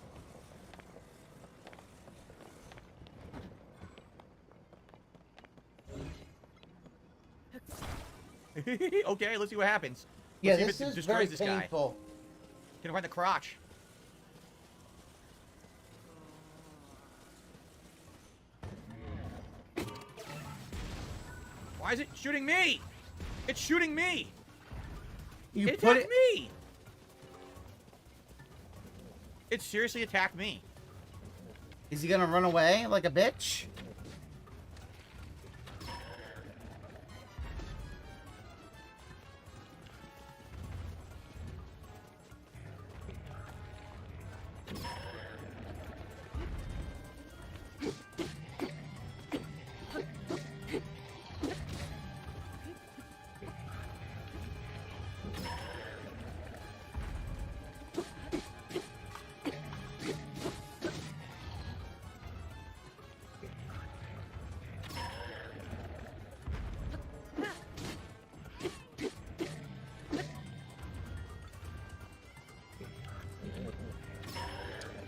Okay, let's see what happens. Yeah, Let's see this if it is very destroys this guy. painful. Can I find the crotch? Why is it shooting me? It's shooting me. You It put attacked me. It seriously attacked me. Is he gonna run away like a bitch?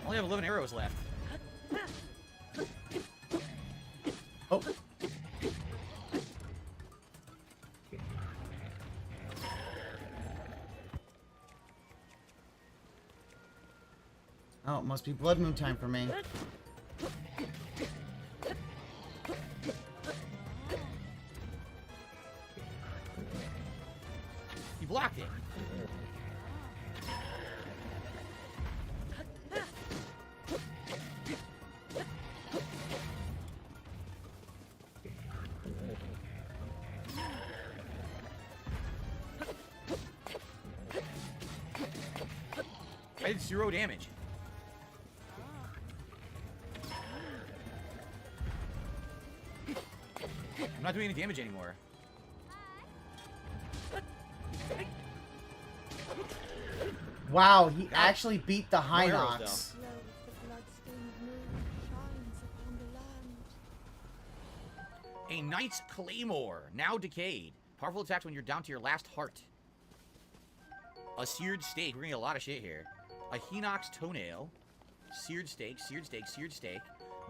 I only have 11 arrows left. Oh. Oh, it must be Blood Moon time for me. You blocked it. I did 0 damage. I'm not doing any damage anymore. Wow, he actually beat the No arrows, Hinox. Glow with the blood-stained moon shines upon the land. A Knight's Claymore, now decayed. Powerful attacks when you're down to your last heart. A seared steak. We're gonna get a lot of shit here. A Hinox toenail. Seared steak, seared steak, seared steak.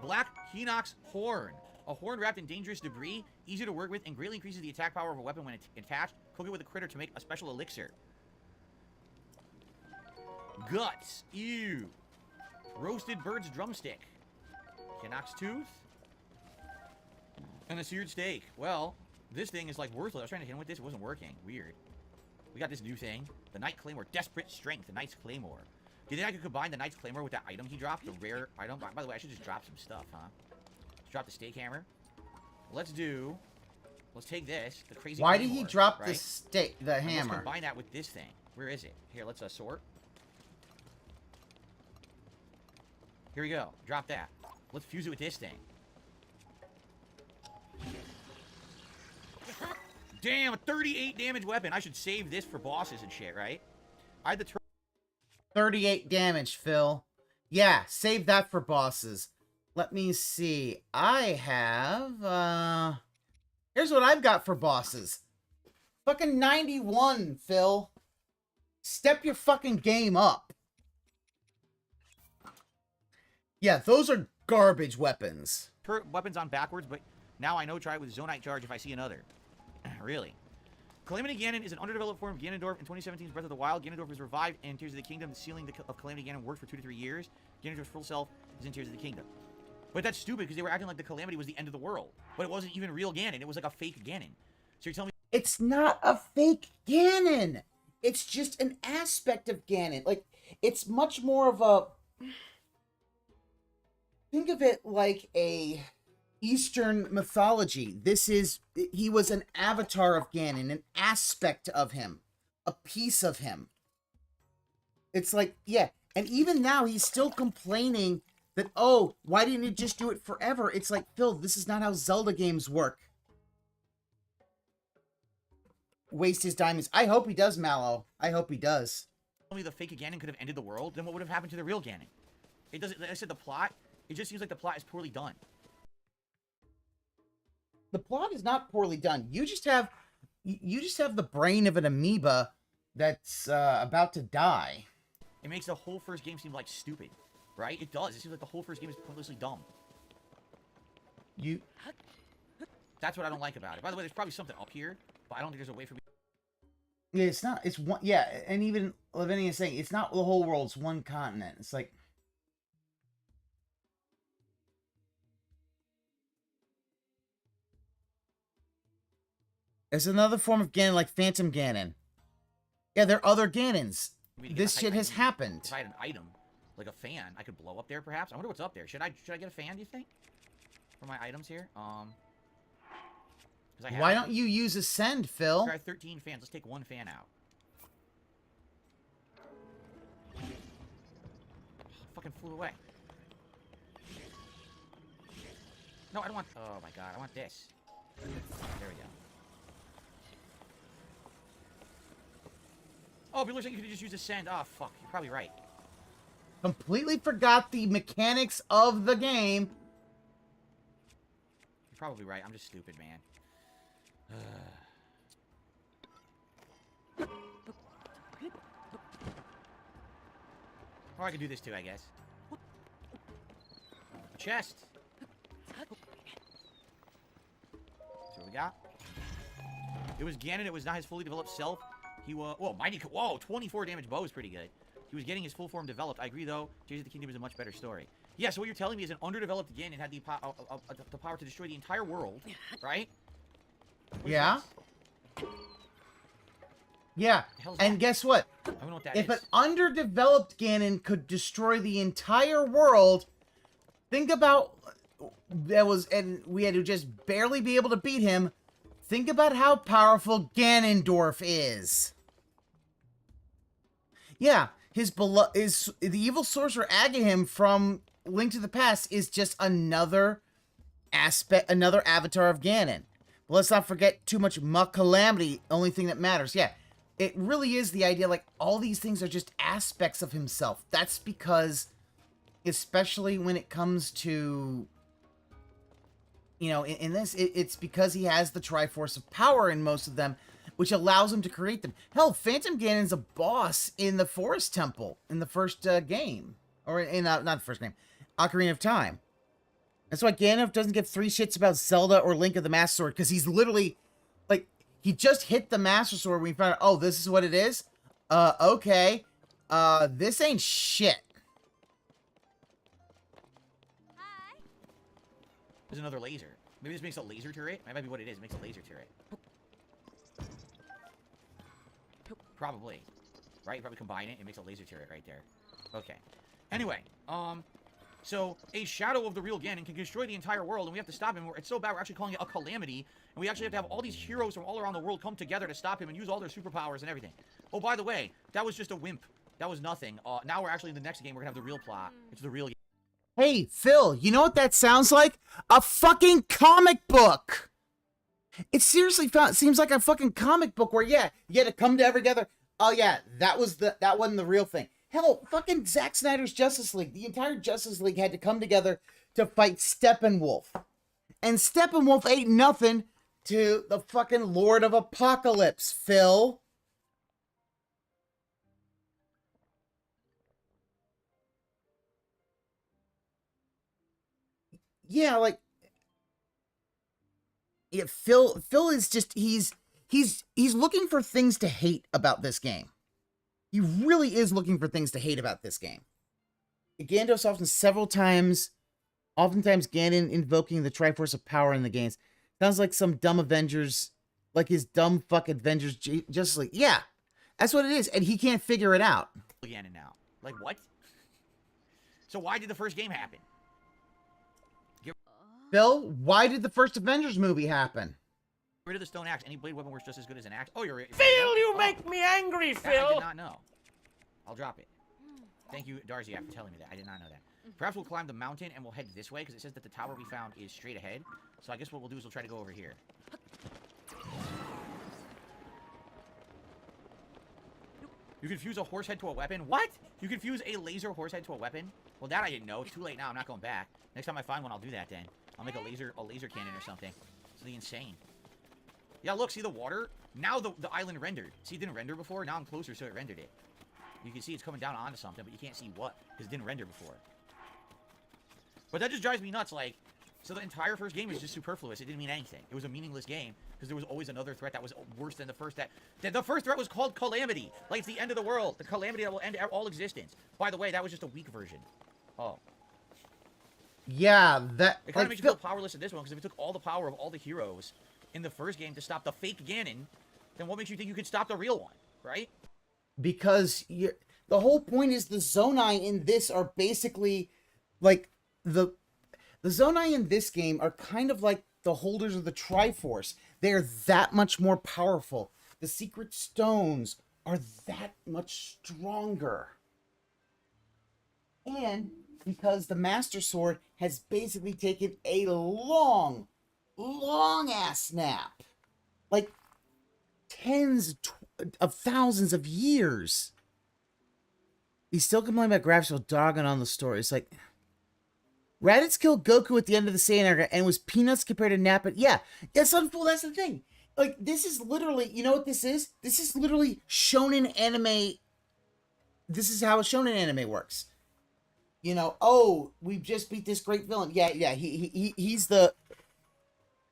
Black Hinox horn. A horn wrapped in dangerous debris, easier to work with, and greatly increases the attack power of a weapon when it's attached. Cook it with a critter to make a special elixir. Guts. Ew. Roasted bird's drumstick. Hinox tooth. And a seared steak. Well, this thing is like worthless. I was trying to hit him with this. It wasn't working. Weird. We got this new thing. The Knight Claymore. Desperate Strength. The Knight's Claymore. Do you think I could combine the Knight's Claymore with that item he dropped? The rare item? By the way, I should just drop some stuff, huh? Just drop the steak hammer. Let's take this. The crazy Why Claymore, did he drop right? the And hammer? let's combine that with this thing. Where is it? Here, let's sort. Here we go. Drop that. Let's fuse it with this thing. Damn, a 38 damage weapon. I should save this for bosses and shit, right? I had the 38 damage, Phil. Yeah, save that for bosses. Let me see. I have, here's what I've got for bosses. Fucking 91, Phil. Step your fucking game up. Yeah, those are garbage weapons. weapons on backwards, but now I know try it with Zonite Charge if I see another. Really. Calamity Ganon is an underdeveloped form of Ganondorf. In 2017's Breath of the Wild, Ganondorf was revived in Tears of the Kingdom. The ceiling of Calamity Ganon worked for 2 to 3 years. Ganondorf's full self is in Tears of the Kingdom. But that's stupid because they were acting like the Calamity was the end of the world. But it wasn't even real Ganon. It was like a fake Ganon. So you're telling me... It's not a fake Ganon. It's just an aspect of Ganon. Like, it's much more of a... Think of it like a Eastern mythology. He was an avatar of Ganon, an aspect of him, a piece of him. It's like, yeah. And even now, he's still complaining that, oh, why didn't you just do it forever? It's like, Phil, this is not how Zelda games work. Waste his diamonds. I hope he does, Mallow. I hope he does. Only the fake Ganon could have ended the world, then what would have happened to the real Ganon? It doesn't, like I said, the plot, it just seems like the plot is poorly done. The plot is not poorly done. You just have the brain of an amoeba that's about to die. It makes the whole first game seem like stupid, right? It does. It seems like the whole first game is pointlessly dumb. That's what I don't like about it. By the way, there's probably something up here, but I don't think there's a way for me. Yeah, it's not. It's one. Yeah, and even Lavinia is saying it's not the whole world. It's one continent. It's like. It's another form of Ganon, like Phantom Ganon. Yeah, there are other Ganons. This shit has happened. If I had an item, like a fan, I could blow up there, perhaps. I wonder what's up there. Should I get a fan? Do you think? For my items here, Why don't you use Ascend, Phil? Try 13 fans. Let's take one fan out. Fucking flew away. No, I don't want. Oh my god, I want this. There we go. Oh, people are saying you could just use Ascend. Oh, fuck. You're probably right. Completely forgot the mechanics of the game. You're probably right. I'm just stupid, man. Or I could do this too, I guess. A chest. That's what we got. It was Ganon. It was not his fully developed self. He was... Whoa, mighty... Whoa, 24 damage bow is pretty good. He was getting his full form developed. I agree, though. Tears of the Kingdom is a much better story. Yeah, so what you're telling me is an underdeveloped Ganon had the power to destroy the entire world, right? Yeah. Yeah, and guess what? I don't know what that if is. an underdeveloped Ganon could destroy the entire world, think about we had to just barely be able to beat him. Think about how powerful Ganondorf is. Yeah, the evil sorcerer Agahim from Link to the Past is just another avatar of Ganon. But let's not forget too much Calamity, only thing that matters. Yeah, it really is the idea, like, all these things are just aspects of himself. That's because, especially when it comes to, you know, in this, it's because he has the Triforce of Power in most of them, which allows him to create them. Hell, Phantom Ganon's a boss in the Forest Temple in the first game. Or in, not the first game, Ocarina of Time. That's why Ganon doesn't give 3 shits about Zelda or Link of the Master Sword, because he's literally, like, he just hit the Master Sword when he found out, oh, this is what it is? Okay. This ain't shit. There's another laser. Maybe this makes a laser turret? That might be what it is. It makes a laser turret. Probably. Right? Probably combine it. It makes a laser turret right there. Okay. Anyway, so a shadow of the real Ganon can destroy the entire world, and we have to stop him. It's so bad, we're actually calling it a calamity, and we actually have to have all these heroes from all around the world come together to stop him and use all their superpowers and everything. Oh, by the way, that was just a wimp. That was nothing. Now we're actually in the next game. We're gonna have the real plot. It's the real. Hey, Phil, you know what that sounds like? A fucking comic book! It seriously seems like a fucking comic book where, yeah, you had to come together. Oh, yeah, that wasn't the real thing. Hell, fucking Zack Snyder's Justice League. The entire Justice League had to come together to fight Steppenwolf. And Steppenwolf ain't nothing to the fucking Lord of Apocalypse, Phil. Yeah, like, yeah, Phil is just, he's looking for things to hate about this game. He really is looking for things to hate about this game. Gandalf's oftentimes Ganon invoking the Triforce of Power in the games. Sounds like some dumb Avengers, like his dumb fuck Avengers Justice League. Yeah, that's what it is, and he can't figure it out. Ganon now. Like, what? So why did the first game happen? Phil, why did the first Avengers movie happen? Rid of the stone axe. Any blade weapon works just as good as an axe. Oh, you're Phil, you make me angry, Phil. I did not know. I'll drop it. Thank you, Darcy, for telling me that. I did not know that. Perhaps we'll climb the mountain and we'll head this way because it says that the tower we found is straight ahead. So I guess what we'll do is we'll try to go over here. You can fuse a horse head to a weapon? What? You can fuse a laser horse head to a weapon? Well, that I didn't know. It's too late now. I'm not going back. Next time I find one, I'll do that then. I'll make a laser cannon or something. Something insane. Yeah, look, see the water? Now the island rendered. See, it didn't render before. Now I'm closer, so it rendered it. You can see it's coming down onto something, but you can't see what, because it didn't render before. But that just drives me nuts, like, so the entire first game is just superfluous. It didn't mean anything. It was a meaningless game, because there was always another threat that was worse than the first. The first threat was called Calamity. Like, it's the end of the world. The calamity that will end all existence. By the way, that was just a weak version. Oh. Yeah, that... It kind of makes you feel powerless in this one, because if it took all the power of all the heroes in the first game to stop the fake Ganon, then what makes you think you could stop the real one, right? Because the whole point is the Zonai in this are basically, like, the Zonai in this game are kind of like the holders of the Triforce. They're that much more powerful. The secret stones are that much stronger. And because the Master Sword has basically taken a long ass nap. Like, tens of thousands of years. He's still complaining about graphics while dogging on the story. It's like, Raditz killed Goku at the end of the Saiyan era and was peanuts compared to Nappa. Yeah, that's unfold. That's the thing. Like, this is literally, you know what this is? This is literally shonen anime. This is how a shonen anime works. You know, oh, we just beat this great villain. Yeah, he's the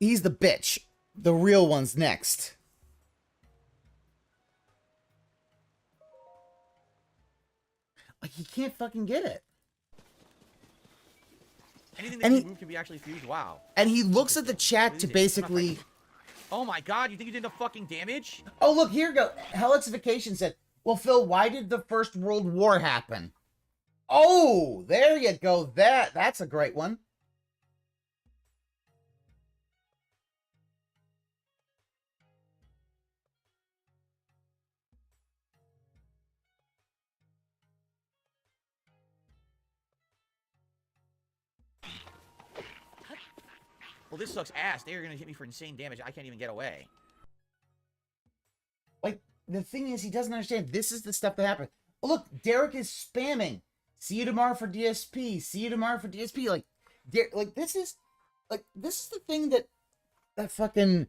bitch. The real one's next. Like, he can't fucking get it. Anything that can move can be actually fused. Wow. And he looks at the chat to basically... Oh my god, you think you did enough fucking damage? Oh, look, here you go. Helixification said, well, Phil, why did the First World War happen? Oh, there you go. That's a great one. Well, this sucks ass. They're gonna hit me for insane damage. I can't even get away. Like, the thing is, he doesn't understand. This is the stuff that happened. Oh, look, Derek is spamming. See you tomorrow for DSP. See you tomorrow for DSP. Like, this is the thing that fucking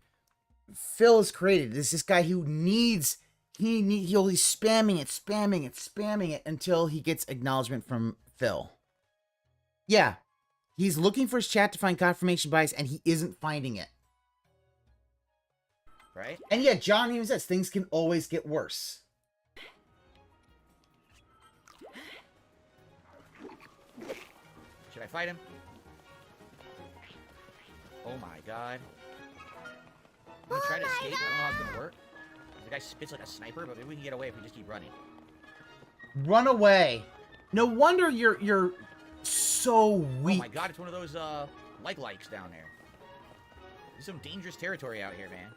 Phil has created. This guy who needs, he'll be spamming it until he gets acknowledgement from Phil. Yeah, he's looking for his chat to find confirmation bias, and he isn't finding it. Right? And yeah, John even says things can always get worse. Should I fight him? Oh my god. I'm gonna try to escape. I don't know how it's gonna work. The guy spits like a sniper, but maybe we can get away if we just keep running. Run away. No wonder you're so weak. Oh my god, it's one of those likes down there. There's some dangerous territory out here, man.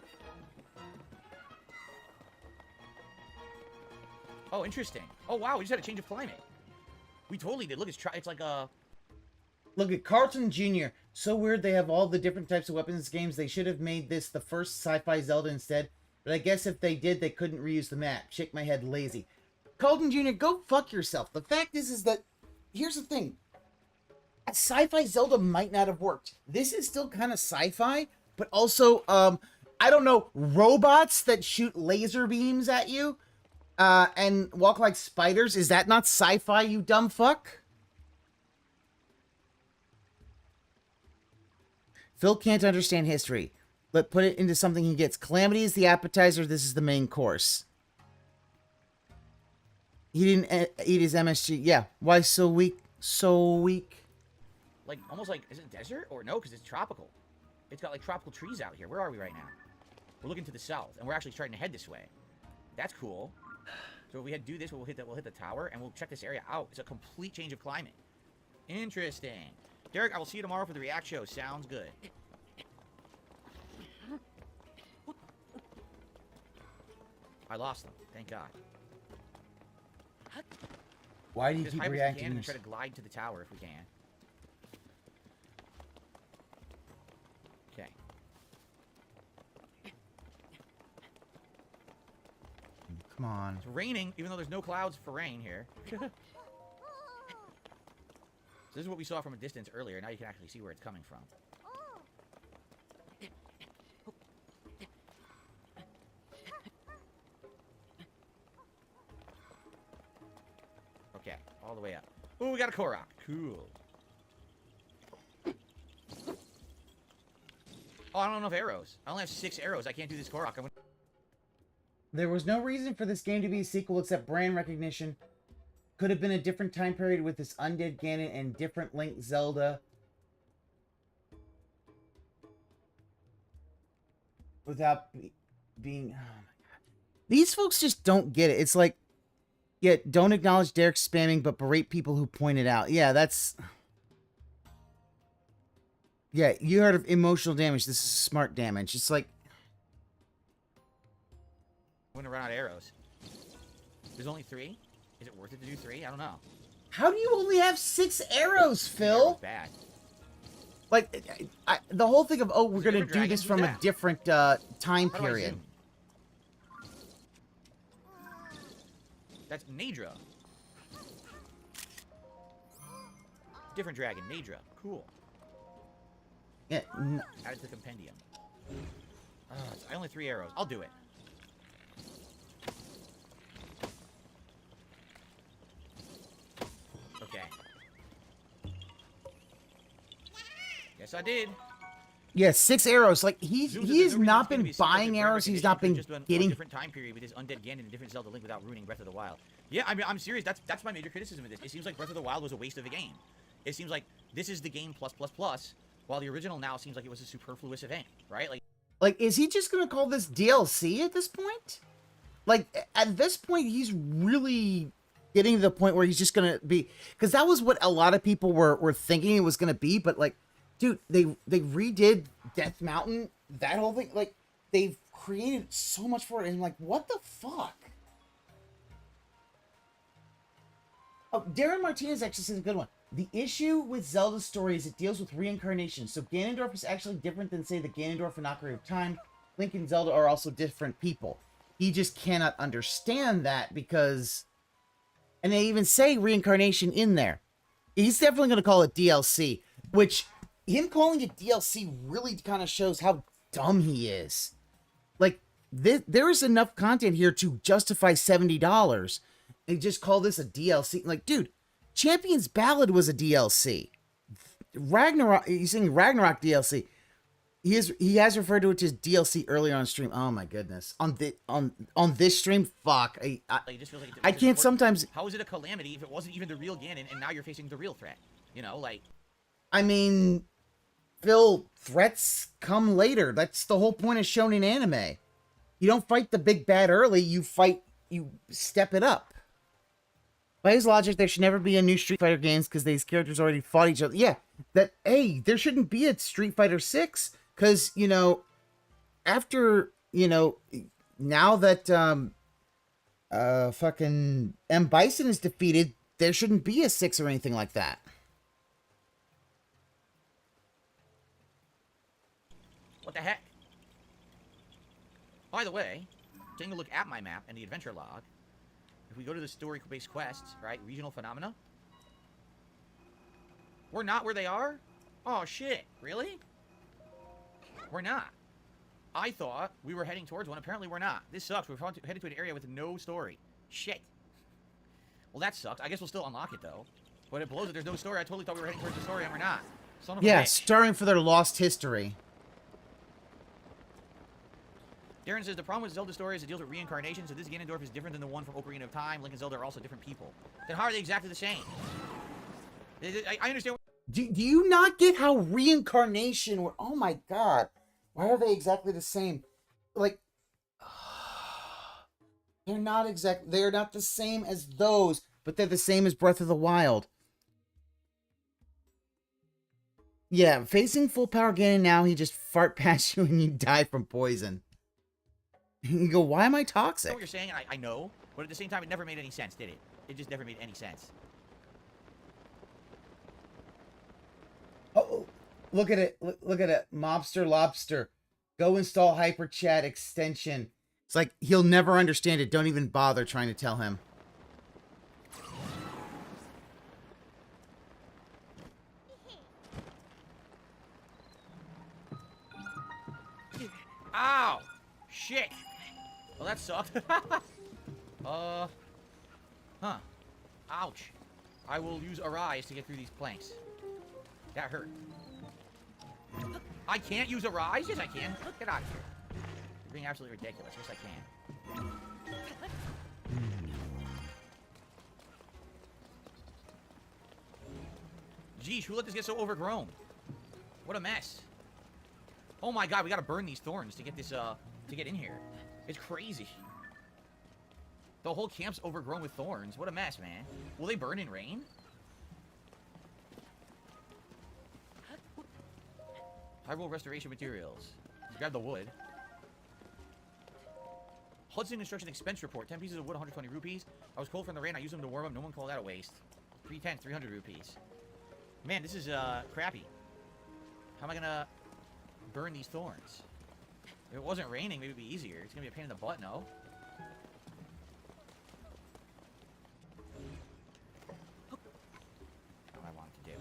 Oh, interesting. Oh wow, we just had a change of climate. We totally did. Look, it's like a... Look at Carlton Jr. So weird they have all the different types of weapons in games. They should have made this the first sci-fi Zelda instead. But I guess if they did, they couldn't reuse the map. Shake my head, lazy. Carlton Jr., go fuck yourself. The fact is that... Here's the thing. A sci-fi Zelda might not have worked. This is still kind of sci-fi, but also, I don't know, robots that shoot laser beams at you, and walk like spiders. Is that not sci-fi, you dumb fuck? Phil can't understand history. Let's put it into something he gets. Calamity is the appetizer. This is the main course. He didn't eat his MSG. Yeah. Why so weak? So weak. Like, almost like, is it desert? Or no, because it's tropical. It's got, like, tropical trees out here. Where are we right now? We're looking to the south, and we're actually starting to head this way. That's cool. So if we do this, we'll hit the tower, and we'll check this area out. It's a complete change of climate. Interesting. Derek, I will see you tomorrow for the React show. Sounds good. I lost them. Thank God. Why do you Just keep hype if we reacting? can and try to glide to the tower if we can. Okay. Come on. It's raining, even though there's no clouds for rain here. So this is what we saw from a distance earlier. Now you can actually see where it's coming from. Okay, all the way up. Oh, we got a Korok. Cool. Oh, I don't have enough arrows. I only have 6 arrows. I can't do this Korok. There was no reason for this game to be a sequel except brand recognition. Could have been a different time period with this Undead Ganon and different Link Zelda. Without being... Oh my god. These folks just don't get it. It's like, yeah, don't acknowledge Derek's spamming, but berate people who point it out. Yeah, that's... Yeah, you heard of emotional damage. This is smart damage. It's like... I'm gonna run out of arrows. There's only 3? Is it worth it to do 3? I don't know. How do you only have 6 arrows, Phil? Bad. Like, the whole thing of, oh, we're going to do this from a different time period. That's Nadra. Different dragon, Nadra. Cool. Yeah. Add it to the compendium. I only 3 arrows. I'll do it. Okay. Yes, I did. Yeah, 6 arrows. Like, he has not been buying arrows. He's not been getting... A different time period with his Undead Ganon and a different Zelda Link without ruining Breath of the Wild. Yeah, I mean, I'm serious. That's my major criticism of this. It seems like Breath of the Wild was a waste of a game. It seems like this is the game plus, while the original now seems like it was a superfluous event, right? Like, is he just going to call this DLC at this point? Like, at this point, he's really getting to the point where he's just going to be... Because that was what a lot of people were thinking it was going to be, but, like, dude, they redid Death Mountain, that whole thing. Like, they've created so much for it, and I'm like, what the fuck? Oh, Darren Martinez actually says a good one. The issue with Zelda's story is it deals with reincarnation, so Ganondorf is actually different than, say, the Ganondorf in Ocarina of Time. Link and Zelda are also different people. He just cannot understand that because, and they even say reincarnation in there. He's definitely going to call it DLC, which him calling it DLC really kind of shows how dumb he is. Like, there is enough content here to justify $70 and just call this a DLC. Like, dude, Champion's Ballad was a DLC. Ragnarok, he's saying Ragnarok DLC. He has referred to it as DLC earlier on stream. Oh my goodness. On this stream, fuck. It just feels like I can't sometimes. How is it a calamity if it wasn't even the real Ganon and now you're facing the real threat? You know, like. I mean, Phil, threats come later. That's the whole point of shonen anime. You don't fight the big bad early. You step it up. By his logic, there should never be a new Street Fighter games because these characters already fought each other. Yeah, hey, there shouldn't be a Street Fighter 6 because, you know, after, you know, now that fucking M. Bison is defeated, there shouldn't be a 6 or anything like that. What the heck? By the way, taking a look at my map and the adventure log, if we go to the story-based quests, right, regional phenomena, we're not where they are? Oh, shit. Really? We're not. I thought we were heading towards one. Apparently, we're not. This sucks. We're headed to an area with no story. Shit. Well, that sucks. I guess we'll still unlock it, though. But it blows that there's no story. I totally thought we were heading towards the story, and we're not. Son of a bitch. Starring for their lost history. Darren says, the problem with Zelda story is it deals with reincarnation, so this Ganondorf is different than the one from Ocarina of Time. Link and Zelda are also different people. Then how are they exactly the same? I understand. Do you not get how reincarnation... Oh my god. Why are they exactly the same? Like... They're not the same as those, but they're the same as Breath of the Wild. Yeah, facing full power Ganon now, he just fart past you and you die from poison. You go, why am I toxic? I know what you're saying, I know, but at the same time, it never made any sense, did it? It just never made any sense. Oh, look at it. Look at it. Mobster Lobster. Go install Hyper Chat extension. It's like, he'll never understand it. Don't even bother trying to tell him. Ow! Shit! Well, that sucked. Huh. Ouch. I will use Arise to get through these planks. That hurt. I can't use Arise? Yes, I can. Get out of here. You're being absolutely ridiculous. Yes, I can. Geez, who let this get so overgrown? What a mess. Oh my god, we gotta burn these thorns to get this, to get in here. It's crazy. The whole camp's overgrown with thorns. What a mess, man. Will they burn in rain? Hyrule restoration materials. Grab the wood. Hudson construction expense report. 10 pieces of wood, 120 rupees. I was cold from the rain. I used them to warm up. No one called that a waste. 310, 300 rupees. Man, this is, crappy. How am I gonna burn these thorns? If it wasn't raining, maybe it'd be easier. It's gonna be a pain in the butt, no? What do I want it to do?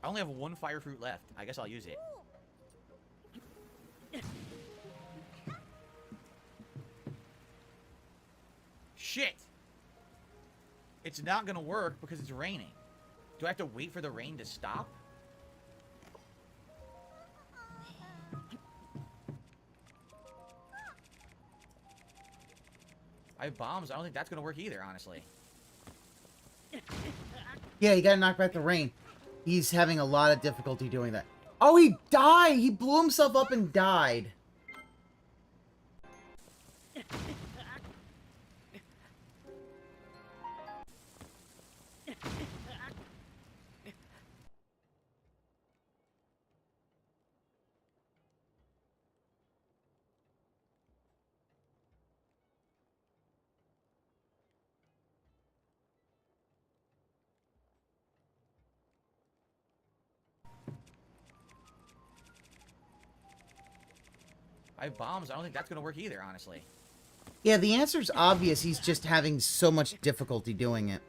I only have one fire fruit left. I guess I'll use it. Shit! It's not gonna work because it's raining. Do I have to wait for the rain to stop? I have bombs. I don't think that's gonna work either, honestly. Yeah, you gotta knock back the rain. He's having a lot of difficulty doing that. Oh, he died! He blew himself up and died. I have bombs. I don't think that's gonna work either, honestly. Yeah, the answer's obvious. He's just having so much difficulty doing it.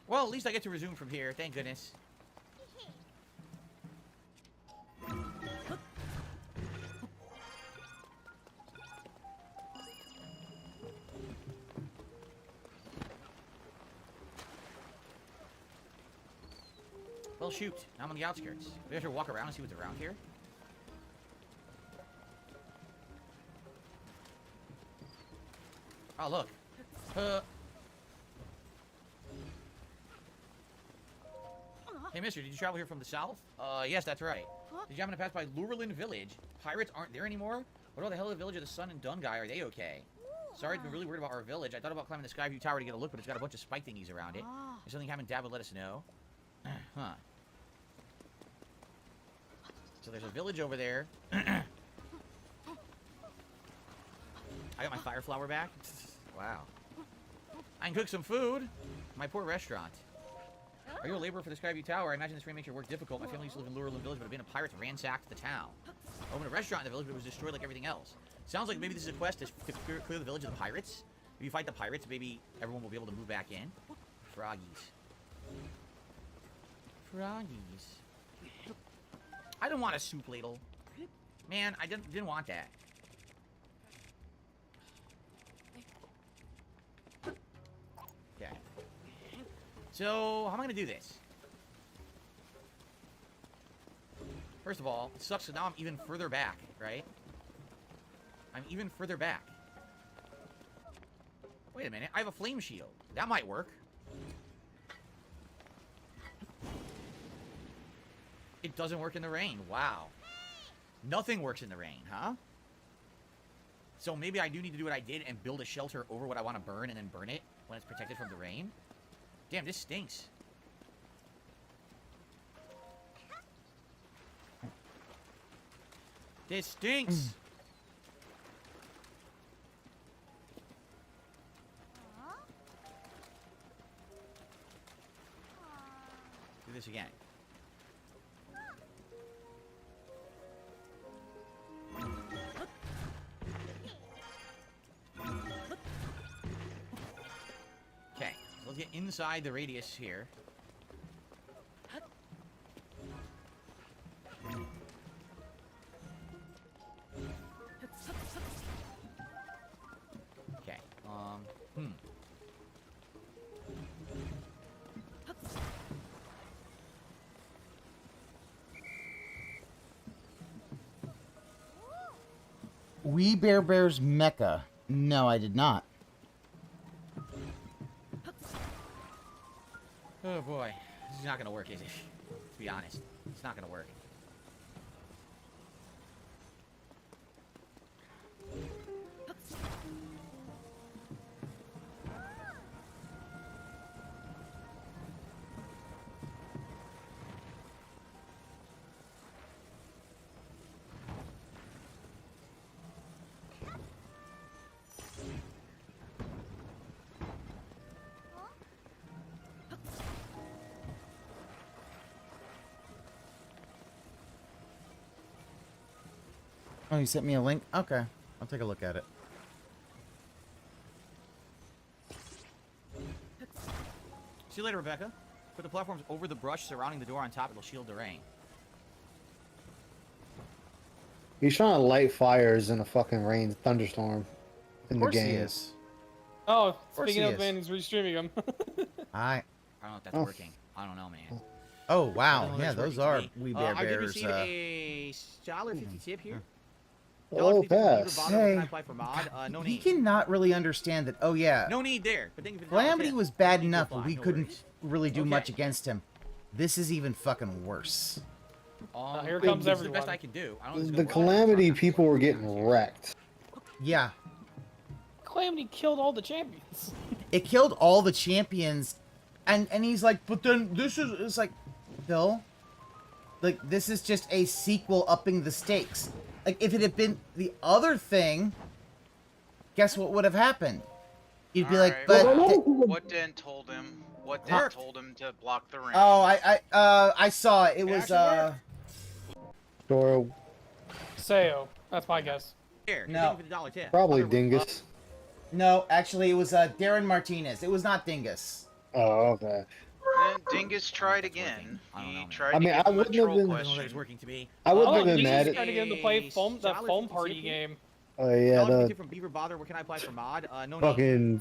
Well, at least I get to resume from here. Thank goodness. Well, shoot. Now I'm on the outskirts. We have to walk around and see what's around here. Oh, look. Hey, mister, did you travel here from the south? Yes, that's right. Did you happen to pass by Lurelin Village? Pirates aren't there anymore? What about the hell of the village of the Sun and Dun guy? Are they okay? Sorry, I've been really worried about our village. I thought about climbing the Skyview Tower to get a look, but it's got a bunch of spike thingies around it. If something happened, Dad would let us know. Huh. So there's a village over there. I got my fire flower back. Wow. I can cook some food. My poor restaurant. Are you a laborer for the Skyview Tower? I imagine this rain makes your work difficult. My family used to live in Lurelin Village, but a band of pirates ransacked the town. I opened a restaurant in the village, but it was destroyed like everything else. Sounds like maybe this is a quest to clear the village of the pirates. If you fight the pirates, maybe everyone will be able to move back in. Froggies. Froggies. I don't want a soup ladle. Man, I didn't want that. Okay. So, how am I going to do this? First of all, it sucks, so now I'm even further back, right? I'm even further back. Wait a minute, I have a flame shield. That might work. It doesn't work in the rain. Wow. Nothing works in the rain, huh? So maybe I do need to do what I did and build a shelter over what I want to burn and then burn it when it's protected from the rain. Damn, this stinks. This stinks. Do this again. Okay, so let's get inside the radius here. Okay, We Bear Bears Mecha. No, I did not. Oh boy, this is not gonna work, is it? To be honest, it's not gonna work. Oh, you sent me a link? Okay. I'll take a look at it. See you later, Rebecca. Put the platforms over the brush surrounding the door on top. It'll shield the rain. He's trying to light fires in a fucking rain thunderstorm in the game. He is. Oh, course speaking he of, is. man, he's restreaming them. I don't know if that's working. I don't know, man. Oh, wow. I don't know if Yeah, that's those working are to me. We Bear I did Bears. receive a $1.50 tip here. Oh, $1.50 pass. Can I apply for mod? No He need. cannot really understand that. Oh, yeah. No need there. But thank you for the Calamity tip. was bad No need to enough, apply, but we no couldn't worries. really do Okay. much against him. This is even fucking worse. Here comes this is the everyone. best I can do. I don't know if this is The gonna work. Calamity people were getting wrecked. Yeah. Calamity killed all the champions. It killed all the champions. And he's like, but then this is... It's like, Phil, like this is just a sequel upping the stakes. Like if it had been the other thing, guess what would have happened? You'd be like, but what Dan told him? What Dan told him to block the ring? oh, I saw it. It was Doro, Sayo. That's my guess. Here, No. for the dollar tip. probably Dingus. no, actually it was Darren Martinez. It was not Dingus. Oh, okay. Then Dingus tried again. He tried I mean, to give I him a wouldn't have troll been- question. It's working to me. I wouldn't Oh, have been Dingus mad is at. trying to get him to play that foam party game. Oh yeah, Dollar the tip from Beaver Bother. What can I apply for mod? No need. fucking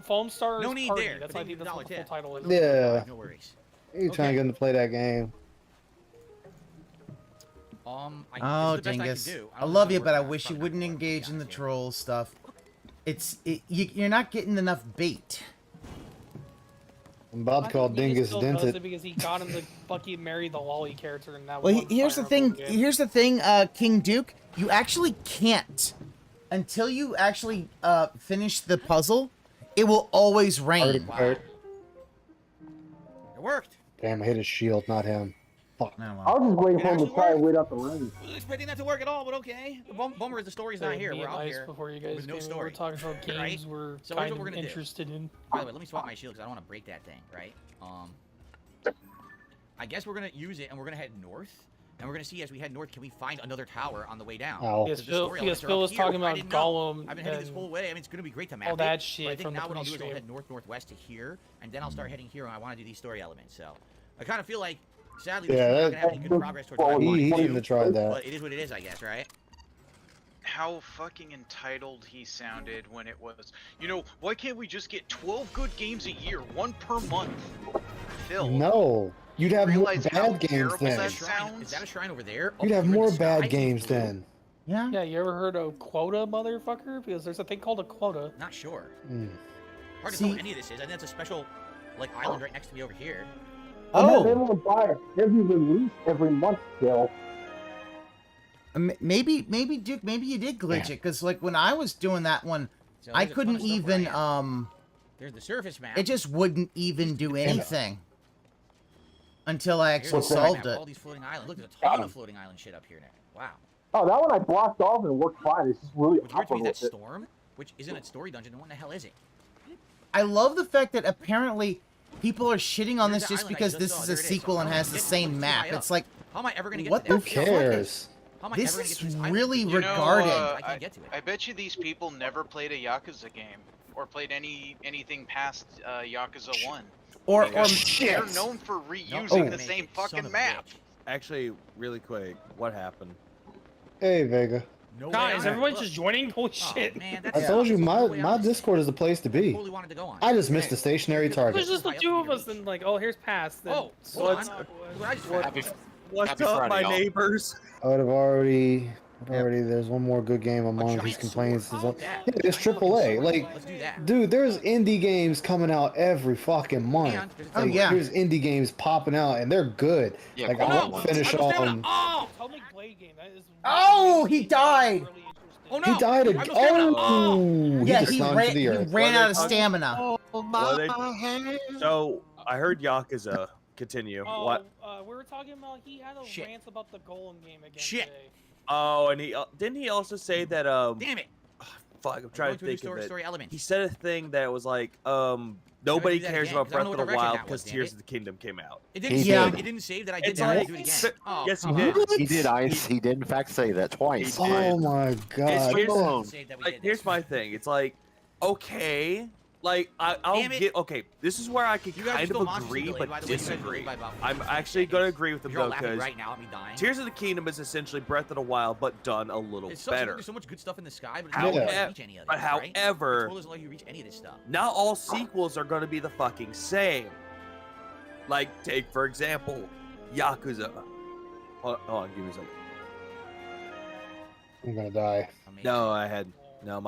Foam Stars No need Party. there. That's But I think $50 that's what the full tip. title is. yeah. No worries. You trying to get him to play that game? Oh, Oh, this is the best I can Dingus. do. I don't love know you, if but I it'll work. wish you Probably wouldn't not gonna work, engage to in be the honest troll stuff. You're not getting enough bait. I'm about to call Dingus Does Dented. it because he got him to fucking marry the lolly character and that Well, one here's the Fire thing. Emblem game. Here's the thing, King Duke. You actually can't until you actually finish the puzzle. It will always rain. It worked. Damn, I hit his shield, not him. Fuck. Oh, I was just waiting for him to try and wait out the rain. I was expecting that to work at all, but okay. The bummer is the story's not Hey, here. being We're out nice here before you guys with no came in, story. We're talking about games Right? we're So here's kind what we're of gonna do. interested in. By the way, let me swap my shield because I don't want to break that thing, right? I guess we're gonna use it and we're gonna head north. And we're gonna see as we head north, can we find another tower on the way down? Ow. Yes, Because the Phil, story yes, elements are Phil up was here. talking I about didn't know. Gollum. I've been heading this and whole way. I mean, it's gonna be great to map all that it, shit but I think from now the what I'll do is I'll pre-stream. head northwest to here, and then I'll start heading here, and I want to do these story elements. So I kind of feel like, sadly, this Yeah, is not that- gonna have any good progress towards what I He want to shouldn't do, have tried that. but it is what it is, I guess, right? How fucking entitled he sounded when it was, you know, why can't we just get 12 good games a year, one per month? Phil. No, you'd have more Realize how bad games terrible then. that Is that a shrine over there? You'd Oh, have you're in more the bad sky? games then. Yeah. Yeah, you ever heard of quota, motherfucker? Because there's a thing called a quota. Not sure. Hmm. Hard to tell what any of this is. I think that's a special, like, island right next to me over here. Oh, they won't buy it every release every month still. Maybe Duke, maybe you did glitch it, because like when I was doing that one, So I there's a ton couldn't of stuff even where I am. There's the surface map. it just wouldn't even do anything until I Here's actually the surface solved map, it. All these floating islands. Look, there's a ton of floating island shit up here now. Wow. Oh, that one I blocked off and worked fine. It's just really What's weird to me awkward is that with it. storm, which isn't a story dungeon. What the hell is it? I love the fact that apparently people are shitting on Here's this the just island I because just this saw. is There a it is. sequel and So has the it's same too map. high up. It's like, How am I ever gonna get what to the that? fuck? cares? How am I This ever gonna get to is this island? really You know, regarded. I can't get to it. I bet you these people never played a Yakuza game or played anything past Yakuza 1. Or They're known for reusing the same fucking map. Actually, really quick, what happened? Hey, Vega. No God, way is on everyone it. just joining? Holy Oh, shit. man, I told you my Discord is the place to be. Totally wanted to go on. I just missed the stationary target. There's just the two of us, and like, oh, here's pass. Then, Oh, so hold let's- on. Look what I just What- found. What's up, my neighbors? I would have already. There's one more good game among these complaints. Yeah, it's AAA. Like, Let's do that. dude, there's indie games coming out every fucking month. Oh, Like, yeah. There's indie games popping out, and they're good. Yeah, like, come I on. won't finish on. Oh, Atomic Blade game. That is. Oh, he died. Oh no! He died again. Oh, Yeah, just he slammed ran, to the he earth. ran out of stamina. So, I heard Yakuza. Continue. Oh, What? we were talking about he had a Shit. rant about the Golem game again Shit. today. Oh, and he didn't he also say that Damn it! fuck, I'm trying to going think to a of story it. element. He said a thing that was like nobody do that cares again, about 'cause I Breath don't of know the what Wild direction that was, because damn Tears it. of the Kingdom came out. It didn't Yeah. say. It didn't save that I did It's that. like- Do it again. so- Oh, yes, he come did. on. He did. He did in fact say that twice. He did. Oh my god. Here's, Save that we like, did here's this. my thing. It's like, okay, like I'll Damn it. get okay. This is where I could You guys are kind still of monsters agree, delayed, but by the way. You guys are disagree. delayed by about I'm 15 actually gonna seconds. agree with them You're all though, laughing because right now at me dying. Tears of the Kingdom is essentially Breath of the Wild, but done a little It's so, better. There's so much good stuff in the sky, but it's However- not going to reach any of it. but right? however- The tool doesn't let you reach any of this stuff. Not all sequels are going to be the fucking same. Like, take for example, Yakuza. Hold on, give me a second. I'm gonna die. No,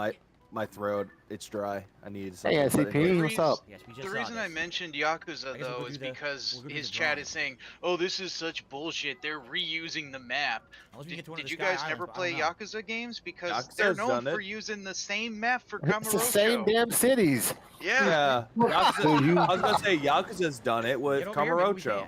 my throat, it's dry. I need Hey, something. SCP, what's up? Yes, we The just saw reason I this. mentioned Yakuza, I guess we'll though, go is do the- because we'll go do his the chat drawing. is saying, oh, this is such bullshit. They're reusing the map. Unless we get to one of Did the you Sky guys Islands, never but I play don't know. Yakuza games? Because Yakuza's they're known done for it. using the same map for It's the same Kamurocho. damn cities. Yeah. Yeah, Yakuza, I was gonna say Yakuza's done it with Get over here, maybe we Kamurocho. can.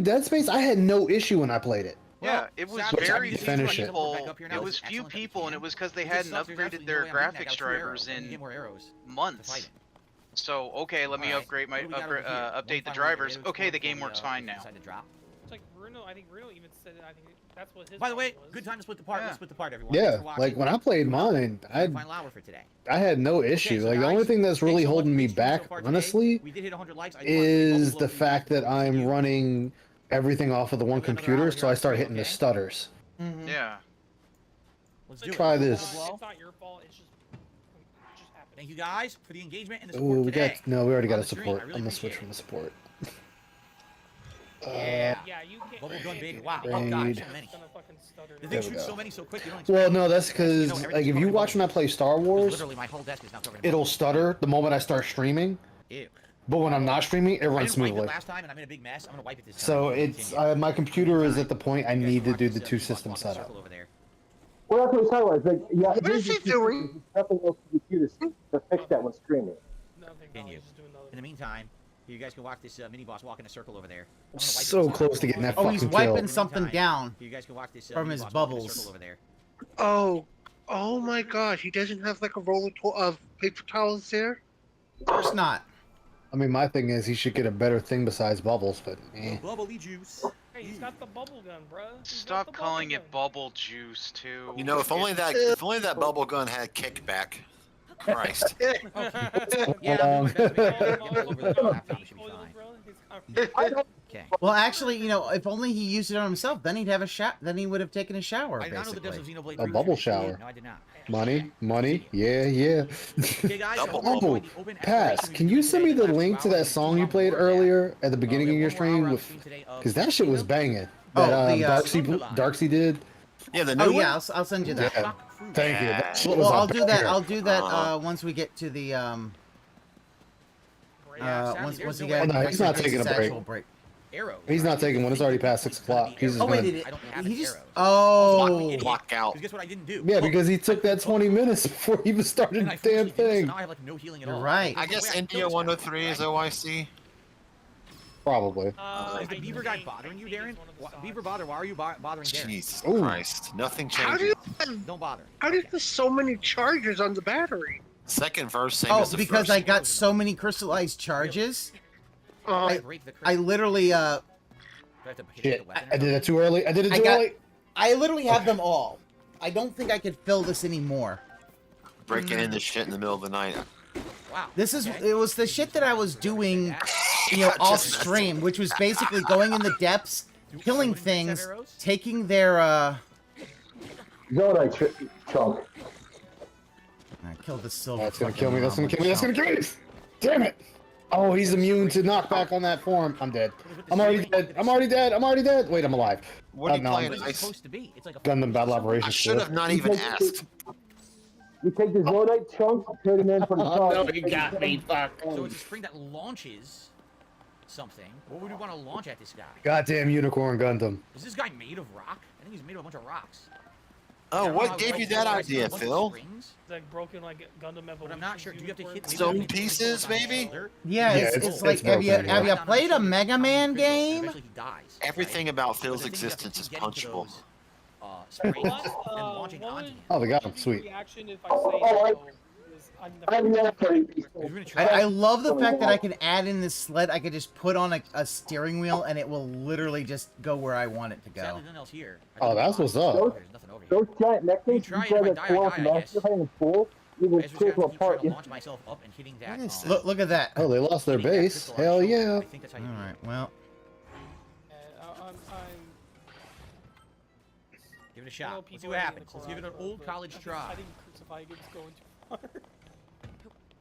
game Dead Space, I had no issue when I played it. Yeah, it was sadly, very I few finish it. people. now. It was It's few excellent that you people, and can. it was because they You get hadn't stuff, there's upgraded absolutely their no way I'm beating that guy graphics with 2 arrows. drivers I need to in get more arrows to months. fight him. So okay, let me Alright, upgrade my what do we got over here? One update the final drivers. arrows Okay, the before game we, works fine now. decide to drop. like Bruno, I think Bruno even said it. I think that's what his. By the way, problem was. good time to split the part. Yeah. Let's split the part, everyone. Yeah, Thanks for watching. like when I played mine, Final hour for today. I had no issue. so Like the guys, only thing that's really thanks so much holding for me tuning in so back, far today. honestly, We did hit 100 likes. is the fact that I'm running everything off of the one computer, so I start hitting the stutters. Yeah. Let's do Try it. this. It's not your fault. It's just happened. Thank you guys for the engagement and the Oh, support we today. got no. We already on got a the stream. support. I really I'm gonna switch appreciate from the it. support. Yeah, you can't. Bubblegum baby. Wow. Raid. Oh god, so many. Gonna fucking stutter. The There thing we shoots go. so many so quick. You don't Well, expect no, it. that's because You know, like everything's if you covered in watch when I play Star bubbles. Wars, Literally, my whole desk is now covered in it'll bubbles. stutter the moment I start streaming. Ew. But when I'm not streaming, it I runs didn't wipe it smoothly. last time, and I'm in a big mess. I'm gonna wipe it this time. So it's my computer is at the point I need to do the two system Circle setup. over there. Well, that's what he's talking about. It's like, yeah, What is he doing? There's nothing else you can do to fix that when streaming. Continue. In the meantime, you guys can watch this mini boss walk in a circle over there. I'm gonna wipe it So this close time. to getting that Oh, fucking he's kill. wiping something down You guys can watch this from mini his boss walk in a bubbles. circle over there. Oh my god, he doesn't have like a roll of paper towels there? Of course not. I mean, my thing is he should get a better thing besides bubbles, but eh. Bubbly juice. Hey, he's got the bubble gun, bro. Stop calling it bubble juice too. You know, if only that bubble gun had kickback. Christ. Well, actually, you know, if only he used it on himself, then he'd have a shot. Then he would have taken a shower. I did not know the depths Basically. of Xenoblade A 3 bubble was really shower. No, I did not. Money, yeah. Okay, guys, so Oh, Pass, can you send me the link to that song you played earlier at the beginning of your stream? Because that shit was banging. That Darksy did. Yeah, the Oh yeah, I'll send you that. Yeah. Thank you. That shit was Well, a I'll do that. banger. I'll do that once we get to the once you get. Oh, no, he's not taking a actual break. Arrows. He's not taking one. It's already past 6 o'clock. He's just Oh wait, gonna... he just. Oh. Block out. Because guess what I didn't do? Yeah, because he took that 20 minutes before he even started the damn thing. Now I have like no healing at You're all. right. I guess India 103 is OIC. Probably. Is the beaver guy bothering you, Darren? Beaver bother? Why are you bothering Darren? Jesus Ooh. Christ. Nothing How changes. do you Don't bother. How do you have so many charges on the battery? Second verse, same Oh, as the because first. I got so many crystallized charges. I literally Do I have to hit Shit, the weapon? I did it too early. I did it too early. I literally have them all. I don't think I could fill this anymore. Breaking into shit in the middle of the night. Wow. This is it was the shit that I was doing, you know, off stream, which was basically going in the depths, killing things, taking their Zonite chunk. I killed the silver. That's gonna fucking kill me. That's gonna mom kill me. That's gonna kill me. Damn it. Oh, he's immune to knockback on that form. I'm dead. I'm already dead. I'm already dead. I'm already dead. Wait, I'm alive. What are you no, playing? What is it supposed to be? It's like a Gundam Battle Operations. I should have not even asked. You take the Zonite chunks, turn them in for the Oh, top. no, he got me. Fuck. So it's a spring that launches something. What would we want to launch at this guy? Goddamn unicorn Gundam. Is this guy made of rock? I think he's made of a bunch of rocks. Oh, what gave you that idea, Phil? It's like broken like Gundam Evolution. But I'm not sure. Do you have to hit Stone pieces, maybe? Yeah, it's like have you played a Mega Man game? Eventually he dies. Everything about Phil's existence is punchable. Springs and launching onto him. Oh, they got him. Sweet. Reaction if I say no is I'm never. I love the fact that I can add in this sled. I could just put on a steering wheel and it will literally just go where I want it to go. Sadly, nothing else here. Oh, that's what's up. There's nothing over here. Those giant necklaces, you try it, try if I to die, pull I off die, the I master guess. in the pool, you will I just pull have to them keep trying apart. to launch myself up and hitting that. Look at that. Oh, they lost their hitting that base. crystal Hell on the shoulder. yeah. I think that's how you do it. Alright, well. I'm Give it a I shot. know Let's see people what are happens. in the Let's give it an garage, old but college try. I didn't crucify you. It's going too far.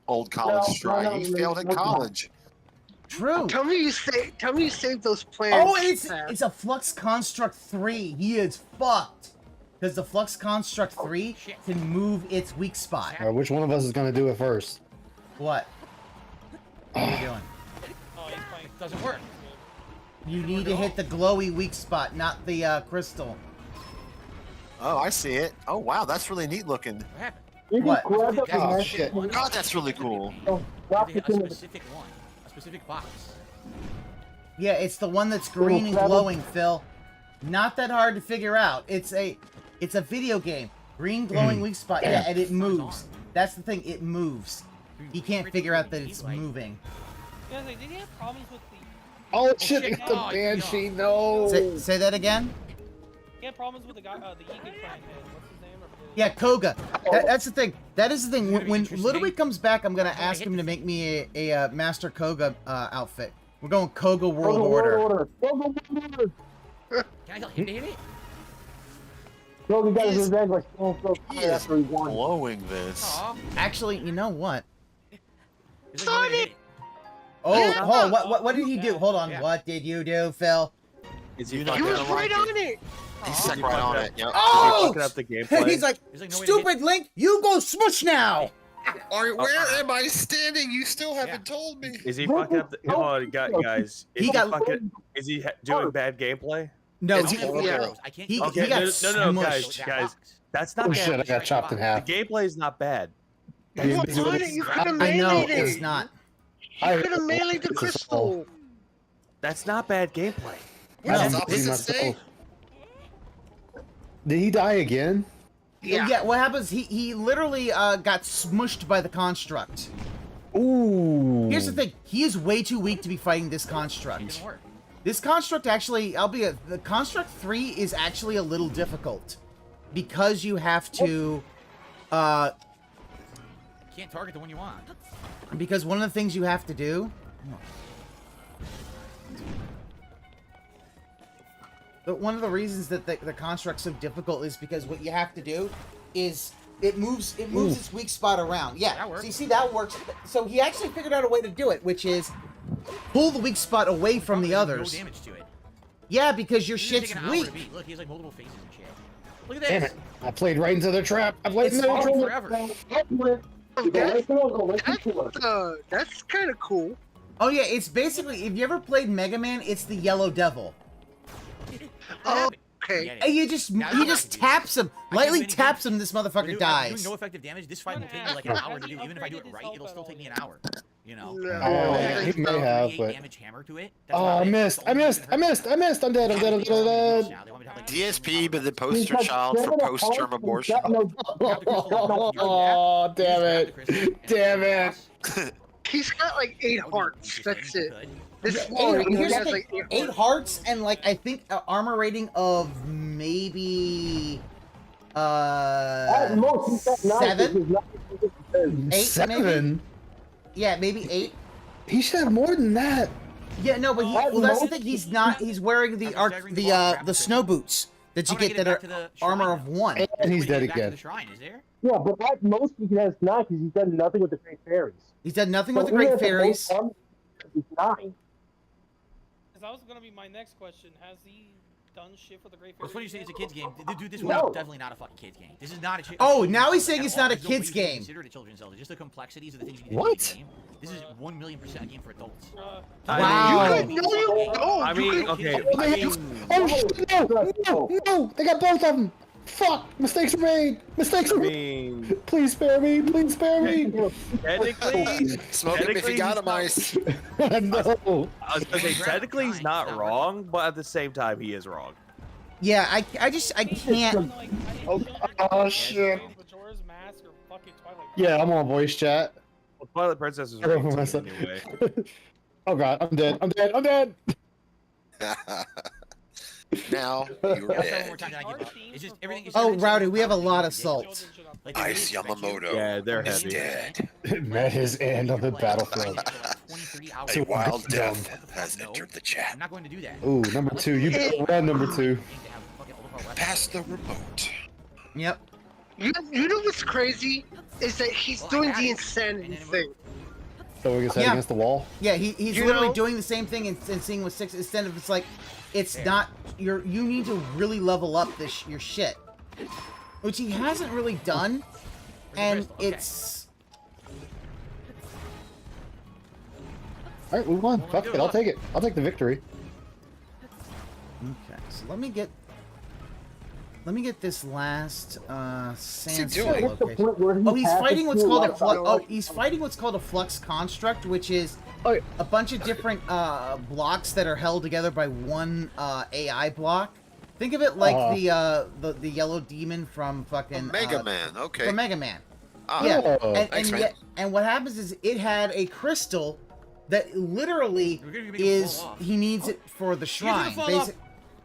Old college try. He failed at college. True. Tell me you saved those plans. Oh, it's a Flux Construct 3. He is fucked. Because the Flux Construct 3 can move its weak spot. All right, which one of us is gonna do it first? What? What are you doing? Oh, he's playing. It doesn't work. You need to hit the glowy weak spot, not the crystal. Oh, I see it. Oh, wow, that's really neat looking. What happened? You What? can grab up the Oh, master shit. and God, that's really cool. drop Hit it a in the specific one. A specific box. Yeah, it's the one that's green and glowing, Phil. Not that hard to figure out. It's a video game. Green glowing weak spot. Yeah, and it moves. That's the thing. It moves. He can't figure out that it's moving. Yeah, like, did he have problems with the Oh shit! It's the Banshee. No. Say that again. He had problems with the guy, the Egan clan head. What's his name? Yeah, Koga. That's the thing. That is the thing. When Ludwig comes back, I'm gonna ask him to make me a Master Koga outfit. We're going Koga World Order. Can I tell him to hit it? Koga got his revenge by stealing after he won. Blowing this. Actually, you know what? Sonic! Oh, hold on. What did he do? Hold on. What did you do, Phil? Is he was right on it. He's stuck right on it. Yep. Oh! Up the gameplay? He's like, stupid Link, you go smush now. Where am I standing? You still haven't told me. Is he fucking up the... Oh, guys. Is he doing bad gameplay? No, he got no, guys. That's not Oh bad. shit! I got chopped in half. The gameplay is not bad. You could have I know meleeed it. it's not. You could have meleeed the crystal. That's not bad gameplay. Did he die again? Yeah. What happens? He literally got smushed by the construct. Ooh. Here's the thing. He is way too weak to be fighting this construct. This construct actually, the construct 3 is actually a little difficult because you have to. Can't target the one you want. Because one of the things you have to do. But one of the reasons that the construct's so difficult is because what you have to do is it moves its weak spot around. Yeah, so you see that works. So he actually figured out a way to do it, which is pull the weak spot away from the others. No damage to it. Yeah, because your shit's weak. Look, he has like multiple faces and shit. Look at this. Damn it! I played right into the trap. I played It's into the trap. forever. That's kind of cool. Oh yeah, it's basically, if you ever played Mega Man, it's the Yellow Devil. Oh, okay. And he just taps him, lightly taps him, this motherfucker dies. Doing no effective damage. This fight will take me like an hour to do. Even if I do it right, it'll still take me an hour. You know. He may have, but. Damage hammer to it. Oh, I missed! I'm dead! I'm dead! DSP, but the poster child for post-term abortion. Oh, damn it! Damn it! He's got like 8 hearts. That's it. This Here's has the like thing, 8 hearts and like I think an armor rating of maybe 7? 8 7? maybe? Yeah, maybe 8. He should have more than that. Yeah, no, but that's the thing. He's wearing the snow boots that you get that are armor of 1. And he's dead again. Yeah, but at most he has 9 because he's done nothing with the Great Fairies. He's done nothing with the Great Fairies. He's 9. That was gonna be my next question. Has he done shit for the Great Fairies? It's funny you say it's a kids game. Dude, this one's definitely not a fucking kids game. This is not a. Oh, now he's saying it's not a kids game. Consider it a children's Zelda. Just the complexities of the things you can do in the game. This is 1,000,000% a game for adults. Wow. I mean, okay. No! They got both of them. Fuck! Mistakes were made. Mistakes were made. Please spare me. Please spare me. Technically, smoke him if you got him, Ice. No. I was gonna say technically he's not wrong, but at the same time he is wrong. Yeah, I can't. Oh shit. Yeah, I'm on voice chat. Well, Twilight Princess is right anyway. Oh god, I'm dead. I'm dead. Now you're dead. Oh, Rowdy, we have a lot of salt. Ice Yamamoto. Yeah, they're is heavy. dead. Met his end on the battlefield. A wild death has entered the chat. I'm not going to do that. Ooh, number 2. You got red number 2. Pass the remote. Yep. You know what's crazy is that he's doing the insanity thing. Throwing his head against the wall. Yeah, he's literally doing the same thing and seeing with 6 instead of it's like it's not you need to really level up your shit, which he hasn't really done, and it's. All right, we won. Fuck it, I'll take it. I'll take the victory. Okay, so let me get this last doing? location. Oh, he's fighting what's called a flux. Oh, he's fighting what's called a flux construct, which is a bunch of different blocks that are held together by one AI block. Think of it like the yellow demon from fucking Mega Man. Okay. From Mega Man. Ah, yeah, thanks, man. and what happens is it had a crystal that literally We're gonna make him is fall off. he needs it for the He's gonna shrine. fall off.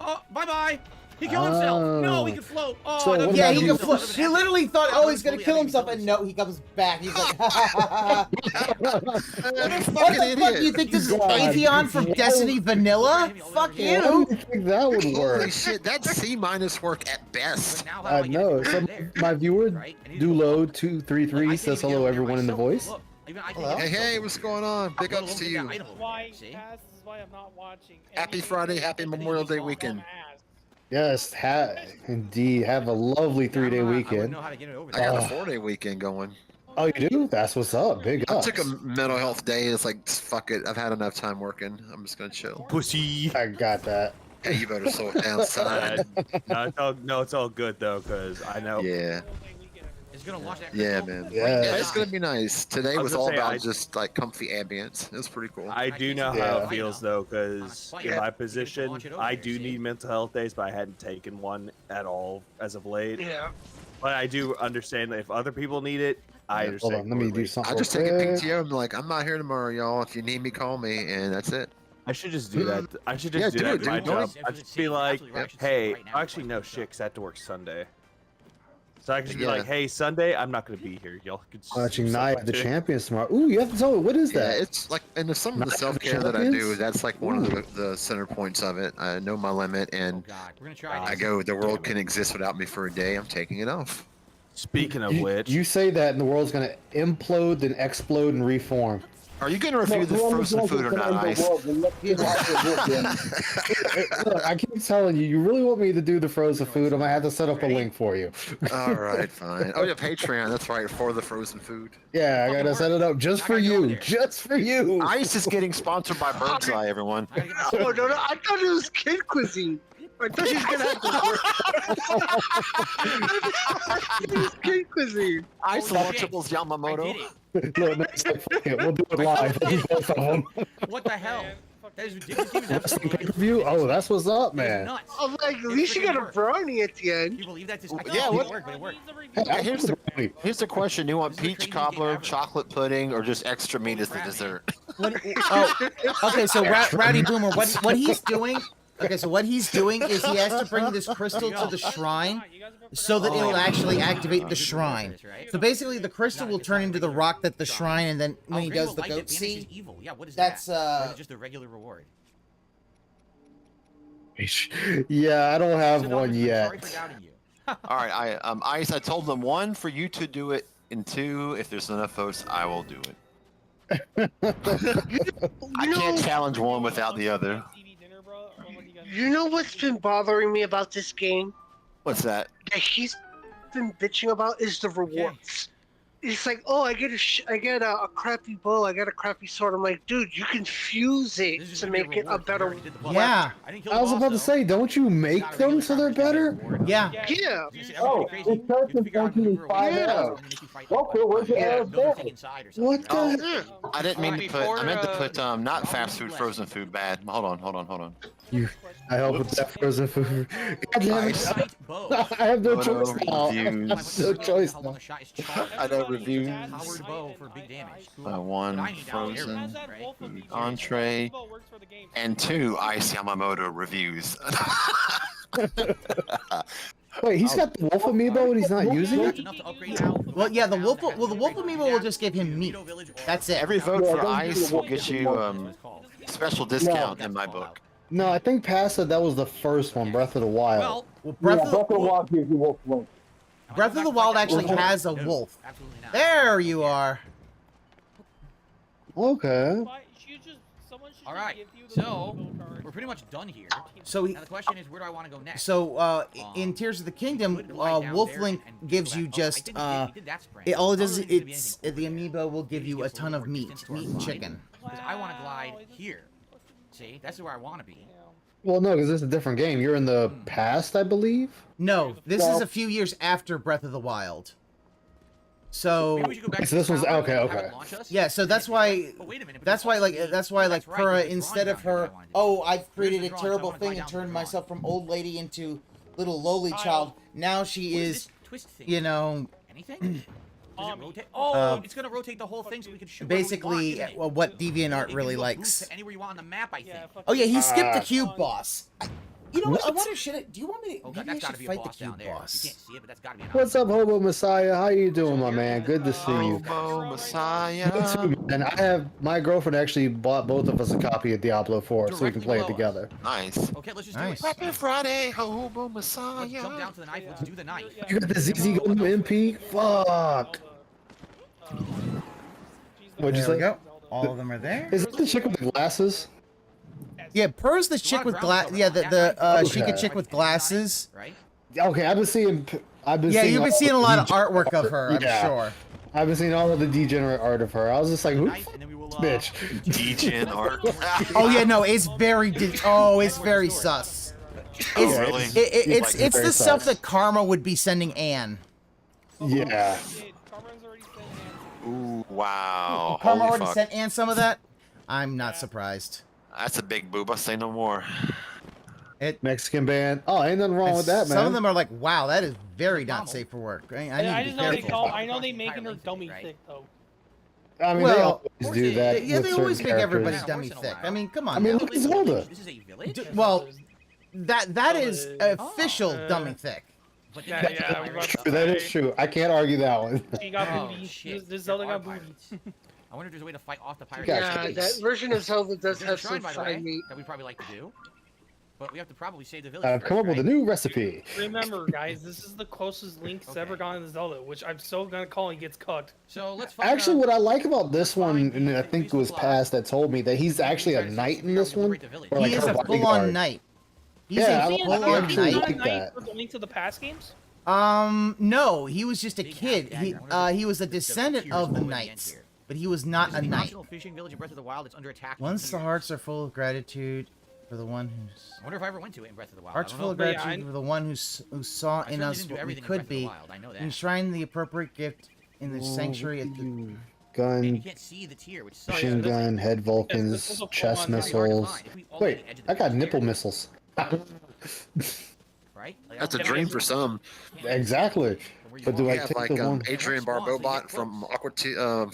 Oh, bye-bye. He killed himself. No, he can float. Oh, So I don't what Yeah, about he you- can float. He literally thought, oh, he's gonna kill himself, and no, he comes back. He's like, what the fuck? You think this is God. Atheon from Destiny Vanilla? Fuck Why do you. you think that would Holy work? shit, that's C- work at best. I know. So my viewer, Dulo233 says hello, everyone in the voice. Hey, hey, what's going on? Big ups to you. This is why, Taz, this is why I'm not watching. Happy Friday, happy Memorial Day weekend. Yes, indeed. Have a lovely 3-day weekend. I got a 4-day weekend going. Oh, you do? That's what's up. Big I ups. took a mental health day. It's like, fuck it. I've had enough time working. I'm just gonna chill. Pussy. I got that. Hey, you better slow it down, son. No, it's all good though, cause I know. Yeah. It's gonna launch that Yeah, crystal. man. Yeah. It's gonna be nice. Today I was was all gonna say, about I- just like comfy ambience. It was pretty cool. I do know how Yeah. it feels though, because in Yeah. my position, launch it over I there, do see? need mental health days, but I hadn't taken one at all as of late. Yeah. But I do understand that if other people need it, I understand. Hold on, let me do completely. something. I just real take a quick. PTO. I'm like, I'm not here tomorrow, y'all. If you need me, call me, and that's it. I should just do that. I should just Yeah, do do that it, at my dude. job. Don't I it? should be like, Absolutely right. hey, Right now. actually no, shit, 'cause I have to work Sunday. So I can just be Yeah. like, hey, Sunday, I'm not gonna be here. Y'all could Watching suck Night my of the dick. Champions tomorrow. Ooh, you have to tell me, what is Yeah, that? it's like, and there's some of Night the of the self-care that I do. Champions? That's like one of the center points of it. I know my limit, Oh and God, we're gonna try. I this. go. The world can exist without me for a day. I'm taking it off. Speaking of which, You say that and the world's going to implode, then explode and reform. Are you gonna review the frozen food or not, Ice? Look, I keep telling you, you really want me to do the frozen food, I'm going to have to set up a link for you. All right, fine. Oh yeah, Patreon. That's right, for the frozen food. Yeah, I got to set it up just for you. Just for you. Ice is getting sponsored by Bird's Eye, everyone. Oh no, no! I thought it was kid cuisine. I thought he was gonna have to work. It was kid cuisine. Ice Holy Lunchables shit. I Yamamoto. did it. Look, next time, fuck it, we'll do it live. We'll do both of them. What the hell? That is ridiculous. Game is Wrestling absolutely pay-per-view? Oh, that's what's up, That is man. nuts. I'm like, at least you got a brownie at the end. Can you believe that? This, I Yeah, thought it what- didn't work, but it worked. Hey, Yeah, here's the Hey, here's the question: Do you want peach cobbler, chocolate pudding, or just extra meat as the dessert? Oh, okay. So Rowdy Boomer, what he's doing? Okay, so what he's doing is he has to bring this crystal to the shrine so that it'll actually activate the shrine. So basically, the crystal will turn into the rock that the shrine, and then when he does the goat seed, evil. Yeah, what is that's that? Or is it just a regular reward? Yeah, I don't have So, one Dominic, I'm sorry yet. for doubting you. All right, Ice. I told them 1 for you to do it, and 2, if there's enough votes, I will do it. I can't challenge one without the other. You know what's been bothering me about this game? What's that? That he's been bitching about is the rewards. It's like, oh, I get a crappy bow, I got a crappy sword. I'm like, dude, you can fuse it to make it a better. yeah, I was about to say, don't you make them so they're better? yeah. Yeah. Oh, this person's going to 5 arrows. Okay, where's the arrows there? What the? Oh, I didn't mean to put. I meant to put not fast food, frozen food. Bad. Hold on. You, I help with that frozen food. God damn it. Ice. I have no choice now. I Reviews. have no choice now. I know reviews. Powered bow for big damage. 1 frozen entree, and 2 Ice Yamamoto reviews. Wait, he's got the wolf amiibo and he's not using it? Enough to upgrade now. Well, yeah, the wolf amiibo will just give him meat. That's it. Every vote for Ice will get you special discount in my book. No, I think Pat said that was the first one, Breath of the Wild. Well, Breath Yeah, Breath of the Wild gives you wolf link. Breath of the Wild actually has a wolf. absolutely not. There you are. Okay. All right, so we're pretty much done here. So Now the question is, where do I want to go next? So in Tears of the Kingdom, Wolf Link gives you just all it does is it's the amiibo will give you a ton of meat and chicken. Because I want to glide here. See, that's where I want to be. Well, no, because this is a different game. You're in the past, I believe. No, this is a few years after Breath of the Wild. So, Maybe we should go back So this to the was tower okay. and have Okay. it launch us? yeah, so that's why But wait a minute, but that's why like that's right, Purah, there's a instead of drawing her, down here I wanna do. oh, I've created the a drawing? terrible I wanna thing glide and down turned the myself from old lady into little lowly child. Now she What is, this twist thing? you know, Anything? Does it rotate? Oh, it's gonna rotate the whole thing so we can shoot. Basically, what DeviantArt really likes. Anywhere you want on the map, I think. Oh yeah, he skipped the cube boss. You know what? I wonder, do you want me to? Oh, maybe that's I gotta should be a fight the boss down cube there. boss. You can't see it, but that's gotta be an What's up, Hobo Messiah? How you doing, my man? Good to see you. Hobo Messiah. Me too, man. I have my girlfriend actually bought both of us a copy of Diablo 4 so we can play it together. Nice. Okay, let's just Nice. do it. Happy Friday, Hobo Let's Messiah. jump down to the knife. Let's do the knife. You got the ZZ Gundam MP? Fuck. What'd you There we say? go. All of them are there. Is that the chick with the glasses? Yeah, Pearl's the chick with glass. Yeah, the Sheikah chick with glasses. Right? Okay, I've been seeing. Yeah, you've been seeing a lot of artwork of her, I'm sure. I've been seeing all of the degenerate art of her. I was just like, who this bitch? Degen art. Oh yeah, no, it's very. It's very sus. It's, really? It's the stuff that Karma would be sending Anne. Yeah. Ooh, wow. Karma Holy already fuck. sent Anne some of that. I'm not surprised. That's a big booba. Say no more. Mexican band. Oh, ain't nothing wrong with that, man. Some of them are like, wow, that is very not safe for work. I need I to just be know they careful. call. I know they making her dummy thick though. I mean, Well, they always do that. Yeah, with they always certain make everybody characters. dummy thick. I mean, come on. I mean, now. look at Zelda. This is a village? Well, that is official dummy thick. But Yeah, yeah, we about to True, that is say. true. I can't argue that one. He got Oh, booty. shit. This Zelda There are got booty. pirates. I wonder if there's a way to fight off the pirate. Yeah, that version of Zelda does There's a have shrine, some by the way, fine meat. that we'd probably like to do. But we have to probably save the village. I've come up with a new recipe. Remember, guys, this is the closest Link's ever gotten to Zelda, which I'm so gonna call he gets cut. So let's find Actually, what I like about this one, and I think it was past that told me that he's actually a knight in this one. Or like He is her a full-on bodyguard. knight. He's Yeah, a I full-on actually knight. like that. For the Link to the Past games? No, he was just a kid. He was a descendant of the knights, but he was not a knight. national fishing village in Breath of the Wild that's under attack. Once the hearts are full of gratitude for the one who's I wonder if I ever went to it in Breath of the Wild. hearts I don't full of know. gratitude for the one who saw in certainly us didn't do what we everything in could Breath of the be, Wild, I know that. enshrine the appropriate gift in the sanctuary at the And you Gun, can't see the tier, which sucks. machine gun, head Vulcans, chest missiles. Wait, I got nipple missiles. Right? Like, That's a dream for some. Exactly. But do I Yeah, take like the one? Adrian Barbobot from Aqua Teal,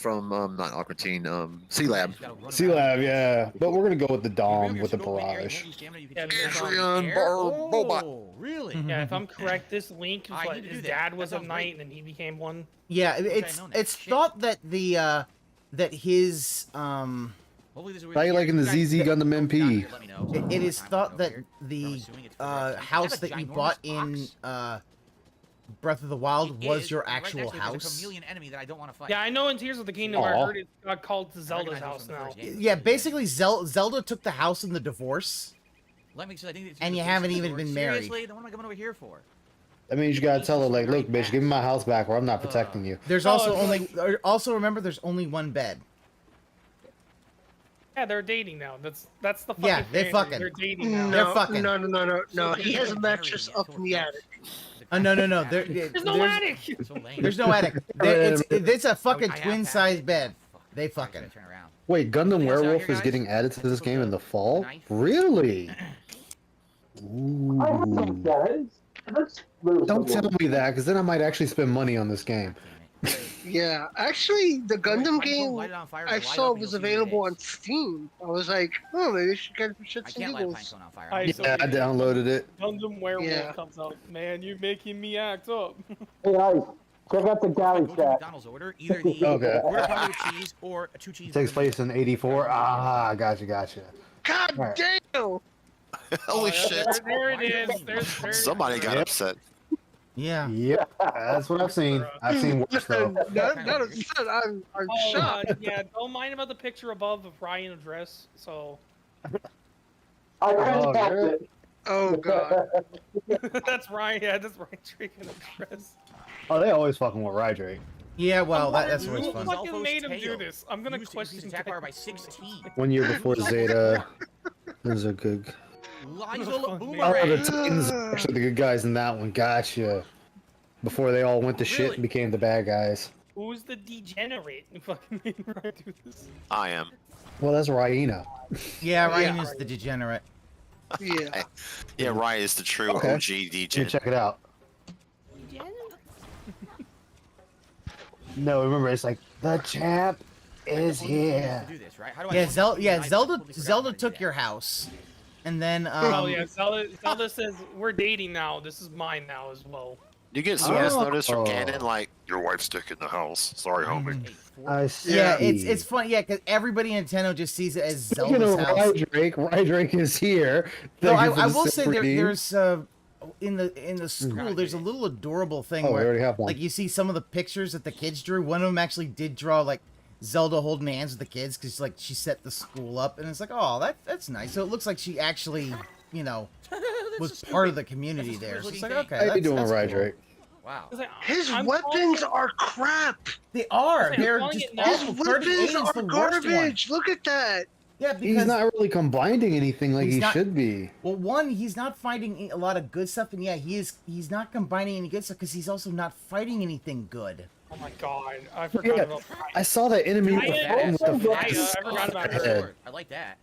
not Aqua Teal, C Lab. Sea Lab, yeah. But we're gonna go with the Dom with the barrage. Adrian Barbobot. Oh, really? Yeah, if I'm correct, this Link, I like, need to do his that. dad That was a sounds knight great. and he became one. Yeah, I it's know that. it's Shit. thought that the that his Hopefully there's a way How you to- liking the guys- ZZ Gundam MP? Let me know. it is Time thought to that go here. the I'm assuming it's for the- house I have a that you ginormous bought in box. Breath of the Wild It was is, your and right actual next to it, there's house. a chameleon enemy that I don't want to fight. Yeah, I know in Tears of the Kingdom, I Aw. heard it got called to Zelda's recognize it house from the now. first game. Yeah, basically Zelda took the house in the divorce. Let me, 'cause I think it's And the you first haven't game even where- been married. Seriously, then what am I coming over here for? That means you gotta tell her, like, look, bitch, give me my house back or I'm not protecting you. There's Oh, also it's only also remember there's only one bed. Yeah, they're dating now. That's the fucking Yeah, they thing. fucking- They're dating now. They're No, fucking. no. He has a mattress up in the attic. No. There's no attic. So lame. There's no attic. It's a fucking I have twin that. size bed. They Sorry, fucking. turn around. Wait, Gundam Anything else out Werewolf here, is guys? getting added to this game in the fall? knife? Really? I have some Ooh. guys. That's really Don't simple. tell me that, because then I might actually spend money on this game. Damn it. Yeah, actually, the Gundam Why don't you game light it on fire, I light saw up and was you'll see the available days. on Steam. I was like, oh, maybe I should get it for I shits and can't light a pine giggles. cone on fire. I- Yeah, I downloaded it. Gundam Werewolf Yeah. comes out. Man, you're making me act up. Hey, Ice, check out the galley Go to chat. McDonald's order, either the Okay. quarter pounder with cheese or a 2 cheese. Takes place in 84. Ah, gotcha. God Right. damn! Holy shit. There it is. There's Somebody got Yep. upset. Yeah. Yeah, that's what I've seen. I've seen worse though. Not upset. I'm Oh, shocked. yeah, don't mind about the picture above of Ryan of dress. So I Oh, couldn't catch really? it. Oh god. that's Ryan. Yeah, that's Ryan drinking a dress. Oh, they always fucking with Rydrake. Yeah, well, that's always Who fun. fucking made him do tail. this? I'm gonna Used to increase question attack power that. by 16. 1 year before Zeta. Those are good. Lysol Oh, the Boomerang. Titans are actually the good guys in that one. Gotcha. Before they all went to shit and became the bad guys. Who's the degenerate who fucking made Ryan do this? I am. Well, that's Raina. Yeah, Ryan is the degenerate. Yeah. Yeah, Ryan is the true Okay. OG You DJ. check it out. No, remember it's like the champ is here. Do this, right? How do I Yeah, I Zelda totally forgot Zelda how to do took that. your house, and then Oh yeah, Zelda says we're dating now. This is mine now as well. You get service notice from Ganon like, your wife's dick in the house. Sorry, homie. I see. Yeah, it's funny. Yeah, because everybody in Nintendo just sees it as Speaking Zelda's of house. Rydrake is here. No, Thank you for I the will say super deed. there's in the school there's a little adorable thing Oh, we where already have one. like you see some of the pictures that the kids drew. One of them actually did draw like Zelda holding hands with the kids because like she set the school up, and it's like, oh, that's nice. So it looks like she actually, you know, was part of the community there. So it's like, okay, How you doing, that's cool. Rydrake? Wow. His weapons are crap. They are. I'm They're calling just it now. awful. His 38 weapons is the are worst one. garbage. Look at that. Yeah, He's because not really combining anything like he's he not- should be. well, one, he's not fighting a lot of good stuff, and yeah, he's not combining any good stuff because he's also not fighting anything good. Oh my god, I forgot Yeah, about. I saw that enemy with the phone with the I forgot about that. head. I like that.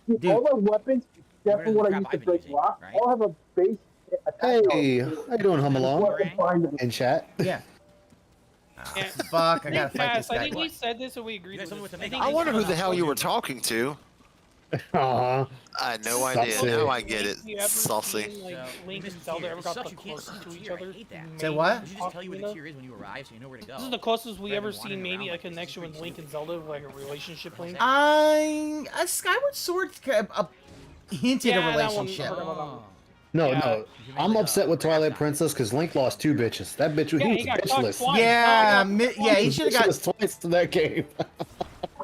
Dude, all the weapons, except for what I used to break rock, all have a base attack. Hey, how you doing, Hum Along? In chat. Yeah. Fuck, I gotta fight Yes, this I guy. think we said this and we agreed with it. I think I we wonder who said the it. hell you were talking to. Aw. I had no idea. Saucy. Now I get it. You ever Saucy. seen, like, Link and Zelda ever got the closest to each other? Say what? Did you just tell you where the tier is when you arrive so you know where to go? This is the closest we ever Rather than seen, wandering maybe around a connection with Link and Zelda, like a relationship link. A Skyward Sword hinted Yeah, a that one, relationship. I forgot about that one. No, Yeah. no. I'm upset with Twilight Princess because Link lost 2 bitches. That bitch, Yeah, he he was got cucked bitchless. twice. Yeah, No, yeah, he should have got. Bitchless twice in that game.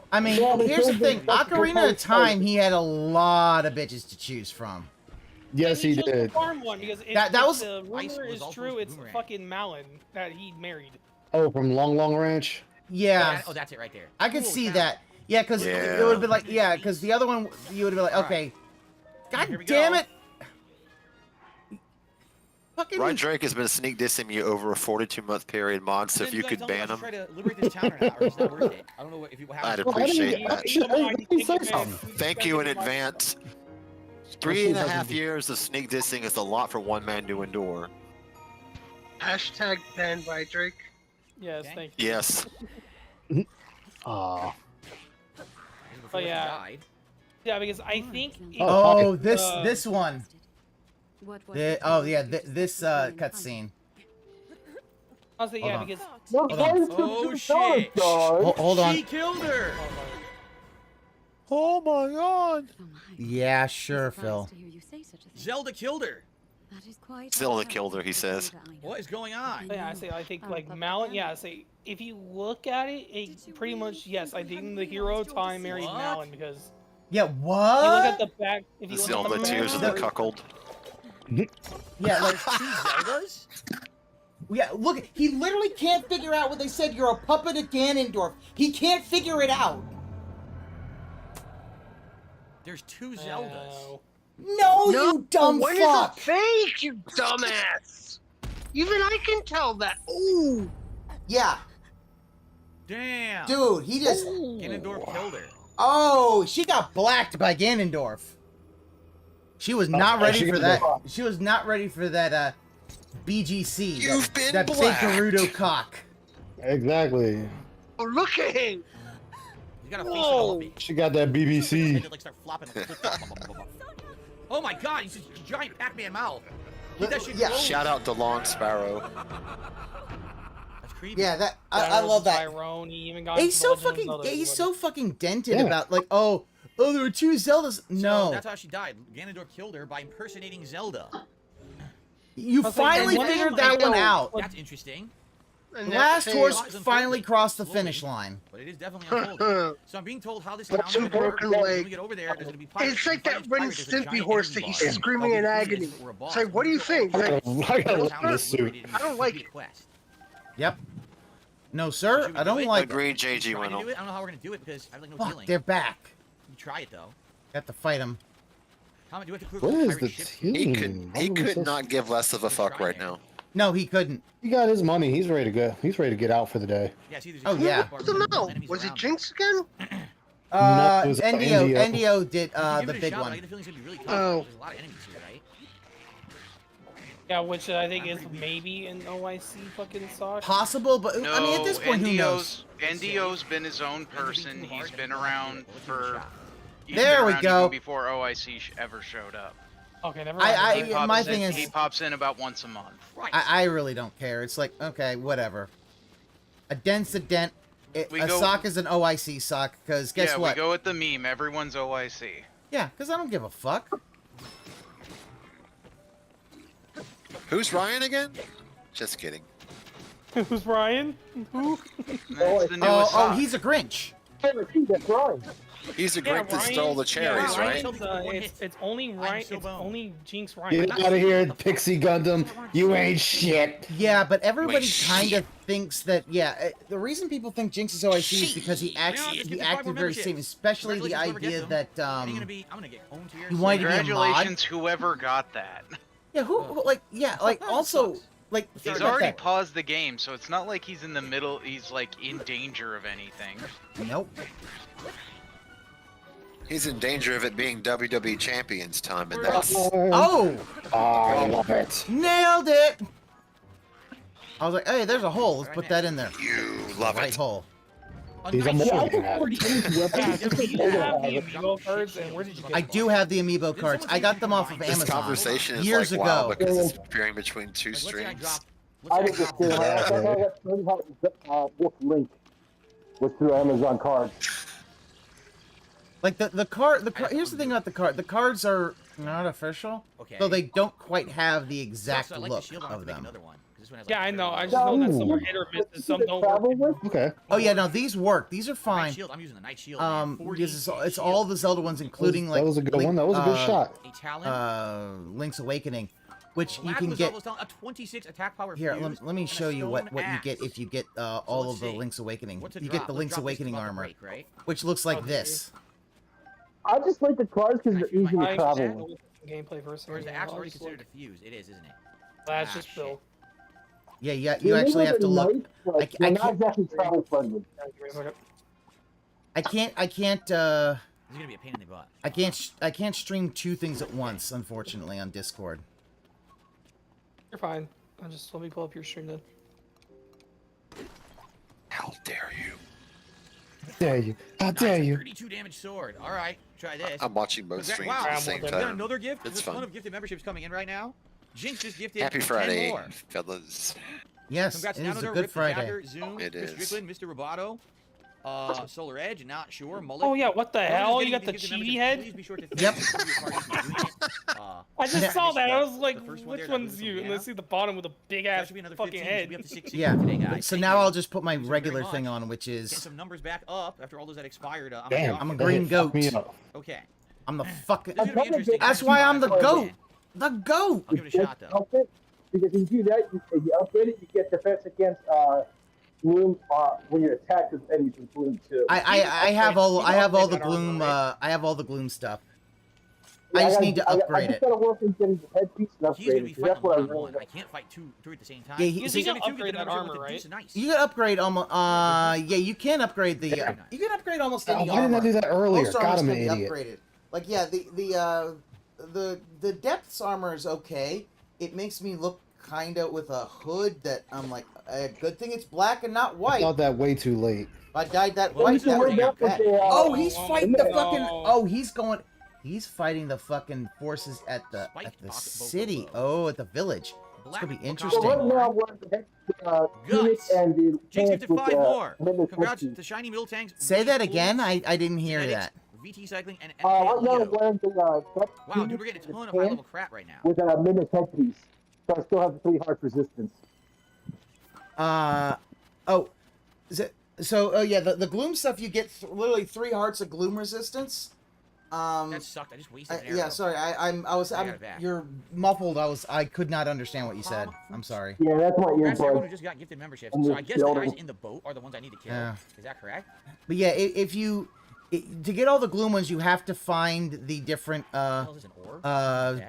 I mean, here's the thing: Ocarina of Time, he had a lot of bitches to choose from. Yes, he chose the did. farm one because That was- the rumor is true. It's fucking Malin that he married. Oh, from Long Long Ranch? Yeah, Oh, that's it right there. I could Cool, see cow. that. Yeah, because it would have been like, yeah, because the other one, you would have been like, okay, God Here we damn go. it. Fucking Rydrake has been sneak dissing you over a 42-month period, Mod, so if you could ban him, Try to liberate this town or not, or it's not worth it. I don't know what, if you, what I'd happens. appreciate that. Let me say something. Thank you in advance. 3.5 years of sneak dissing is a lot for one man to endure. Hashtag ban by Drake. Yes, thank you. Yes. Aw. Oh yeah. Yeah, because I think. Oh, it- this one. Oh yeah, this cutscene. Honestly, yeah, Hold because. Hold on. Oh shit! Hold on. She killed her. Oh my god. Yeah, sure, Phil. Zelda killed her. Zelda killed her, he says. What is going on? Yeah, I think like Malin. Yeah, if you look at it, it pretty much yes. I think the hero of time married Malin because. Yeah, If you look what? at the back. If you look Zelda at the tears of the cuckold. Yeah, like Two Zeldas? yeah. Look, he literally can't figure out what they said. You're a puppet of Ganondorf. He can't figure it out. There's 2 Zeldas. No, you dumb one fuck. is a fake, you dumbass. Even I can tell that. Ooh. Yeah, Damn. dude, he just. Ganondorf killed her. Oh, she got blacked by Ganondorf. She was not ready she for got that. She was not ready for that BGC. You've been that big blacked. Gerudo cock. Exactly. Oh, look at him. He's got a face like a Whoa. puppy. She got that BBC. Head to, like, start flopping. Oh my god, he's a giant Pac-Man mouth. Leave that shit Yeah. alone. Shout out to Long Sparrow. That's creepy. Yeah, that I love that. Tyrone, he even got He's so into Legend of fucking. Zelda, He's whatever. so fucking dented Yeah. about like there were 2 Zeldas. So No, that's how she died. Ganondorf killed her by impersonating Zelda. you I was like, finally and one of figured them that I one know- out. That's interesting. And Last that horse failed. finally crossed the finish line. But it is definitely unfolding. So I'm being told how this town What's is a gonna work. broken When leg? we get over there, there's gonna be pirates. It's like When that we find Ren pirates, there's a Stimpy giant horse energy that he's bar. screaming They'll in be agony. defeated or a boss. It's like, what do you think? I Like, gotta love this suit. I don't like it. Yep. No, sir, I don't like it. Agreed, JG Trying to Wendell. do it? I don't know how we're gonna do it because I have like no Fuck, feeling. they're back. You try it though. Got to fight him. How do we have to clear What the is pirate the ship? team? He could not give less of a fuck right now. No, he couldn't. He got his money. He's ready to go. He's ready to get out for the day. Yeah, see, there's Oh, a yeah. bar What's the with no? enemies Was it around. Jinx again? No, it was Endio Endio. did If you give the it a big shot, one. I get the feeling it's gonna be really tough. Oh. There's a lot of enemies here, right? Yeah, which I think is maybe an OIC fucking sock. Possible, but No, I mean, at this point, who knows? NDO's been his own person. He's been around for. There we go. Even before OIC ever showed up. Okay, never mind. My thing is, he pops in about once a month. I really don't care. It's like, okay, whatever. A dent's a dent. A sock is an OIC sock, because guess what? Yeah, we go with the meme. Everyone's OIC. Yeah, because I don't give a fuck. Who's Ryan again? Just kidding. Who's Ryan? Who? Oh, he's a Grinch. That's Ryan. He's a Grinch that stole the cherries, right? It's only Ryan. It's only Jinx Ryan. Get out of here, Pixie Gundam. You ain't shit. Yeah, but everybody kind of thinks that. Yeah, the reason people think Jinx is OIC is because he acted very same, especially the idea that he wanted to be a mod. Congratulations, whoever got that. Yeah, also, like, he's already paused the game, so it's not like he's in the middle. He's like in danger of anything. Nope. He's in danger of it being WWE Champions time, and that's... I love it. Nailed it! I was like, hey, there's a hole. Let's put that in there. You love right it. Hole. He's a I do have the amiibo cards. I got them off of Amazon. This conversation is years like, ago. wow, because it's appearing between two streams. I was just kidding. I got Wolf Link was through Amazon cards. Like the card, here's the thing about the card. The cards are not official, so they don't quite have the exact look of them. Yeah, I know. I just know that some are hit or misses, some don't work. Okay. Oh yeah, no, these work. These are fine. I'm using the Night Shield. Because it's all the Zelda ones, including like that was a good one. That was a good shot. Link's Awakening, which you can get. A 26 attack power. Here, let me show you what you get if you get all of the Link's Awakening. You get the Link's Awakening armor, which looks like this. I just like the cards because they're easy to travel with. Gameplay first. Or is the axe already considered a fuse? It is, isn't it? That's just Bill. Yeah, you actually have to look. They're not exactly travel friendly. I can't. It's gonna be a pain in the butt. I can't stream two things at once, unfortunately, on Discord. You're fine. Let me pull up your stream then. How dare you? Dare you? How dare you? 32 damage sword. All right, try this. I'm watching both streams at the same We time. got another gift. It's There's a fun. ton of gifted memberships coming in right now. Jinx just gifted Happy 10 Friday, more. fellas. Yes, Congrats it to is a Nanoder, good Rip the Friday. Dagger, Zoom, It Chris is. Strickland, Mr. Roboto, Solar Edge, not sure, Mullet. Oh yeah, what the hell? You got the Gifted chibi memberships. head? Please be sure to Yep. I just saw that. I was like, one which there, one's that you? was And I see the bottom with a big ass fucking head. We have to 16 Yeah. today, guys. So Thank now you. I'll just put my Thank you regular very thing much. on, which Get is some numbers back up after all those that expired. I'm a green goat. Okay. I'm the fucking. This is gonna be interesting. That's why I'm the goat. The goat. I'll give it a shot though. Outfit, because if you do that, you upgrade it, you get defense against gloom when you're attacked with enemies with gloom too. I have all the gloom. I have all the gloom stuff. I just need to upgrade I just gotta work on getting the headpiece and He's gonna be upgrade it. fighting That's what I one-on-one. really I can't fight two at the same time. Yeah, You can upgrade that armor, right? You can upgrade almost. Yeah, you can upgrade the. You can upgrade almost any Why armor. didn't I do that earlier? Most God, armors I'm can an be idiot. upgraded. Like yeah, the depths armor is okay. It makes me look kinda with a hood that I'm like, good thing it's black and not I white. thought that way too late. If I dyed that Well, white, this is that where would be that's what bad. they are. Oh, he's fighting the no. fucking. Oh, he's going. He's fighting the fucking forces at the Spiked pocket city. both. Oh, at the village. It's Black gonna be book interesting. So right now we're the unit Guts. and the Jinx pants gifted with 5 more. minute Congrats 50. to Shiny Middle Tanks. Say that VT again. Pools, I didn't hear Genetics, that. VT Cycling, and Right now Leo. I'm wearing the Wow, dude, we're getting a ton of high level crap right now. with a minute headpiece. So I still have the 3 heart resistance. Oh, is it? So, oh yeah, the gloom stuff you get literally 3 hearts of gloom resistance. That sucked. I just wasted an arrow. Yeah, sorry. I'm got it back. you're muffled. I could not understand what you said. I'm sorry. Yeah, that's my Congrats to everyone who earbud. just got gifted memberships. And So the I guess the shield. guys in the boat are the ones I need to kill. Yeah. Is that correct? But yeah, if you to get all the gloom ones, you have to find the different Is this an orb?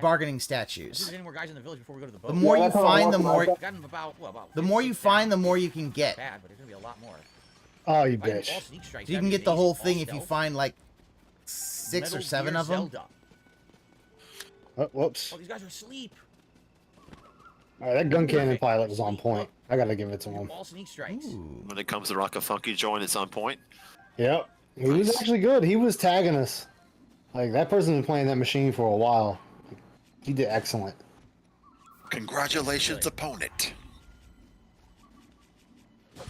bargaining Is statues. there any more guys in the village before we go to the boat? The more Yeah, you that's how I find, the walk more around. Gotten about the more you find, the more you can get. bad, but there's gonna be a lot more. Oh, you If I do bitch. all sneak strikes, So you that'd can be get the amazing. whole All thing if you stealth. find like 6 or Metal 7 Gear of them. Zelda. Oh, whoops. Oh, these guys are asleep. All right, that gun cannon pilot was on point. I gotta give it to him. All sneak strikes. When it comes to Rock a Funky Joint, it's on point. Yep, he was actually good. He was tagging us. Like that person's been playing that machine for a while. He did excellent. Congratulations, opponent.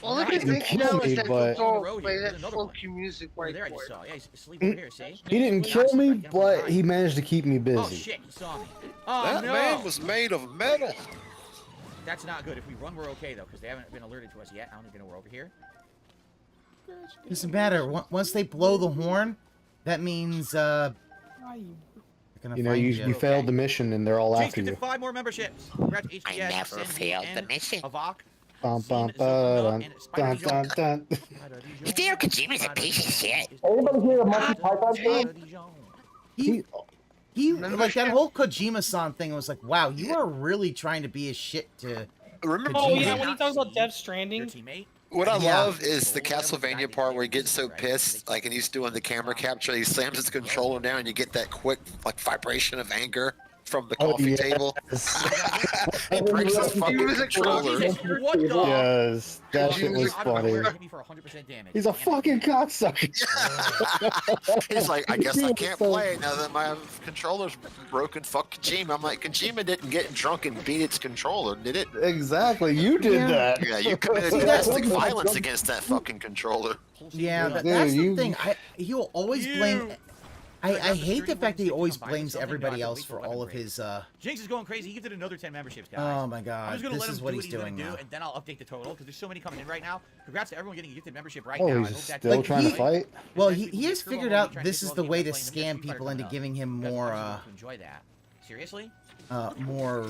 All I can think kill now me, is that but- don't play that funky music right There I just for saw. Yeah, he's asleep Mm. over here. See? He didn't kill me, but he managed to keep me Oh busy. shit! He saw me. Oh That no! man was made of metal. That's not good. If we run, we're okay though, because they haven't been alerted to us yet. I don't even know we're over here. Doesn't matter. Once they blow the horn, that means they're gonna You know, find you failed the mission and they're all Jinx after gifted you. 5 more memberships. Congrats, HPS, I never failed the mission. Avok. Bum, bum, ba, dun, dun, dun. Hideo Kojima's a piece of shit. Anybody hear a Monty Python song? He like that whole Kojima-san thing was like, wow, you are really trying to be a shit to. Remember Oh Kojima. yeah, when he talks about Death Stranding. What I Yeah. love is the Castlevania part where he gets so pissed, like, and he's doing the camera capture, he slams his controller down, and you get that quick, like, vibration of anger from the coffee table. He breaks his fucking controller. What the? Yes, that shit was funny. He's a fucking cocksucker. He's like, I guess I can't play now that my controller's broken. Fuck Kojima. I'm like, Kojima didn't get drunk and beat its controller, did it? Exactly, you did that. Yeah, you committed domestic violence against that fucking controller. Yeah, Dude, that's the you- thing. He will always blame. I hate the fact that he always blames everybody else for all of his. Jinx is going crazy. He gifted another 10 memberships, guys. Oh my God, I'm just gonna this let him is what do he's what he's doing gonna now. do, and then I'll update the total because there's so many coming in right now. Congrats to everyone getting a gifted membership right Oh, now. I he's hope that's still trying to fight? Well, he has figured out this is the way to scam people into giving him more to enjoy that. Seriously? more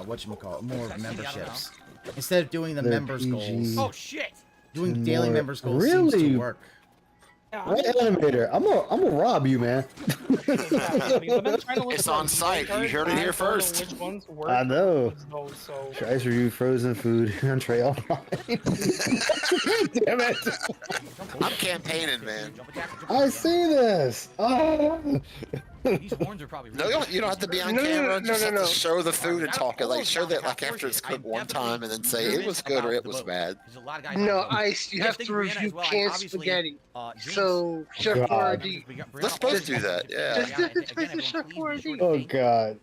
whatchamacallit, more memberships. Instead of doing the They're members PG. goals. Oh shit! Doing daily More- members goals seems Really? to work. Right, animator. I'm gonna rob you, man. It's on site. You heard it here first. Which ones work? I know. So Tries to review frozen food on trail. Damn it! I'm campaigning, man. I see this. Oh. These horns are probably No, you don't have to be on camera. Just have to show the food and talk it. Like, show that, like, after it's cooked one time and then say it was good or it was bad. No, you have to review canned spaghetti. So, Chef God. Boyardee. They're supposed to do that, yeah. There's difference between Chef Boyardee. Oh God.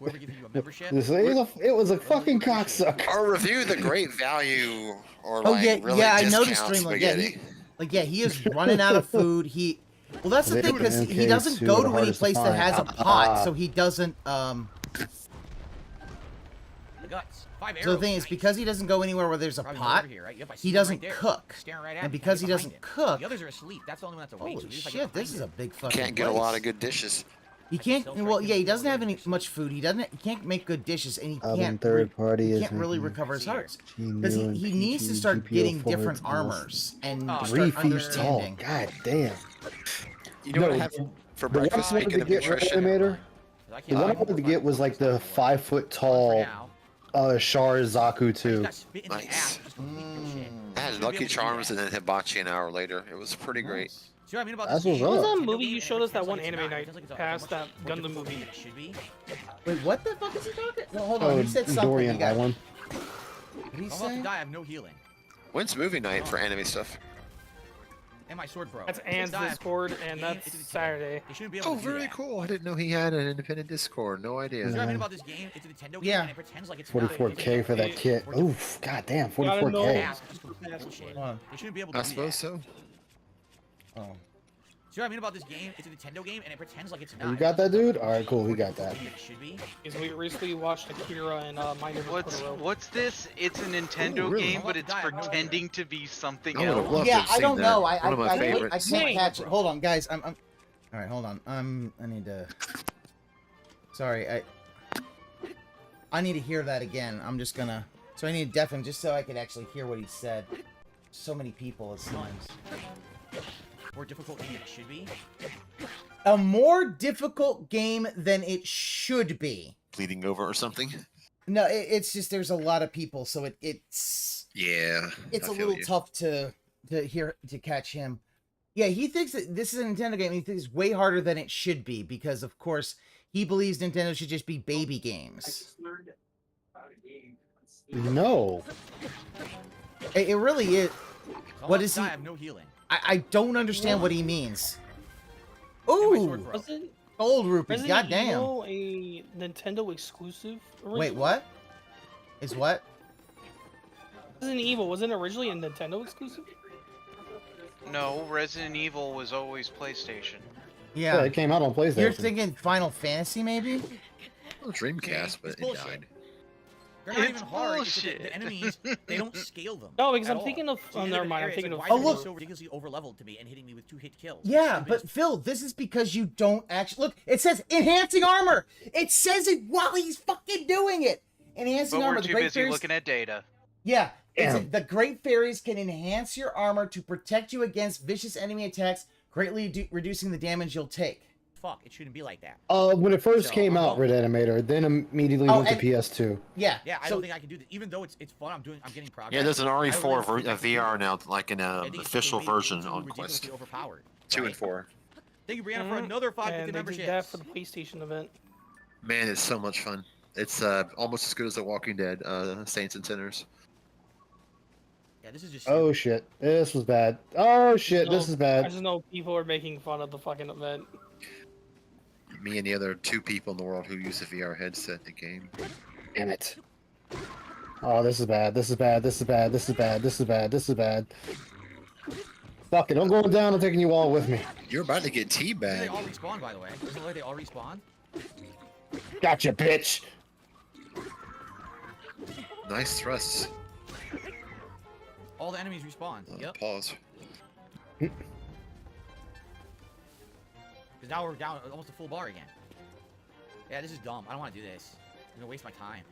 It was a fucking cocksucker. Or review the great value or Oh like yeah, really yeah, I discount noticed stream like yeah, spaghetti. he is running out of food. Well, that's the thing because he doesn't MK2 go are to any hardest to place that has a find. pot, so he doesn't. The guts. 5 So the arrows. thing is, because he doesn't go anywhere where there's a Probably pot, over here, right? Yep, I see he him doesn't right there. cook. Staring right at And me, because he behind doesn't him. cook, The others are asleep. That's the only one that's awake. holy so at least I shit, get this is behind a big fucking Can't get a place. lot of good dishes. He can't. Well, yeah, he doesn't have any much food. He can't make good dishes, and he Oven can't. third party he is can't really making recover his hearts G because new and he needs to PG start GPO getting forwards different most- armors and 3 start feet tall. understanding. God damn. You know what I have for The one I breakfast? wanted Bacon to and get nutrition. animator. The one I wanted to get was like the 5 foot tall Shar Zaku 2. Nice. I had Lucky Charms and then Hibachi an hour later. It was pretty great. See what I mean about That's this what's game? up. What was that Nintendo movie game, you and showed it us that pretends one like it's anime not. It night feels like it's a past that more Gundam difficult movie? than it should be. Wait, what the fuck is he talking? No, hold on. Oh, He said something. Dorian You got- Island. What did he I'm about to say? die. I have no healing. When's movie night for anime stuff? And my sword broke. That's If I Anne's die, Discord, and game, that's it's a 10. Saturday. They shouldn't be able Oh, to do very that. cool. I didn't know he had an independent Discord. No idea. See what I mean about this game? It's a Nintendo game, Yeah. and it pretends like it's not. 44K for that kit. Oof, god damn, Gotta know- 44K. Ass, just complete bullshit. Hold on. They shouldn't be able to I do suppose that. so. Oh. See what I mean about this game? It's a Nintendo game, and it pretends like it's not. You got that, dude? Alright, cool, we got that. It should be. Because we recently watched Akira and My Neighbor Totoro. What's this? It's a Nintendo Ooh, really? game, but it's pretending to be something I would've else. loved to Yeah, have I seen don't that. know. One of my I favorites. can't catch it. Hold on, guys. I'm. All right, hold on. I need to. Sorry, I need to hear that again. I'm just gonna. So I need to deafen just so I could actually hear what he said. So many people it seems. More difficult than it should be. A more difficult game than it should be. Bleeding over or something? No, it's just there's a lot of people, so it's Yeah. it's I a feel little you. tough to catch him. Yeah, he thinks that this is a Nintendo game. He thinks it's way harder than it should be because, of course, he believes Nintendo should just be baby games. No. It really is. What is he? I have no healing. I don't understand what he means. Ooh, Wasn't gold rupee. Resident Goddamn. Evil a Nintendo exclusive? Originally? Wait, what? Is what? Resident Evil wasn't originally a Nintendo exclusive? No, Resident Evil was always PlayStation. Yeah. It came out on PlayStation. You're thinking Final Fantasy, maybe? Well, Dreamcast, but it died. They're not It's even hard. It's bullshit. the enemies, they don't scale them. No, because at I'm all. thinking of. So Oh, you never hit an mind. I'm area, thinking it's of. like, why Oh, are you look. so ridiculously overleveled to me and hitting me with 2-hit kills. Yeah, Stupid but as Phil, this is because you don't actually look. It says enhancing armor. It says it while he's fucking doing it. Enhancing But armor. we're The too Great busy Fairies. looking at data. Yeah, Damn. the Great Fairies can enhance your armor to protect you against vicious enemy attacks, greatly reducing the damage you'll take. Fuck, it shouldn't be like that. When it first So, came out, I'm Red Animator, then immediately Oh, went to and- PS2. Yeah. Yeah, I so, don't think I can do this. Even though it's fun, I'm getting progress. Yeah, there's an I don't RE4 think I can do VR it. now, like an I think it's official way version too on ridiculously Quest overpowered. 2 right? and 4. Thank you, Brianna, for another 5 And they memberships. did that for the PlayStation event. Man, it's so much fun. It's almost as good as The Walking Dead, Saints and Sinners. Yeah, this is just. Oh shit, this was bad. Oh shit, this is I bad. just know people are making fun of the fucking event. Me and the other 2 people in the world who use a VR headset in the game. Damn it. Oh, this is bad. This is bad. This is bad. This is bad. This is bad. This is bad. Fuck it, I'm going down. I'm taking you all with me. You're about to get They teabagged. all respawn, by the way. Doesn't it look like they all respawn? Gotcha, bitch. Nice thrusts. All the enemies respawn. Yep. Pause. Because now we're down almost a full bar again. Yeah, this is dumb. I don't want to do this. I'm gonna waste my time.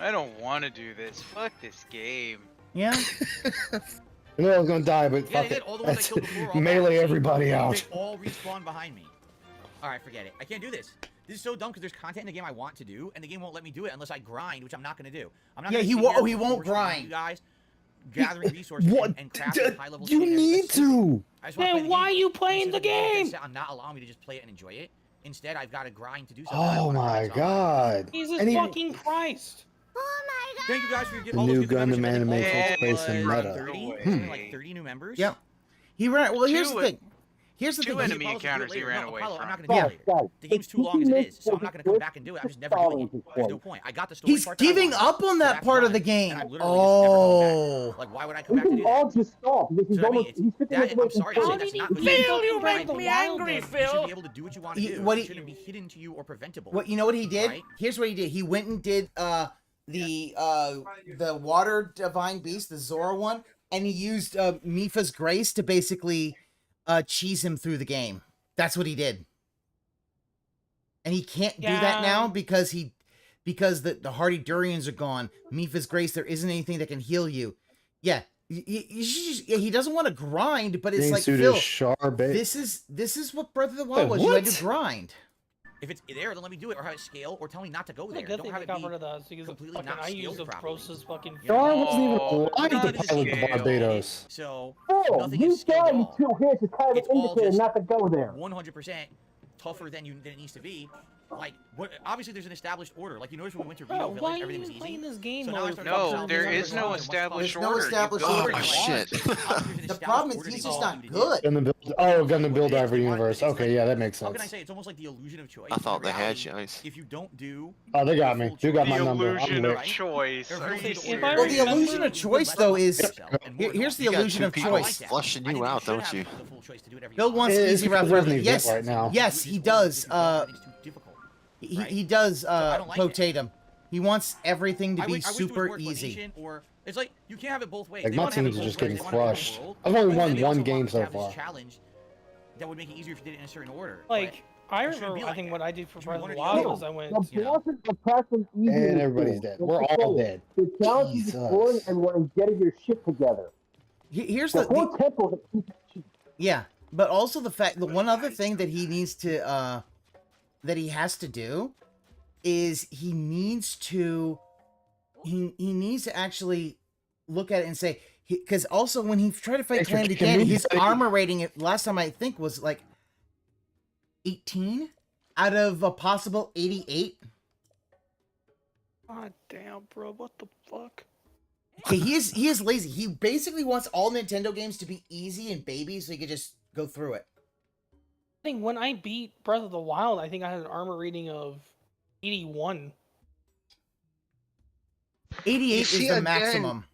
I don't want to do this. Fuck this game. yeah. I know I was gonna die, but Yeah, fuck they it. did. All the ones I Let's killed before. All melee died. everybody out. They all respawn behind me. All right, forget it. I can't do this. This is so dumb because there's content in the game I want to do, and the game won't let me do it unless I grind, which I'm not gonna do. I'm not. Yeah, gonna he sit won't- here he won't forcing grind. You guys gathering resources What? and crafting high level. You need to. I just wanna play Then the why are game. you And playing instead the of game? I'm not allowing me to just play it and enjoy it. Instead, I've got to grind to do something. I Oh wanna my grind so hard. god. Jesus And he- fucking Christ! Thank you guys for your The all those new gifted Gundam memberships. I think anime all takes of place in was Meta. 30, Hmm. something like 30 new members. Yep. He ran. Well, here's the Two- thing. Here's the two thing. enemy Apollo's gonna do it encounters he later. ran No, away Apollo, I'm from. not going to do it later. The game's too long as it is, so I'm not going to come back and do it. I'm just never doing it. There's no point. I got the story He's part that I giving wanted, up on so that that's part of done, the game. and I've literally just never gone Oh. back. Like, why would I come We back to can do all that? just stop because he's So, I mean, almost he's 50 that, minutes away I'm from sorry to say, finishing. that's not good. Phil, you make make me me angry, You should be able to do what you want to do. What It he- shouldn't be hidden to you or preventable. What you know what he did? Right? Here's what he did. He went and did the water divine beast, the Zora one, and he used Mifa's grace to basically cheese him through the game. That's what he did. And he can't do that now because the hardy durians are gone. Mifa's grace, there isn't anything that can heal you. Yeah. He doesn't want to grind, but it's like, Phil, this is what Breath of the Wild was. You had to grind. If it's there, then let me do it, or have it scale, or tell me not to go I there. good Don't thing have they it got be rid of that because completely fucking not I use scaled the properly. process fucking. Star wasn't even Oh, alive to that is play with the scale. Barbados. So Oh, nothing you is scaled at got all. 2 hits is kind of It's an all indicator just not to go there. 100% tougher than it needs to be. Like, obviously there's an established order. Like, you notice when we went to Rito Why Village, are everything you was playing easy. this game? So now I mode? start No, focusing on there the is other no ones. established There's no order. You established go order. where Oh, you want. shit. The problem is he's just not good. Gundam Build Diver Universe. Okay, yeah, that makes How can I sense. say it's almost like the illusion of choice? I thought In they had reality, choice. If you don't do Oh, they got me. You got my The number. I'm illusion of rich. choice. Are you If I Well, the serious? illusion of choice, though, is here's the You got illusion 2 of people choice. flushing you out, don't you? Bill wants It's easy route because for Resident everything. Evil Yes, right now. yes, he does. He does I don't like potate him. He wants everything to I be wish there was super more easy. coordination, or it's like you can't have it both ways. Like, They my wanna have it teams are both just ways. getting They wanna have it crushed. world, I've only but won then they one also want game to so have this far. challenge that would make it easier if you did it in a certain order. Like I it shouldn't remember, be I like think that. what I did for You Breath of wanted the to Wild go. was I went. The bosses are passing easy. And everybody's dead. We're all dead. The challenge is Jesus. exploring and getting your shit together. Here's The the whole temple is a piece of shit. yeah, but also the one other thing that he needs to that he has to do is he needs to actually look at it and say, because also when he tried to fight Thanks for Clan kicking again, me, his buddy. armor rating last time I think was like 18 out of a possible 88. God damn, bro! What the fuck? Okay, he is lazy. He basically wants all Nintendo games to be easy and baby, so he could just go through it. I think when I beat Breath of the Wild, I think I had an armor rating of 81. 88 is the maximum.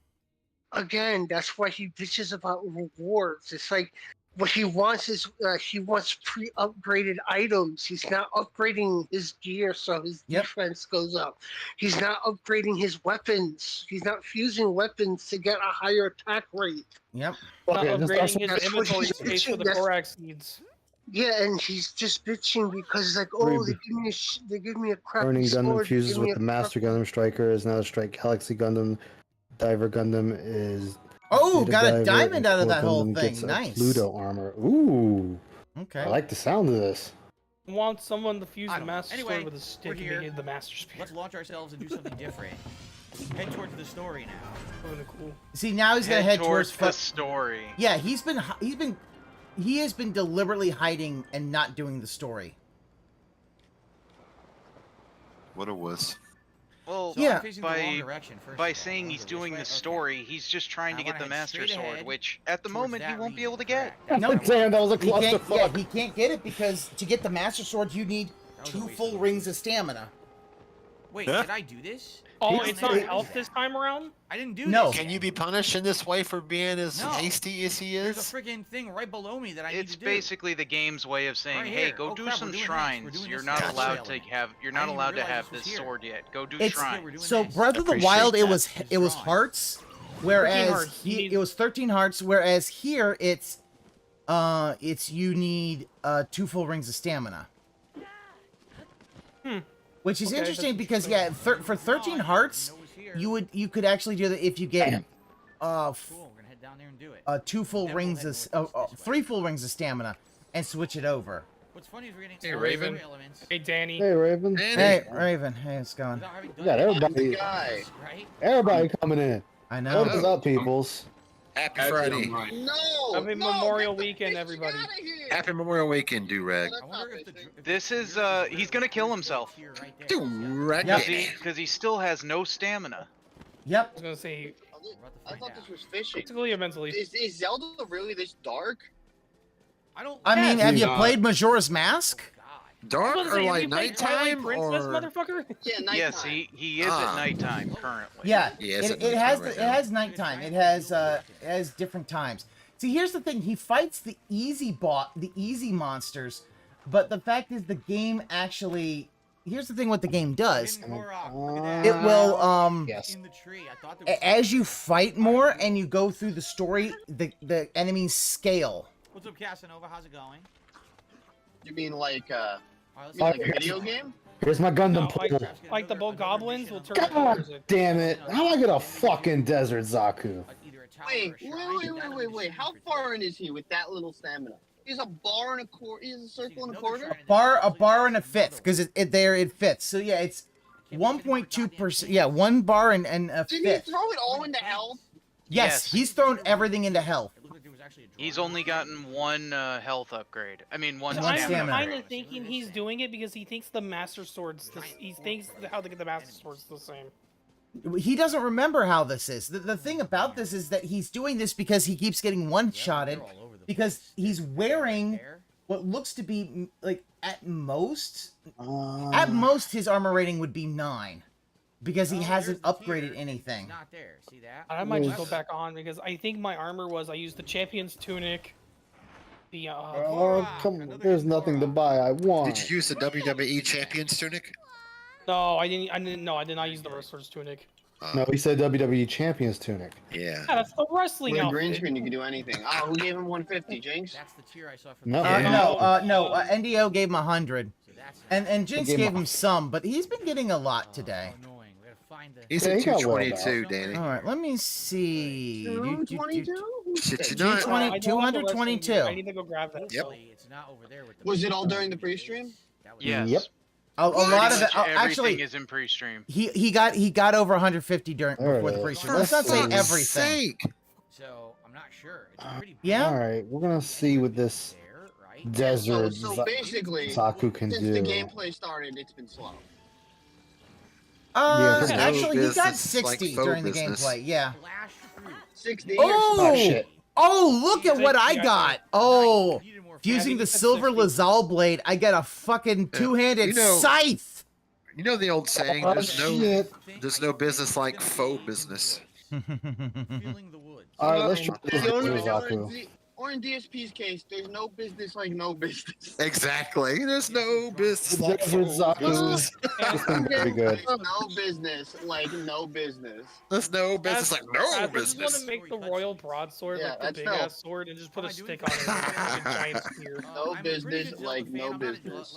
Again, that's why he bitches about rewards. It's like what he wants is he wants pre-upgraded items. He's not upgrading his gear so his defense goes up. He's not upgrading his weapons. He's not fusing weapons to get a higher attack rate. Yep. Not Okay, upgrading that's his what inventory he's space for the bitching. Korak seeds. Yeah, and he's just bitching because it's like, oh, they give me a crappy Burning Gundam sword. they fuses give me with a the Master Gundam Striker is now a Strike Galaxy Gundam. Diver Gundam is. Oh, Data got a Diver, diamond and out of Core that whole Gundam thing. gets a Nice. Pluto armor. Ooh. Okay. I like the sound of this. Want someone to fuse I the don't know. Master Anyway, Sword with a we're stick and here. make it the Master Spear. Let's launch ourselves and do something different. Head towards the story now. Really cool. See, now he's gonna head towards the story. Yeah, he has been deliberately hiding and not doing the story. What a wuss. Well, So I'm facing the wrong direction, first by of all. saying he's doing the Okay. story, he's just trying to I get wanna the head Master straight Sword, ahead which at the towards moment he that won't be region. able to get. Correct. No, Damn, that was a he can't. Yeah, clusterfuck. he can't get it because to get the Master Sword, you need 2 full rings of stamina. Wait, did I do this? Oh, He it's doesn't not know elf that. this time around? I didn't do No. this. Can you be punished in this way for being as No. hasty as he There's a is? freaking thing right below me that I need It's to do. basically the game's way of saying, Right "Hey, here. go Oh, do crap, some we're doing this. shrines. We're doing You're this not next allowed element. to have. You're I not didn't allowed to realize have this this was here. sword yet. Go do It's shrines." so Breath of the Appreciate Wild. It that. was hearts, whereas 13 hearts. it was 13 hearts. Whereas here it's you need 2 full rings of stamina. Which is Okay, interesting that's because interesting. for 13 hearts, you could actually do that if you get Cool, we're gonna head down there and do it. 2 full Then we'll rings head of north this way. 3 full rings of stamina and switch it over. What's funny is we're getting Hey, all Raven. three elements Hey, Danny. Hey, Raven. Hey, Raven. Hey, it's going. without having done We got it. everybody. Guy. Right? Everybody coming in. I know. What is up, peoples? Happy Friday. No! Happy Memorial Weekend, everybody. Happy Memorial Weekend, do-rag. I wonder if the This is he's gonna kill himself here right there. Do-rag. Yep. because he still has no stamina. Yep. I was gonna say, We're about to I find thought out. this was fishing. physically or mentally. Is Zelda really this dark? I don't. I mean, have you Dude. played Majora's Mask? Dark I was or gonna say, have like you played Twilight nighttime Princess, or? motherfucker? Yeah, nighttime. Yes, he is Ah. at nighttime currently. Yeah. Yeah, it's it at has nighttime right it now. has nighttime. It has different times. See, here's the thing. He fights the easy monsters, but the fact is the game actually. Here's the thing. What the game does. Hidden Korok, look at It that. will Yes. In the tree. I thought there was as you fight more and you go through the story, the enemies scale. What's up, Casanova? How's it going? You mean like All right, let's you mean go. like a video game? Here's my Gundam No, pool. like the Bogoblins will turn into God music. damn it! How do I get a fucking desert Zaku? Either a tower Wait, or a shrine. wait. How far in is he with that little stamina? He's a bar and a quarter. He's a circle and a quarter. A bar and a fifth because it fits. So yeah, it's 1.2%. Yeah, 1 bar and a Did he fifth. throw it all into health? Yes, he's thrown everything into health. It looked like there was actually a He's only gotten one health upgrade. I mean, one One stamina. stamina. I'm kind upgrade. of thinking he's doing it because he thinks the Master Sword's he thinks how to get the Master Sword's the same. He doesn't remember how this is. The thing about this is that he's doing this because he keeps getting one-shotted because he's wearing what looks to be like at most his armor rating would be 9 because he hasn't upgraded anything. not there. See that? I might just go back on because I think my armor was I used the Champion's Tunic. The Oh, come on. There's nothing to buy. I want. Did you use the WWE Champions tunic? No, I didn't. No, I did not use the Wrestler's Tunic. No, he said WWE Champions tunic. Yeah. Yeah, that's the wrestling With a outfit. green screen, you can do anything. Oh, who gave him 150? Jinx? That's the tier I saw from No. No. NDO gave him 100, and Jinx Gave him gave him some, but he's been getting a lot today. Annoying. We gotta find the. He's Yeah, at he got well 222, back. Danny. All right, let me see. 222? Shit, you No, not. I don't have the wrestling 222. gear. I need to go grab that. Yep. It's not over there with the. Was it all during the pre-stream? Yes. Yep. A lot of it. Pretty much everything Actually, is in pre-stream. he got over 150 There before it the is. pre-stream. Let's not say For everything. Sake. So I'm not sure. It's a pretty. Yeah. All right, we're gonna see what this There, right? desert So basically, Zaku can since do. the gameplay started, it's been slow. Actually, he got business, 60 like faux during the business. gameplay. Yeah. 60. Oh, shit. oh, look at what I got. Oh, fusing the Nice. silver Lazal blade, I got a fucking two-handed You know- scythe. You know the old saying, Oh, there's no business like faux business. All right, let's try this The only- Zaku. Or in DSP's case, there's no business like no business. Exactly. There's no business The like Desert faux Zaku. business. This thing better be good. There's no business like no business. There's no business like no I just want business. to make the royal broadsword Yeah, like the that's big dope. ass sword and just put a stick on it and a giant spear. No business like no business.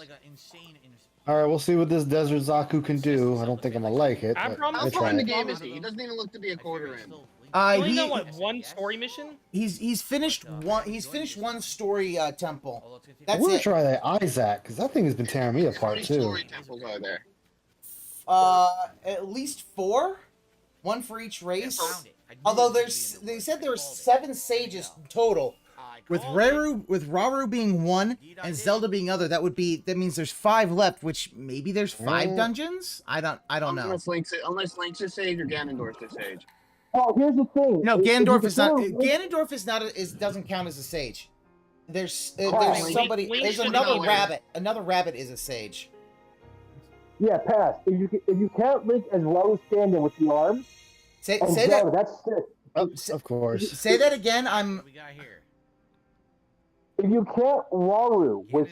All right, we'll see what this Desert Zaku can do. I don't think I'm gonna like it, I but promise How let's far try in the it. game is he? He doesn't even look to be a quarter in. Only done what, one story mission? He's finished one. He's finished one story temple. I That's want to it. try that Isaac because that thing has been tearing me How apart many too. story temples are there? At least 4, one for each race. Although they said there's 7 sages total, with Raru being 1 and Zelda being other. That means there's 5 left, which maybe there's 5 dungeons. I don't know. Unless Link's a sage or Ganondorf's a sage. Oh, here's the thing. No, If you Ganondorf is not. compare- Ganondorf is not. Doesn't count as a sage. There's Link- somebody. Link There's should another know it. rabbit. Another rabbit is a sage. Yeah, pass. If you count Link as well as standing with the arms, Say and that. Zelda, that's sick. Of course. Say that again. If you count Waru with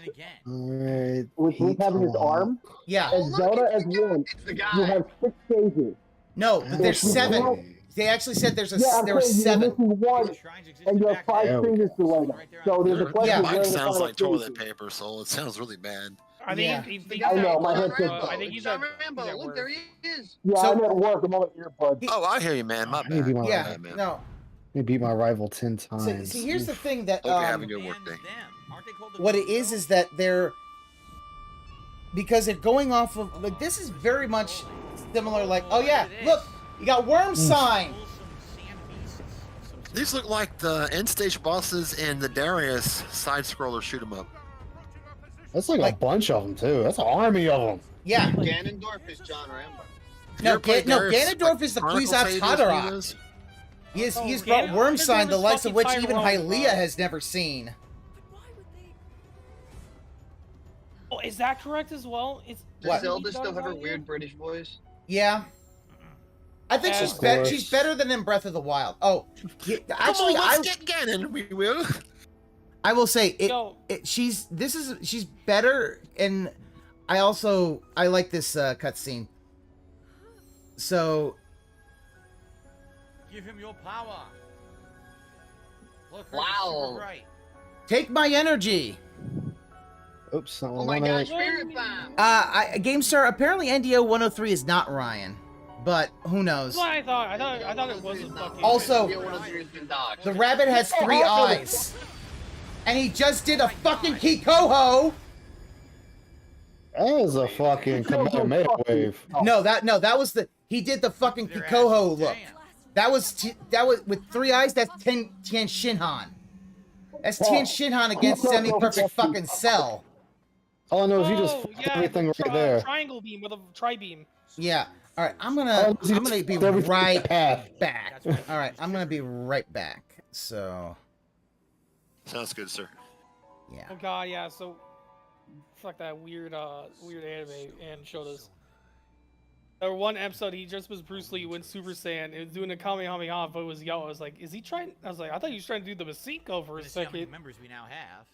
Alright. Link having his arm, Yeah. and Zelda as one, the you have 6 stages. No, but there's If you 7. count- They actually said there I'm were saying 7. you're missing one, and you have 5 There we fingers to light up. So there's a question Yeah. of where Mine the sounds final like toilet stage is. paper, so it sounds really bad. I Yeah. think I know, my headset's I think he's John at Rambo, look, there he is. Yeah, So- I'm at work. I'm on my earbuds. Oh, I hear you, man. My bad. Maybe my Yeah. bad, man. No. They beat my rival 10 See, times. see, here's the thing that Hope you're having a good work day. what it is that they're because they're going off of like this is very much similar. Like, oh yeah, look, you got worm sign. These look like the end stage bosses in the Darius side scroller shoot 'em up. That's like a bunch of them too. That's an army of them. Yeah. Ganondorf is John Rambo. No, played Darius, Ganondorf like, is the Chronicle Kwisatz Sages Haderach. videos? He's brought Ganondorf worm sign, the is likes of fucking which even Tyrone, Hylia bro. has never seen. Oh, is that correct as well? It's Does Zelda still have her weird British voice? Yeah. I think Of she's better than in Breath of the Wild. Oh, actually, Come on, let's get Ganon. We will. I will say Yo. she's better, and I like this cutscene. So Give him your power. Look, Wow. right. take my energy. Oops, Oh my gosh, Spirit Bomb! GameStar, apparently NDO 103 is not Ryan, but who knows? That's what I thought. I thought it was a fucking. Also, Yeah, 103 has been docked. the rabbit has 3 eyes, and he just did a fucking Kikoho. That was a fucking Kamehameha wave. No, that was he did the fucking Kikoho look. That was with 3 eyes. That's Tien Shinhan. That's Tien Shinhan against semi-perfect fucking Cell. All I know is you just fucked everything right there. Triangle beam with a tri-beam. Yeah. All right. I'm gonna be everything right path. back. All right. I'm gonna be right back. So. Sounds good, sir. Yeah. Oh god, yeah. So, fuck that weird anime and showed us. There one episode he just was Bruce Lee went Super Saiyan and was doing a Kamehameha, but it was Yo. I was like, is he trying? I was like, I thought he was trying to do the Masenko for a See how many second. members we now have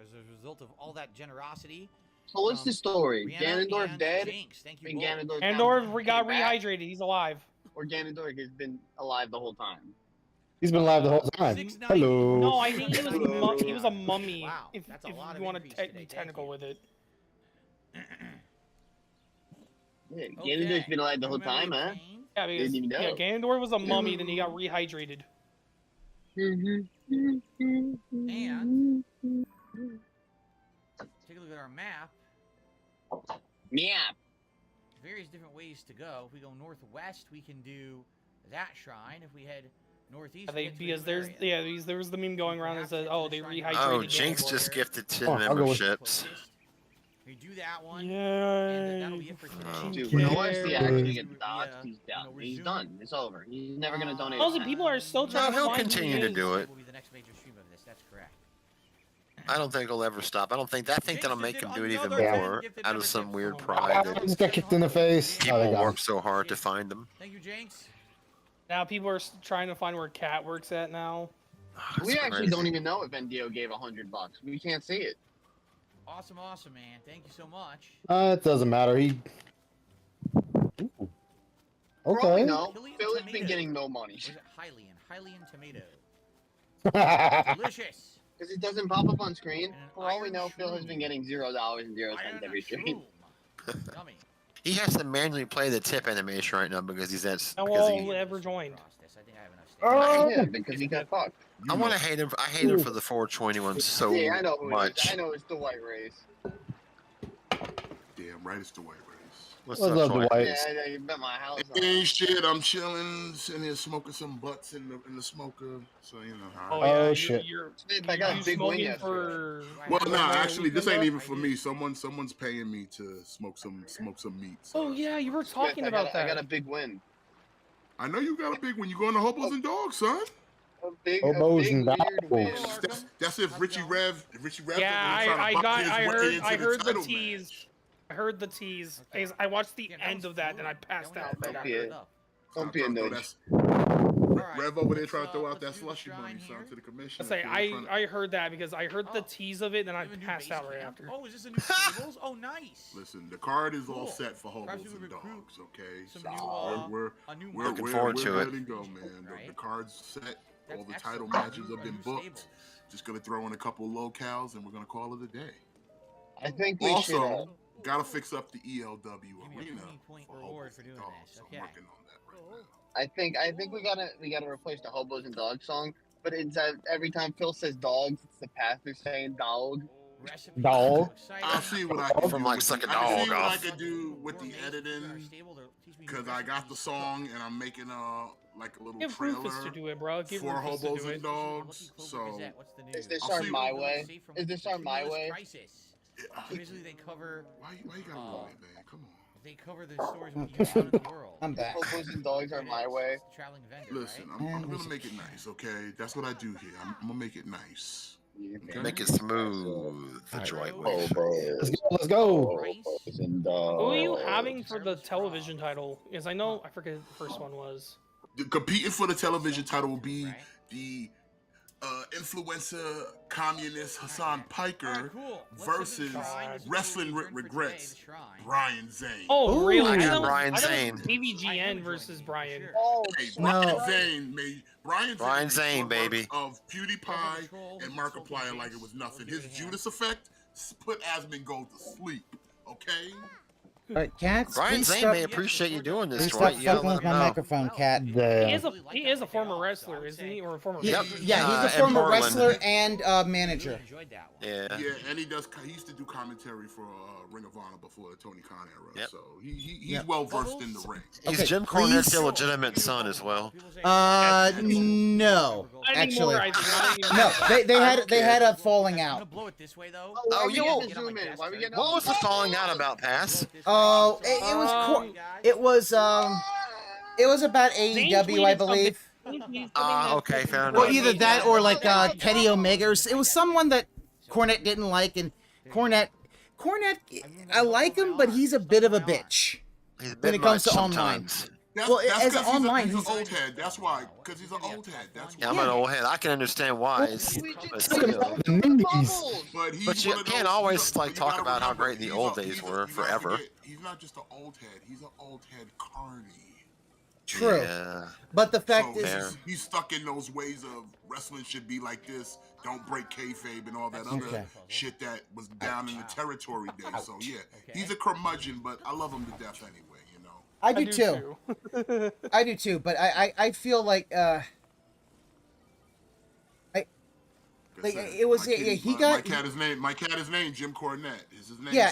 as a result of all that generosity. So what's the story? Rihanna Ganondorf and dead? Jinx, thank you And both. Ganondorf Andor got came back? rehydrated. He's alive. Or Ganondorf has been alive the whole time? He's been alive the whole time. Hello. No, I think he was a mummy. Wow, if that's a if lot you of want increase to today, be technical with it. Yeah, Ganondorf's been alive the whole time, huh? Yeah, because Didn't even know. yeah, Ganondorf was a mummy, then he got rehydrated. And take a look at our map. Yeah. Various different ways to go. If we go northwest, we can do that shrine. If we head northeast, we get to a Because different area. there was the meme going around that says, oh, they rehydrated. Oh, Jinx Ganondorf. just gifted 10 Oh, I'll go with- memberships. We do that one. Yeah. And that'll be it for today. Dude, when OSC actually gets doxxed, he's done. He's done. It's over. He's never gonna donate. Also, people are still trying to he'll find continue to do it. Will be the next major stream of this. That's correct. I don't think he'll ever stop. I think that'll make him do it even Another more gifted out of some membership weird from- pride I that just got kicked in the face. Oh, they people got work him. so hard to find them. Thank you, Jinx. Now people are trying to find where Cat works at now. We actually don't even know if NDO gave $100. We can't see it. Awesome, man. Thank you so much. It doesn't matter. He. Ooh. For all we Okay. know, Hylian Phil has tomato. been getting no money. Or is it Hylian tomato? That's Delicious. Because it doesn't pop up on screen. And an For all we iron know, Phil has shroom. been getting $0 and 0 cents every stream. Shroom. Yummy. He has to manually play the tip animation right now because he's that. No Because one he, will ever joined. Across this. I think I have enough space. Yeah, because he got fucked. I want to hate him. I hate him for the 420 one so Yeah, I know who it much. is. I know it's the white race. Damn right, it's the white race. What's What's up, up, Dwight? Dwight? Yeah, you bet my house. Ain't shit. I'm chilling, sitting here smoking some butts in the smoker. So you know how. Oh, yeah, shit. I got you a big win smoking yesterday. for. Well, for nah, the actually, this weekend ain't though? even for me. Someone's paying me to smoke some meat. So Oh yeah, you were talking I about got, I got that. a big win. I know you got a big one. You going to Hobos and Dogs, son? A big Hobos and weird Dogs. win. That's if Richie Rev. Yeah, trying to buck his way into I heard the title tease. match. I heard the tease. I watched the end of that and I passed out right Don't after. be a, don't be a nudge. Rev over there trying to throw out that slushy money, son, to the commission. I say I heard that because I heard the tease of it and I passed out right after. Oh, is this a new tables? Oh, nice. Listen, the card is all Cool. set for Perhaps Hobos we and recruit Dogs, okay? some So new, we're Looking forward to it. ready to go, man. Right? The card's set. That's All the excellent. title matches have Our been new booked. stables. Just gonna throw in a couple locales and we're gonna call it a day. I think we should. Also, gotta fix up the ELW Give me a arena 20-point for reward Hobos for and doing Dogs. this. So Okay. I'm working on that right now. I think we gotta replace the hobos and dogs song. But it's every time Phil says dogs, it's the pastor saying dog. Recipe. Dog. I'll see what I can From do. like with suck a the, I can see dog what I off. can do with the editing because I got the song and I'm making like a little Give trailer Rufus to do it, bro. Give for Rufus to Hobos do and it. Dogs. So Is this I'll our see my what- way? Is this our my way? So basically, they cover. Why you gotta love it, man? Come on. They cover the stories of what you found in the world. I'm back. Hobos and dogs are my way. Traveling vendor, Listen, right? I'm gonna make it nice, okay? That's what I do here. I'm gonna make it nice. Okay? Make it smooth. The Dwight way. Let's go. Let's go. Who are you having for the television title? Because I know I forget the first one was. Competing for the television title will be the influencer communist Hassan Piker versus Wrestling with Regrets, Brian Zane. Oh, Ooh, really? I got thought it was- Brian I thought it Zane. was BBGN versus Brian. Hey, Brian No. Zane made Brian Zane, made baby. of PewDiePie and Markiplier like it was nothing. His Judas effect put Asmongold to sleep. Okay. All right, cats. Brian please Zane stop, may appreciate you doing this, please Dwight. stop You gotta fucking let with him my know. microphone, cat. He is a former wrestler, isn't he? Or a former. Yeah, wrestler? yeah, he's a in former Portland. wrestler and manager. Yeah. Yeah, and he used to do commentary for Ring of Honor before the Tony Khan era. Yep. So he's Yep. well versed in the ring. He's Okay, Jim please. Cornette's illegitimate son as well. No, Not actually, anymore, I think. Not no. anymore. They had a falling out. Blow it this way though. Oh, you you get won't. to zoom in. Why we getting What was the falling out about, Pass? Oh, it was about AEW, I believe. Okay, fair enough. Well, either that or like Kenny Omega. It was someone that Cornette didn't like, and Cornette, I like him, but he's a bit of a bitch He's a bit when it comes much to online. sometimes. Well, as 'cause online, he's he's an old head. That's why. Because he's an old head. That's Yeah, why. I'm an old head. I can understand why. It's, but still. But he's But you one of can't those- always you like talk gotta about how remember, great the he's old a- days he's a- were you gotta forever. forget, he's not just an old head. He's an old head carny. true. Yeah. But the fact So is, he's stuck in those ways of wrestling should be like this. Don't break kayfabe and all that other Okay. shit that was down in the territory days. So yeah, he's a curmudgeon, but I love him to death anyway. You know. I do too. I do too. But I feel like it was he got My cat is named Jim Cornette. Is his name? yeah,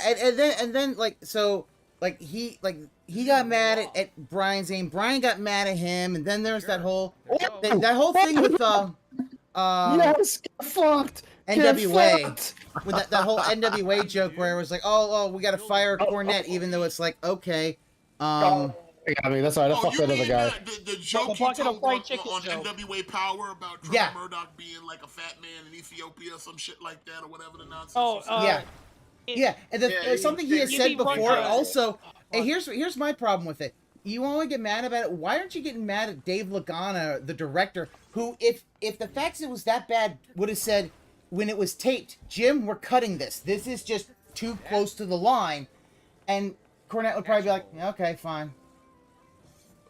and then like so like he got mad at Brian Zane. Brian got mad at him, and then there's that whole that whole thing with Yes, get fucked. NWA with that whole NWA joke where it was like, oh, we got to fire a cornet, even though it's like, okay. Yeah, I mean, that's all right. I fucked that other guy. The joke he told on NWA Power about Trevor Murdoch being like a fat man in Ethiopia or some shit like that or whatever the nonsense. Yeah, and something he has said before also. And here's my problem with it. You only get mad about it. Why aren't you getting mad at Dave Lagana, the director, who, if the facts it was that bad, would have said when it was taped, Jim, we're cutting this. This is just too close to the line, and Cornette would probably be like, yeah, okay, fine.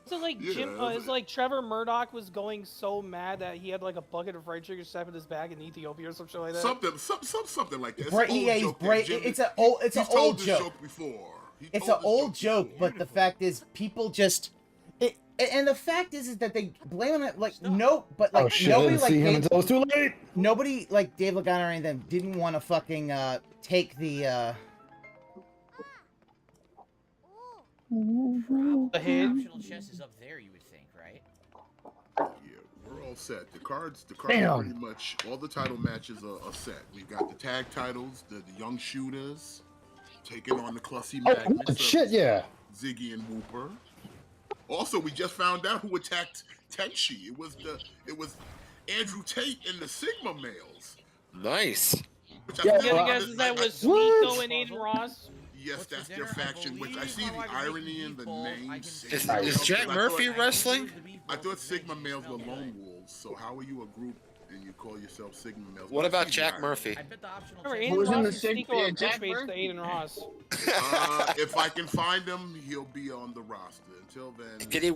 So like it's like Trevor Murdoch was going so mad that he had like a bucket of fried chicken stuffed in his bag in Ethiopia or some shit like that. Something like that. It's an old joke. It's an old joke, but the fact is, people just. And the fact is that they blame him. Like nobody like him until it was too late. Nobody like Dave Lagana or anything didn't want to fucking take the. The optional chest is up there, you would think, right? Yeah, we're all set. The cards pretty much, all the title matches are set. We've got the tag titles, the young shooters, taking on the Clussy Magnets. Ziggy and Whooper. Also, we just found out who attacked Tenchi. It was Andrew Tate and the Sigma males. Nice. You guys that was Sneeko and Aiden Ross? Yes, that's their faction, which I see the irony in the name. Is Jack Murphy wrestling? I thought Sigma males were lone wolves, so how are you a group and you call yourself Sigma males? What about Jack Murphy? Who's in the Sneeko and Jack Murphy? To Aiden Ross. If I can find him, he'll be on the roster. Until then... Can he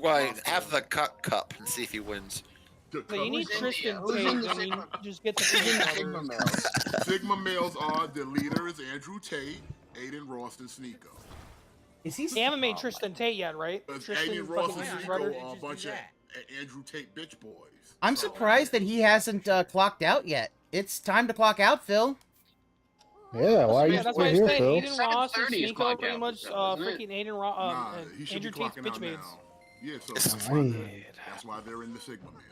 have the cup and see if he wins? So you need Tristan Tate, and you just get the Sigma males. Sigma males are the leaders, Andrew Tate, Aiden Ross, and Sneeko. Is he? They haven't made Tristan Tate yet, right? Aiden Ross and Sneeko are a bunch of Andrew Tate bitch boys. I'm surprised that he hasn't clocked out yet. It's time to clock out, Phil. Yeah, why are you that's still here, Phil? Aiden Ross and Sneeko pretty much freaking Aiden Ross, Andrew Tate's bitch mates. Yeah, so that's why they're in the Sigma males.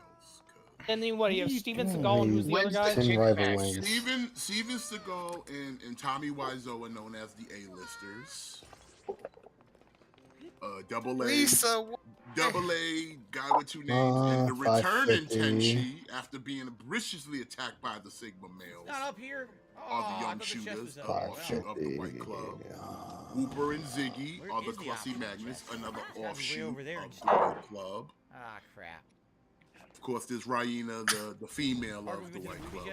And then what? You have Steven Seagal and who's the other guy? Steven Seagal and Tommy Wiseau are known as the A-listers. Double A guy with two names, and the returning Tenchi after being viciously attacked by the Sigma males. Not up here. Are the young shooters, offshoot of the White Club. Whooper and Ziggy are the Clussy Magnets, another offshoot of the White Club. Ah, crap. Of course, there's Raina, the female of the White Club.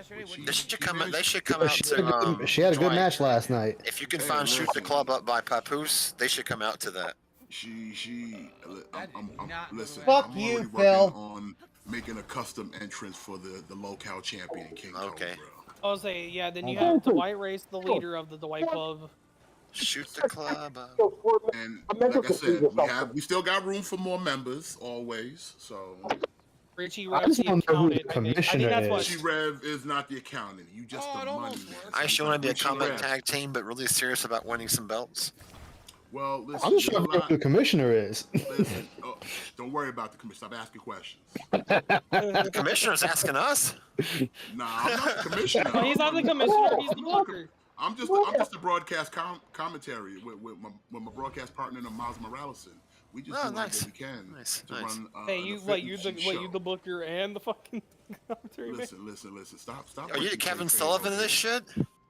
They should come out to. She had a good match last night. If you can find Shoot the Club Up by Papoose, they should come out to that. Listen. Fuck I'm you, already Phil. working on making a custom entrance for the local champion, King Cobra. I was saying, yeah. Then you have Dwight Race, the leader of the Dwight Club. Shoot the club up. And like I said, we still got room for more members always. So. Richie I Rev, just the want to know who the accountant. commissioner is. Richie Rev is not the accountant. You just the money man. I actually want to be a combat tag team, but really serious about winning some belts. Well, listen, I'm just trying to know who the commissioner is. Listen, don't worry about the commissioner. Stop asking questions. The commissioner's asking us. Nah, I'm not the commissioner. He's not the commissioner. He's the booker. I'm just a broadcast commentary with my broadcast partner, Miles Moralison. We just do what we can to run. Hey, you're the booker and the fucking commentary. Listen. Stop. Are you Kevin Sullivan in this shit?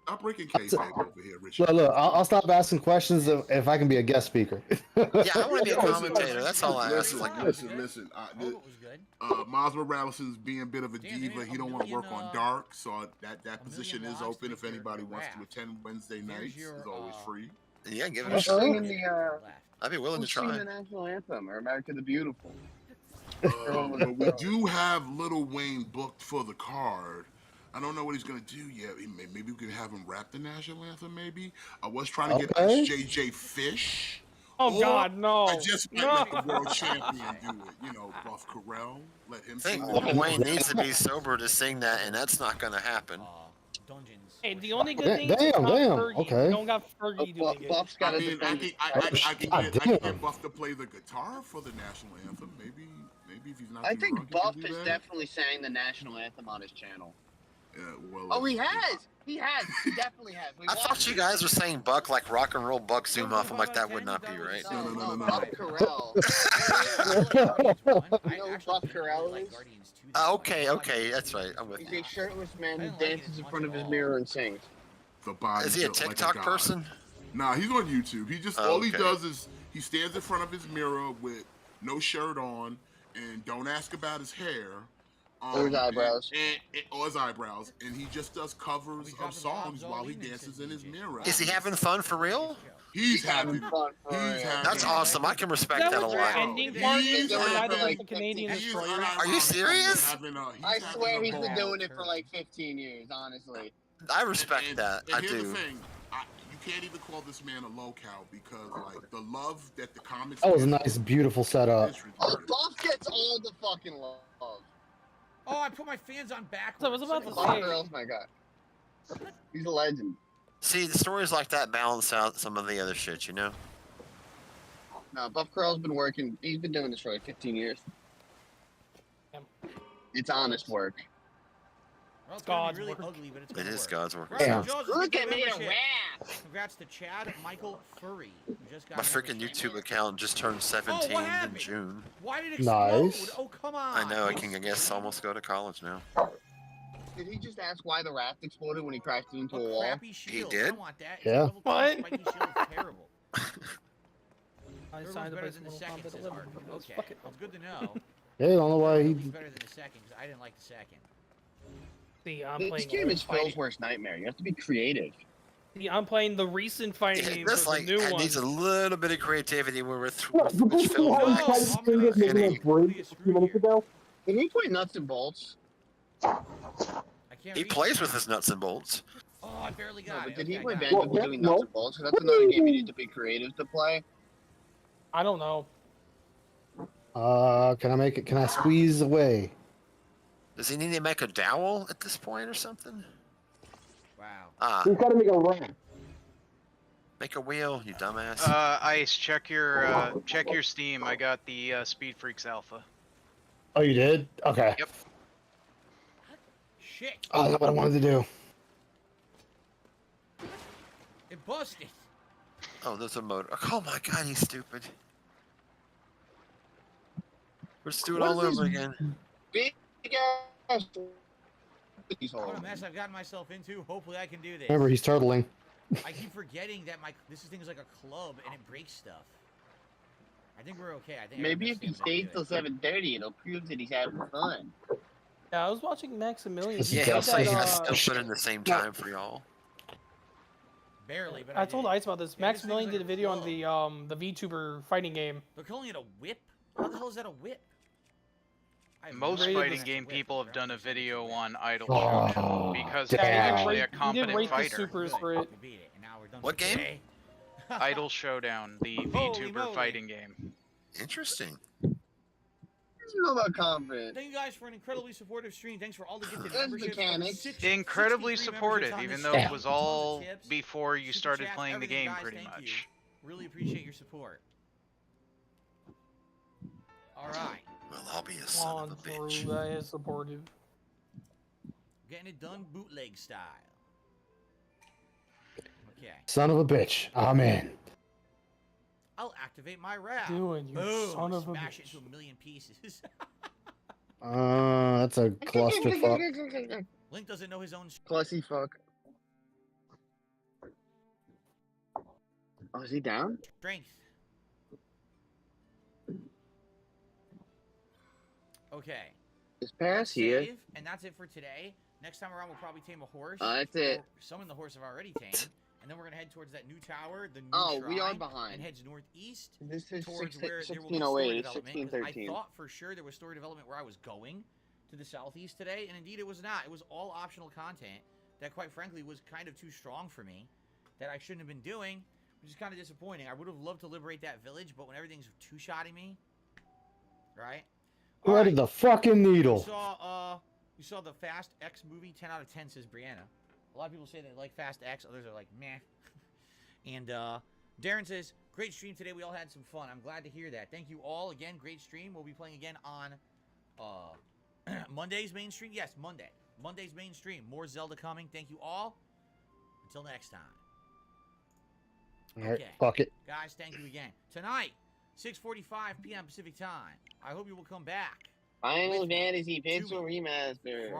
Stop breaking kayfabe over here, Richard. Look, I'll stop asking questions if I can be a guest speaker. Yeah, I want to be a commentator. That's all I ask. Listen. Miles Moralison's being a bit of a diva. He don't want to work on dark, so that position is open. If anybody wants to attend Wednesday nights, it's always free. Yeah, give it a shot. I'd be willing to try. Who's singing the national anthem or America the Beautiful? But we do have Lil Wayne booked for the card. I don't know what he's gonna do yet. Maybe we could have him rap the national anthem. Maybe I was trying to get JJ Fish. Oh God, no! I just might let the world champion do it. You know, Buff Carell. Let him sing. Lil Wayne needs to be sober to sing that, and that's not gonna happen. Hey, the only good thing is Fergie. Okay. You don't got Fergie doing it. Buff's got I can get Buff to play the guitar for the national anthem. Maybe if he's not. I think Buff is definitely sang the national anthem on his channel. Well, Oh, he has. He has. He definitely has. I thought you guys were saying buck like rock and roll buck zoom off. I'm like, that would not be right. No. Buck Corral. You know who Buck Corral is? Okay, that's right. I'm with He's you. a shirtless man who dances in front of his mirror and sings. The body Is he a built like TikTok god. person? Nah, he's on YouTube. He just all he does is he stands in front of his mirror with no shirt on and don't ask about his hair. Or his eyebrows. Or his eyebrows. And he just does covers of songs while he dances in his mirror. Is he having fun for real? He's having fun. That's awesome. I can respect that a lot. Are you serious? I swear he's been doing it for like 15 years, honestly. I respect that. And I here's do. the thing. You can't even call this man a low-cal because, like, the love that the comments... That was a nice, beautiful setup. Oh, Buff gets all the fucking love. Oh, I put my fans on backwards. I was about to Buff say. Corral's my guy. He's a legend. See, the stories like that balance out some of the other shit, you know? No, Buff Corral's been working. He's been doing this for like 15 years. It's honest work. Well, it's God's really ugly, but it's It is God's work. Damn. Joe's Look at me, membership. a Congrats to Chad Michael Furry, who just got My freaking YouTube account just turned 17 in June. Why did it explode? Nice. Oh, come on. I know, I can, I guess, almost go to college now. Did he just ask why the raft exploded when he crashed into a wall? Crappy shield. He did? I don't want that. Yeah. What? Spiky shield is terrible. I Third signed one's up better as than the Mortal second, Kombat says 11. Art. Okay, Fuck it. that's good to know. Yeah, I don't know why he. It's better than the second, because I didn't like the second. See, I'm This playing. game is fighting. Phil's worst nightmare. You have to be creative. See, I'm playing the recent fighting It, game. that's so like, the new it one. needs a little bit of creativity when we're Yeah, through. did you see how he tried to sing it making a break a few minutes ago? Can he play nuts and bolts? I can't He read plays it. with his nuts and bolts. Oh, I barely No, got but it. did he Okay, play I got Banjo it. for doing nuts and bolts? 'Cause that's another game you need to be creative to play. I don't know. Can I make it? Can I squeeze away? Does he need to make a dowel at this point or something? Wow. Ah, He's got to make a run. make a wheel, you dumbass. Ice, check your Steam. I got the Speed Freaks Alpha. Oh, you did? Okay. Yep. Shit. Oh, that's what I wanted to do. It busted. Oh, there's a motor. Oh my god, he's stupid. Let's do it What all is over this again. Big ass. What a mess I've gotten myself into. Hopefully I can do this. Remember, he's turtling. I keep forgetting that this thing is like a club and it breaks stuff. I think we're okay. I think Maybe if he stays till 7:30, it'll prove that he's having fun. Yeah, I was watching Maximilian. This He is Yeah, said I that, still put in the same time for y'all. barely, but I told did. Ice about this. Yeah, this thing's Maximilian like did a a video on club. the VTuber fighting game. They're calling it a whip? How the hell is that a whip? I have Most no idea fighting what game game whip people is. have done a video on Idle Oh, Showdown because damn. it's he actually a did competent rate the fighter. supers for it. We beat it, and now we're done What for game? today. Idle Showdown, the Holy VTuber moly. fighting game. Interesting. What do you know about confident? Thank you guys for an incredibly supportive stream. Thanks for all the gifted There's memberships. mechanics. 63 Incredibly memberships supportive, on even this though stream. it was Tons of all tips, before you super started chats, playing the everything, game, guys, pretty thank much. You. Really appreciate your support. All right. Well, I'll be a son of a bitch. That is supportive. Getting it done bootleg style. Okay. Son of a bitch. Amen. I'll activate my wrap. Doing, you Boom. son of a Smash it bitch. into a million pieces. That's a clusterfuck. Link doesn't know his own Clussy fuck. Oh, is he down? strength. Okay. His pass Let's here. save, and that's it for today. Next time around, we'll probably tame a horse. That's it. Or some of the horse have already tamed. And then we're going to head towards that new tower, the new Oh, shrine, we are behind. and heads northeast This is towards 16, where there will be story 1608, development. 'Cause 1613. I thought for sure there was story development where I was going to the southeast today, and indeed it was not. It was all optional content that, quite frankly, was kind of too strong for me that I shouldn't have been doing, which is kind of disappointing. I would have loved to liberate that village, but when everything's two-shotting me, right? Threaded the fucking needle. You saw the Fast X movie. 10 out of 10 says Brianna. A lot of people say they like Fast X. Others are like meh. And Darren says, great stream today. We all had some fun. I'm glad to hear that. Thank you all again. Great stream. We'll be playing again on Monday's main stream. Yes, Monday. Monday's main stream. More Zelda coming. Thank you all. Until next time. All right, fuck it. Guys, thank you again. Tonight, 6:45 p.m. Pacific time. I hope you will come back. Final Fantasy Pixel Remaster.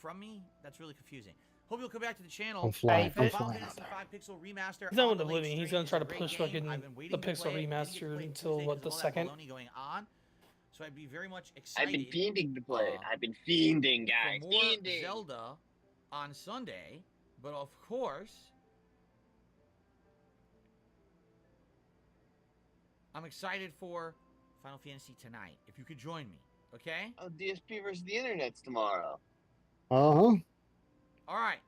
From me? That's really confusing. Hope you'll come back to the channel. I'm flying. Final Fantasy 5 Pixel Remaster. He's not with Oblivion. He's gonna try to push fucking the Pixel Remaster until what, the second? Going on. So I'd be very much excited. I've been fiending to play it. I've been fiending, guys. For more Fiending. Zelda on Sunday, but of course, I'm excited for Final Fantasy tonight. If you could join me, okay? Oh, DSP versus the Internet's tomorrow. Uh-huh. All right.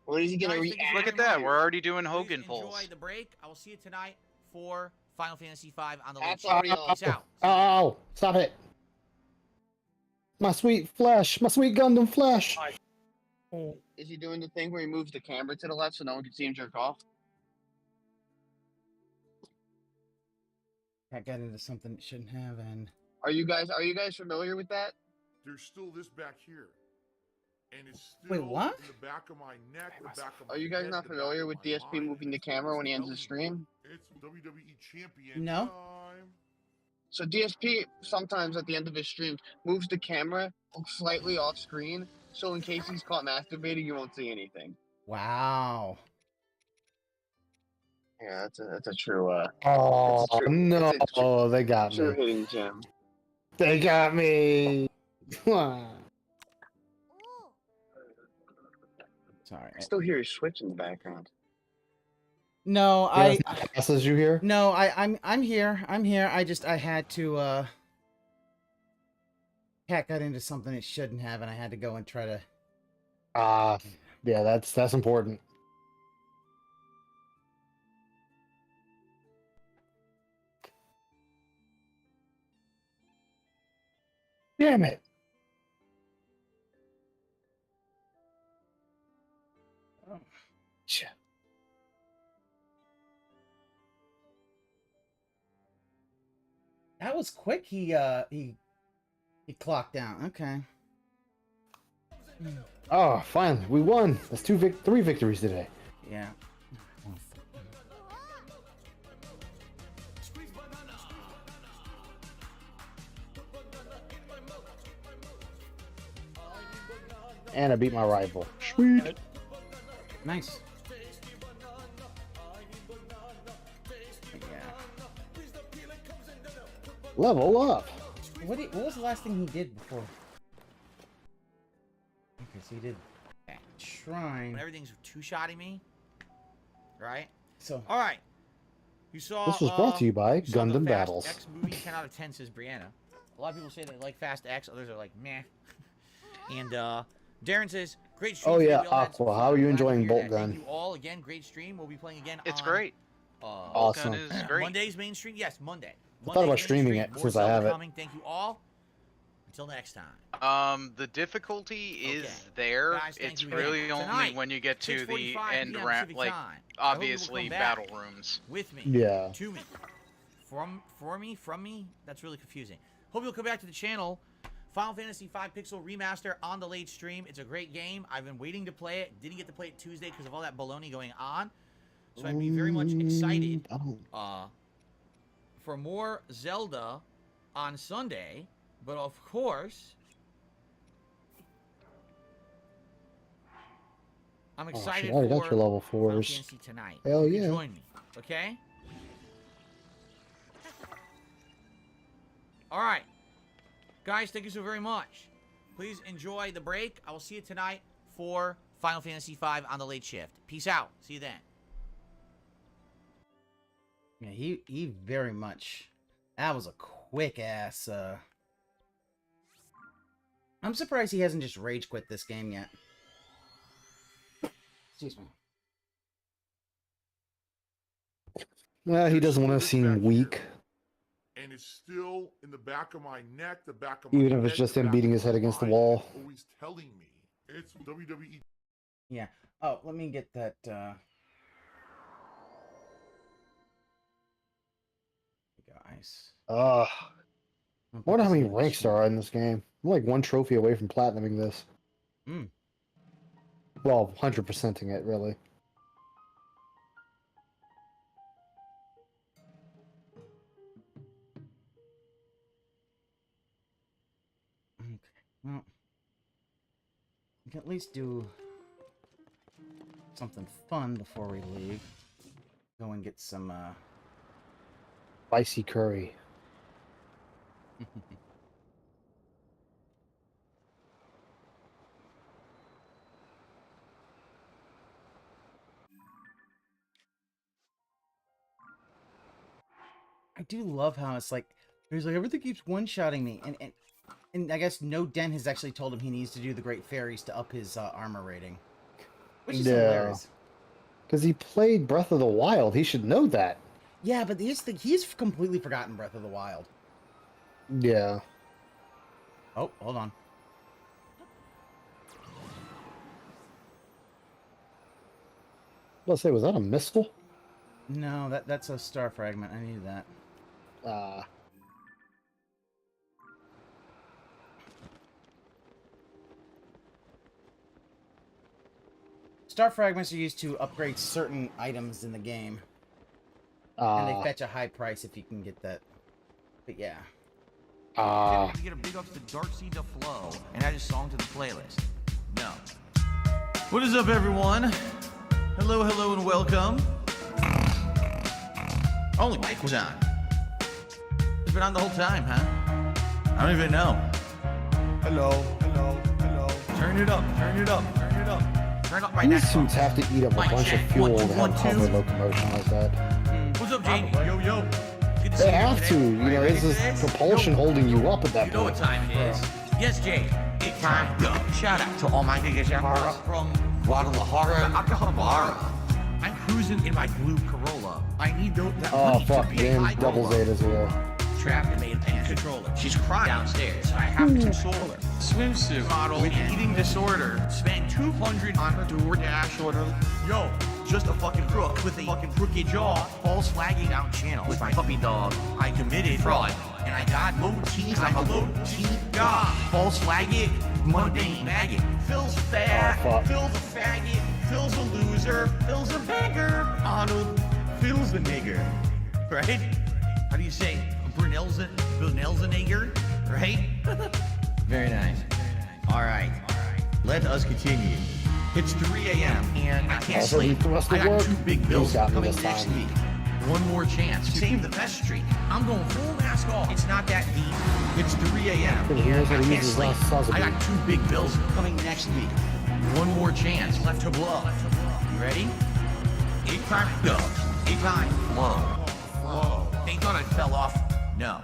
What is he gonna Guys, react? thank you Look very at that. much. We're already doing Please Hogan polls. Enjoy the break. I will see you tonight for Final Fantasy V on the That's late already show. on. Peace out. Oh, stop it. My sweet flesh. My sweet Gundam flesh. Is he doing the thing where he moves the camera to the left so no one can see him jerk off? Cat got into something it shouldn't have, and Are you guys familiar with that? There's still this back here. And it's still Wait, what? in the back of my neck, the back of my Are you guys head, not the back familiar of with my DSP mind. moving the camera when he ends the stream? It's WWE champion No. time. So DSP sometimes at the end of his streams moves the camera slightly off screen, so in case he's caught masturbating, you won't see anything. wow. Yeah, that's a true. Oh, it's a true, no. it's a true, Oh, they got true me. hidden gem. They got me. Sorry. I still hear his switch in the background. No, As you hear? No, I'm here. I'm here. I had to Cat got into something it shouldn't have, and I had to go and try to. Yeah, that's important. Damn it. That was quick. He clocked down. Okay. Oh, finally, we won. That's three victories today. Yeah. And I beat my rival. Sweet. Nice. Level up. What was the last thing he did before? Okay, so he did Shrine. When everything's two-shotting me, right? So. All right. You saw. This was brought to you by you saw the Gundam Fast Battles. X movie, 10 out of 10 says Brianna. A lot of people say they like Fast X, others are like meh. And Darren says, great stream. Oh today. yeah, We all had some Aqua. fun. How are you Glad to enjoying hear Bolt that. Gun? Thank you all again. Great stream. We'll be playing again. It's on, great. Awesome. Vulcan is great. Monday's main stream. Yes, Monday. I thought about Monday's main streaming stream. it More since I Zelda have it. coming. Thank you all. Until next time. The difficulty is Okay. there. Guys, thank It's you again. really only Tonight, when you get to the 6:45 end PM round, Pacific like time. I hope you will obviously come back battle rooms. with me. Yeah. To me. From me. That's really confusing. Hope you'll come back to the channel. Final Fantasy V Pixel Remaster on the late stream. It's a great game. I've been waiting to play it. Didn't get to play it Tuesday because of all that baloney going on. So I'd be very much excited for more Zelda on Sunday. But of course, I'm excited shit, I already for got your level Final 4s. Fantasy tonight. Hell You yeah. join me, okay? All right. Guys, thank you so very much. Please enjoy the break. I will see you tonight for Final Fantasy V on the late shift. Peace out. See you then. Yeah, he very much. That was a quick ass. I'm surprised he hasn't just rage quit this game yet. Excuse me. He doesn't want to seem weak, And it's still in the back of my neck, the back of my even if head, it's just the him back beating of his head my against the mind. wall. It's always telling me. It's WWE. Yeah. Oh, let me get that. Guys. I wonder how many ranks there are in this game. I'm like one trophy away from platinuming this. Well, 100%ing it, really. Okay. Well, we can at least do something fun before we leave. Go and get some, Spicy curry. I do love how it's like, he's like, everything keeps one-shotting me. And I guess No Den has actually told him he needs to do the Great Fairies to up his armor rating. Which is hilarious. Because he played Breath of the Wild. He should know that. Yeah, but he's completely forgotten Breath of the Wild. Yeah. Oh, hold on. Let's say, was that a missile? No, that's a star fragment. I needed that. Star fragments are used to upgrade certain items in the game. And they fetch a high price if you can get that. But yeah. To get a big ups to Darkseed to Flow and add a song to the playlist. No. What is up, everyone? Hello, hello, and welcome. Only mic was on. It's been on the whole time, huh? I don't even know. Hello, hello, hello. Turn it up, turn it up, turn it up. Turn up my neck. These suits have to eat up a bunch of fuel to have hover locomotion like that. What's up, Jamie? Yo, yo. Good to see They you have today. to. You know, it's this propulsion holding you up at that You know what point. time it is. Yes, Jay. It's time to go. Shout out to Almighty Frogga from Guadalajara, Aquatic. I'm cruising in my blue Corolla. I need that Oh, money fuck. to be a Damn, high double roller. Zeta's here. Trapped and made a pan controller. She's crying downstairs, so I have to console her. Swimsuit model with eating disorder. Spent $200 on her DoorDash order. Yo, just a fucking crook with a fucking crooked jaw. False flagging down channel with my puppy dog. I committed fraud, and I got low teeth. I'm a low teeth god. False flagging, mundane maggot. Phil's fat, Phil's a faggot. Phil's a loser, Phil's a beggar. Arnold, Phil's a nigger. Right? How do you say? Brunel's a nigger, right? Very nice. All right. Let us continue. It's 3 a.m. and I can't sleep. I got 2 big bills coming next week. One more chance to save the best streak. I'm going full mask off. It's not that deep. It's 3 a.m. and I can't sleep. I got 2 big bills coming next week. One more chance left to blow. You ready? 8 time go. 8 time flow. They thought I fell off. No.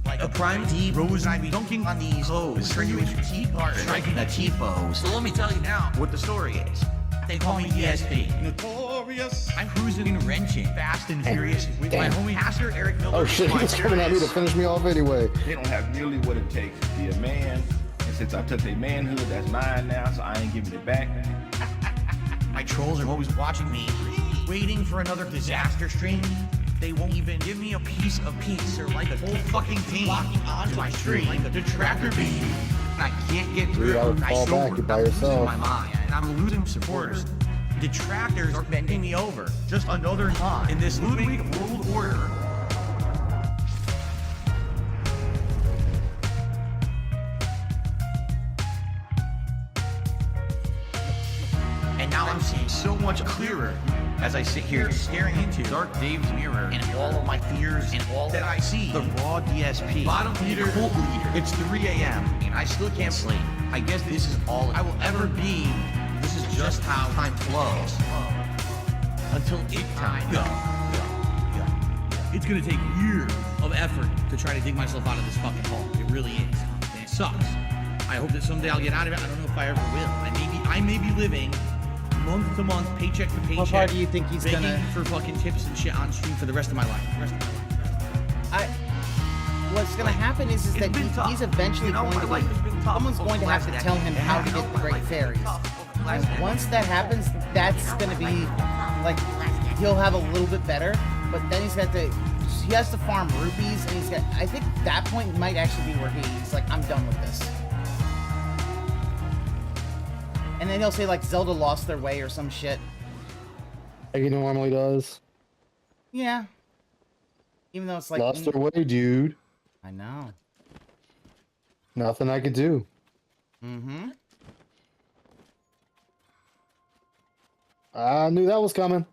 Like a prime D rose, I'd be dunking on these hoes. Turn you into T-part, striking a T-pose. So let me tell you now what the story is. They call me DSP. Notorious. I'm cruising and wrenching, fast and furious with my homie Pastor Eric Miller. Oh shit, he was coming at me to finish me off anyway. They don't have nearly what it takes to be a man. And since I took their manhood, that's mine now, so I ain't giving it back. My trolls are always watching me, waiting for another disaster stream. They won't even give me a piece of peace. They're like a whole fucking team blocking onto my stream like a detractor beam. And I can't get through. You gotta fall back, you're by yourself. My mind, and I'm losing supporters. Detractors are bending me over. Just another knot in this Ludwig World Order. And now I'm seeing so much clearer as I sit here staring into Dark Dave's mirror and all of my fears and all that I see. The raw DSP. Bottom leader, cult leader. It's 3 a.m. and I still can't sleep. I guess this is all I will ever be. This is just how time flows. Until it time go. It's gonna take years of effort to try to dig myself out of this fucking hole. It really is. And it sucks. I hope that someday I'll get out of it. I don't know if I ever will. I may be living month to month, paycheck to paycheck. How far do you think he's begging gonna for fucking tips and shit on stream for the rest of my life? What's gonna happen is that he's eventually going to be, someone's going to have to tell him how to get the Great Fairies. And once that happens, that's gonna be like, he'll have a little bit better, but then he has to farm rupees, and I think that point might actually be where he's like, I'm done with this. And then he'll say like Zelda lost their way or some shit. Like he normally does. Yeah. Even though it's like Lost their way, dude. I know. Nothing I could do. Mm-hmm. I knew that was coming.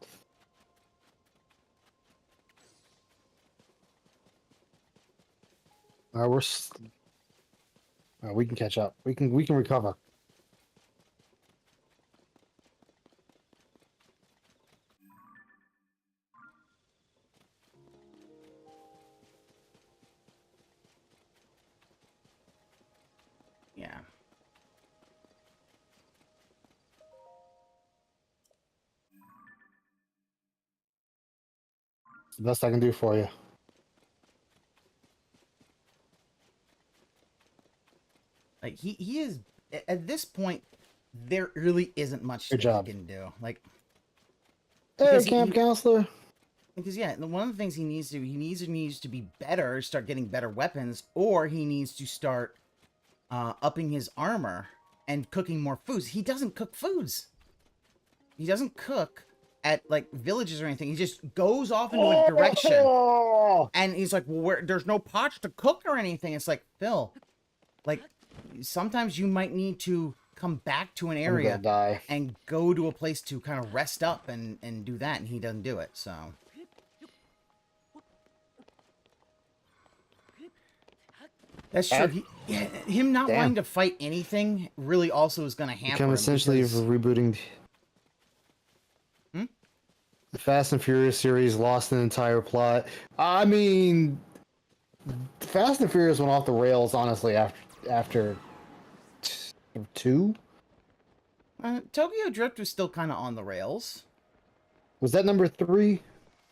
Alright, we can catch up. We can recover. Yeah. It's the best I can do for you. Like he is at this point, there really isn't much Good that job. he can do. Like Hey, camp counselor. Because yeah, one of the things he needs to be better, start getting better weapons, or he needs to start upping his armor and cooking more foods. He doesn't cook foods. He doesn't cook at like villages or anything. He just goes off into a direction, and he's like, "Well, there's no pots to cook or anything." It's like, Phil, like sometimes you might need to come back to an area and go to a place to kind of rest up and do that, and he doesn't do it. So. That's true. Him not wanting to fight anything really also is going to hamper him. Essentially rebooting. The Fast and Furious series lost an entire plot. I mean, Fast and Furious went off the rails, honestly, after 2. Tokyo Drift was still kind of on the rails. Was that number 3?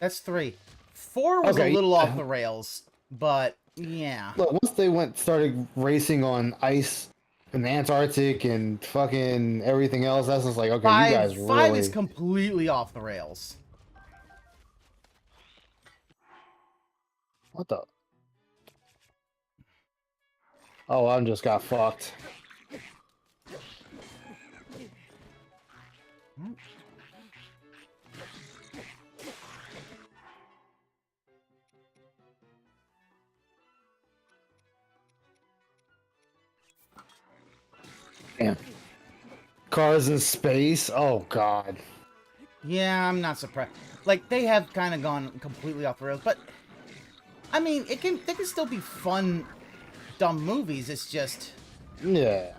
That's 3. 4 was a little off the rails, but yeah. Look, once started racing on ice in the Antarctic and fucking everything else, that's just like, okay, you guys really... 5 is completely off the rails. What the? Oh, I just got fucked. Damn. Cars in space? Oh, God. Yeah, I'm not surprised. Like, they have kind of gone completely off the rails, but... I mean, they can still be fun, dumb movies. It's just... Yeah.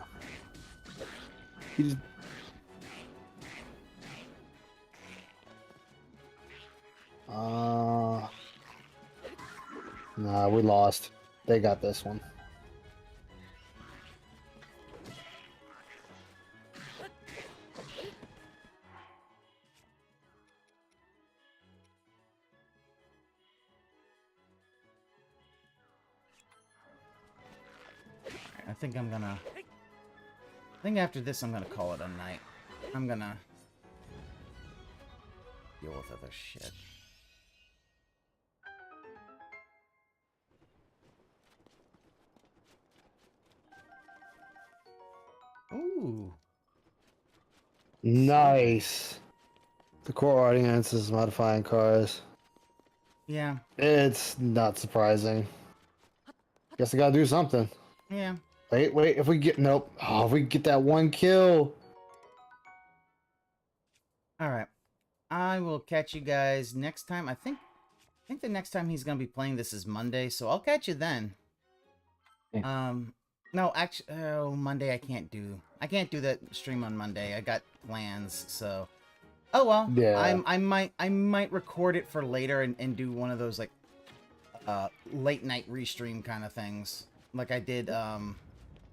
Nah, we lost. They got this one. I think after this I'm gonna call it a night. I'm gonna deal with other shit. Ooh. Nice. The core audience is modifying cars. Yeah. It's not surprising. Guess I gotta do something. Yeah. Wait, if we get... Nope. Oh, if we get that one kill. Alright. I will catch you guys next time. I think the next time he's gonna be playing this is Monday, so I'll catch you then. Yeah. No, actually, Monday I can't do that stream on Monday. I got plans, so... Oh well. Yeah. I might record it for later and do one of those like late night restream kind of things. Like I did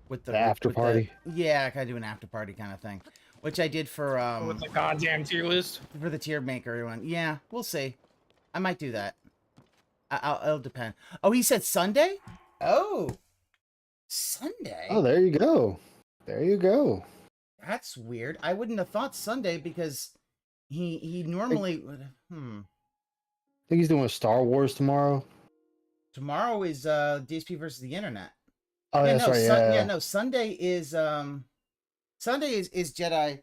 with the after party. Yeah, I gotta do an after party kind of thing. Which I did for with the goddamn tier list. For the tier maker one. Yeah, we'll see. I might do that. It'll depend. Oh, he said Sunday? Oh. Sunday? Oh, there you go. There you go. That's weird. I wouldn't have thought Sunday because he normally would. I think he's doing Star Wars tomorrow. Tomorrow is DSP versus the internet. Oh, yeah, that's no, right. yeah, no. Sunday is Sunday is Jedi.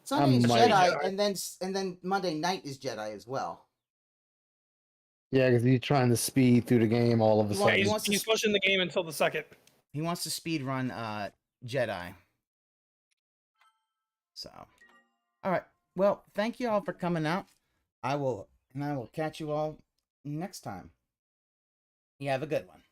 Sunday is Jedi, and then Monday night is Jedi as well. Yeah, because he's trying to speed through the game all of a sudden. He's pushing the game until the second. He wants to speed run Jedi. So, all right. Well, thank you all for coming out. I will catch you all next time. You have a good one.